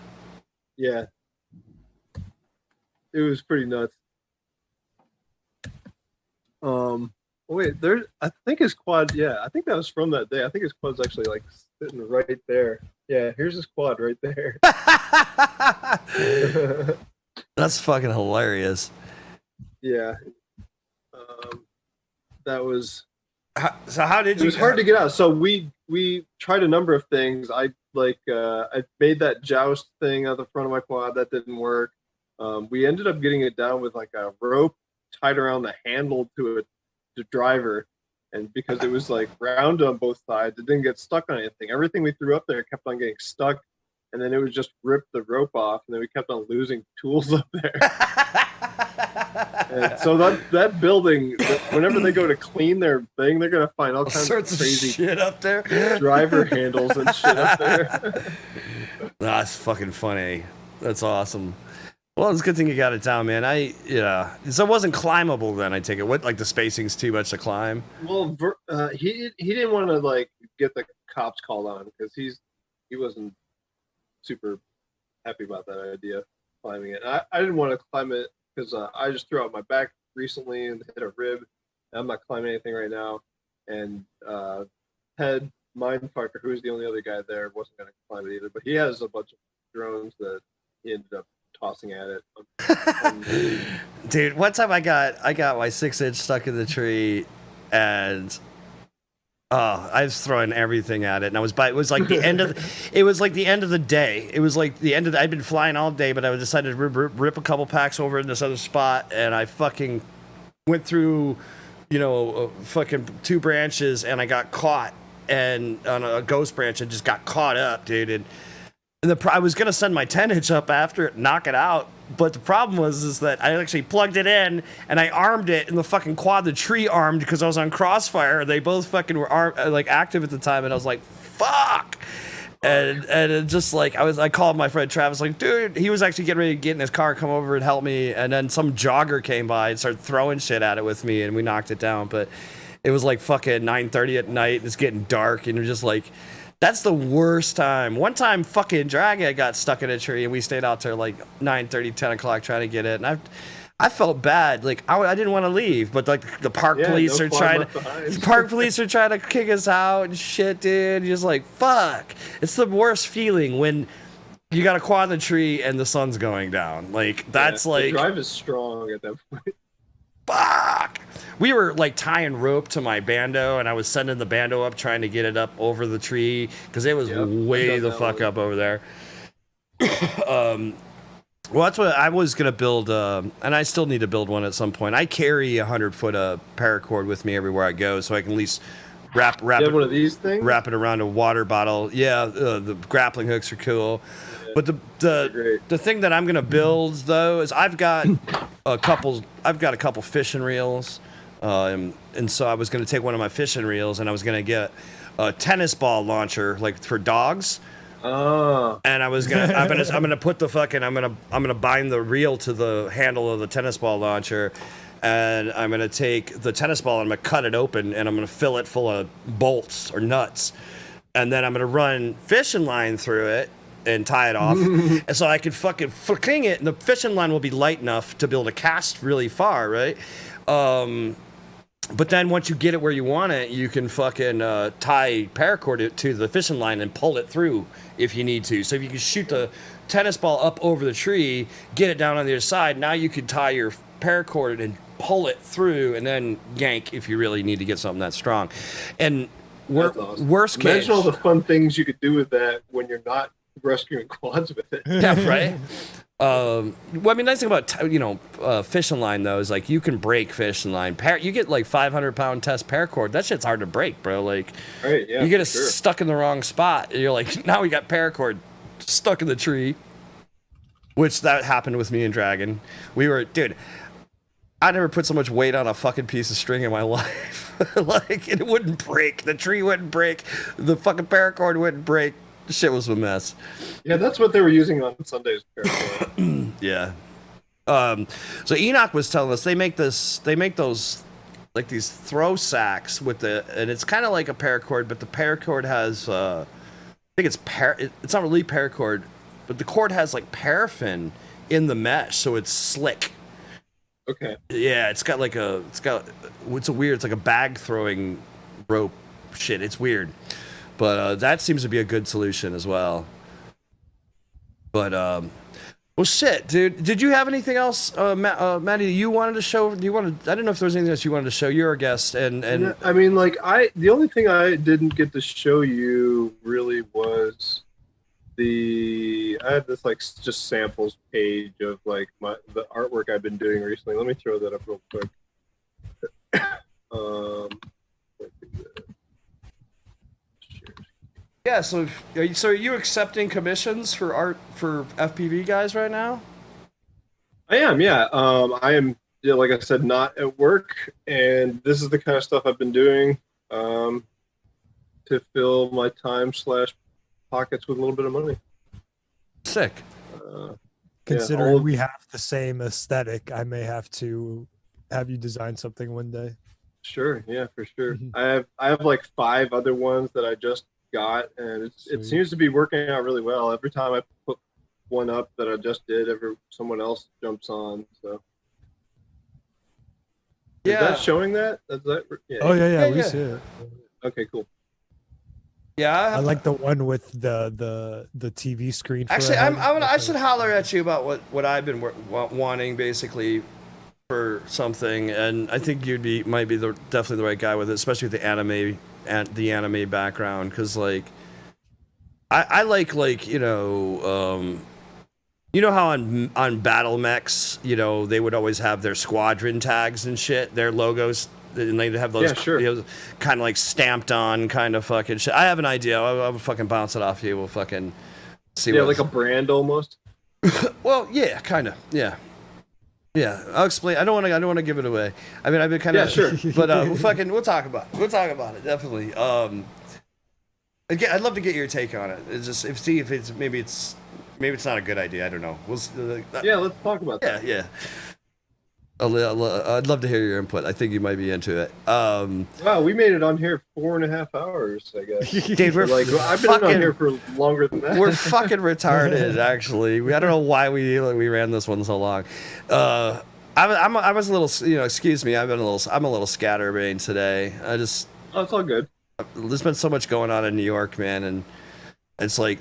Yeah, it was pretty nuts. Wait, there. I think his quad. Yeah, I think that was from that day. I think his quad's actually like sitting right there. Yeah, here's his quad right there. That's fucking hilarious. Yeah. That was. So how did you? It was hard to get out. So we tried a number of things. I made that joust thing out the front of my quad. That didn't work. We ended up getting it down with like a rope tied around the handle to the driver, and because it was like round on both sides, it didn't get stuck on anything. Everything we threw up there kept on getting stuck, and then it would just rip the rope off, and then we kept on losing tools up there. And so that building, whenever they go to clean their thing, they're gonna find all kinds sorts of of crazy shit up there. driver handles and shit up there. That's fucking funny. That's awesome. Well, it's a good thing you got it down, man. So it wasn't climbable then. I take it. What, like the spacing's too much to climb? Well, he didn't want to like get the cops called on because he wasn't super happy about that idea climbing it. I didn't want to climb it because I just threw out my back recently and hit a rib. I'm not climbing anything right now. And Ted Mindfucker, who's the only other guy there, wasn't going to climb it either. But he has a bunch of drones that he ended up tossing at it. Dude, one time I got my 6-inch stuck in the tree, and I was throwing everything at it, and it was like the end of the day. It was like the end of I'd been flying all day, but I decided to rip a couple packs over in this other spot, and I fucking went through, fucking 2 branches, and I got caught, and on a ghost branch, I just got caught up, dude, and I was gonna send my 10-inch up after it, knock it out, but the problem was that I actually plugged it in and I armed it in the fucking quad. The tree armed because I was on Crossfire. They both fucking were active at the time, and I was like, "Fuck!" And it just like I called my friend Travis, like, dude, he was actually getting ready to get in his car, come over and help me, and then some jogger came by and started throwing shit at it with me, and we knocked it down. But it was like fucking 9:30 at night. It's getting dark, and you're just like. That's the worst time. One time, fucking Dragon got stuck in a tree, and we stayed out there like 9:30, 10 o'clock trying to get it. And I felt bad. Like I didn't want to leave, but like the park police are trying to kick us out and shit, dude. You're just like, fuck. It's the worst feeling when you got a quad in the tree and the sun's going down. Like that's the drive is strong at that point. Fuck! We were like tying rope to my bando, and I was sending the bando up, trying to get it up over the tree because it was way the fuck up over there. Well, that's what I was gonna build, and I still need to build one at some point. I carry 100-foot paracord with me everywhere I go, so I can at least wrap you have one of these things? Wrap it around a water bottle. Yeah, the grappling hooks are cool. But the thing that I'm gonna build though is I've got a couple fishing reels, and so I was gonna take one of my fishing reels and I was gonna get a tennis ball launcher like for dogs. Oh. And I'm gonna put the fucking I'm gonna bind the reel to the handle of the tennis ball launcher, and I'm gonna take the tennis ball and I'm gonna cut it open and I'm gonna fill it full of bolts or nuts, and then I'm gonna run fishing line through it and tie it off, and so I could fucking fling it, and the fishing line will be light enough to be able to cast really far, right? But then once you get it where you want it, you can fucking tie paracord to the fishing line and pull it through if you need to. So if you can shoot the tennis ball up over the tree, get it down on the other side, now you can tie your paracord and pull it through and then yank if you really need to get something that strong. And Awesome. Worst case... Imagine all the fun things you could do with that when you're not rescuing quads with it. Yeah, right? Well, I mean, nice thing about fishing line though is like you can break fishing line. You get like 500-pound test paracord. That shit's hard to break, bro. Like, right, yeah, you get it stuck in the wrong spot. And you're like, now we got paracord stuck in the tree. Which that happened with me and Dragon. Dude, I never put so much weight on a fucking piece of string in my life. Like, it wouldn't break. The tree wouldn't break. The fucking paracord wouldn't break. Shit was a mess. Yeah, that's what they were using on Sunday's Yeah. So Enoch was telling us they make those like these throw sacks and it's kind of like a paracord, but the paracord has I think it's not really paracord, but the cord has like paraffin in the mesh, so it's slick. Okay. Yeah, it's like a bag throwing rope shit. It's weird. But that seems to be a good solution as well. But, well, shit, dude. Did you have anything else, Matty, you wanted to show? I don't know if there was anything else you wanted to show. You're a guest. And yeah, I mean, like, the only thing I didn't get to show you really was I had this, like, just samples page of, like, the artwork I've been doing recently. Let me throw that up real quick. Yeah, so are you accepting commissions for art for FPV guys right now? I am, yeah. I am, yeah, like I said, not at work, and this is the kind of stuff I've been doing to fill my time / pockets with a little bit of money. Sick. Considering we have the same aesthetic, I may have to have you design something one day. Sure, yeah, for sure. I have like 5 other ones that I just got, and it seems to be working out really well. Every time I put one up that I just did, someone else jumps on. So is that showing that? Is that yeah. Oh yeah, we see it. Okay, cool. Yeah, I like the one with the TV screen. For actually, I should holler at you about what I've been wanting basically for something, and I think might be definitely the right guy with it, especially with the anime background, because like I like you know how on battle mechs, you know, they would always have their squadron tags and shit, their logos. And they'd have those kind of like stamped on kind of fucking shit. I have an idea. I'll fucking bounce it off you. We'll fucking see. Yeah, like a brand almost. Well, yeah, kind of. Yeah. I'll explain. I don't want to give it away. I mean, I've been kind of. Yeah, sure. But we'll talk about it. We'll talk about it definitely. Again, I'd love to get your take on it. It's just see if maybe it's not a good idea. I don't know. Yeah, let's talk about that. Yeah. I'd love to hear your input. I think you might be into it. Wow, we made it on here 4.5 hours, I guess. Dude, we're like, I've been on here for longer than that. We're fucking retarded, actually. I don't know why we ran this one so long. I was a little, you know, excuse me. I'm a little scatterbrained today. Oh, it's all good. There's been so much going on in New York, man, and it's like,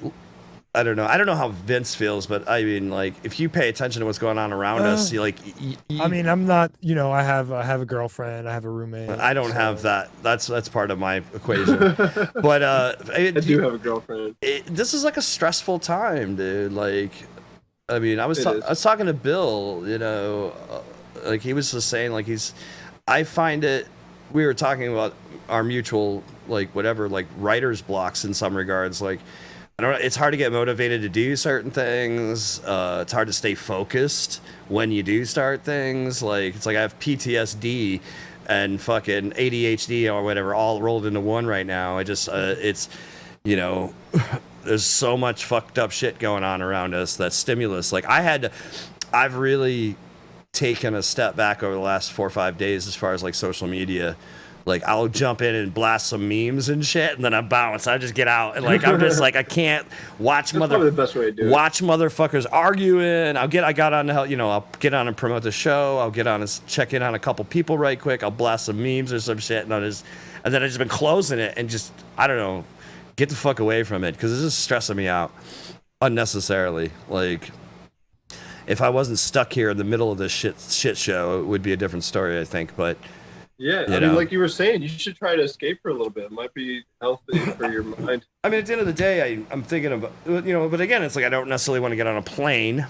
I don't know how Vince feels, but I mean, like, if you pay attention to what's going on around us, you like. I mean, I'm not. You know, I have a girlfriend. I have a roommate. I don't have that. That's part of my equation. But I do have a girlfriend. This is like a stressful time, dude. Like, I mean, I was talking to Bill. You know, like he was just saying, like I find it. We were talking about our mutual, like, whatever, like writer's blocks in some regards, like. I don't know. It's hard to get motivated to do certain things. It's hard to stay focused when you do start things. Like, it's like I have PTSD and fucking ADHD or whatever all rolled into one right now. I just, it's, you know, there's so much fucked up shit going on around us. That stimulus. Like, I've really taken a step back over the last 4 or 5 days as far as like social media. Like, I'll jump in and blast some memes and shit, and then I bounce. I just get out, and like I'm just like I can't watch the best way to do watch motherfuckers arguing. I'll get on and promote the show. I'll get on and check in on a couple people right quick. I'll blast some memes or some shit, and then I just been closing it and just I don't know, get the fuck away from it because it's just stressing me out unnecessarily. Like, if I wasn't stuck here in the middle of this shit show, it would be a different story, I think, but. Yeah, I mean, like you were saying, you should try to escape for a little bit. It might be healthy for your mind. I mean, at the end of the day, I'm thinking about, you know, but again, it's like I don't necessarily want to get on a plane.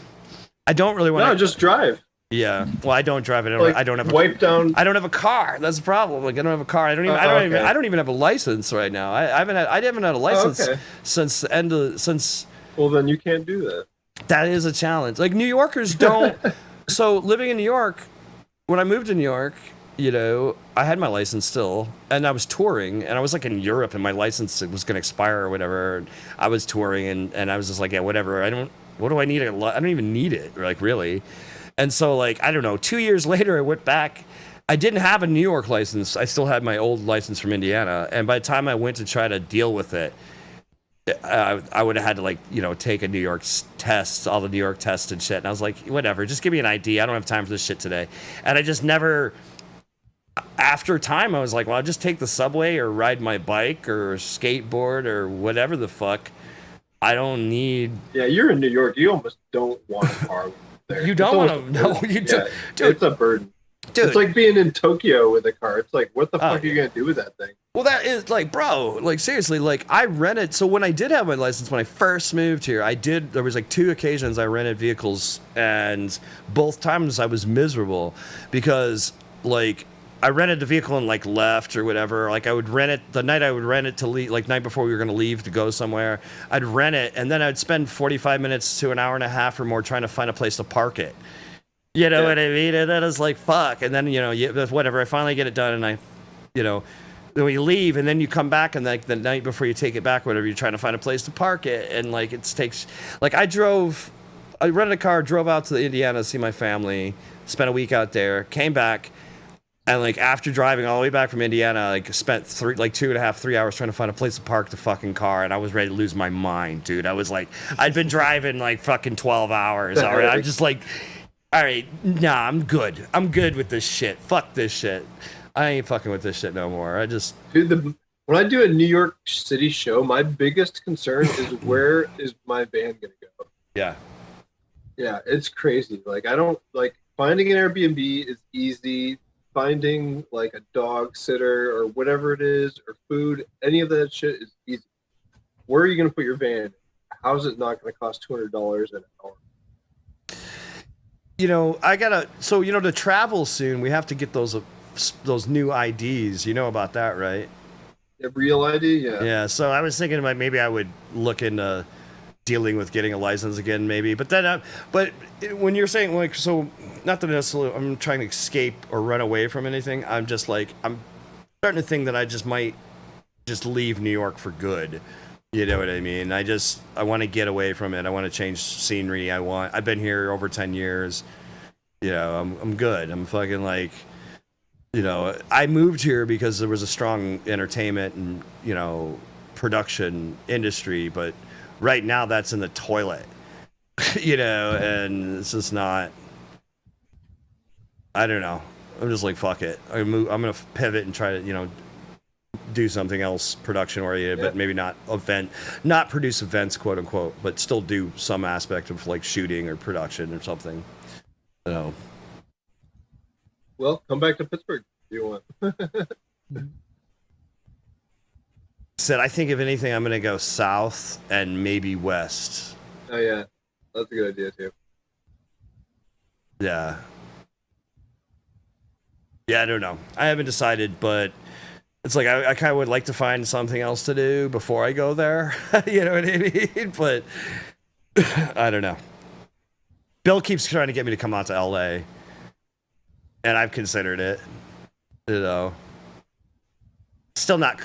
I don't really want to. No, just drive. Yeah. Well, I don't drive. I don't have I don't have a car. That's the problem. Like, I don't have a car. I don't even have a license right now. I haven't had a license since the end of Well, then you can't do that. That is a challenge. Like, New Yorkers don't. So living in New York, when I moved to New York, you know, I had my license still, and I was touring, and I was like in Europe, and my license was going to expire or whatever. And I was touring, and I was just like, yeah, whatever. What do I need? I don't even need it, like, really. And so, like, I don't know, 2 years later, I went back. I didn't have a New York license. I still had my old license from Indiana. And by the time I went to try to deal with it, I would have had to, like, you know, take a New York test, all the New York tests and shit. And I was like, whatever, just give me an ID. I don't have time for this shit today. And I just never... After time, I was like, well, I'll just take the subway or ride my bike or skateboard or whatever the fuck. I don't need... Yeah, you're in New York. You almost don't want a car there. You don't want to... No, you don't. Dude, it's a burden. Dude. It's like being in Tokyo with a car. It's like, what the fuck are you going to do with that thing? Well, that is, like, bro, like, seriously, like, I rented... So when I did have my license, when I first moved here, there was, like, 2 occasions I rented vehicles, and both times I was miserable because, like... I rented the vehicle and like left or whatever. Like I would rent it the night I would rent it to leave, like night before we were going to leave to go somewhere. I'd rent it and then I'd spend 45 minutes to an hour and a half or more trying to find a place to park it. You know what I mean? And then it's like, fuck. And then, whatever, I finally get it done, and then we leave, and then you come back, and like the night before you take it back, whatever, you're trying to find a place to park it, and like it takes, like I rented a car, drove out to Indiana to see my family, spent a week out there, came back, and like after driving all the way back from Indiana, like spent 2.5, 3 hours trying to find a place to park the fucking car, and I was ready to lose my mind, dude. I was like, I'd been driving like fucking 12 hours already. I'm just like, all right, nah, I'm good. I'm good with this shit. Fuck this shit. I ain't fucking with this shit no more. Dude, when I do a New York City show, my biggest concern is where is my van gonna go? Yeah. Yeah, it's crazy. Like I don't like finding an Airbnb is easy. Finding like a dog sitter or whatever it is, or food, any of that shit is easy. Where are you gonna put your van? How's it not gonna cost $200 an hour? To travel soon, we have to get those new IDs. You know about that, right? A real ID, yeah. Yeah, so I was thinking about maybe I would look into dealing with getting a license again, maybe. But then, but when you're saying like, so not that necessarily I'm trying to escape or run away from anything. I'm just like, I'm starting to think that I just might just leave New York for good. You know what I mean? I want to get away from it. I want to change scenery. I've been here over 10 years. I'm good. I'm fucking like, I moved here because there was a strong entertainment and, production industry, but right now that's in the toilet, and it's just not, I don't know. I'm just like, fuck it. I'm going to pivot and try to, do something else production oriented, but maybe not produce events, quote unquote, but still do some aspect of like shooting or production or something. Well, come back to Pittsburgh if you want. Said, I think if anything, I'm going to go south and maybe west. Oh yeah, that's a good idea too. Yeah. Yeah, I don't know. I haven't decided, but it's like I kind of would like to find something else to do before I go there. You know what I mean? But I don't know. Bill keeps trying to get me to come out to LA, and I've considered it. It's still not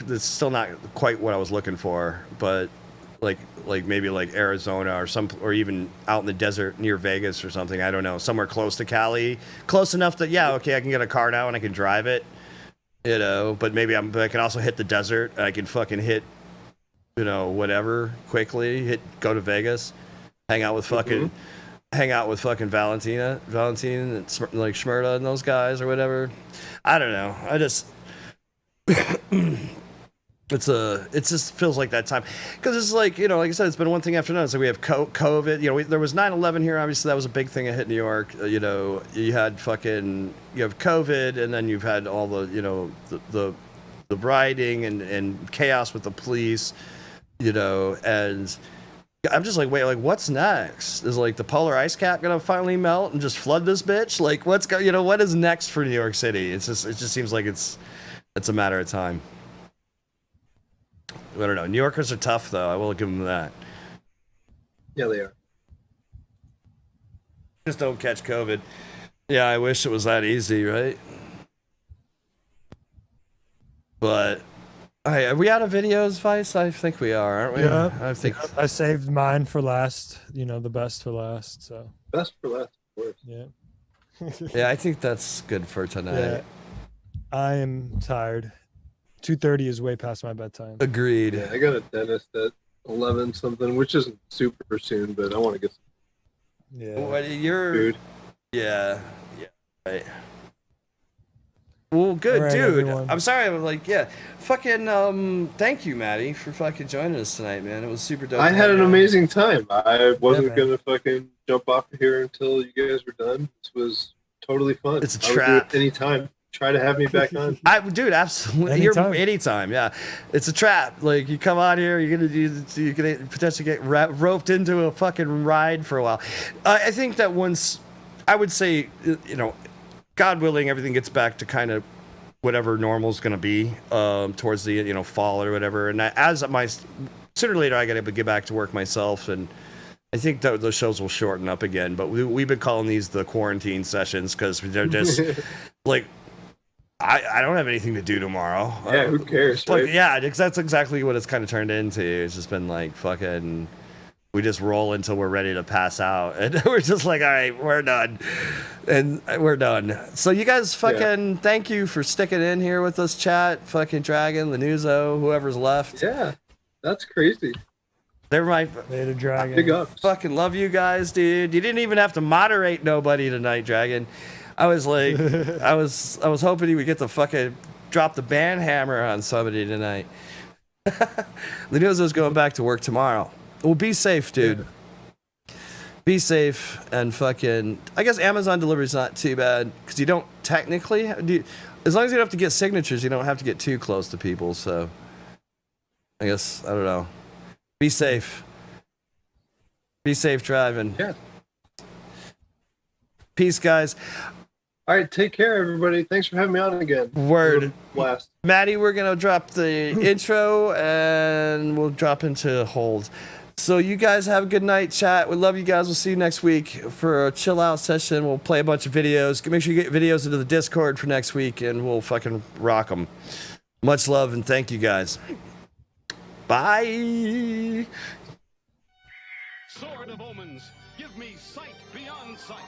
quite what I was looking for, but like maybe like Arizona or even out in the desert near Vegas or something. I don't know, somewhere close to Cali, close enough that I can get a car now and I can drive it. But maybe I can also hit the desert. And I can fucking hit, whatever quickly. Go to Vegas, hang out with fucking Valentine, and like Shmurda and those guys or whatever. I don't know. I just, it just feels like that time because it's like like I said, it's been one thing after another. So we have COVID. There was 9/11 here. Obviously, that was a big thing that hit New York. You had you have COVID, and then you've had all the the rioting and chaos with the police. And I'm just like, wait, like what's next? Is like the polar ice cap gonna finally melt and just flood this bitch? Like what is next for New York City? It just seems like it's a matter of time. I don't know. New Yorkers are tough, though. I will give them that. Yeah, they are. Just don't catch COVID. Yeah, I wish it was that easy, right? But, are we out of videos, Vice? I think we are, aren't we? Yeah. I think I saved mine for last. The best for last. So. Best for last, of course. Yeah. Yeah, I think that's good for tonight. Yeah. I am tired. 2:30 is way past my bedtime. Agreed. Yeah, I got a dentist at 11 something, which isn't super soon, but I want to get some. Yeah. What you're? Food. Yeah. Right. Well, good, right, dude. everyone. I'm sorry. I'm like, fucking. Thank you, Matty, for fucking joining us tonight, man. It was super dope. I had an amazing time. I wasn't man. gonna fucking jump off of here until you guys were done. This was totally fun. It's a I would do trap. it anytime. Try to have me back on. Dude, absolutely. Anytime, yeah. It's a trap. Like you come out here, you're gonna potentially get roped into a fucking ride for a while. I think that once, I would say, God willing, everything gets back to kind of whatever normal's gonna be towards the fall or whatever. And sooner or later, I gotta get back to work myself and I think those shows will shorten up again, but we've been calling these the quarantine sessions because they're just like, I don't have anything to do tomorrow. Yeah, who cares? Right? Yeah, that's exactly what it's kind of turned into. It's just been like fucking, we just roll until we're ready to pass out, and we're just like, all right, we're done, and we're done. So you guys fucking thank you for sticking in here with us, chat. Fucking Dragon, Lanuzo, whoever's left. Yeah, that's crazy. They're my Later, Dragon. Big ups. Fucking love you guys, dude. You didn't even have to moderate nobody tonight, Dragon. I was like, I was hoping he would get the fucking drop the band hammer on somebody tonight. Leozo's going back to work tomorrow. Well, be safe, dude. Be safe and fucking. I guess Amazon delivery's not too bad because you don't technically as long as you don't have to get signatures, you don't have to get too close to people. So, I guess I don't know. Be safe. Be safe driving. Yeah. Peace, guys. All right, take care, everybody. Thanks for having me on again. Word. Blast. Maddie, we're going to drop the intro and we'll drop into hold. So you guys have a good night, chat. We love you guys. We'll see you next week for a chill out session. We'll play a bunch of videos. Make sure you get videos into the Discord for next week and we'll fucking rock them. Much love and thank you guys. Bye. Sword of Omens, give me sight beyond sight.